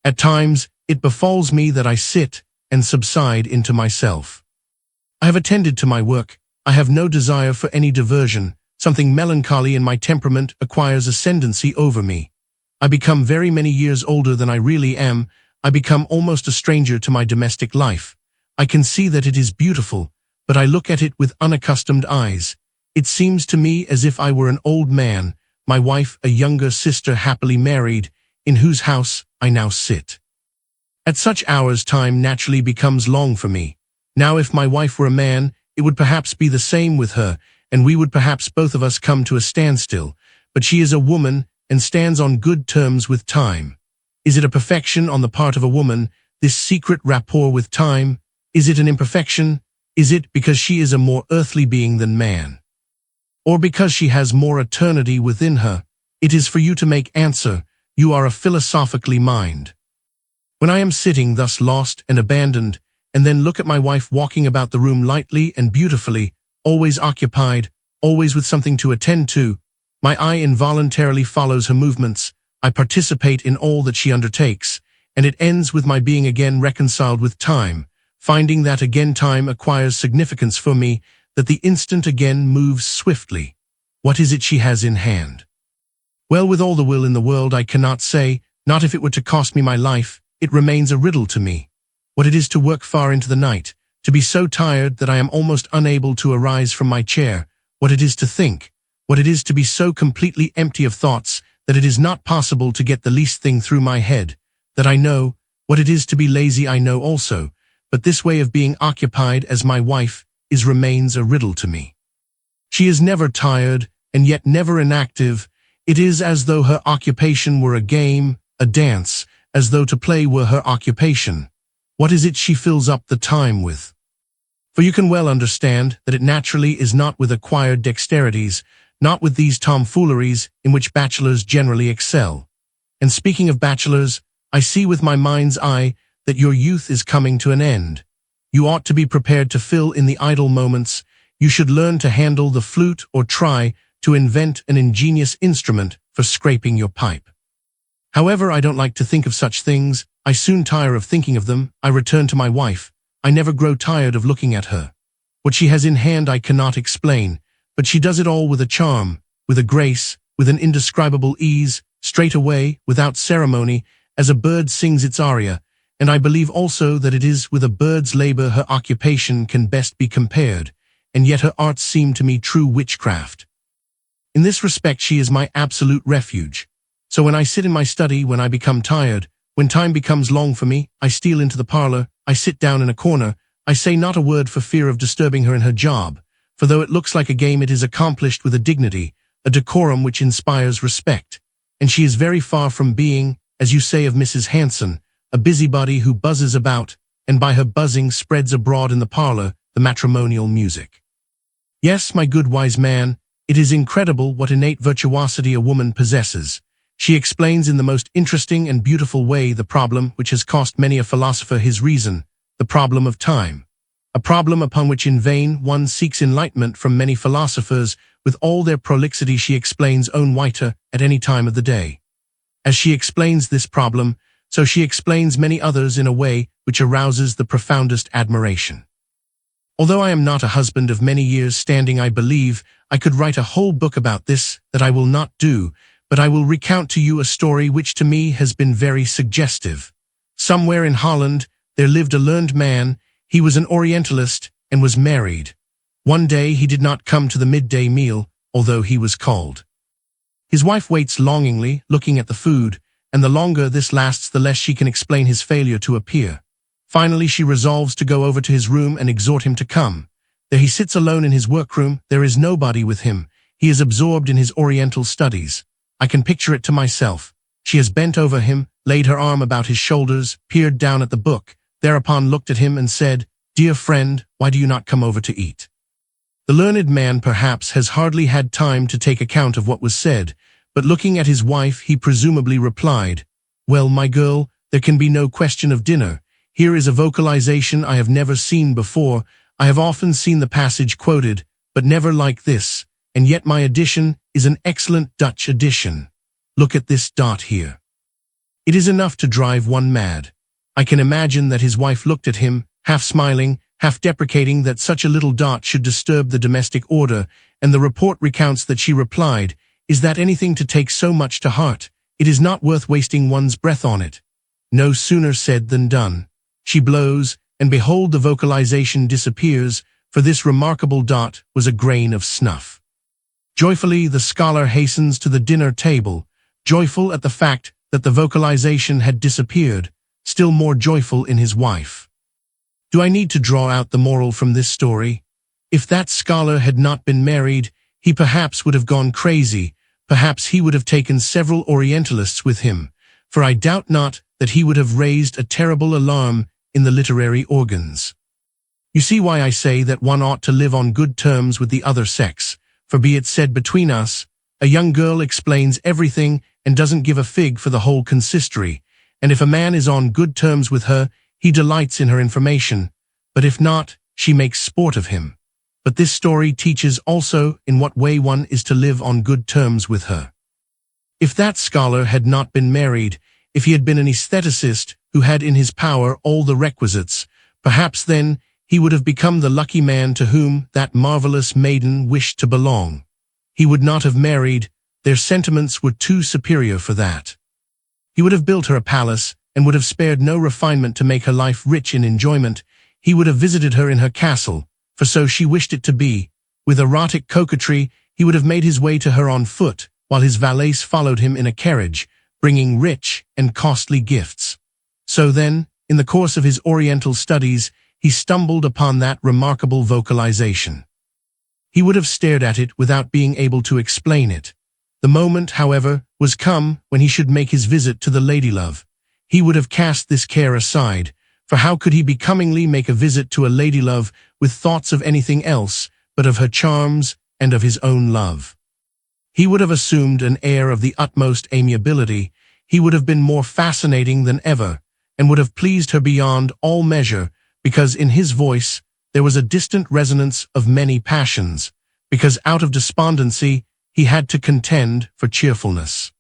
At times, it befalls me that I sit and subside into myself. I have attended to my work. I have no desire for any diversion. Something melancholy in my temperament acquires ascendancy over me. I become very many years older than I really am. I become almost a stranger to my domestic life. I can see that it is beautiful, but I look at it with unaccustomed eyes. It seems to me as if I were an old man, my wife a younger sister happily married, in whose house I now sit. At such hours time naturally becomes long for me. Now if my wife were a man, it would perhaps be the same with her, and we would perhaps both of us come to a standstill, but she is a woman and stands on good terms with time. Is it a perfection on the part of a woman, this secret rapport with time? Is it an imperfection? Is it because she is a more earthly being than man? Or because she has more eternity within her? It is for you to make answer. You are a philosophically mind. When I am sitting thus lost and abandoned, and then look at my wife walking about the room lightly and beautifully, always occupied, always with something to attend to, my eye involuntarily follows her movements. I participate in all that she undertakes, and it ends with my being again reconciled with time, finding that again time acquires significance for me, that the instant again moves swiftly. What is it she has in hand? Well, with all the will in the world I cannot say, not if it were to cost me my life. It remains a riddle to me. What it is to work far into the night, to be so tired that I am almost unable to arise from my chair, what it is to think, what it is to be so completely empty of thoughts that it is not possible to get the least thing through my head, that I know, what it is to be lazy I know also, but this way of being occupied as my wife remains a riddle to me. She is never tired, and yet never inactive. It is as though her occupation were a game, a dance, as though to play were her occupation. What is it she fills up the time with? For you can well understand that it naturally is not with acquired dexterities, not with these tomfooleries in which bachelors generally excel. And speaking of bachelors, I see with my mind's eye that your youth is coming to an end. You ought to be prepared to fill in the idle moments. You should learn to handle the flute or try to invent an ingenious instrument for scraping your pipe. However, I don't like to think of such things. I soon tire of thinking of them. I return to my wife. I never grow tired of looking at her. What she has in hand I cannot explain, but she does it all with a charm, with a grace, with an indescribable ease, straight away, without ceremony, as a bird sings its aria, and I believe also that it is with a bird's labor her occupation can best be compared, and yet her arts seem to me true witchcraft. In this respect she is my absolute refuge. So when I sit in my study, when I become tired, when time becomes long for me, I steal into the parlor, I sit down in a corner, I say not a word for fear of disturbing her in her job, for though it looks like a game it is accomplished with a dignity, a decorum which inspires respect, and she is very far from being, as you say of Mrs. Hanson, a busybody who buzzes about, and by her buzzing spreads abroad in the parlor the matrimonial music. Yes, my good wise man, it is incredible what innate virtuosity a woman possesses. She explains in the most interesting and beautiful way the problem which has cost many a philosopher his reason, the problem of time. A problem upon which in vain one seeks enlightenment from many philosophers. With all their prolixity she explains own whiter at any time of the day. As she explains this problem, so she explains many others in a way which arouses the profoundest admiration. Although I am not a husband of many years standing, I believe I could write a whole book about this, that I will not do, but I will recount to you a story which to me has been very suggestive. Somewhere in Holland there lived a learned man. He was an Orientalist and was married. One day he did not come to the midday meal, although he was called. His wife waits longingly, looking at the food, and the longer this lasts the less she can explain his failure to appear. Finally she resolves to go over to his room and exhort him to come. There he sits alone in his workroom. There is nobody with him. He is absorbed in his Oriental studies. I can picture it to myself. She has bent over him, laid her arm about his shoulders, peered down at the book, thereupon looked at him and said, "Dear friend, why do you not come over to eat?" The learned man perhaps has hardly had time to take account of what was said, but looking at his wife he presumably replied, "Well, my girl, there can be no question of dinner. Here is a vocalization I have never seen before. I have often seen the passage quoted, but never like this, and yet my edition is an excellent Dutch edition. Look at this dot here." It is enough to drive one mad. I can imagine that his wife looked at him, half smiling, half deprecating that such a little dot should disturb the domestic order, and the report recounts that she replied, "Is that anything to take so much to heart? It is not worth wasting one's breath on it." No sooner said than done. She blows, and behold, the vocalization disappears, for this remarkable dot was a grain of snuff. Joyfully the scholar hastens to the dinner table, joyful at the fact that the vocalization had disappeared, still more joyful in his wife. Do I need to draw out the moral from this story? If that scholar had not been married, he perhaps would have gone crazy, perhaps he would have taken several Orientalists with him, for I doubt not that he would have raised a terrible alarm in the literary organs. You see why I say that one ought to live on good terms with the other sex, for be it said between us, a young girl explains everything and doesn't give a fig for the whole consistory, and if a man is on good terms with her, he delights in her information, but if not, she makes sport of him. But this story teaches also in what way one is to live on good terms with her. If that scholar had not been married, if he had been an aestheticist who had in his power all the requisites, perhaps then he would have become the lucky man to whom that marvelous maiden wished to belong. He would not have married, their sentiments were too superior for that. He would have built her a palace, and would have spared no refinement to make her life rich in enjoyment. He would have visited her in her castle, for so she wished it to be. With erotic coquetry, he would have made his way to her on foot, while his valets followed him in a carriage, bringing rich and costly gifts. So then, in the course of his Oriental studies, he stumbled upon that remarkable vocalization. He would have stared at it without being able to explain it. The moment, however, was come when he should make his visit to the ladylove. He would have cast this care aside, for how could he becomingly make a visit to a ladylove with thoughts of anything else but of her charms and of his own love? He would have assumed an air of the utmost amiability. He would have been more fascinating than ever, and would have pleased her beyond all measure, because in his voice there was a distant resonance of many passions, because out of despondency he had to contend for cheerfulness.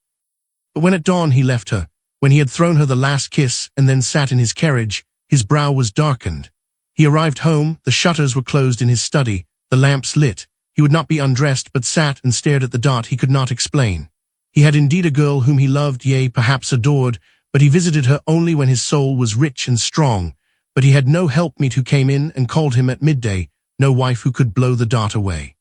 But when at dawn he left her, when he had thrown her the last kiss and then sat in his carriage, his brow was darkened. He arrived home, the shutters were closed in his study, the lamps lit. He would not be undressed, but sat and stared at the dot he could not explain. He had indeed a girl whom he loved, yea, perhaps adored, but he visited her only when his soul was rich and strong. But he had no helpmeet who came in and called him at midday, no wife who could blow the dot away.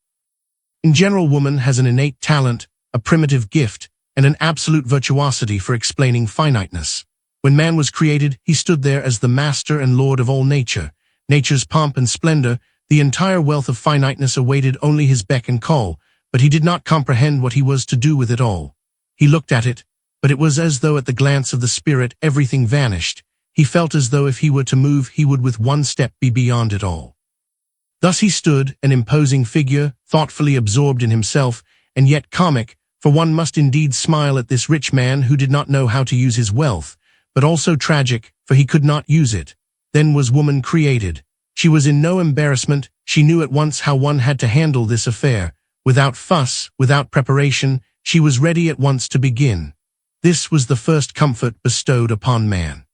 In general, woman has an innate talent, a primitive gift, and an absolute virtuosity for explaining finiteness. When man was created, he stood there as the master and lord of all nature. Nature's pomp and splendor, the entire wealth of finiteness awaited only his beck and call, but he did not comprehend what he was to do with it all. He looked at it, but it was as though at the glance of the spirit everything vanished. He felt as though if he were to move he would with one step be beyond it all. Thus he stood, an imposing figure, thoughtfully absorbed in himself, and yet comic, for one must indeed smile at this rich man who did not know how to use his wealth, but also tragic, for he could not use it. Then was woman created. She was in no embarrassment. She knew at once how one had to handle this affair. Without fuss, without preparation, she was ready at once to begin. This was the first comfort bestowed upon man.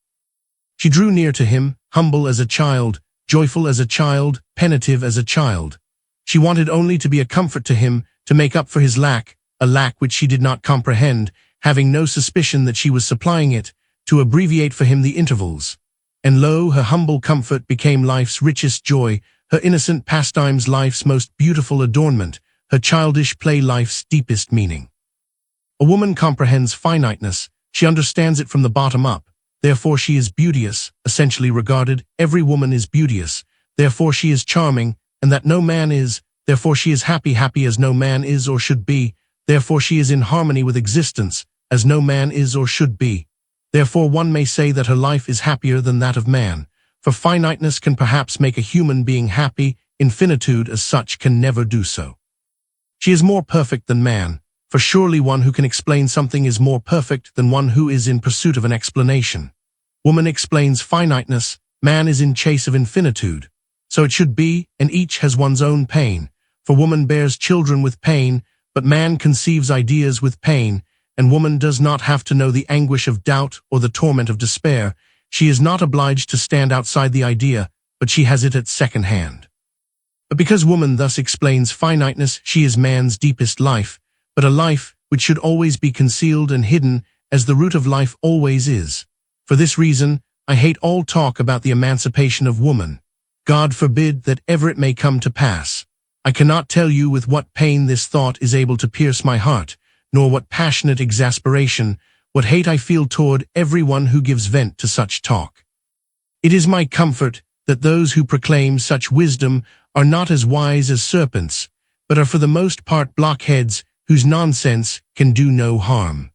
She drew near to him, humble as a child, joyful as a child, penitive as a child. She wanted only to be a comfort to him, to make up for his lack, a lack which she did not comprehend, having no suspicion that she was supplying it, to abbreviate for him the intervals. And lo, her humble comfort became life's richest joy, her innocent pastimes life's most beautiful adornment, her childish play life's deepest meaning. A woman comprehends finiteness. She understands it from the bottom up. Therefore she is beauteous, essentially regarded. Every woman is beauteous. Therefore she is charming, and that no man is. Therefore she is happy, happy as no man is or should be. Therefore she is in harmony with existence, as no man is or should be. Therefore one may say that her life is happier than that of man, for finiteness can perhaps make a human being happy, infinitude as such can never do so. She is more perfect than man, for surely one who can explain something is more perfect than one who is in pursuit of an explanation. Woman explains finiteness, man is in chase of infinitude. So it should be, and each has one's own pain, for woman bears children with pain, but man conceives ideas with pain, and woman does not have to know the anguish of doubt or the torment of despair. She is not obliged to stand outside the idea, but she has it at second hand. But because woman thus explains finiteness, she is man's deepest life, but a life which should always be concealed and hidden, as the root of life always is. For this reason, I hate all talk about the emancipation of woman. God forbid that ever it may come to pass. I cannot tell you with what pain this thought is able to pierce my heart, nor what passionate exasperation, what hate I feel toward every one who gives vent to such talk. It is my comfort that those who proclaim such wisdom are not as wise as serpents, but are for the most part blockheads whose nonsense can do no harm.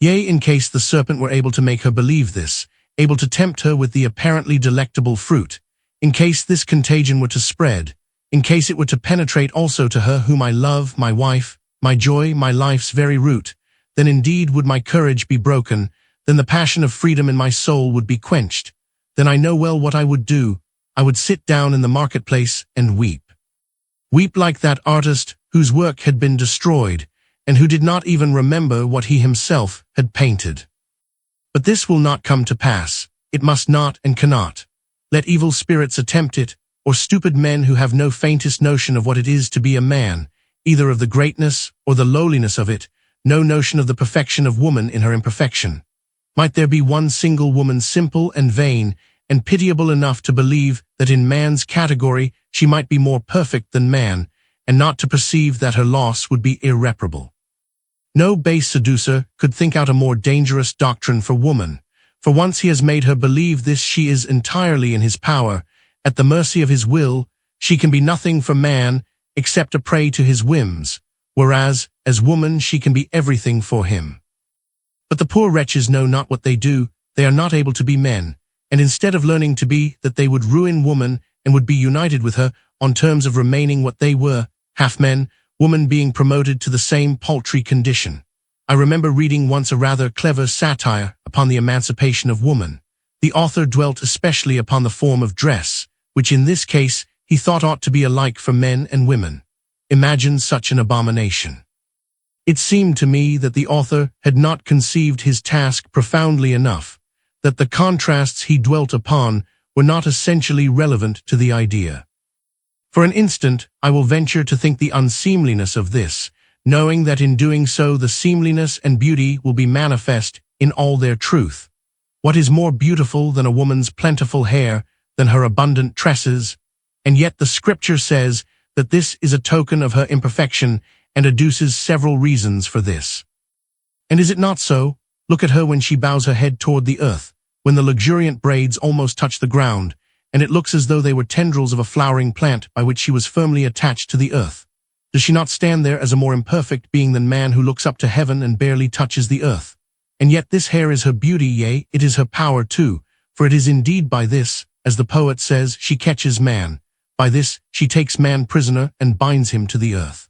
Yea, in case the serpent were able to make her believe this, able to tempt her with the apparently delectable fruit, in case this contagion were to spread, in case it were to penetrate also to her whom I love, my wife, my joy, my life's very root, then indeed would my courage be broken, then the passion of freedom in my soul would be quenched. Then I know well what I would do. I would sit down in the marketplace and weep. Weep like that artist whose work had been destroyed, and who did not even remember what he himself had painted. But this will not come to pass. It must not and cannot. Let evil spirits attempt it, or stupid men who have no faintest notion of what it is to be a man, either of the greatness or the lowliness of it, no notion of the perfection of woman in her imperfection. Might there be one single woman simple and vain and pitiable enough to believe that in man's category she might be more perfect than man, and not to perceive that her loss would be irreparable? No base seducer could think out a more dangerous doctrine for woman, for once he has made her believe this she is entirely in his power, At the mercy of his will, she can be nothing for man except a prey to his whims, whereas, as woman, she can be everything for him. But the poor wretches know not what they do, they are not able to be men, and instead of learning to be that, they would ruin woman and would be united with her on terms of remaining what they were, half men, woman being promoted to the same paltry condition. I remember reading once a rather clever satire upon the emancipation of woman. The author dwelt especially upon the form of dress, which in this case he thought ought to be alike for men and women. Imagine such an abomination. It seemed to me that the author had not conceived his task profoundly enough, that the contrasts he dwelt upon were not essentially relevant to the idea. For an instant, I will venture to think the unseemliness of this, knowing that in doing so the seemliness and beauty will be manifest in all their truth. What is more beautiful than a woman's plentiful hair, than her abundant tresses? And yet the Scripture says that this is a token of her imperfection, and adduces several reasons for this. And is it not so? Look at her when she bows her head toward the earth, when the luxuriant braids almost touch the ground, and it looks as though they were tendrils of a flowering plant by which she was firmly attached to the earth. Does she not stand there as a more imperfect being than man, who looks up to heaven and barely touches the earth? And yet this hair is her beauty, yea, it is her power too, for it is indeed by this, as the poet says, she catches man. By this she takes man prisoner and binds him to the earth.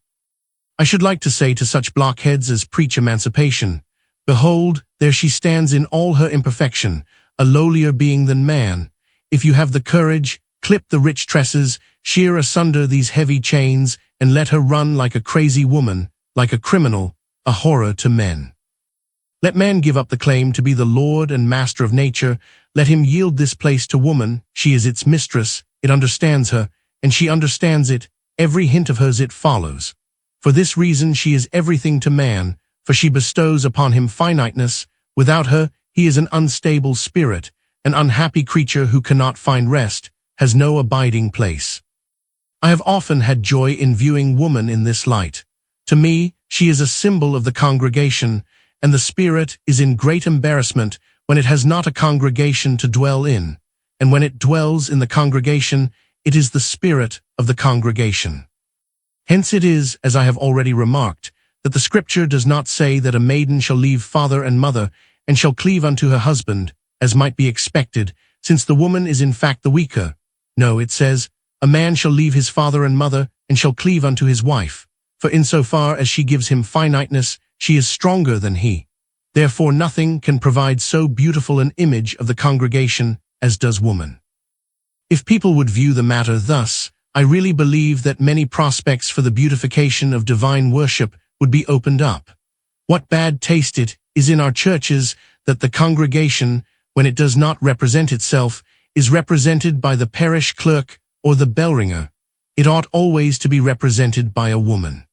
I should like to say to such blockheads as preach emancipation, behold, there she stands in all her imperfection, a lowlier being than man. If you have the courage, clip the rich tresses, shear asunder these heavy chains, and let her run like a crazy woman, like a criminal, a horror to men. Let man give up the claim to be the lord and master of nature. Let him yield this place to woman. She is its mistress, it understands her, and she understands it, every hint of hers it follows. For this reason she is everything to man, for she bestows upon him finiteness. Without her, he is an unstable spirit, an unhappy creature who cannot find rest, has no abiding place. I have often had joy in viewing woman in this light. To me, she is a symbol of the congregation, and the spirit is in great embarrassment when it has not a congregation to dwell in, and when it dwells in the congregation, it is the spirit of the congregation. Hence it is, as I have already remarked, that the Scripture does not say that a maiden shall leave father and mother, and shall cleave unto her husband, as might be expected, since the woman is in fact the weaker. No, it says, a man shall leave his father and mother, and shall cleave unto his wife, for insofar as she gives him finiteness, she is stronger than he. Therefore nothing can provide so beautiful an image of the congregation as does woman. If people would view the matter thus, I really believe that many prospects for the beautification of divine worship would be opened up. What bad taste it is in our churches that the congregation, when it does not represent itself, is represented by the parish clerk or the bellringer. It ought always to be represented by a woman.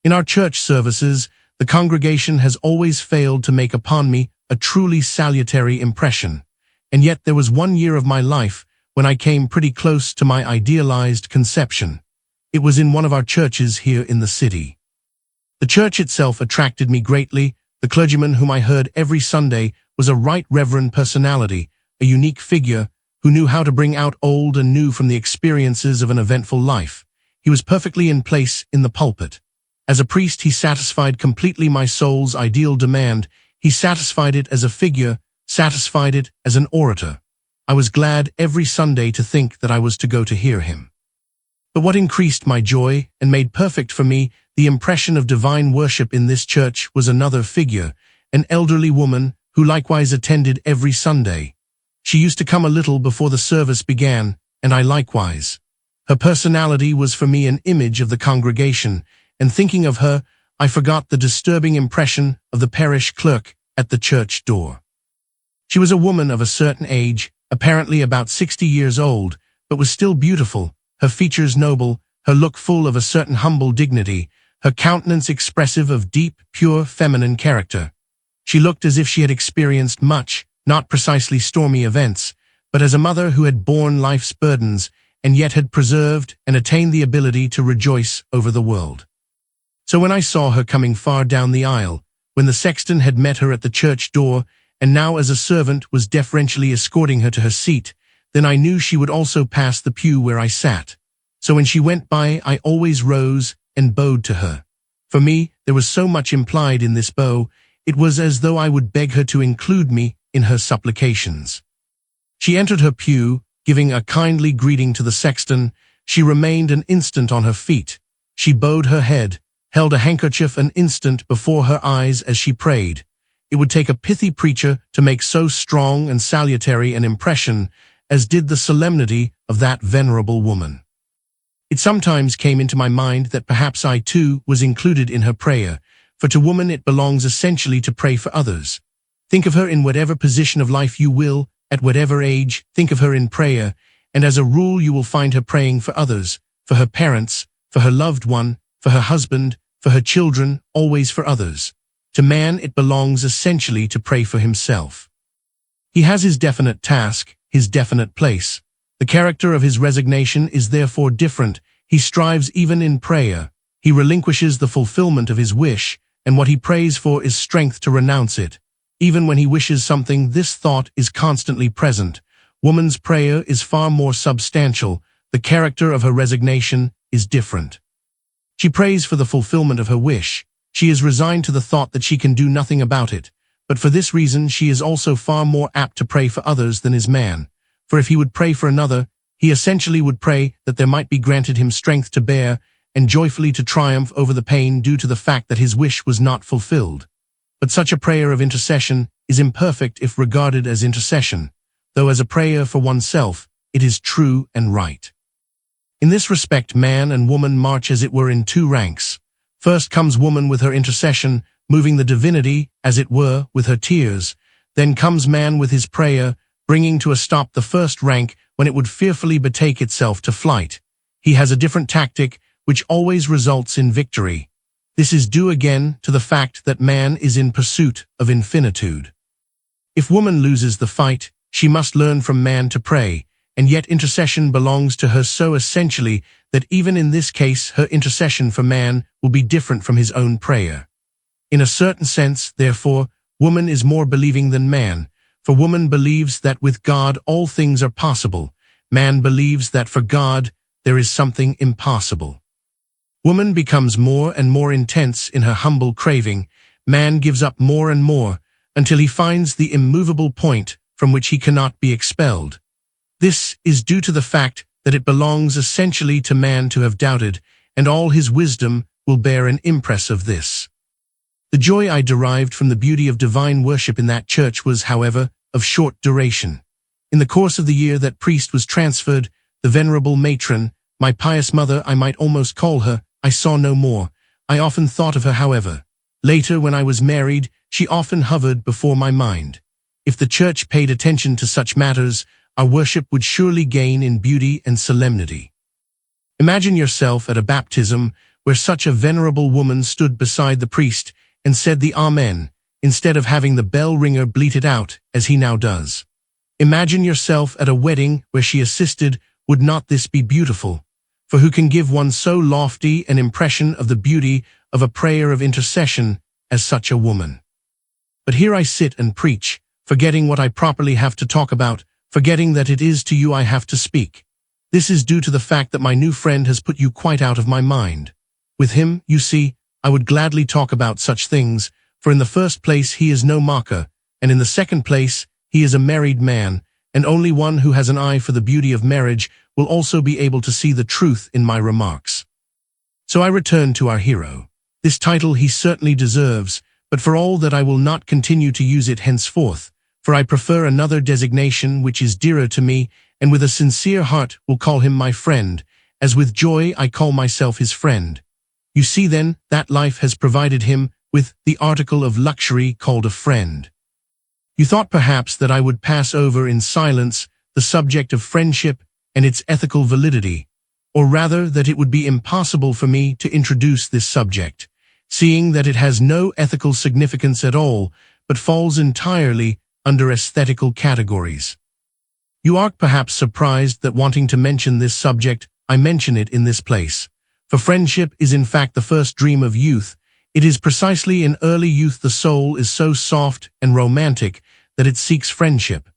In our church services, the congregation has always failed to make upon me a truly salutary impression, and yet there was one year of my life when I came pretty close to my idealized conception. It was in one of our churches here in the city. The church itself attracted me greatly. The clergyman whom I heard every Sunday was a right reverend personality, a unique figure, who knew how to bring out old and new from the experiences of an eventful life. He was perfectly in place in the pulpit. As a priest, he satisfied completely my soul's ideal demand. He satisfied it as a figure, satisfied it as an orator. I was glad every Sunday to think that I was to go to hear him. But what increased my joy and made perfect for me the impression of divine worship in this church was another figure, an elderly woman who likewise attended every Sunday. She used to come a little before the service began, and I likewise. Her personality was for me an image of the congregation, and thinking of her, I forgot the disturbing impression of the parish clerk at the church door. She was a woman of a certain age, apparently about 60 years old, but was still beautiful, her features noble, her look full of a certain humble dignity, her countenance expressive of deep, pure, feminine character. She looked as if she had experienced much, not precisely stormy events, but as a mother who had borne life's burdens, and yet had preserved and attained the ability to rejoice over the world. So when I saw her coming far down the aisle, when the sexton had met her at the church door, and now as a servant was deferentially escorting her to her seat, then I knew she would also pass the pew where I sat. So when she went by, I always rose and bowed to her. For me, there was so much implied in this bow, it was as though I would beg her to include me in her supplications. She entered her pew, giving a kindly greeting to the sexton. She remained an instant on her feet. She bowed her head, held a handkerchief an instant before her eyes as she prayed. It would take a pithy preacher to make so strong and salutary an impression as did the solemnity of that venerable woman. It sometimes came into my mind that perhaps I too was included in her prayer, for to woman it belongs essentially to pray for others. Think of her in whatever position of life you will, at whatever age, think of her in prayer, and as a rule you will find her praying for others, for her parents, for her loved one, for her husband, for her children, always for others. To man it belongs essentially to pray for himself. He has his definite task, his definite place. The character of his resignation is therefore different. He strives even in prayer. He relinquishes the fulfillment of his wish, and what he prays for is strength to renounce it. Even when he wishes something, this thought is constantly present. Woman's prayer is far more substantial. The character of her resignation is different. She prays for the fulfillment of her wish. She is resigned to the thought that she can do nothing about it. But for this reason, she is also far more apt to pray for others than is man. For if he would pray for another, he essentially would pray that there might be granted him strength to bear and joyfully to triumph over the pain due to the fact that his wish was not fulfilled. But such a prayer of intercession is imperfect if regarded as intercession, though as a prayer for oneself, it is true and right. In this respect, man and woman march as it were in two ranks. First comes woman with her intercession, moving the divinity, as it were, with her tears. Then comes man with his prayer, bringing to a stop the first rank when it would fearfully betake itself to flight. He has a different tactic, which always results in victory. This is due again to the fact that man is in pursuit of infinitude. If woman loses the fight, she must learn from man to pray, and yet intercession belongs to her so essentially that even in this case her intercession for man will be different from his own prayer. In a certain sense, therefore, woman is more believing than man, for woman believes that with God all things are possible. Man believes that for God there is something impossible. Woman becomes more and more intense in her humble craving. Man gives up more and more until he finds the immovable point from which he cannot be expelled. This is due to the fact that it belongs essentially to man to have doubted, and all his wisdom will bear an impress of this. The joy I derived from the beauty of divine worship in that church was, however, of short duration. In the course of the year that priest was transferred, the venerable matron, my pious mother I might almost call her, I saw no more. I often thought of her, however. Later, when I was married, she often hovered before my mind. If the church paid attention to such matters, our worship would surely gain in beauty and solemnity. Imagine yourself at a baptism where such a venerable woman stood beside the priest and said the Amen, instead of having the bell ringer bleat it out, as he now does. Imagine yourself at a wedding where she assisted. Would not this be beautiful? For who can give one so lofty an impression of the beauty of a prayer of intercession as such a woman? But here I sit and preach, forgetting what I properly have to talk about, forgetting that it is to you I have to speak. This is due to the fact that my new friend has put you quite out of my mind. With him, you see, I would gladly talk about such things, for in the first place he is no mocker, and in the second place he is a married man, and only one who has an eye for the beauty of marriage will also be able to see the truth in my remarks. So I return to our hero. This title he certainly deserves, but for all that I will not continue to use it henceforth, for I prefer another designation which is dearer to me, and with a sincere heart will call him my friend, as with joy I call myself his friend. You see then that life has provided him with the article of luxury called a friend. You thought perhaps that I would pass over in silence the subject of friendship and its ethical validity, or rather that it would be impossible for me to introduce this subject, seeing that it has no ethical significance at all, but falls entirely under aesthetical categories. You are perhaps surprised that wanting to mention this subject, I mention it in this place. For friendship is in fact the first dream of youth. It is precisely in early youth the soul is so soft and romantic that it seeks friendship.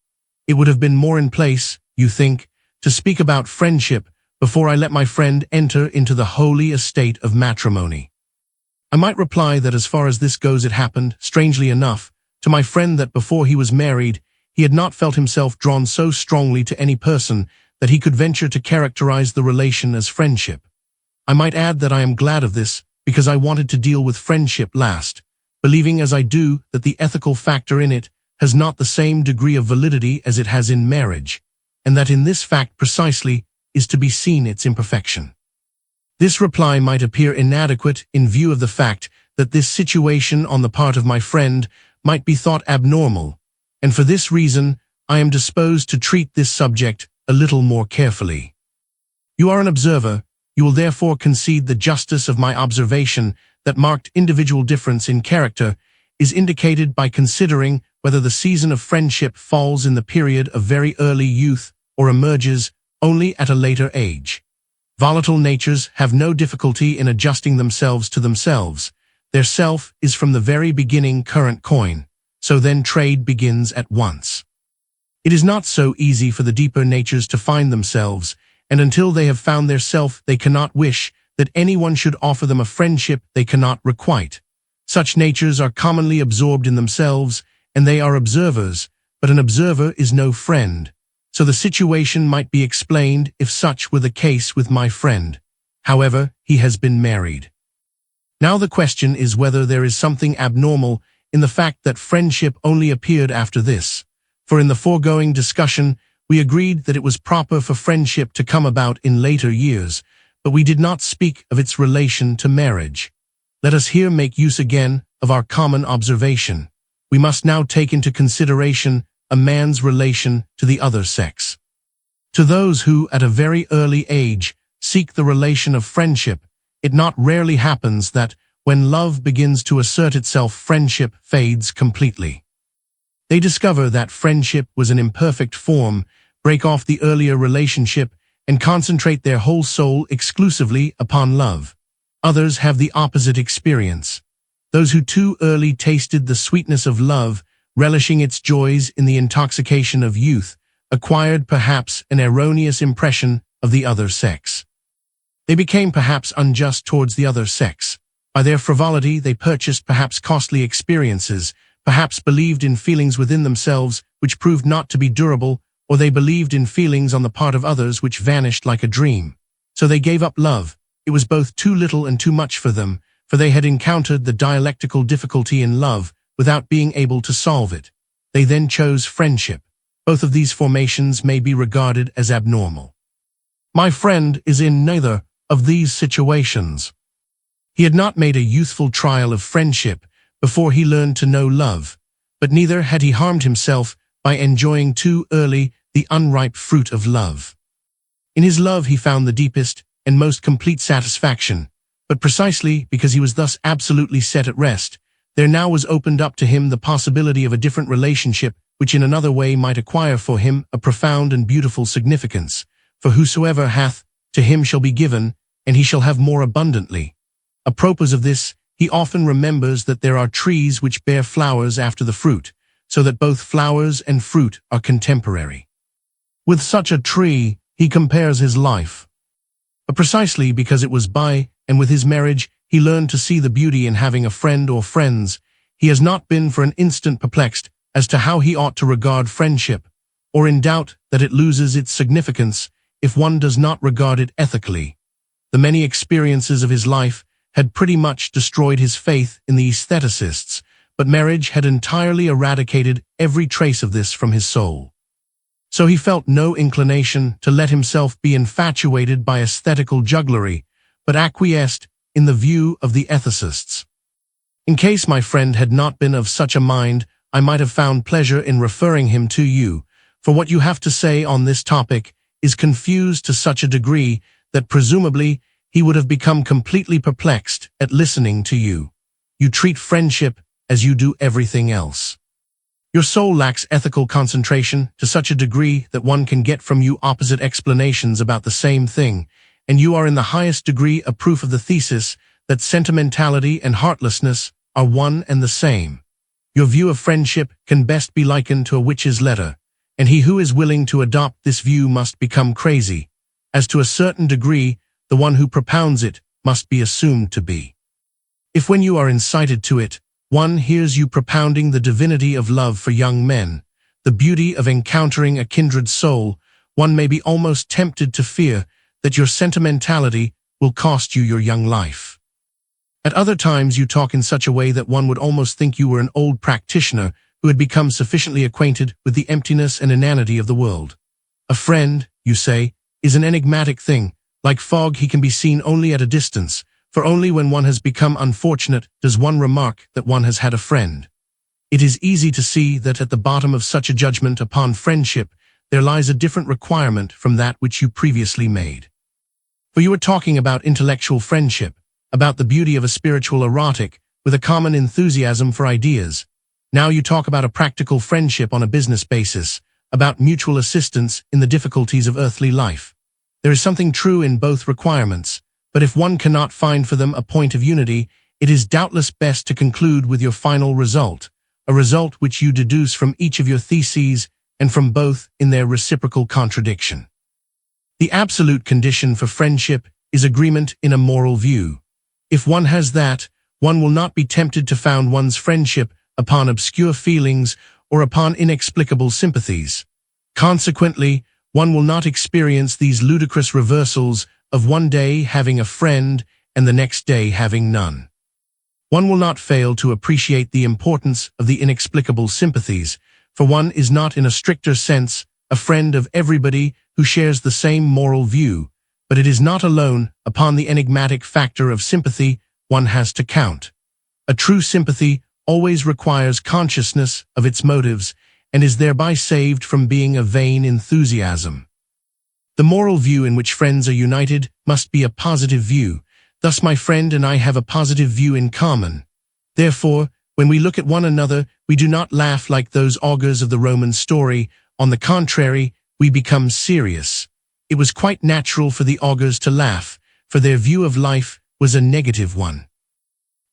It would have been more in place, you think, to speak about friendship before I let my friend enter into the holy estate of matrimony. I might reply that as far as this goes, it happened, strangely enough, to my friend that before he was married, he had not felt himself drawn so strongly to any person that he could venture to characterize the relation as friendship. I might add that I am glad of this because I wanted to deal with friendship last, believing as I do that the ethical factor in it has not the same degree of validity as it has in marriage, and that in this fact precisely is to be seen its imperfection. This reply might appear inadequate in view of the fact that this situation on the part of my friend might be thought abnormal, and for this reason I am disposed to treat this subject a little more carefully. You are an observer, you will therefore concede the justice of my observation that marked individual difference in character is indicated by considering whether the season of friendship falls in the period of very early youth or emerges only at a later age. Volatile natures have no difficulty in adjusting themselves to themselves. Their self is from the very beginning current coin, so then trade begins at once. It is not so easy for the deeper natures to find themselves, and until they have found their self they cannot wish that anyone should offer them a friendship they cannot requite. Such natures are commonly absorbed in themselves, and they are observers, but an observer is no friend. So the situation might be explained if such were the case with my friend. However, he has been married. Now the question is whether there is something abnormal in the fact that friendship only appeared after this. For in the foregoing discussion, we agreed that it was proper for friendship to come about in later years, but we did not speak of its relation to marriage. Let us here make use again of our common observation. We must now take into consideration a man's relation to the other sex. To those who, at a very early age, seek the relation of friendship, it not rarely happens that, when love begins to assert itself, friendship fades completely. They discover that friendship was an imperfect form, break off the earlier relationship, and concentrate their whole soul exclusively upon love. Others have the opposite experience. Those who too early tasted the sweetness of love, relishing its joys in the intoxication of youth, acquired perhaps an erroneous impression of the other sex. They became perhaps unjust towards the other sex. By their frivolity they purchased perhaps costly experiences, perhaps believed in feelings within themselves which proved not to be durable, or they believed in feelings on the part of others which vanished like a dream. So they gave up love. It was both too little and too much for them, for they had encountered the dialectical difficulty in love without being able to solve it. They then chose friendship. Both of these formations may be regarded as abnormal. My friend is in neither of these situations. He had not made a youthful trial of friendship before he learned to know love, but neither had he harmed himself by enjoying too early the unripe fruit of love. In his love he found the deepest and most complete satisfaction, but precisely because he was thus absolutely set at rest, there now was opened up to him the possibility of a different relationship which in another way might acquire for him a profound and beautiful significance. For whosoever hath, to him shall be given, and he shall have more abundantly. Apropos of this, he often remembers that there are trees which bear flowers after the fruit, so that both flowers and fruit are contemporary. With such a tree, he compares his life. But precisely because it was by and with his marriage he learned to see the beauty in having a friend or friends, he has not been for an instant perplexed as to how he ought to regard friendship, or in doubt that it loses its significance if one does not regard it ethically. The many experiences of his life had pretty much destroyed his faith in the aestheticists, but marriage had entirely eradicated every trace of this from his soul. So he felt no inclination to let himself be infatuated by aesthetical jugglery, but acquiesced in the view of the ethicists. In case my friend had not been of such a mind, I might have found pleasure in referring him to you, for what you have to say on this topic is confused to such a degree that presumably he would have become completely perplexed at listening to you. You treat friendship as you do everything else. Your soul lacks ethical concentration to such a degree that one can get from you opposite explanations about the same thing, and you are in the highest degree a proof of the thesis that sentimentality and heartlessness are one and the same. Your view of friendship can best be likened to a witch's letter, and he who is willing to adopt this view must become crazy, as to a certain degree, the one who propounds it must be assumed to be. If when you are incited to it, one hears you propounding the divinity of love for young men, the beauty of encountering a kindred soul, one may be almost tempted to fear that your sentimentality will cost you your young life. At other times you talk in such a way that one would almost think you were an old practitioner who had become sufficiently acquainted with the emptiness and inanity of the world. A friend, you say, is an enigmatic thing. Like fog, he can be seen only at a distance, for only when one has become unfortunate does one remark that one has had a friend. It is easy to see that at the bottom of such a judgment upon friendship there lies a different requirement from that which you previously made. For you were talking about intellectual friendship, about the beauty of a spiritual erotic, with a common enthusiasm for ideas. Now you talk about a practical friendship on a business basis, about mutual assistance in the difficulties of earthly life. There is something true in both requirements, but if one cannot find for them a point of unity, it is doubtless best to conclude with your final result, a result which you deduce from each of your theses and from both in their reciprocal contradiction. The absolute condition for friendship is agreement in a moral view. If one has that, one will not be tempted to found one's friendship upon obscure feelings or upon inexplicable sympathies. Consequently, one will not experience these ludicrous reversals of one day having a friend and the next day having none. One will not fail to appreciate the importance of the inexplicable sympathies, for one is not in a stricter sense a friend of everybody who shares the same moral view, but it is not alone upon the enigmatic factor of sympathy one has to count. A true sympathy always requires consciousness of its motives and is thereby saved from being a vain enthusiasm. The moral view in which friends are united must be a positive view. Thus my friend and I have a positive view in common. Therefore, when we look at one another, we do not laugh like those augurs of the Roman story. On the contrary, we become serious. It was quite natural for the augurs to laugh, for their view of life was a negative one.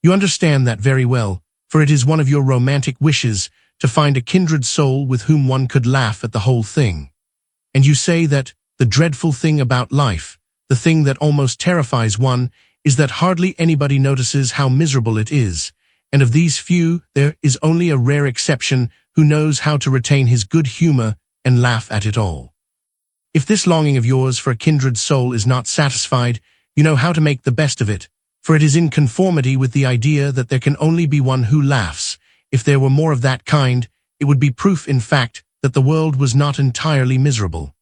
You understand that very well, for it is one of your romantic wishes to find a kindred soul with whom one could laugh at the whole thing. And you say that the dreadful thing about life, the thing that almost terrifies one, is that hardly anybody notices how miserable it is, and of these few there is only a rare exception who knows how to retain his good humor and laugh at it all. If this longing of yours for a kindred soul is not satisfied, you know how to make the best of it, for it is in conformity with the idea that there can only be one who laughs. If there were more of that kind, it would be proof, in fact, that the world was not entirely miserable.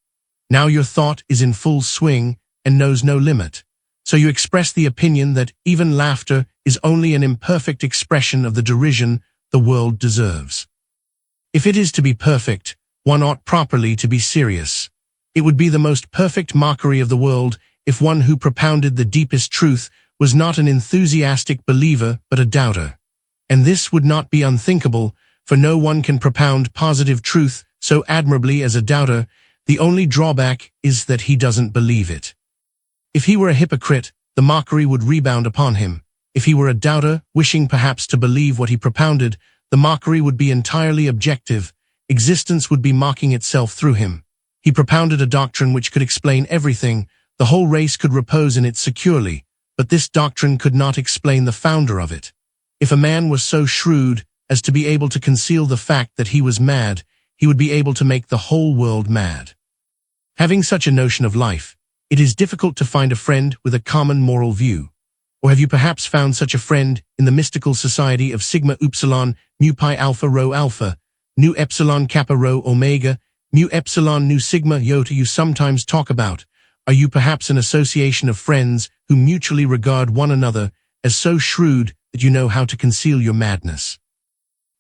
Now your thought is in full swing and knows no limit, so you express the opinion that even laughter is only an imperfect expression of the derision the world deserves. If it is to be perfect, one ought properly to be serious. It would be the most perfect mockery of the world if one who propounded the deepest truth was not an enthusiastic believer but a doubter. And this would not be unthinkable, for no one can propound positive truth so admirably as a doubter. The only drawback is that he doesn't believe it. If he were a hypocrite, the mockery would rebound upon him. If he were a doubter, wishing perhaps to believe what he propounded, the mockery would be entirely objective. Existence would be mocking itself through him. He propounded a doctrine which could explain everything. The whole race could repose in it securely, but this doctrine could not explain the founder of it. If a man was so shrewd as to be able to conceal the fact that he was mad, he would be able to make the whole world mad. Having such a notion of life, it is difficult to find a friend with a common moral view. Or have you perhaps found such a friend in the mystical society of sigma upsilon, mu pi alpha rho alpha, nu epsilon kappa rho omega, mu epsilon nu sigma iota you sometimes talk about? Are you perhaps an association of friends who mutually regard one another as so shrewd that you know how to conceal your madness?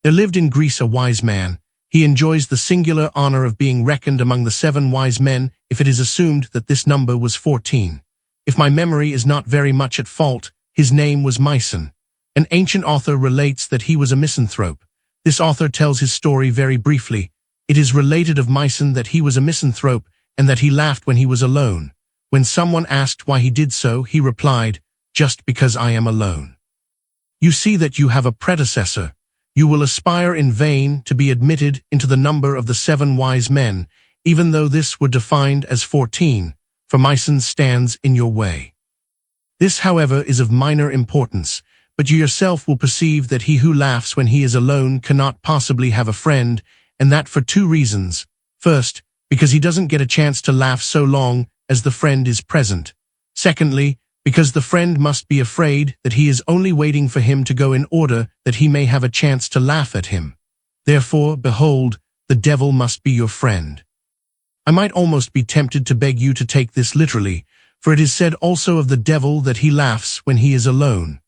There lived in Greece a wise man. He enjoys the singular honor of being reckoned among the 7 wise men if it is assumed that this number was 14. If my memory is not very much at fault, his name was Myson. An ancient author relates that he was a misanthrope. This author tells his story very briefly. It is related of Myson that he was a misanthrope and that he laughed when he was alone. When someone asked why he did so, he replied, "Just because I am alone." You see that you have a predecessor. You will aspire in vain to be admitted into the number of the 7 wise men, even though this were defined as 14, for Myson stands in your way. This, however, is of minor importance, but you yourself will perceive that he who laughs when he is alone cannot possibly have a friend, and that for 2 reasons. First, because he doesn't get a chance to laugh so long as the friend is present. Secondly, because the friend must be afraid that he is only waiting for him to go in order that he may have a chance to laugh at him. Therefore, behold, the devil must be your friend. I might almost be tempted to beg you to take this literally, for it is said also of the devil that he laughs when he is alone.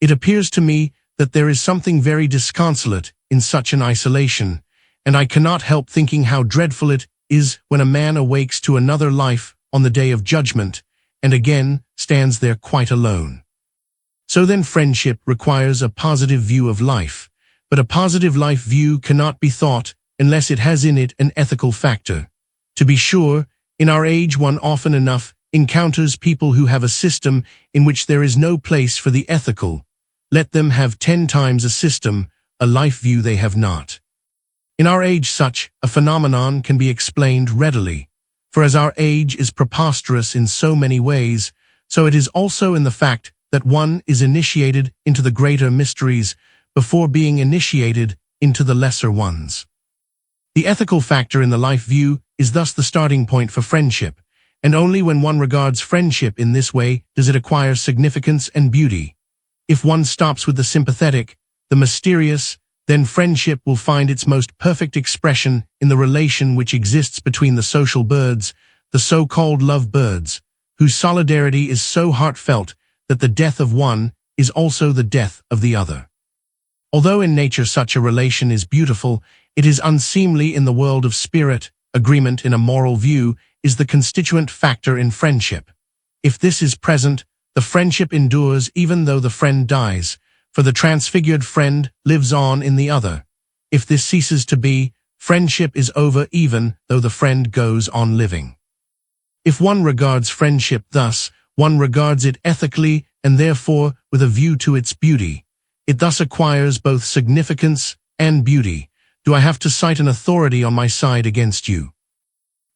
It appears to me that there is something very disconsolate in such an isolation, and I cannot help thinking how dreadful it is when a man awakes to another life on the day of judgment, and again stands there quite alone. So then friendship requires a positive view of life, but a positive life view cannot be thought unless it has in it an ethical factor. To be sure, in our age one often enough encounters people who have a system in which there is no place for the ethical. Let them have 10 times a system, a life view they have not. In our age such a phenomenon can be explained readily, for as our age is preposterous in so many ways, so it is also in the fact that one is initiated into the greater mysteries before being initiated into the lesser ones. The ethical factor in the life view is thus the starting point for friendship, and only when one regards friendship in this way does it acquire significance and beauty. If one stops with the sympathetic, the mysterious, then friendship will find its most perfect expression in the relation which exists between the social birds, the so-called love birds, whose solidarity is so heartfelt that the death of one is also the death of the other. Although in nature such a relation is beautiful, it is unseemly in the world of spirit. Agreement in a moral view is the constituent factor in friendship. If this is present, the friendship endures even though the friend dies, for the transfigured friend lives on in the other. If this ceases to be, friendship is over even though the friend goes on living. If one regards friendship thus, one regards it ethically and therefore with a view to its beauty. It thus acquires both significance and beauty. Do I have to cite an authority on my side against you?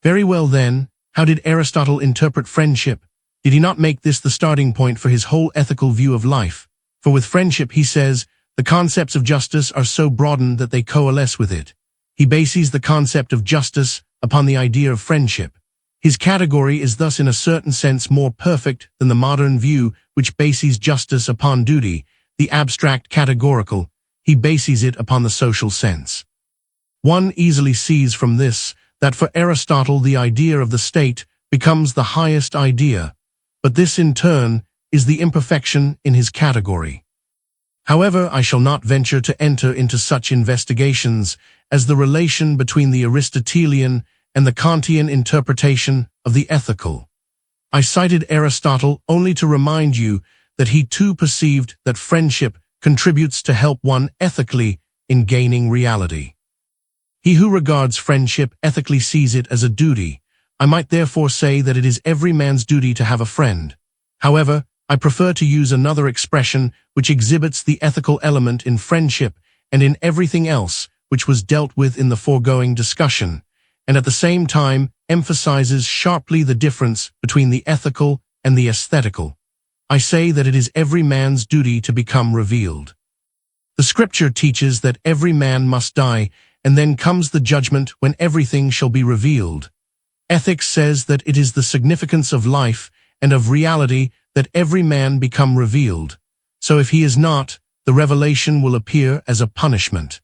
Very well then, how did Aristotle interpret friendship? Did he not make this the starting point for his whole ethical view of life? For with friendship, he says, the concepts of justice are so broadened that they coalesce with it. He bases the concept of justice upon the idea of friendship. His category is thus in a certain sense more perfect than the modern view which bases justice upon duty, the abstract categorical. He bases it upon the social sense. One easily sees from this that for Aristotle the idea of the state becomes the highest idea, but this in turn is the imperfection in his category. However, I shall not venture to enter into such investigations as the relation between the Aristotelian and the Kantian interpretation of the ethical. I cited Aristotle only to remind you that he too perceived that friendship contributes to help one ethically in gaining reality. He who regards friendship ethically sees it as a duty. I might therefore say that it is every man's duty to have a friend. However, I prefer to use another expression which exhibits the ethical element in friendship and in everything else which was dealt with in the foregoing discussion, and at the same time emphasizes sharply the difference between the ethical and the aesthetical. I say that it is every man's duty to become revealed. The scripture teaches that every man must die, and then comes the judgment when everything shall be revealed. Ethics says that it is the significance of life and of reality that every man become revealed. So if he is not, the revelation will appear as a punishment.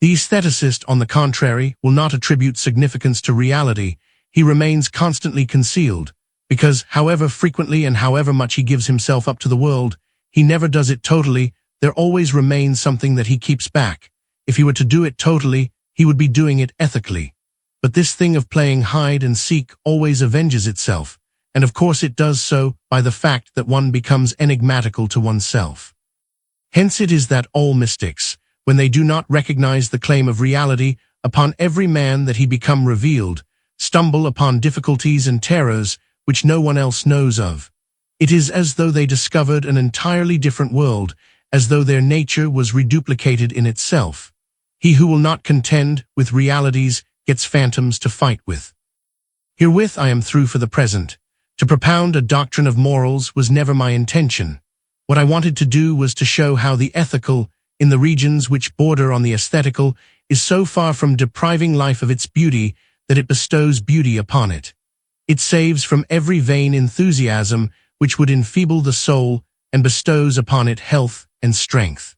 The aestheticist, on the contrary, will not attribute significance to reality. He remains constantly concealed, because however frequently and however much he gives himself up to the world, he never does it totally. There always remains something that he keeps back. If he were to do it totally, he would be doing it ethically. But this thing of playing hide and seek always avenges itself, and of course it does so by the fact that one becomes enigmatical to oneself. Hence it is that all mystics, when they do not recognize the claim of reality upon every man that he become revealed, stumble upon difficulties and terrors which no one else knows of. It is as though they discovered an entirely different world, as though their nature was reduplicated in itself. He who will not contend with realities gets phantoms to fight with. Herewith I am through for the present. To propound a doctrine of morals was never my intention. What I wanted to do was to show how the ethical, in the regions which border on the aesthetical, is so far from depriving life of its beauty that it bestows beauty upon it. It saves from every vain enthusiasm which would enfeeble the soul and bestows upon it health and strength.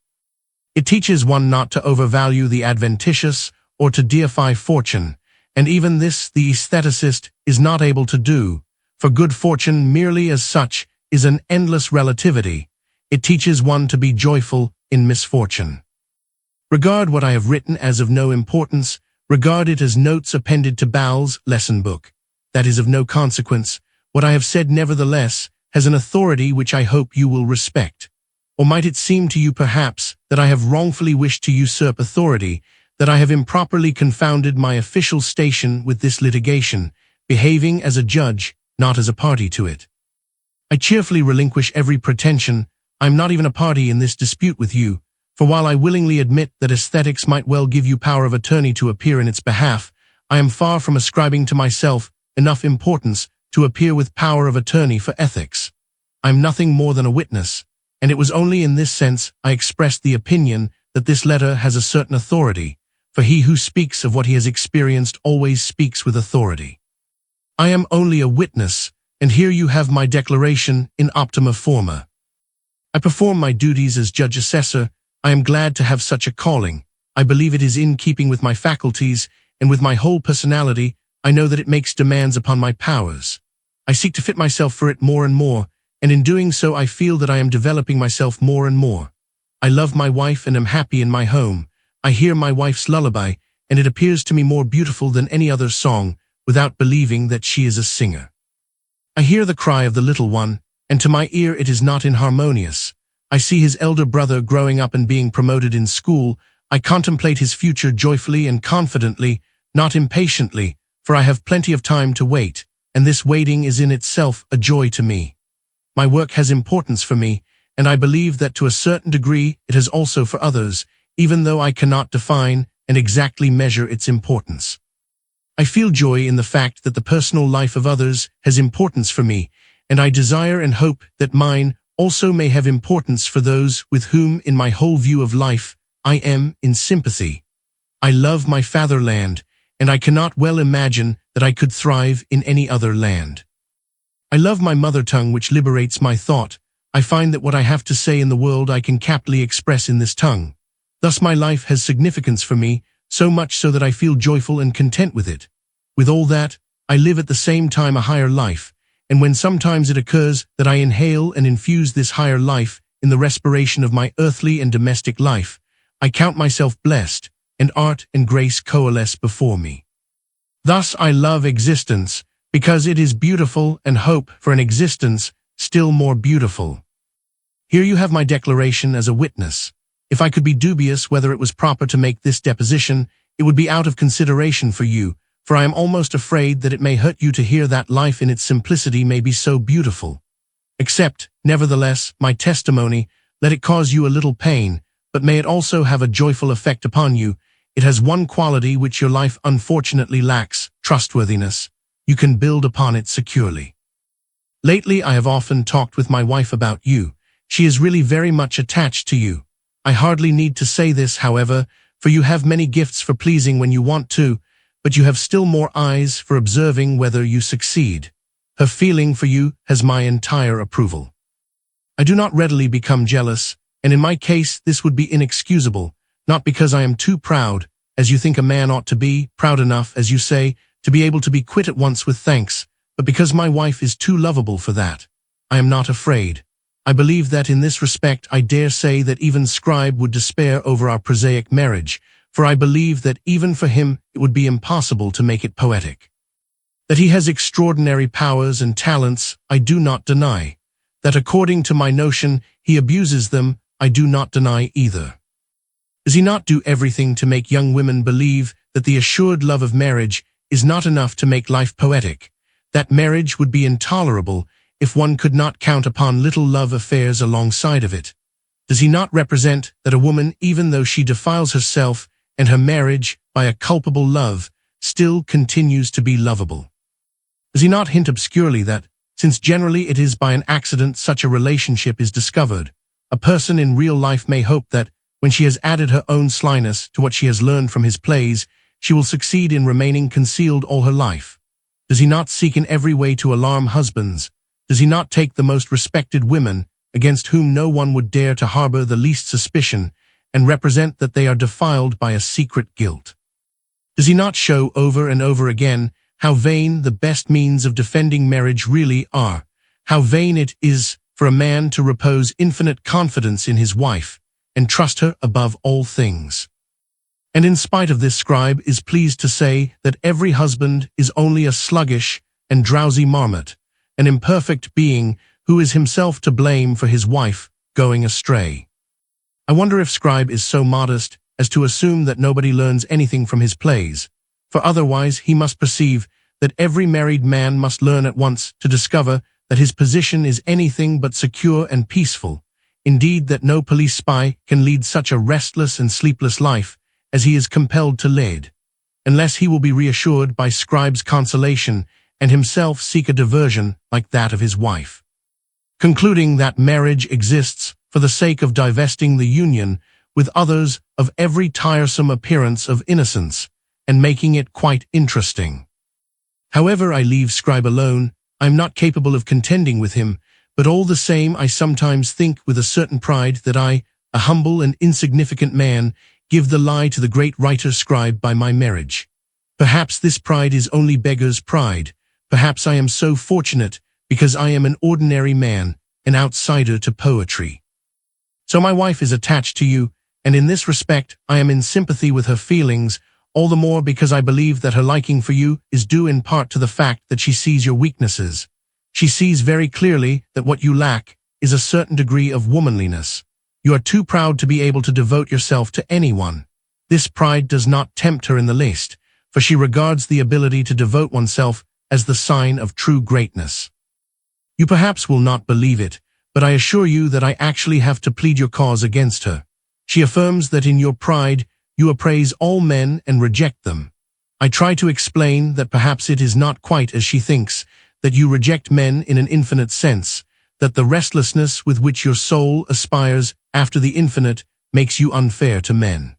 It teaches one not to overvalue the adventitious or to deify fortune, and even this the aestheticist is not able to do, for good fortune merely as such is an endless relativity. It teaches one to be joyful in misfortune. Regard what I have written as of no importance, regard it as notes appended to Ball's lesson book. That is of no consequence. What I have said nevertheless has an authority which I hope you will respect. Or might it seem to you perhaps that I have wrongfully wished to usurp authority, that I have improperly confounded my official station with this litigation, behaving as a judge, not as a party to it? I cheerfully relinquish every pretension. I am not even a party in this dispute with you, for while I willingly admit that aesthetics might well give you power of attorney to appear in its behalf, I am far from ascribing to myself enough importance to appear with power of attorney for ethics. I am nothing more than a witness, and it was only in this sense I expressed the opinion that this letter has a certain authority, for he who speaks of what he has experienced always speaks with authority. I am only a witness, and here you have my declaration in optima forma. I perform my duties as judge-assessor. I am glad to have such a calling. I believe it is in keeping with my faculties, and with my whole personality. I know that it makes demands upon my powers. I seek to fit myself for it more and more, and in doing so I feel that I am developing myself more and more. I love my wife and am happy in my home. I hear my wife's lullaby, and it appears to me more beautiful than any other song, without believing that she is a singer. I hear the cry of the little one, and to my ear it is not inharmonious. I see his elder brother growing up and being promoted in school. I contemplate his future joyfully and confidently, not impatiently, for I have plenty of time to wait, and this waiting is in itself a joy to me. My work has importance for me, and I believe that to a certain degree it has also for others, even though I cannot define and exactly measure its importance. I feel joy in the fact that the personal life of others has importance for me, and I desire and hope that mine also may have importance for those with whom in my whole view of life I am in sympathy. I love my fatherland, and I cannot well imagine that I could thrive in any other land. I love my mother tongue which liberates my thought. I find that what I have to say in the world I can capitally express in this tongue. Thus my life has significance for me, so much so that I feel joyful and content with it. With all that, I live at the same time a higher life, and when sometimes it occurs that I inhale and infuse this higher life in the respiration of my earthly and domestic life, I count myself blessed, and art and grace coalesce before me. Thus I love existence, because it is beautiful, and hope for an existence still more beautiful. Here you have my declaration as a witness. If I could be dubious whether it was proper to make this deposition, it would be out of consideration for you, for I am almost afraid that it may hurt you to hear that life in its simplicity may be so beautiful. Accept, nevertheless, my testimony, let it cause you a little pain, but may it also have a joyful effect upon you. It has one quality which your life unfortunately lacks, trustworthiness. You can build upon it securely. Lately I have often talked with my wife about you. She is really very much attached to you. I hardly need to say this, however, for you have many gifts for pleasing when you want to, but you have still more eyes for observing whether you succeed. Her feeling for you has my entire approval. I do not readily become jealous, and in my case this would be inexcusable, not because I am too proud, as you think a man ought to be, proud enough, as you say, to be able to be quit at once with thanks, but because my wife is too lovable for that. I am not afraid. I believe that in this respect I dare say that even Scribe would despair over our prosaic marriage, for I believe that even for him it would be impossible to make it poetic. That he has extraordinary powers and talents, I do not deny. That according to my notion he abuses them, I do not deny either. Does he not do everything to make young women believe that the assured love of marriage is not enough to make life poetic, that marriage would be intolerable if one could not count upon little love affairs alongside of it? Does he not represent that a woman, even though she defiles herself and her marriage by a culpable love, still continues to be lovable? Does he not hint obscurely that, since generally it is by an accident such a relationship is discovered, a person in real life may hope that, when she has added her own slyness to what she has learned from his plays, she will succeed in remaining concealed all her life? Does he not seek in every way to alarm husbands? Does he not take the most respected women, against whom no one would dare to harbor the least suspicion, and represent that they are defiled by a secret guilt? Does he not show over and over again how vain the best means of defending marriage really are, how vain it is for a man to repose infinite confidence in his wife, and trust her above all things? And in spite of this, Scribe is pleased to say that every husband is only a sluggish and drowsy marmot, an imperfect being who is himself to blame for his wife going astray. I wonder if Scribe is so modest as to assume that nobody learns anything from his plays, for otherwise he must perceive that every married man must learn at once to discover that his position is anything but secure and peaceful, indeed that no police spy can lead such a restless and sleepless life as he is compelled to lead, unless he will be reassured by Scribe's consolation and himself seek a diversion like that of his wife. Concluding that marriage exists for the sake of divesting the union with others of every tiresome appearance of innocence, and making it quite interesting. However I leave Scribe alone, I am not capable of contending with him, but all the same I sometimes think with a certain pride that I, a humble and insignificant man, give the lie to the great writer Scribe by my marriage. Perhaps this pride is only beggar's pride. Perhaps I am so fortunate because I am an ordinary man, an outsider to poetry. So my wife is attached to you, and in this respect I am in sympathy with her feelings, all the more because I believe that her liking for you is due in part to the fact that she sees your weaknesses. She sees very clearly that what you lack is a certain degree of womanliness. You are too proud to be able to devote yourself to anyone. This pride does not tempt her in the least, for she regards the ability to devote oneself as the sign of true greatness. You perhaps will not believe it, but I assure you that I actually have to plead your cause against her. She affirms that in your pride you appraise all men and reject them. I try to explain that perhaps it is not quite as she thinks, that you reject men in an infinite sense, that the restlessness with which your soul aspires after the infinite makes you unfair to men.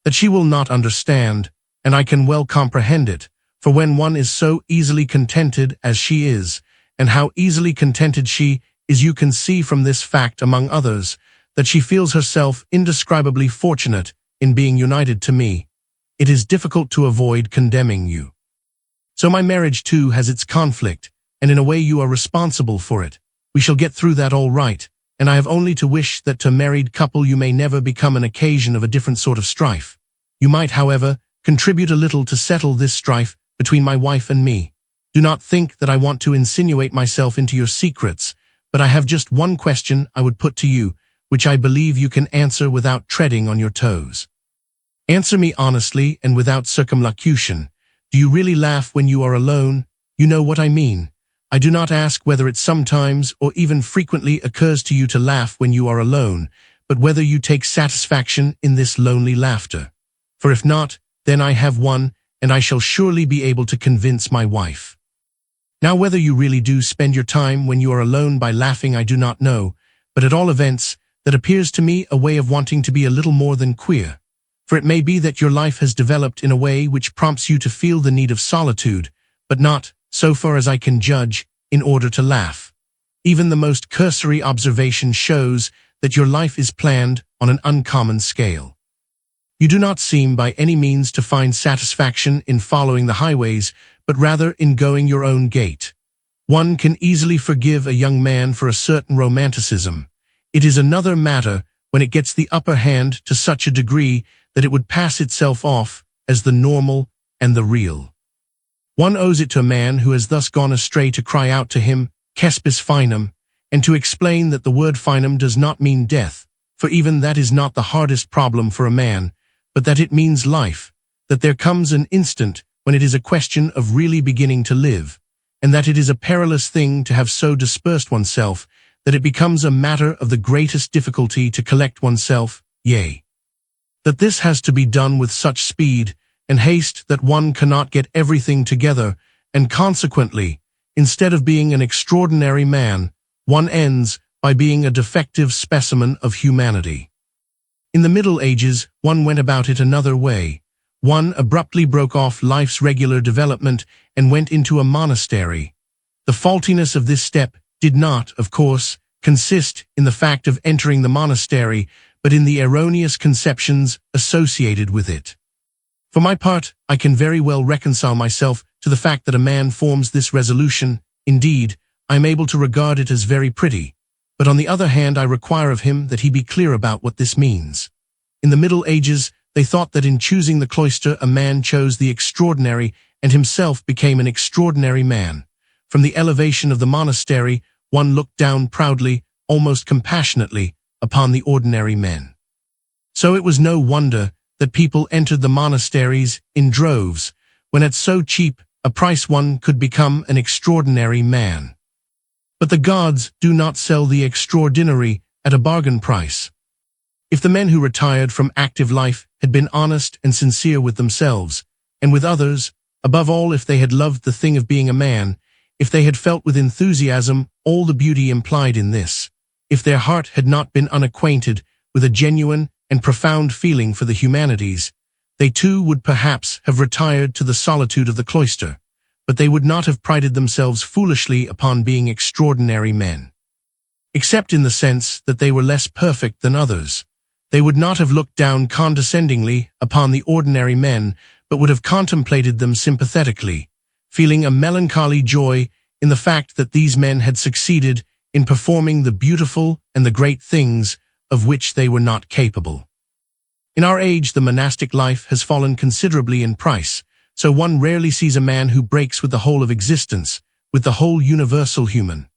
That she will not understand, and I can well comprehend it, for when one is so easily contented as she is, and how easily contented she is, you can see from this fact, among others, that she feels herself indescribably fortunate in being united to me. It is difficult to avoid condemning you. So my marriage too has its conflict, and in a way you are responsible for it. We shall get through that all right, and I have only to wish that to married couple you may never become an occasion of a different sort of strife. You might, however, contribute a little to settle this strife between my wife and me. Do not think that I want to insinuate myself into your secrets, but I have just one question I would put to you, which I believe you can answer without treading on your toes. Answer me honestly and without circumlocution. Do you really laugh when you are alone? You know what I mean. I do not ask whether it sometimes or even frequently occurs to you to laugh when you are alone, but whether you take satisfaction in this lonely laughter. For if not, then I have one, and I shall surely be able to convince my wife. Now whether you really do spend your time when you are alone by laughing I do not know, but at all events, that appears to me a way of wanting to be a little more than queer. For it may be that your life has developed in a way which prompts you to feel the need of solitude, but not, so far as I can judge, in order to laugh. Even the most cursory observation shows that your life is planned on an uncommon scale. You do not seem by any means to find satisfaction in following the highways, but rather in going your own gait. One can easily forgive a young man for a certain romanticism. It is another matter when it gets the upper hand to such a degree that it would pass itself off as the normal and the real. One owes it to a man who has thus gone astray to cry out to him, Cuspis finum, and to explain that the word finum does not mean death, for even that is not the hardest problem for a man, but that it means life, that there comes an instant when it is a question of really beginning to live, and that it is a perilous thing to have so dispersed oneself that it becomes a matter of the greatest difficulty to collect oneself, yea, that this has to be done with such speed and haste that one cannot get everything together, and consequently, instead of being an extraordinary man, one ends by being a defective specimen of humanity. In the Middle Ages, one went about it another way. One abruptly broke off life's regular development and went into a monastery. The faultiness of this step did not, of course, consist in the fact of entering the monastery, but in the erroneous conceptions associated with it. For my part, I can very well reconcile myself to the fact that a man forms this resolution. Indeed, I am able to regard it as very pretty. But on the other hand, I require of him that he be clear about what this means. In the Middle Ages, they thought that in choosing the cloister a man chose the extraordinary and himself became an extraordinary man. From the elevation of the monastery, one looked down proudly, almost compassionately, upon the ordinary men. So it was no wonder that people entered the monasteries in droves, when at so cheap a price one could become an extraordinary man. But the gods do not sell the extraordinary at a bargain price. If the men who retired from active life had been honest and sincere with themselves, and with others, above all if they had loved the thing of being a man, if they had felt with enthusiasm all the beauty implied in this, if their heart had not been unacquainted with a genuine and profound feeling for the humanities, they too would perhaps have retired to the solitude of the cloister, but they would not have prided themselves foolishly upon being extraordinary men. Except in the sense that they were less perfect than others, they would not have looked down condescendingly upon the ordinary men, but would have contemplated them sympathetically, feeling a melancholy joy in the fact that these men had succeeded in performing the beautiful and the great things of which they were not capable. In our age, the monastic life has fallen considerably in price, so one rarely sees a man who breaks with the whole of existence, with the whole universal human.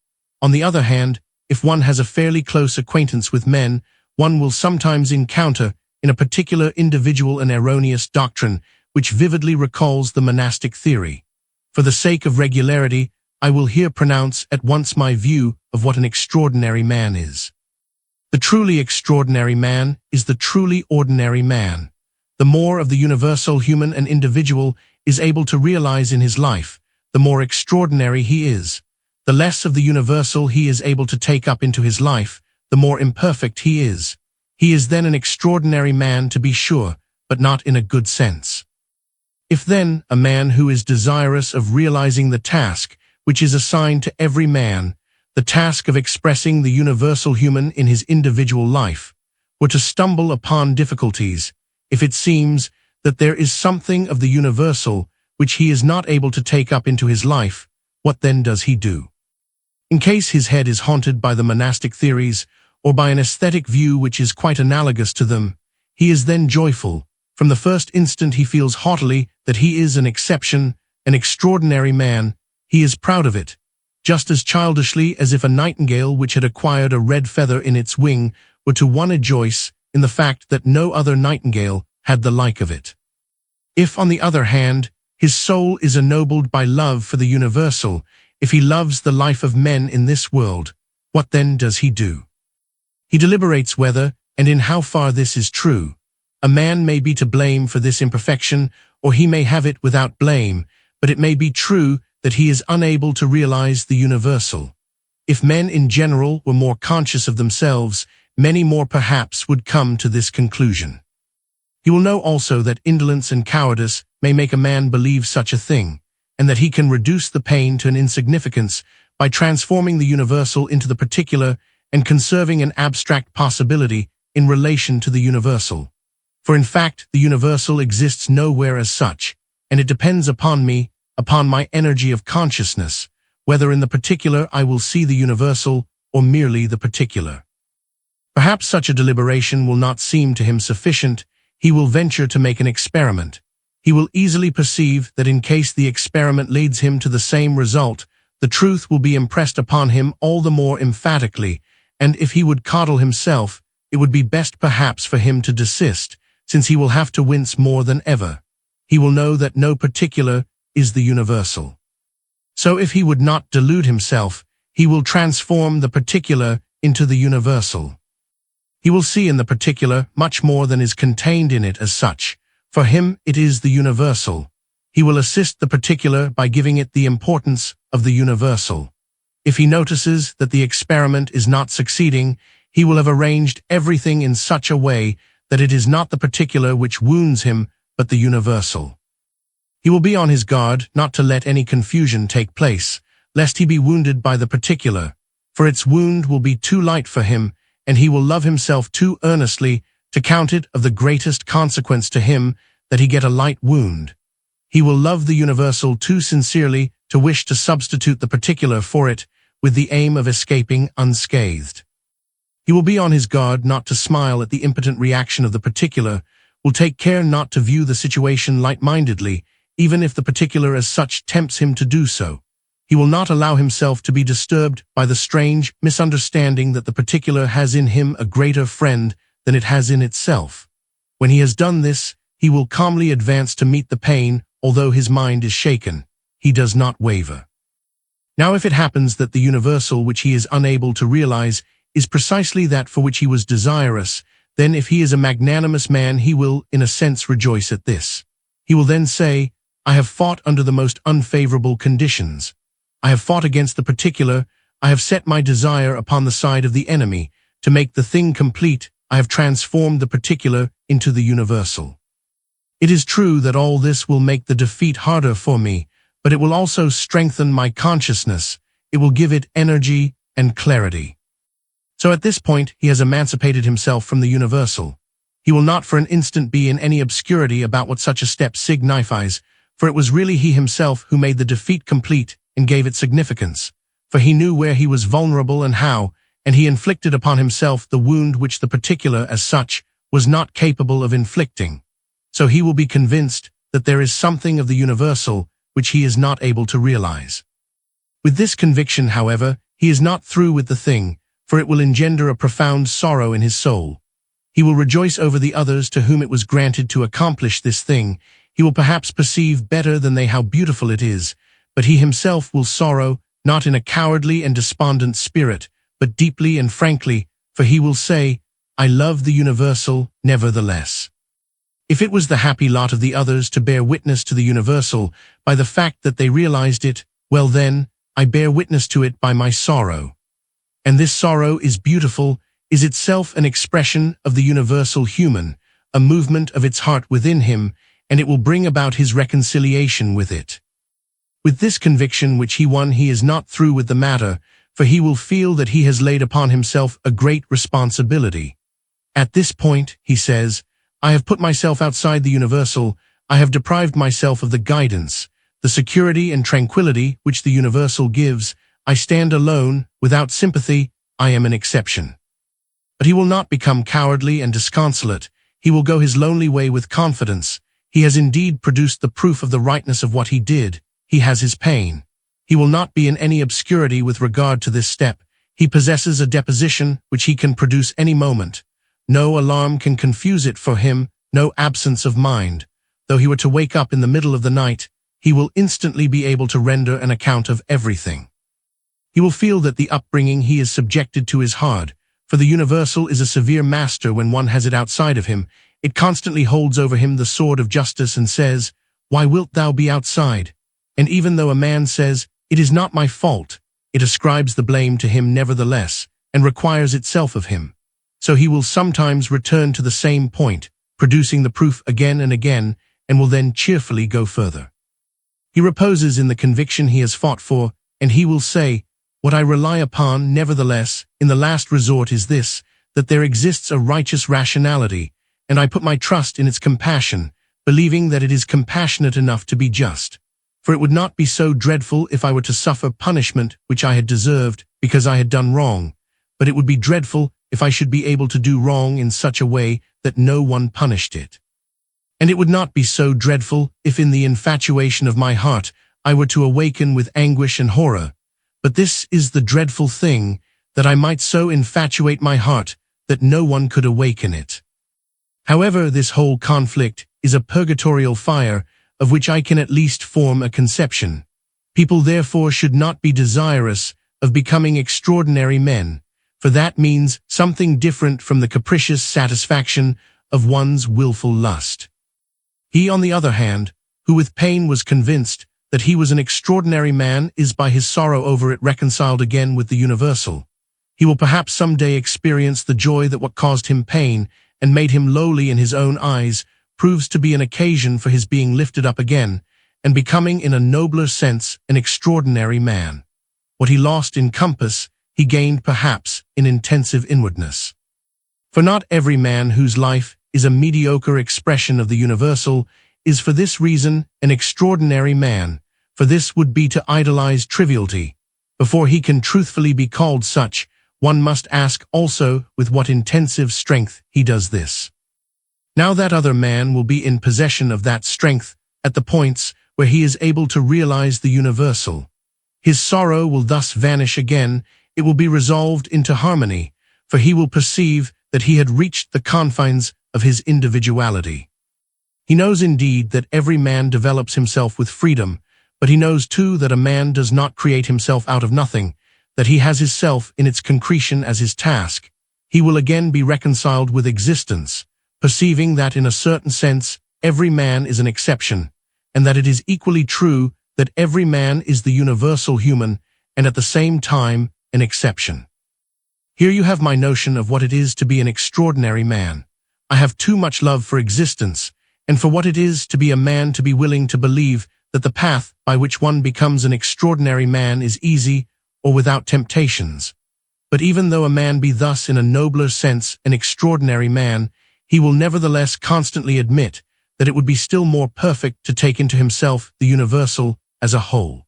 On the other hand, if one has a fairly close acquaintance with men, one will sometimes encounter in a particular individual an erroneous doctrine which vividly recalls the monastic theory. For the sake of regularity, I will here pronounce at once my view of what an extraordinary man is. The truly extraordinary man is the truly ordinary man. The more of the universal human an individual is able to realize in his life, the more extraordinary he is. The less of the universal he is able to take up into his life, the more imperfect he is. He is then an extraordinary man, to be sure, but not in a good sense. If then a man who is desirous of realizing the task which is assigned to every man, the task of expressing the universal human in his individual life, were to stumble upon difficulties, if it seems that there is something of the universal which he is not able to take up into his life, what then does he do? In case his head is haunted by the monastic theories, or by an aesthetic view which is quite analogous to them, he is then joyful. From the first instant he feels haughtily that he is an exception, an extraordinary man. He is proud of it, just as childishly as if a nightingale which had acquired a red feather in its wing were to one rejoice in the fact that no other nightingale had the like of it. If, on the other hand, his soul is ennobled by love for the universal, if he loves the life of men in this world, what then does he do? He deliberates whether, and in how far this is true. A man may be to blame for this imperfection, or he may have it without blame, but it may be true that he is unable to realize the universal. If men in general were more conscious of themselves, many more perhaps would come to this conclusion. He will know also that indolence and cowardice may make a man believe such a thing, and that he can reduce the pain to an insignificance by transforming the universal into the particular and conserving an abstract possibility in relation to the universal. For in fact, the universal exists nowhere as such, and it depends upon me, upon my energy of consciousness, whether in the particular I will see the universal or merely the particular. Perhaps such a deliberation will not seem to him sufficient. He will venture to make an experiment. He will easily perceive that in case the experiment leads him to the same result, the truth will be impressed upon him all the more emphatically, and if he would coddle himself, it would be best perhaps for him to desist, since he will have to wince more than ever. He will know that no particular is the universal. So if he would not delude himself, he will transform the particular into the universal. He will see in the particular much more than is contained in it as such. For him, it is the universal. He will assist the particular by giving it the importance of the universal. If he notices that the experiment is not succeeding, he will have arranged everything in such a way that it is not the particular which wounds him, but the universal. He will be on his guard not to let any confusion take place, lest he be wounded by the particular, for its wound will be too light for him, and he will love himself too earnestly to count it of the greatest consequence to him that he get a light wound. He will love the universal too sincerely to wish to substitute the particular for it with the aim of escaping unscathed. He will be on his guard not to smile at the impotent reaction of the particular, will take care not to view the situation light-mindedly, even if the particular as such tempts him to do so. He will not allow himself to be disturbed by the strange misunderstanding that the particular has in him a greater friend than it has in itself. When he has done this, he will calmly advance to meet the pain, although his mind is shaken. He does not waver. Now if it happens that the universal which he is unable to realize is precisely that for which he was desirous, then if he is a magnanimous man he will, in a sense, rejoice at this. He will then say, I have fought under the most unfavorable conditions. I have fought against the particular, I have set my desire upon the side of the enemy. To make the thing complete, I have transformed the particular into the universal. It is true that all this will make the defeat harder for me, but it will also strengthen my consciousness. It will give it energy and clarity. So at this point, he has emancipated himself from the universal. He will not for an instant be in any obscurity about what such a step signifies, for it was really he himself who made the defeat complete and gave it significance. For he knew where he was vulnerable and how, and he inflicted upon himself the wound which the particular as such was not capable of inflicting. So he will be convinced that there is something of the universal which he is not able to realize. With this conviction, however, he is not through with the thing, for it will engender a profound sorrow in his soul. He will rejoice over the others to whom it was granted to accomplish this thing. He will perhaps perceive better than they how beautiful it is, but he himself will sorrow, not in a cowardly and despondent spirit, but deeply and frankly, for he will say, I love the universal nevertheless. If it was the happy lot of the others to bear witness to the universal by the fact that they realized it, well then, I bear witness to it by my sorrow. And this sorrow is beautiful, is itself an expression of the universal human, a movement of its heart within him, and it will bring about his reconciliation with it. With this conviction which he won, he is not through with the matter, for he will feel that he has laid upon himself a great responsibility. At this point, he says, I have put myself outside the universal, I have deprived myself of the guidance, the security and tranquility which the universal gives. I stand alone, without sympathy, I am an exception. But he will not become cowardly and disconsolate, he will go his lonely way with confidence. He has indeed produced the proof of the rightness of what he did, he has his pain. He will not be in any obscurity with regard to this step, he possesses a deposition which he can produce any moment. No alarm can confuse it for him, no absence of mind. Though he were to wake up in the middle of the night, he will instantly be able to render an account of everything. He will feel that the upbringing he is subjected to is hard, for the universal is a severe master when one has it outside of him. It constantly holds over him the sword of justice and says, Why wilt thou be outside? And even though a man says, It is not my fault, it ascribes the blame to him nevertheless, and requires itself of him. So he will sometimes return to the same point, producing the proof again and again, and will then cheerfully go further. He reposes in the conviction he has fought for, and he will say, What I rely upon, nevertheless, in the last resort is this, that there exists a righteous rationality, and I put my trust in its compassion, believing that it is compassionate enough to be just. For it would not be so dreadful if I were to suffer punishment which I had deserved because I had done wrong, but it would be dreadful if I should be able to do wrong in such a way that no one punished it. And it would not be so dreadful if in the infatuation of my heart I were to awaken with anguish and horror. But this is the dreadful thing, that I might so infatuate my heart that no one could awaken it. However, this whole conflict is a purgatorial fire, of which I can at least form a conception. People therefore should not be desirous of becoming extraordinary men, for that means something different from the capricious satisfaction of one's willful lust. He, on the other hand, who with pain was convinced that he was an extraordinary man, is by his sorrow over it reconciled again with the universal. He will perhaps some day experience the joy that what caused him pain and made him lowly in his own eyes proves to be an occasion for his being lifted up again and becoming in a nobler sense an extraordinary man. What he lost in compass, he gained perhaps in intensive inwardness. For not every man whose life is a mediocre expression of the universal is for this reason an extraordinary man, for this would be to idolize triviality. Before he can truthfully be called such, one must ask also with what intensive strength he does this. Now that other man will be in possession of that strength at the points where he is able to realize the universal. His sorrow will thus vanish again, it will be resolved into harmony, for he will perceive that he had reached the confines of his individuality. He knows indeed that every man develops himself with freedom, but he knows too that a man does not create himself out of nothing, that he has his self in its concretion as his task. He will again be reconciled with existence, perceiving that in a certain sense every man is an exception, and that it is equally true that every man is the universal human and at the same time an exception. Here you have my notion of what it is to be an extraordinary man. I have too much love for existence, and for what it is to be a man to be willing to believe that the path by which one becomes an extraordinary man is easy or without temptations. But even though a man be thus in a nobler sense an extraordinary man, he will nevertheless constantly admit that it would be still more perfect to take into himself the universal as a whole.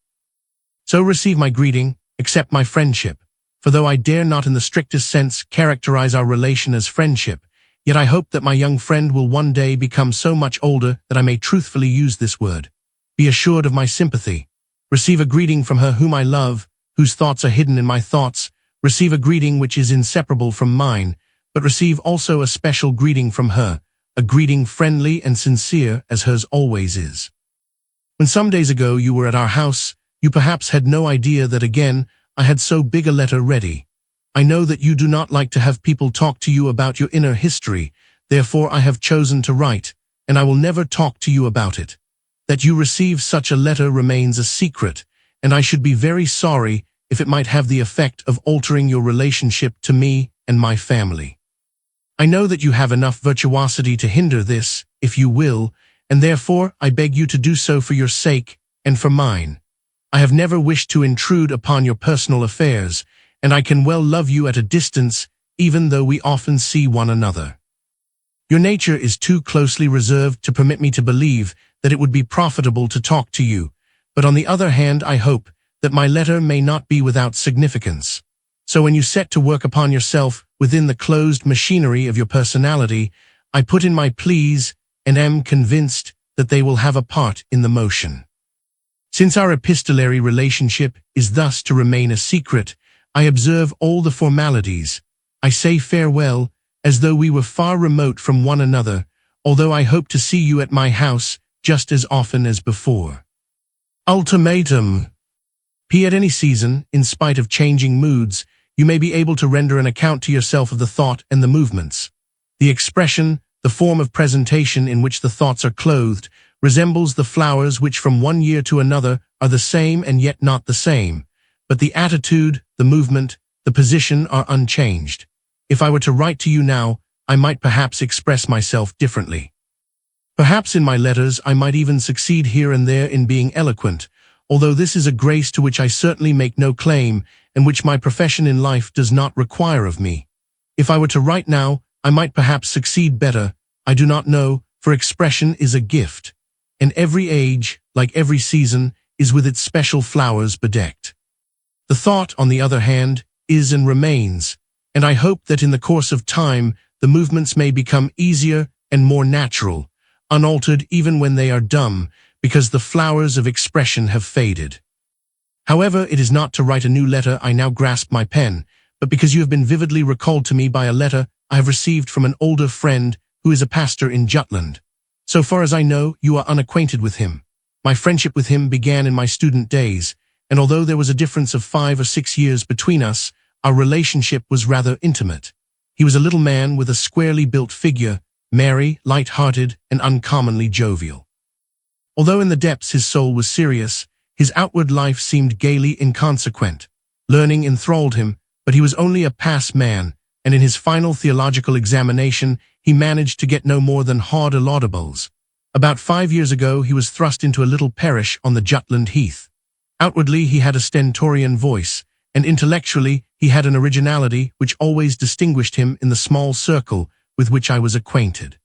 So receive my greeting, accept my friendship, for though I dare not in the strictest sense characterize our relation as friendship, yet I hope that my young friend will one day become so much older that I may truthfully use this word. Be assured of my sympathy. Receive a greeting from her whom I love, whose thoughts are hidden in my thoughts. Receive a greeting which is inseparable from mine, but receive also a special greeting from her, a greeting friendly and sincere as hers always is. When some days ago you were at our house, you perhaps had no idea that again I had so big a letter ready. I know that you do not like to have people talk to you about your inner history, therefore I have chosen to write, and I will never talk to you about it. That you receive such a letter remains a secret, and I should be very sorry if it might have the effect of altering your relationship to me and my family. I know that you have enough virtuosity to hinder this, if you will, and therefore I beg you to do so for your sake and for mine. I have never wished to intrude upon your personal affairs, and I can well love you at a distance, even though we often see one another. Your nature is too closely reserved to permit me to believe that it would be profitable to talk to you, but on the other hand I hope that my letter may not be without significance. So when you set to work upon yourself within the closed machinery of your personality, I put in my pleas and am convinced that they will have a part in the motion. Since our epistolary relationship is thus to remain a secret, I observe all the formalities. I say farewell as though we were far remote from one another, although I hope to see you at my house just as often as before. Ultimatum. P. At any season, in spite of changing moods, you may be able to render an account to yourself of the thought and the movements. The expression, the form of presentation in which the thoughts are clothed, resembles the flowers which from one year to another are the same and yet not the same, but the attitude, the movement, the position are unchanged. If I were to write to you now, I might perhaps express myself differently. Perhaps in my letters I might even succeed here and there in being eloquent, although this is a grace to which I certainly make no claim and which my profession in life does not require of me. If I were to write now, I might perhaps succeed better, I do not know, for expression is a gift, and every age, like every season, is with its special flowers bedecked. The thought, on the other hand, is and remains, and I hope that in the course of time the movements may become easier and more natural, unaltered even when they are dumb, because the flowers of expression have faded. However, it is not to write a new letter I now grasp my pen, but because you have been vividly recalled to me by a letter I have received from an older friend who is a pastor in Jutland. So far as I know, you are unacquainted with him. My friendship with him began in my student days, and although there was a difference of 5 or 6 years between us, our relationship was rather intimate. He was a little man with a squarely built figure, merry, light-hearted, and uncommonly jovial. Although in the depths his soul was serious, his outward life seemed gaily inconsequent. Learning enthralled him, but he was only a pass man, and in his final theological examination he managed to get no more than hard laudables. About 5 years ago he was thrust into a little parish on the Jutland Heath. Outwardly he had a stentorian voice, and intellectually he had an originality which always distinguished him in the small circle with which I was acquainted.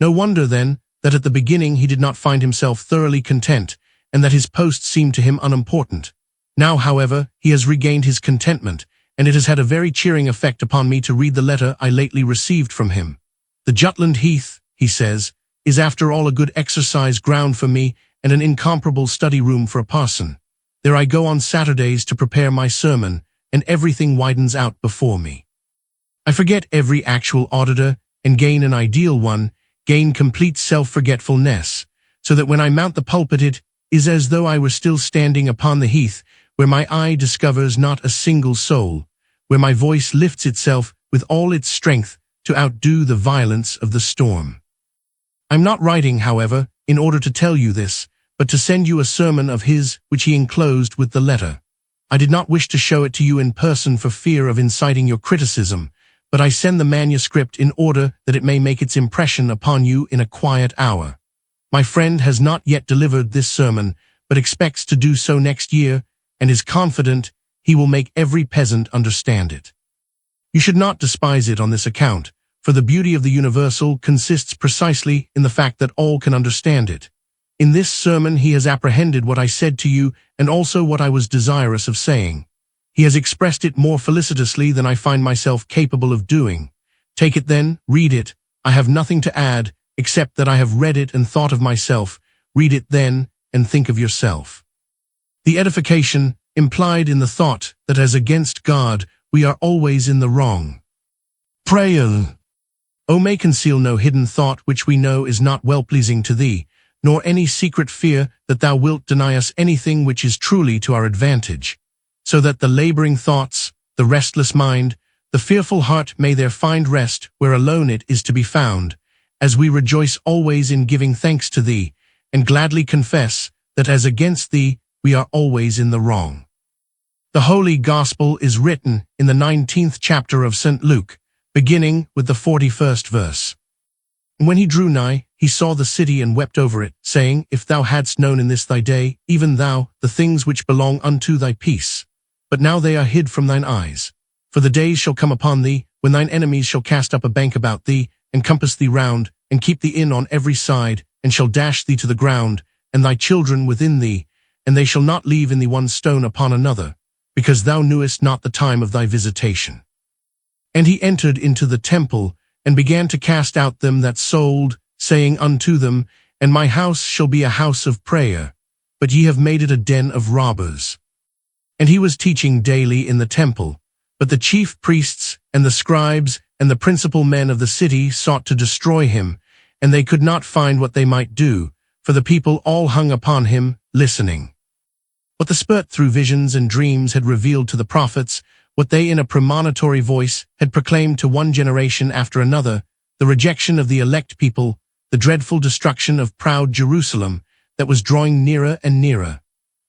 No wonder, then, that at the beginning he did not find himself thoroughly content, and that his post seemed to him unimportant. Now, however, he has regained his contentment, and it has had a very cheering effect upon me to read the letter I lately received from him. The Jutland Heath, he says, is after all a good exercise ground for me and an incomparable study room for a parson. There I go on Saturdays to prepare my sermon, and everything widens out before me. I forget every actual auditor and gain an ideal one, gain complete self-forgetfulness, so that when I mount the pulpit it is as though I were still standing upon the heath, where my eye discovers not a single soul, where my voice lifts itself with all its strength to outdo the violence of the storm. I'm not writing, however, in order to tell you this, but to send you a sermon of his which he enclosed with the letter. I did not wish to show it to you in person for fear of inciting your criticism, but I send the manuscript in order that it may make its impression upon you in a quiet hour. My friend has not yet delivered this sermon, but expects to do so next year, and is confident he will make every peasant understand it. You should not despise it on this account, for the beauty of the universal consists precisely in the fact that all can understand it. In this sermon he has apprehended what I said to you, and also what I was desirous of saying. He has expressed it more felicitously than I find myself capable of doing. Take it then, read it. I have nothing to add, except that I have read it and thought of myself. Read it then, and think of yourself. The edification implied in the thought that as against God we are always in the wrong. Prayer. O may conceal no hidden thought which we know is not well-pleasing to thee, nor any secret fear that thou wilt deny us anything which is truly to our advantage, so that the laboring thoughts, the restless mind, the fearful heart may there find rest where alone it is to be found, as we rejoice always in giving thanks to thee, and gladly confess that as against thee we are always in the wrong. The Holy Gospel is written in the 19th chapter of St. Luke, beginning with the 41st verse. And when he drew nigh, he saw the city and wept over it, saying, If thou hadst known in this thy day, even thou, the things which belong unto thy peace. But now they are hid from thine eyes. For the days shall come upon thee, when thine enemies shall cast up a bank about thee, and compass thee round, and keep thee in on every side, and shall dash thee to the ground, and thy children within thee, and they shall not leave in thee one stone upon another, because thou knewest not the time of thy visitation. And he entered into the temple, and began to cast out them that sold, saying unto them, And my house shall be a house of prayer, but ye have made it a den of robbers. And he was teaching daily in the temple, but the chief priests, and the scribes, and the principal men of the city sought to destroy him, and they could not find what they might do, for the people all hung upon him, listening. What the Spirit through visions and dreams had revealed to the prophets, what they in a premonitory voice had proclaimed to one generation after another, the rejection of the elect people, the dreadful destruction of proud Jerusalem that was drawing nearer and nearer.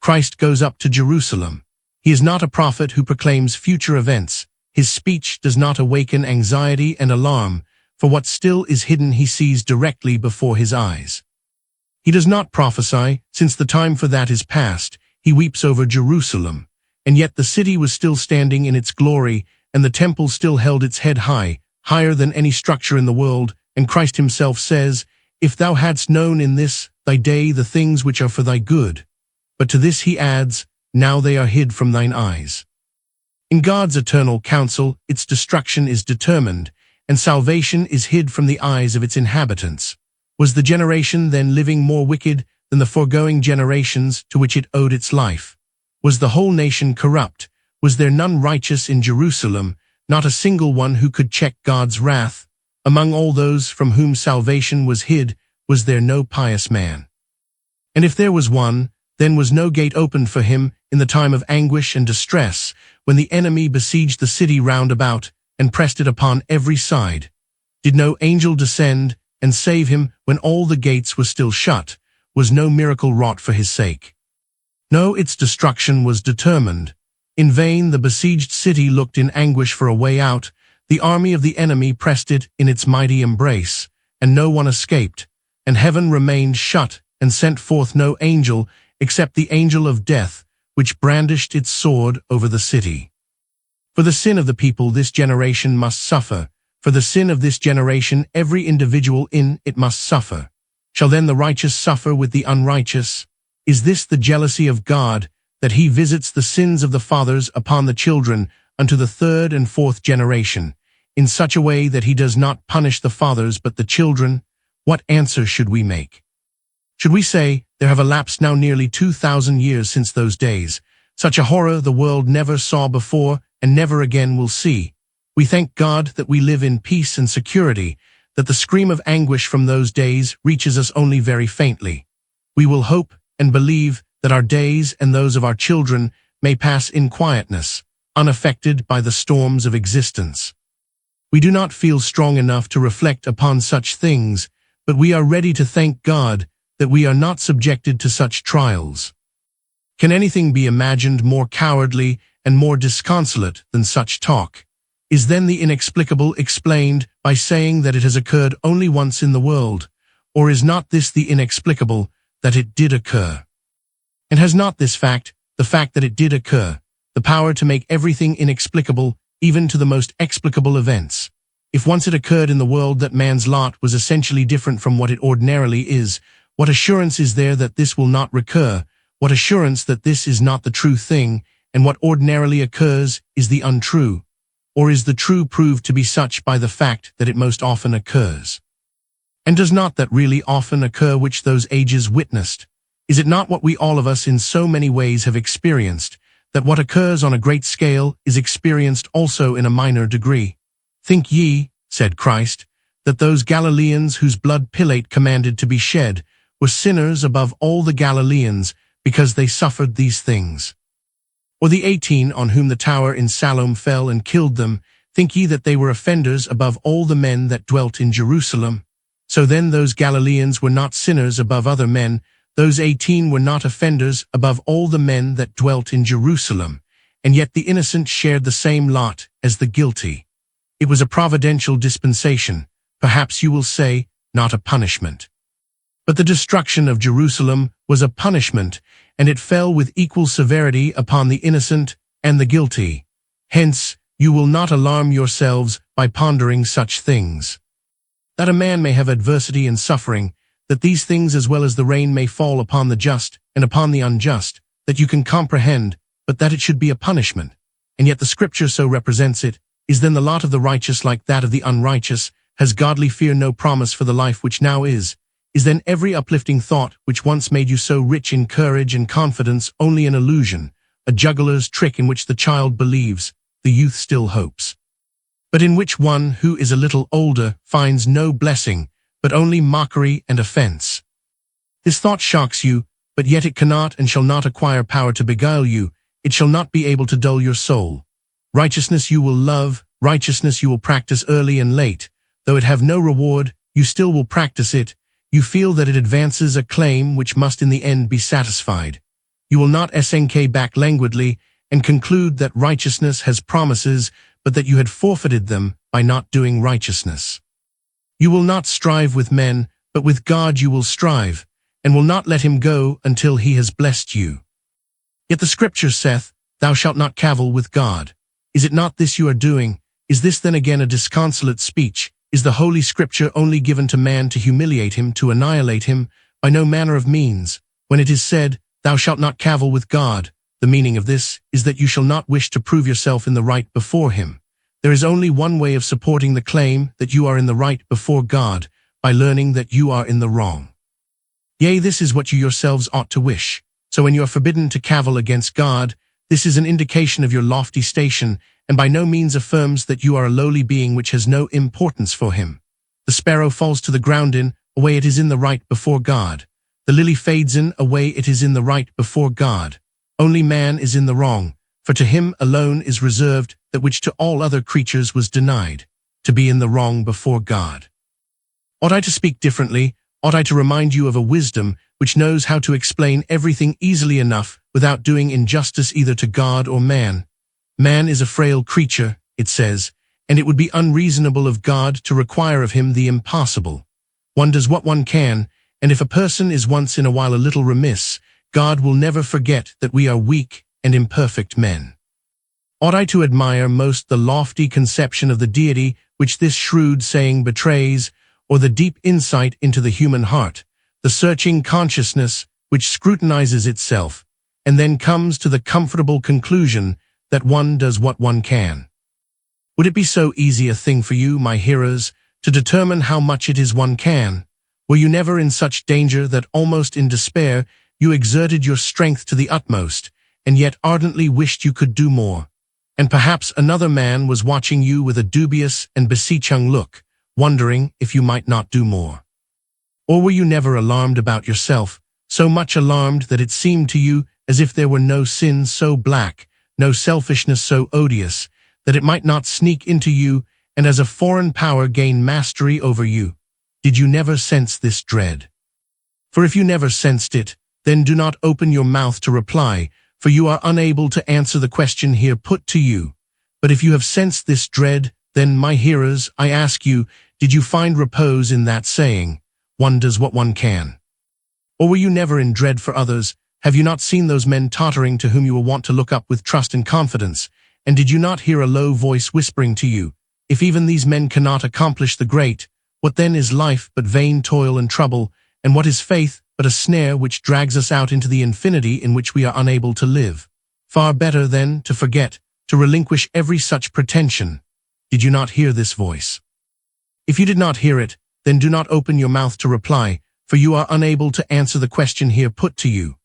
Christ goes up to Jerusalem. He is not a prophet who proclaims future events. His speech does not awaken anxiety and alarm, for what still is hidden he sees directly before his eyes. He does not prophesy, since the time for that is past. He weeps over Jerusalem. And yet the city was still standing in its glory, and the temple still held its head high, higher than any structure in the world, and Christ himself says, If thou hadst known in this thy day the things which are for thy good. But to this he adds, Now they are hid from thine eyes. In God's eternal counsel, its destruction is determined, and salvation is hid from the eyes of its inhabitants. Was the generation then living more wicked than the foregoing generations to which it owed its life? Was the whole nation corrupt? Was there none righteous in Jerusalem, not a single one who could check God's wrath? Among all those from whom salvation was hid, was there no pious man? And if there was one, then was no gate opened for him, in the time of anguish and distress, when the enemy besieged the city round about, and pressed it upon every side? Did no angel descend and save him when all the gates were still shut? Was no miracle wrought for his sake? No, its destruction was determined. In vain the besieged city looked in anguish for a way out. The army of the enemy pressed it in its mighty embrace, and no one escaped, and heaven remained shut and sent forth no angel except the angel of death, which brandished its sword over the city. For the sin of the people this generation must suffer. For the sin of this generation every individual in it must suffer. Shall then the righteous suffer with the unrighteous? Is this the jealousy of God, that he visits the sins of the fathers upon the children unto the third and fourth generation, in such a way that he does not punish the fathers but the children? What answer should we make? Should we say, there have elapsed now nearly 2,000 years since those days, such a horror the world never saw before and never again will see? We thank God that we live in peace and security, that the scream of anguish from those days reaches us only very faintly. We will hope and believe that our days and those of our children may pass in quietness, unaffected by the storms of existence. We do not feel strong enough to reflect upon such things, but we are ready to thank God that we are not subjected to such trials. Can anything be imagined more cowardly and more disconsolate than such talk? Is then the inexplicable explained by saying that it has occurred only once in the world? Or is not this the inexplicable, that it did occur? And has not this fact, the fact that it did occur, the power to make everything inexplicable, even to the most explicable events? If once it occurred in the world that man's lot was essentially different from what it ordinarily is, what assurance is there that this will not recur? What assurance that this is not the true thing, and what ordinarily occurs is the untrue? Or is the true proved to be such by the fact that it most often occurs? And does not that really often occur which those ages witnessed? Is it not what we all of us in so many ways have experienced, that what occurs on a great scale is experienced also in a minor degree? Think ye, said Christ, that those Galileans whose blood Pilate commanded to be shed were sinners above all the Galileans because they suffered these things? Or the 18 on whom the tower in Siloam fell and killed them, think ye that they were offenders above all the men that dwelt in Jerusalem? So then those Galileans were not sinners above other men, those 18 were not offenders above all the men that dwelt in Jerusalem, and yet the innocent shared the same lot as the guilty. It was a providential dispensation, perhaps you will say, not a punishment. But the destruction of Jerusalem was a punishment, and it fell with equal severity upon the innocent and the guilty. Hence, you will not alarm yourselves by pondering such things. That a man may have adversity and suffering, that these things as well as the rain may fall upon the just and upon the unjust, that you can comprehend, but that it should be a punishment, and yet the Scripture so represents it. Is then the lot of the righteous like that of the unrighteous? Has godly fear no promise for the life which now is? Is then every uplifting thought which once made you so rich in courage and confidence only an illusion, a juggler's trick in which the child believes, the youth still hopes, but in which one who is a little older finds no blessing, but only mockery and offense? This thought shocks you, but yet it cannot and shall not acquire power to beguile you. It shall not be able to dull your soul. Righteousness you will love, righteousness you will practice early and late. Though it have no reward, you still will practice it. You feel that it advances a claim which must in the end be satisfied. You will not snk back languidly and conclude that righteousness has promises, but that you had forfeited them by not doing righteousness. You will not strive with men, but with God you will strive, and will not let him go until he has blessed you. Yet the Scripture saith, Thou shalt not cavil with God. Is it not this you are doing? Is this then again a disconsolate speech? Is the Holy Scripture only given to man to humiliate him, to annihilate him? By no manner of means. When it is said, Thou shalt not cavil with God, the meaning of this is that you shall not wish to prove yourself in the right before him. There is only one way of supporting the claim that you are in the right before God, by learning that you are in the wrong. Yea, this is what you yourselves ought to wish. So when you are forbidden to cavil against God, this is an indication of your lofty station, and by no means affirms that you are a lowly being which has no importance for him. The sparrow falls to the ground in a way it is in the right before God. The lily fades in a way it is in the right before God. Only man is in the wrong, for to him alone is reserved that which to all other creatures was denied, to be in the wrong before God. Ought I to speak differently? Ought I to remind you of a wisdom which knows how to explain everything easily enough without doing injustice either to God or man? Man is a frail creature, it says, and it would be unreasonable of God to require of him the impossible. One does what one can, and if a person is once in a while a little remiss, God will never forget that we are weak and imperfect men. Ought I to admire most the lofty conception of the deity which this shrewd saying betrays, or the deep insight into the human heart, the searching consciousness which scrutinizes itself, and then comes to the comfortable conclusion that one does what one can? Would it be so easy a thing for you, my hearers, to determine how much it is one can? Were you never in such danger that almost in despair you exerted your strength to the utmost, and yet ardently wished you could do more? And perhaps another man was watching you with a dubious and beseeching look, wondering if you might not do more. Or were you never alarmed about yourself, so much alarmed that it seemed to you as if there were no sin so black, no selfishness so odious, that it might not sneak into you and as a foreign power gain mastery over you? Did you never sense this dread? For if you never sensed it, then do not open your mouth to reply, for you are unable to answer the question here put to you. But if you have sensed this dread, then, my hearers, I ask you, did you find repose in that saying, one does what one can? Or were you never in dread for others? Have you not seen those men tottering to whom you were wont to look up with trust and confidence? And did you not hear a low voice whispering to you, if even these men cannot accomplish the great, what then is life but vain toil and trouble, and what is faith but a snare which drags us out into the infinity in which we are unable to live? Far better, then, to forget, to relinquish every such pretension. Did you not hear this voice? If you did not hear it, then do not open your mouth to reply, for you are unable to answer the question here put to you.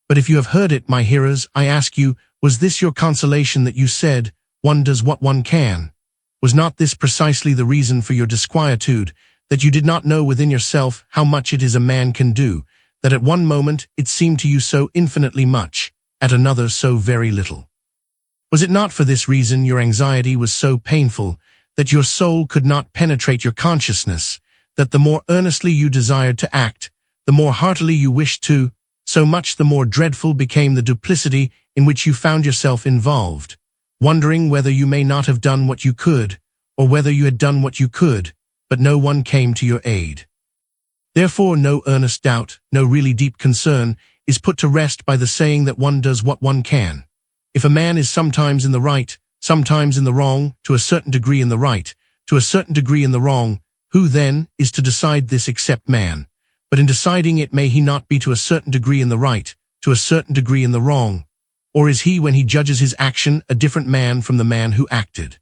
But if you have heard it, my hearers, I ask you, was this your consolation that you said, one does what one can? Was not this precisely the reason for your disquietude, that you did not know within yourself how much it is a man can do, that at one moment it seemed to you so infinitely much, at another so very little? Was it not for this reason your anxiety was so painful, that your soul could not penetrate your consciousness, that the more earnestly you desired to act, the more heartily you wished to, so much the more dreadful became the duplicity in which you found yourself involved, wondering whether you may not have done what you could, or whether you had done what you could, but no one came to your aid? Therefore no earnest doubt, no really deep concern, is put to rest by the saying that one does what one can. If a man is sometimes in the right, sometimes in the wrong, to a certain degree in the right, to a certain degree in the wrong, who then is to decide this except man? But in deciding it, may he not be to a certain degree in the right, to a certain degree in the wrong? Or is he, when he judges his action, a different man from the man who acted?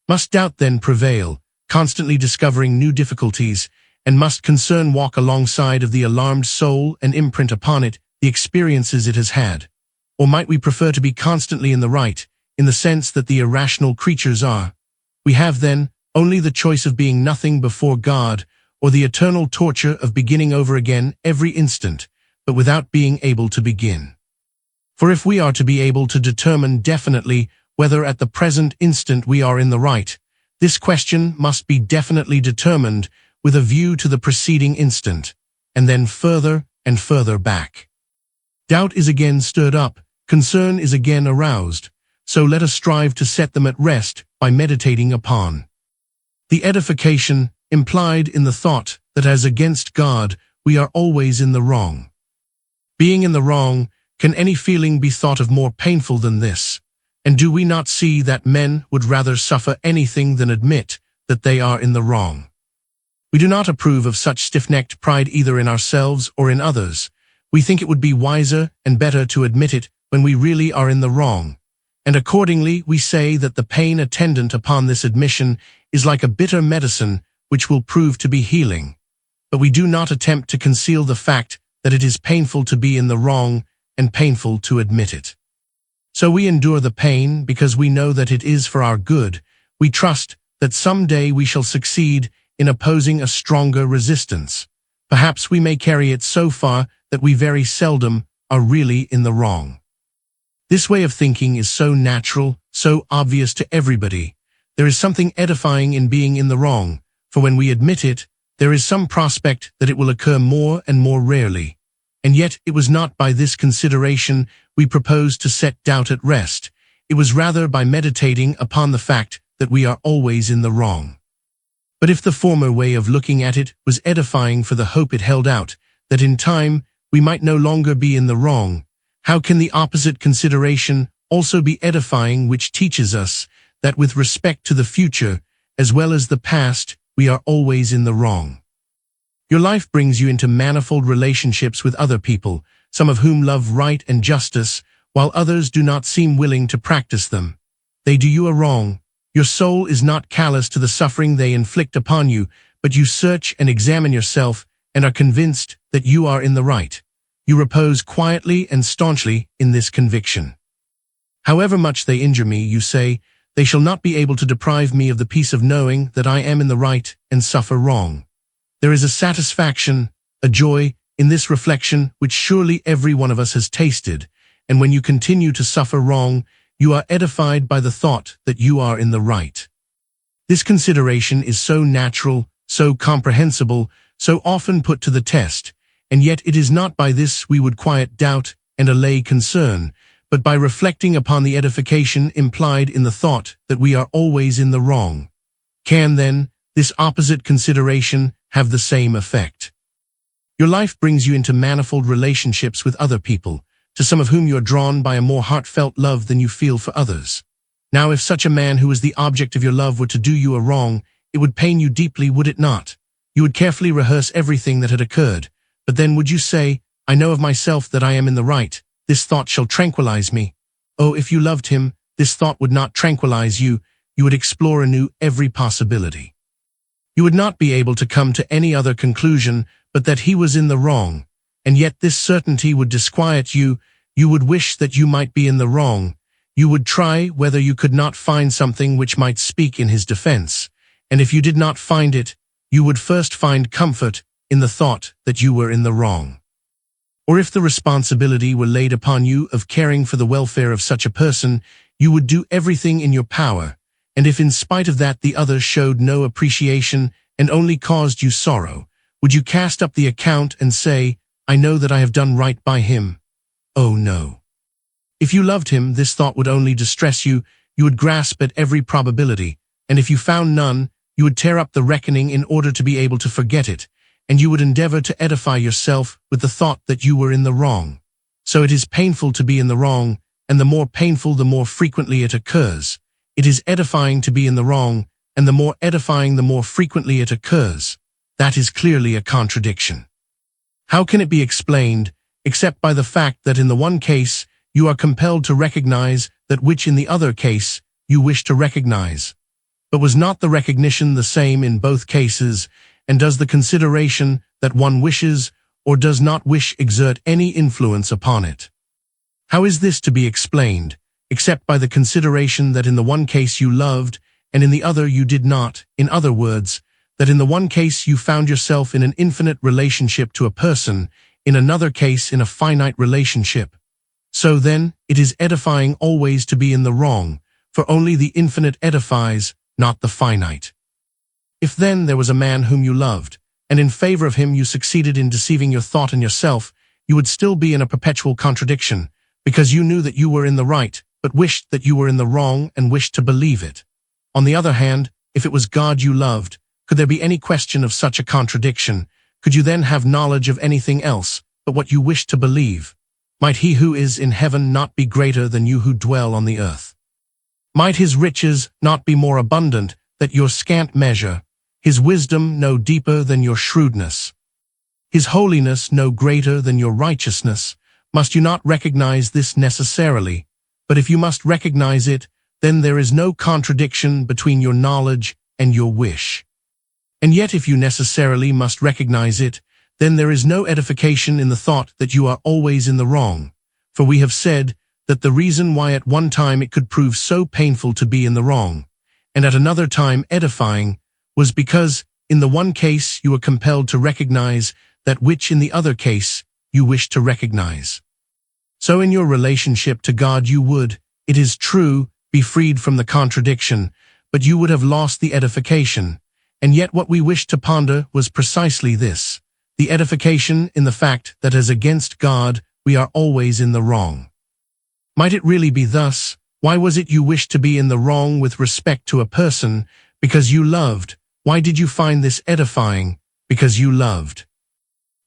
Must doubt then prevail, constantly discovering new difficulties, and must concern walk alongside of the alarmed soul and imprint upon it the experiences it has had? Or might we prefer to be constantly in the right, in the sense that the irrational creatures are? We have, then, only the choice of being nothing before God, or the eternal torture of beginning over again every instant, but without being able to begin. For if we are to be able to determine definitely whether at the present instant we are in the right, this question must be definitely determined with a view to the preceding instant, and then further and further back. Doubt is again stirred up, concern is again aroused, so let us strive to set them at rest by meditating upon the edification implied in the thought that as against God we are always in the wrong. Being in the wrong, can any feeling be thought of more painful than this? And do we not see that men would rather suffer anything than admit that they are in the wrong? We do not approve of such stiff-necked pride either in ourselves or in others. We think it would be wiser and better to admit it when we really are in the wrong, and accordingly we say that the pain attendant upon this admission is like a bitter medicine which will prove to be healing. But we do not attempt to conceal the fact that it is painful to be in the wrong and painful to admit it. So we endure the pain because we know that it is for our good. We trust that someday we shall succeed in opposing a stronger resistance. Perhaps we may carry it so far that we very seldom are really in the wrong. This way of thinking is so natural, so obvious to everybody. There is something edifying in being in the wrong, for when we admit it, there is some prospect that it will occur more and more rarely. And yet it was not by this consideration we proposed to set doubt at rest. It was rather by meditating upon the fact that we are always in the wrong. But if the former way of looking at it was edifying for the hope it held out, that in time we might no longer be in the wrong, how can the opposite consideration also be edifying, which teaches us that with respect to the future, as well as the past, we are always in the wrong? Your life brings you into manifold relationships with other people, some of whom love right and justice, while others do not seem willing to practice them. They do you a wrong. Your soul is not callous to the suffering they inflict upon you, but you search and examine yourself and are convinced that you are in the right. You repose quietly and staunchly in this conviction. However much they injure me, you say, they shall not be able to deprive me of the peace of knowing that I am in the right and suffer wrong. There is a satisfaction, a joy, in this reflection which surely every one of us has tasted, and when you continue to suffer wrong, you are edified by the thought that you are in the right. This consideration is so natural, so comprehensible, so often put to the test, and yet it is not by this we would quiet doubt and allay concern, but by reflecting upon the edification implied in the thought that we are always in the wrong. Can, then, this opposite consideration have the same effect? Your life brings you into manifold relationships with other people, to some of whom you are drawn by a more heartfelt love than you feel for others. Now, if such a man who is the object of your love were to do you a wrong, it would pain you deeply, would it not? You would carefully rehearse everything that had occurred, but then would you say, I know of myself that I am in the right, this thought shall tranquilize me. Oh, if you loved him, this thought would not tranquilize you, you would explore anew every possibility. You would not be able to come to any other conclusion but that he was in the wrong, and yet this certainty would disquiet you. You would wish that you might be in the wrong. You would try whether you could not find something which might speak in his defense, and if you did not find it, you would first find comfort in the thought that you were in the wrong. Or if the responsibility were laid upon you of caring for the welfare of such a person, you would do everything in your power, and if in spite of that the other showed no appreciation and only caused you sorrow, would you cast up the account and say, I know that I have done right by him? Oh no. If you loved him, this thought would only distress you. You would grasp at every probability, and if you found none, you would tear up the reckoning in order to be able to forget it, and you would endeavor to edify yourself with the thought that you were in the wrong. So it is painful to be in the wrong, and the more painful the more frequently it occurs. It is edifying to be in the wrong, and the more edifying the more frequently it occurs. That is clearly a contradiction. How can it be explained, except by the fact that in the one case you are compelled to recognize that which in the other case you wish to recognize? But was not the recognition the same in both cases, and does the consideration that one wishes or does not wish exert any influence upon it? How is this to be explained, except by the consideration that in the one case you loved and in the other you did not? In other words, that in the one case you found yourself in an infinite relationship to a person, in another case in a finite relationship. So then, it is edifying always to be in the wrong, for only the infinite edifies, not the finite. If then there was a man whom you loved, and in favor of him you succeeded in deceiving your thought and yourself, you would still be in a perpetual contradiction, because you knew that you were in the right, but wished that you were in the wrong and wished to believe it. On the other hand, if it was God you loved, could there be any question of such a contradiction? Could you then have knowledge of anything else but what you wished to believe? Might he who is in heaven not be greater than you who dwell on the earth? Might his riches not be more abundant than your scant measure, his wisdom no deeper than your shrewdness, his holiness no greater than your righteousness? Must you not recognize this necessarily? But if you must recognize it, then there is no contradiction between your knowledge and your wish. And yet if you necessarily must recognize it, then there is no edification in the thought that you are always in the wrong. For we have said that the reason why at one time it could prove so painful to be in the wrong, and at another time edifying, was because in the one case you were compelled to recognize that which in the other case you wished to recognize. So in your relationship to God you would, it is true, be freed from the contradiction, but you would have lost the edification. And yet what we wished to ponder was precisely this: the edification in the fact that as against God, we are always in the wrong. Might it really be thus? Why was it you wished to be in the wrong with respect to a person? Because you loved. Why did you find this edifying? Because you loved.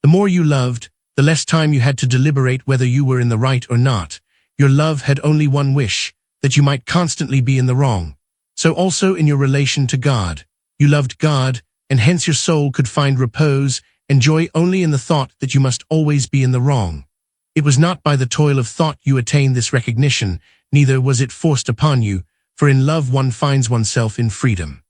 The more you loved, the less time you had to deliberate whether you were in the right or not. Your love had only one wish, that you might constantly be in the wrong. So also in your relation to God. You loved God, and hence your soul could find repose and joy only in the thought that you must always be in the wrong. It was not by the toil of thought you attained this recognition, neither was it forced upon you, for in love one finds oneself in freedom.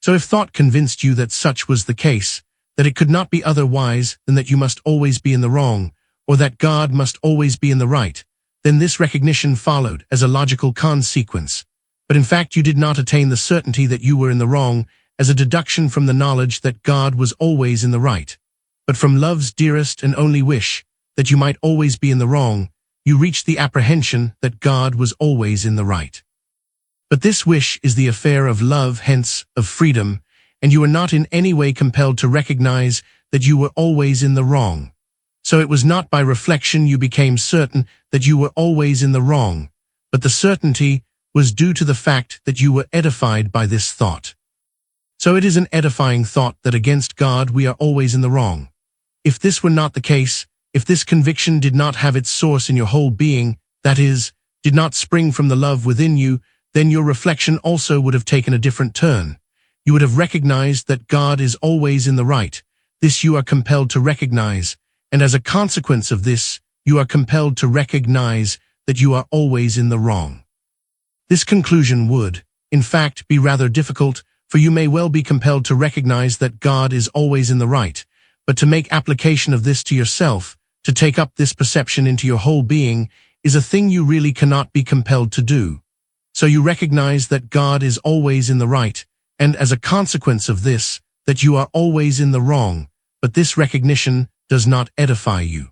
So if thought convinced you that such was the case, that it could not be otherwise than that you must always be in the wrong, or that God must always be in the right, then this recognition followed as a logical consequence. But in fact you did not attain the certainty that you were in the wrong as a deduction from the knowledge that God was always in the right. But from love's dearest and only wish, that you might always be in the wrong, you reached the apprehension that God was always in the right. But this wish is the affair of love, hence, of freedom, and you are not in any way compelled to recognize that you were always in the wrong. So it was not by reflection you became certain that you were always in the wrong, but the certainty was due to the fact that you were edified by this thought. So it is an edifying thought that against God we are always in the wrong. If this were not the case, if this conviction did not have its source in your whole being, that is, did not spring from the love within you, then your reflection also would have taken a different turn. You would have recognized that God is always in the right. This you are compelled to recognize, and as a consequence of this, you are compelled to recognize that you are always in the wrong. This conclusion would, in fact, be rather difficult, for you may well be compelled to recognize that God is always in the right, but to make application of this to yourself, to take up this perception into your whole being, is a thing you really cannot be compelled to do. So you recognize that God is always in the right, and as a consequence of this, that you are always in the wrong, but this recognition does not edify you.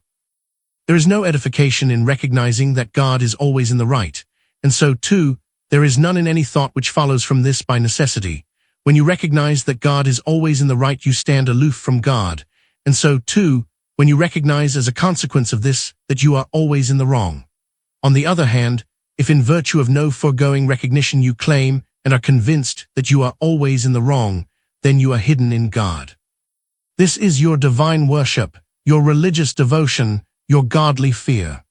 There is no edification in recognizing that God is always in the right, and so, too, there is none in any thought which follows from this by necessity. When you recognize that God is always in the right, you stand aloof from God, and so, too, when you recognize as a consequence of this that you are always in the wrong. On the other hand, if in virtue of no foregoing recognition you claim and are convinced that you are always in the wrong, then you are hidden in God. This is your divine worship, your religious devotion, your godly fear.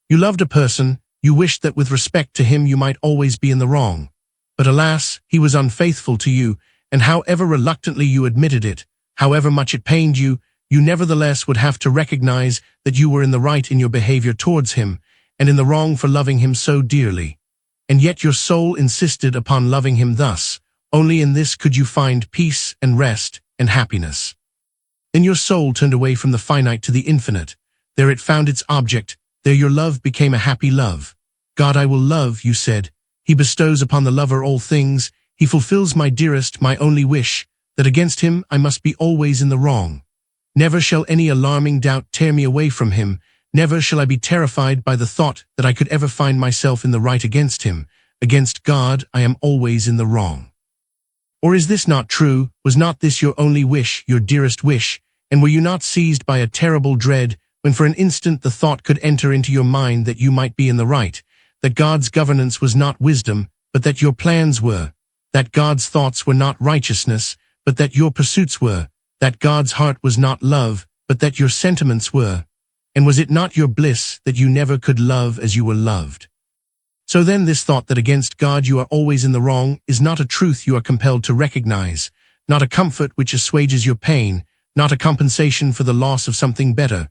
You loved a person, you wished that with respect to him you might always be in the wrong. But alas, he was unfaithful to you, and however reluctantly you admitted it, however much it pained you, you nevertheless would have to recognize that you were in the right in your behavior towards him, and in the wrong for loving him so dearly. And yet your soul insisted upon loving him thus. Only in this could you find peace and rest and happiness. Then your soul turned away from the finite to the infinite. There it found its object. There your love became a happy love. God I will love, you said. He bestows upon the lover all things. He fulfills my dearest, my only wish, that against him I must be always in the wrong. Never shall any alarming doubt tear me away from him. Never shall I be terrified by the thought that I could ever find myself in the right against him. Against God I am always in the wrong. Or is this not true? Was not this your only wish, your dearest wish? And were you not seized by a terrible dread when for an instant the thought could enter into your mind that you might be in the right, that God's governance was not wisdom, but that your plans were, that God's thoughts were not righteousness, but that your pursuits were, that God's heart was not love, but that your sentiments were? And was it not your bliss that you never could love as you were loved? So then this thought that against God you are always in the wrong is not a truth you are compelled to recognize, not a comfort which assuages your pain, not a compensation for the loss of something better,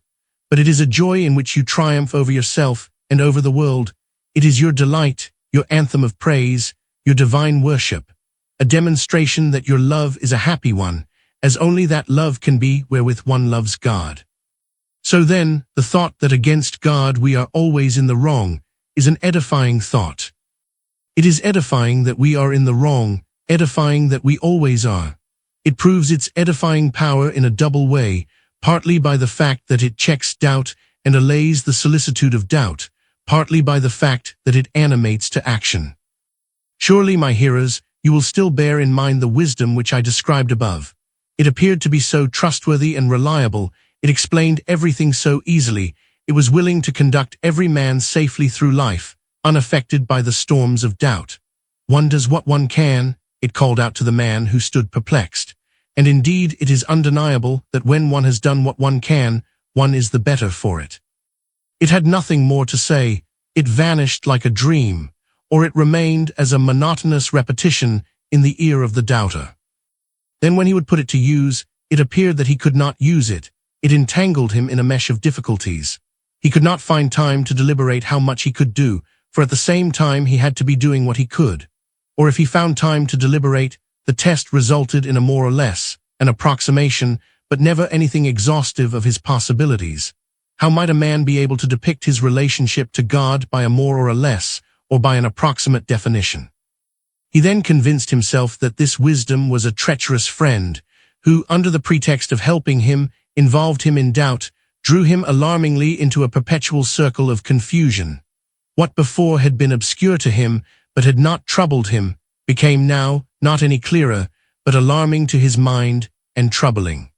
but it is a joy in which you triumph over yourself and over the world. It is your delight, your anthem of praise, your divine worship, a demonstration that your love is a happy one, as only that love can be wherewith one loves God. So then, the thought that against God we are always in the wrong is an edifying thought. It is edifying that we are in the wrong, edifying that we always are. It proves its edifying power in a double way, partly by the fact that it checks doubt and allays the solicitude of doubt, partly by the fact that it animates to action. Surely, my hearers, you will still bear in mind the wisdom which I described above. It appeared to be so trustworthy and reliable, it explained everything so easily, it was willing to conduct every man safely through life, unaffected by the storms of doubt. One does what one can, it called out to the man who stood perplexed. And indeed it is undeniable that when one has done what one can, one is the better for it. It had nothing more to say, it vanished like a dream, or it remained as a monotonous repetition in the ear of the doubter. Then when he would put it to use, it appeared that he could not use it, it entangled him in a mesh of difficulties. He could not find time to deliberate how much he could do, for at the same time he had to be doing what he could. Or if he found time to deliberate, the test resulted in a more or less, an approximation, but never anything exhaustive of his possibilities. How might a man be able to depict his relationship to God by a more or a less, or by an approximate definition? He then convinced himself that this wisdom was a treacherous friend, who, under the pretext of helping him, involved him in doubt, drew him alarmingly into a perpetual circle of confusion. What before had been obscure to him, but had not troubled him, became now not any clearer, but alarming to his mind and troubling.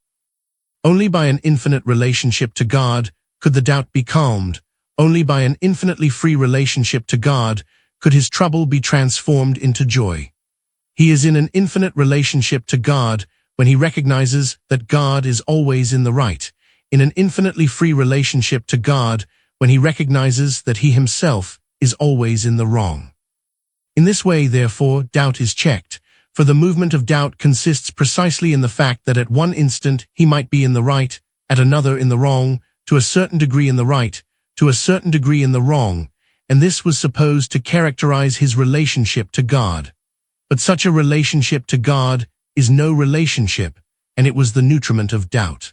Only by an infinite relationship to God could the doubt be calmed. Only by an infinitely free relationship to God could his trouble be transformed into joy. He is in an infinite relationship to God when he recognizes that God is always in the right, in an infinitely free relationship to God when he recognizes that he himself is always in the wrong. In this way, therefore, doubt is checked, for the movement of doubt consists precisely in the fact that at one instant he might be in the right, at another in the wrong, to a certain degree in the right, to a certain degree in the wrong, and this was supposed to characterize his relationship to God. But such a relationship to God is no relationship, and it was the nutriment of doubt.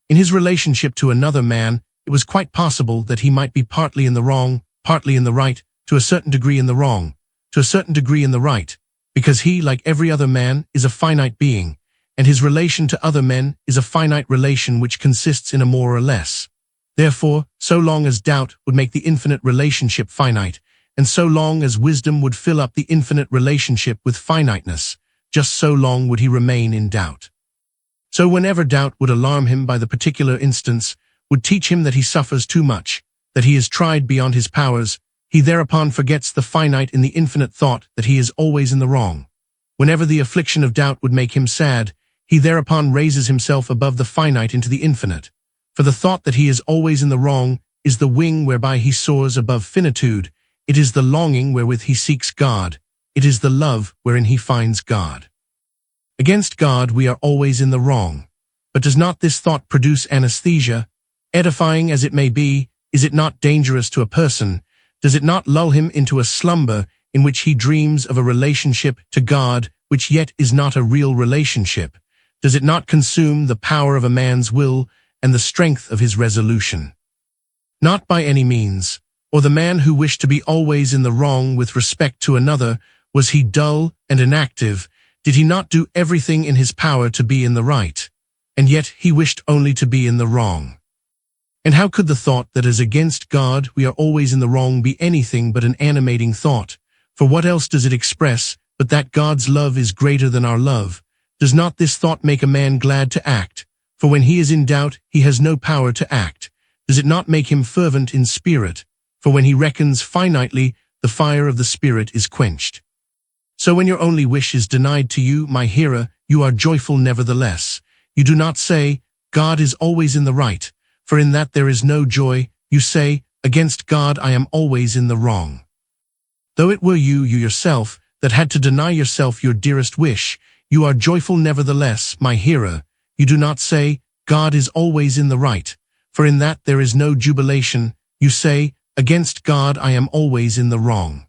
In his relationship to another man, it was quite possible that he might be partly in the wrong, partly in the right, to a certain degree in the wrong, to a certain degree in the right, because he, like every other man, is a finite being, and his relation to other men is a finite relation which consists in a more or less. Therefore, so long as doubt would make the infinite relationship finite, and so long as wisdom would fill up the infinite relationship with finiteness, just so long would he remain in doubt. So whenever doubt would alarm him by the particular instance, would teach him that he suffers too much, that he is tried beyond his powers, he thereupon forgets the finite in the infinite thought that he is always in the wrong. Whenever the affliction of doubt would make him sad, he thereupon raises himself above the finite into the infinite. For the thought that he is always in the wrong is the wing whereby he soars above finitude, it is the longing wherewith he seeks God, it is the love wherein he finds God. Against God we are always in the wrong. But does not this thought produce anesthesia? Edifying as it may be, is it not dangerous to a person? Does it not lull him into a slumber in which he dreams of a relationship to God which yet is not a real relationship? Does it not consume the power of a man's will and the strength of his resolution? Not by any means. Or the man who wished to be always in the wrong with respect to another, was he dull and inactive? Did he not do everything in his power to be in the right? And yet he wished only to be in the wrong. And how could the thought that as against God we are always in the wrong be anything but an animating thought? For what else does it express but that God's love is greater than our love? Does not this thought make a man glad to act? For when he is in doubt, he has no power to act. Does it not make him fervent in spirit? For when he reckons finitely, the fire of the Spirit is quenched. So when your only wish is denied to you, my hearer, you are joyful nevertheless. You do not say, God is always in the right, for in that there is no joy. You say, against God I am always in the wrong. Though it were you yourself, that had to deny yourself your dearest wish, you are joyful nevertheless, my hearer. You do not say, God is always in the right, for in that there is no jubilation. You say, against God I am always in the wrong.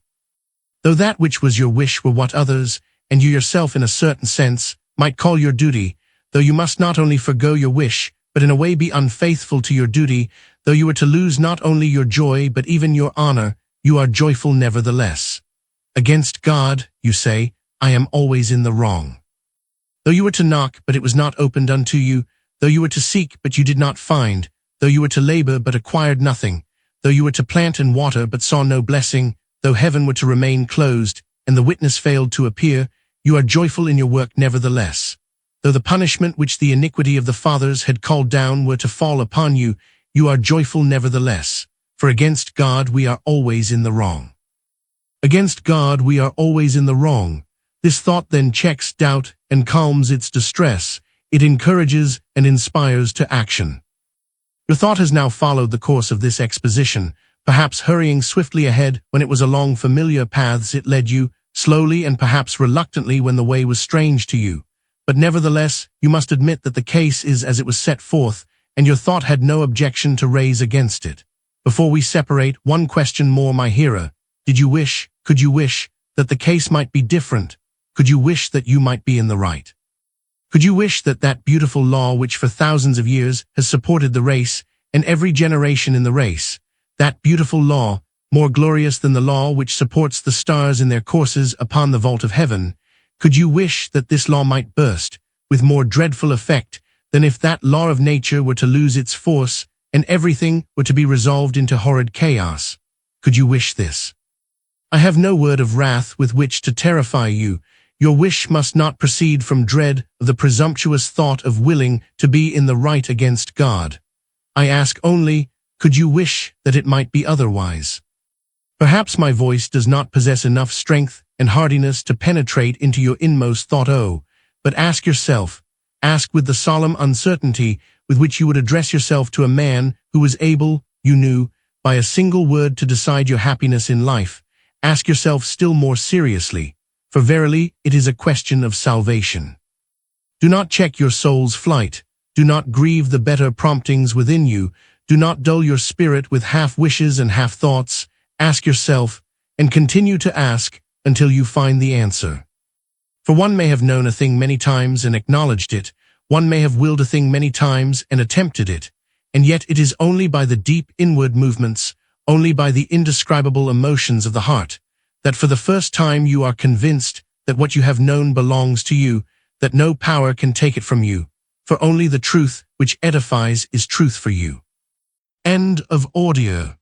Though that which was your wish were what others, and you yourself in a certain sense, might call your duty, though you must not only forgo your wish, but in a way be unfaithful to your duty, though you were to lose not only your joy but even your honor, you are joyful nevertheless. Against God, you say, I am always in the wrong. Though you were to knock, but it was not opened unto you, though you were to seek, but you did not find, though you were to labor but acquired nothing, though you were to plant and water but saw no blessing, though heaven were to remain closed, and the witness failed to appear, you are joyful in your work nevertheless. Though the punishment which the iniquity of the fathers had called down were to fall upon you, you are joyful nevertheless. For against God we are always in the wrong. Against God we are always in the wrong. This thought then checks doubt and calms its distress. It encourages and inspires to action. Your thought has now followed the course of this exposition, perhaps hurrying swiftly ahead when it was along familiar paths it led you, slowly and perhaps reluctantly when the way was strange to you. But nevertheless, you must admit that the case is as it was set forth, and your thought had no objection to raise against it. Before we separate, one question more, my hearer. Could you wish, that the case might be different? Could you wish that you might be in the right? Could you wish that that beautiful law which for thousands of years has supported the race, and every generation in the race, that beautiful law, more glorious than the law which supports the stars in their courses upon the vault of heaven, could you wish that this law might burst, with more dreadful effect than if that law of nature were to lose its force, and everything were to be resolved into horrid chaos? Could you wish this? I have no word of wrath with which to terrify you. Your wish must not proceed from dread of the presumptuous thought of willing to be in the right against God. I ask only, could you wish that it might be otherwise? Perhaps my voice does not possess enough strength and hardiness to penetrate into your inmost thought, but ask yourself, ask with the solemn uncertainty with which you would address yourself to a man who was able, you knew, by a single word to decide your happiness in life. Ask yourself still more seriously, for verily it is a question of salvation. Do not check your soul's flight. Do not grieve the better promptings within you. Do not dull your spirit with half wishes and half thoughts. Ask yourself, and continue to ask until you find the answer. For one may have known a thing many times and acknowledged it. One may have willed a thing many times and attempted it. And yet it is only by the deep inward movements, only by the indescribable emotions of the heart, that for the first time you are convinced that what you have known belongs to you, that no power can take it from you, for only the truth which edifies is truth for you. End of audio.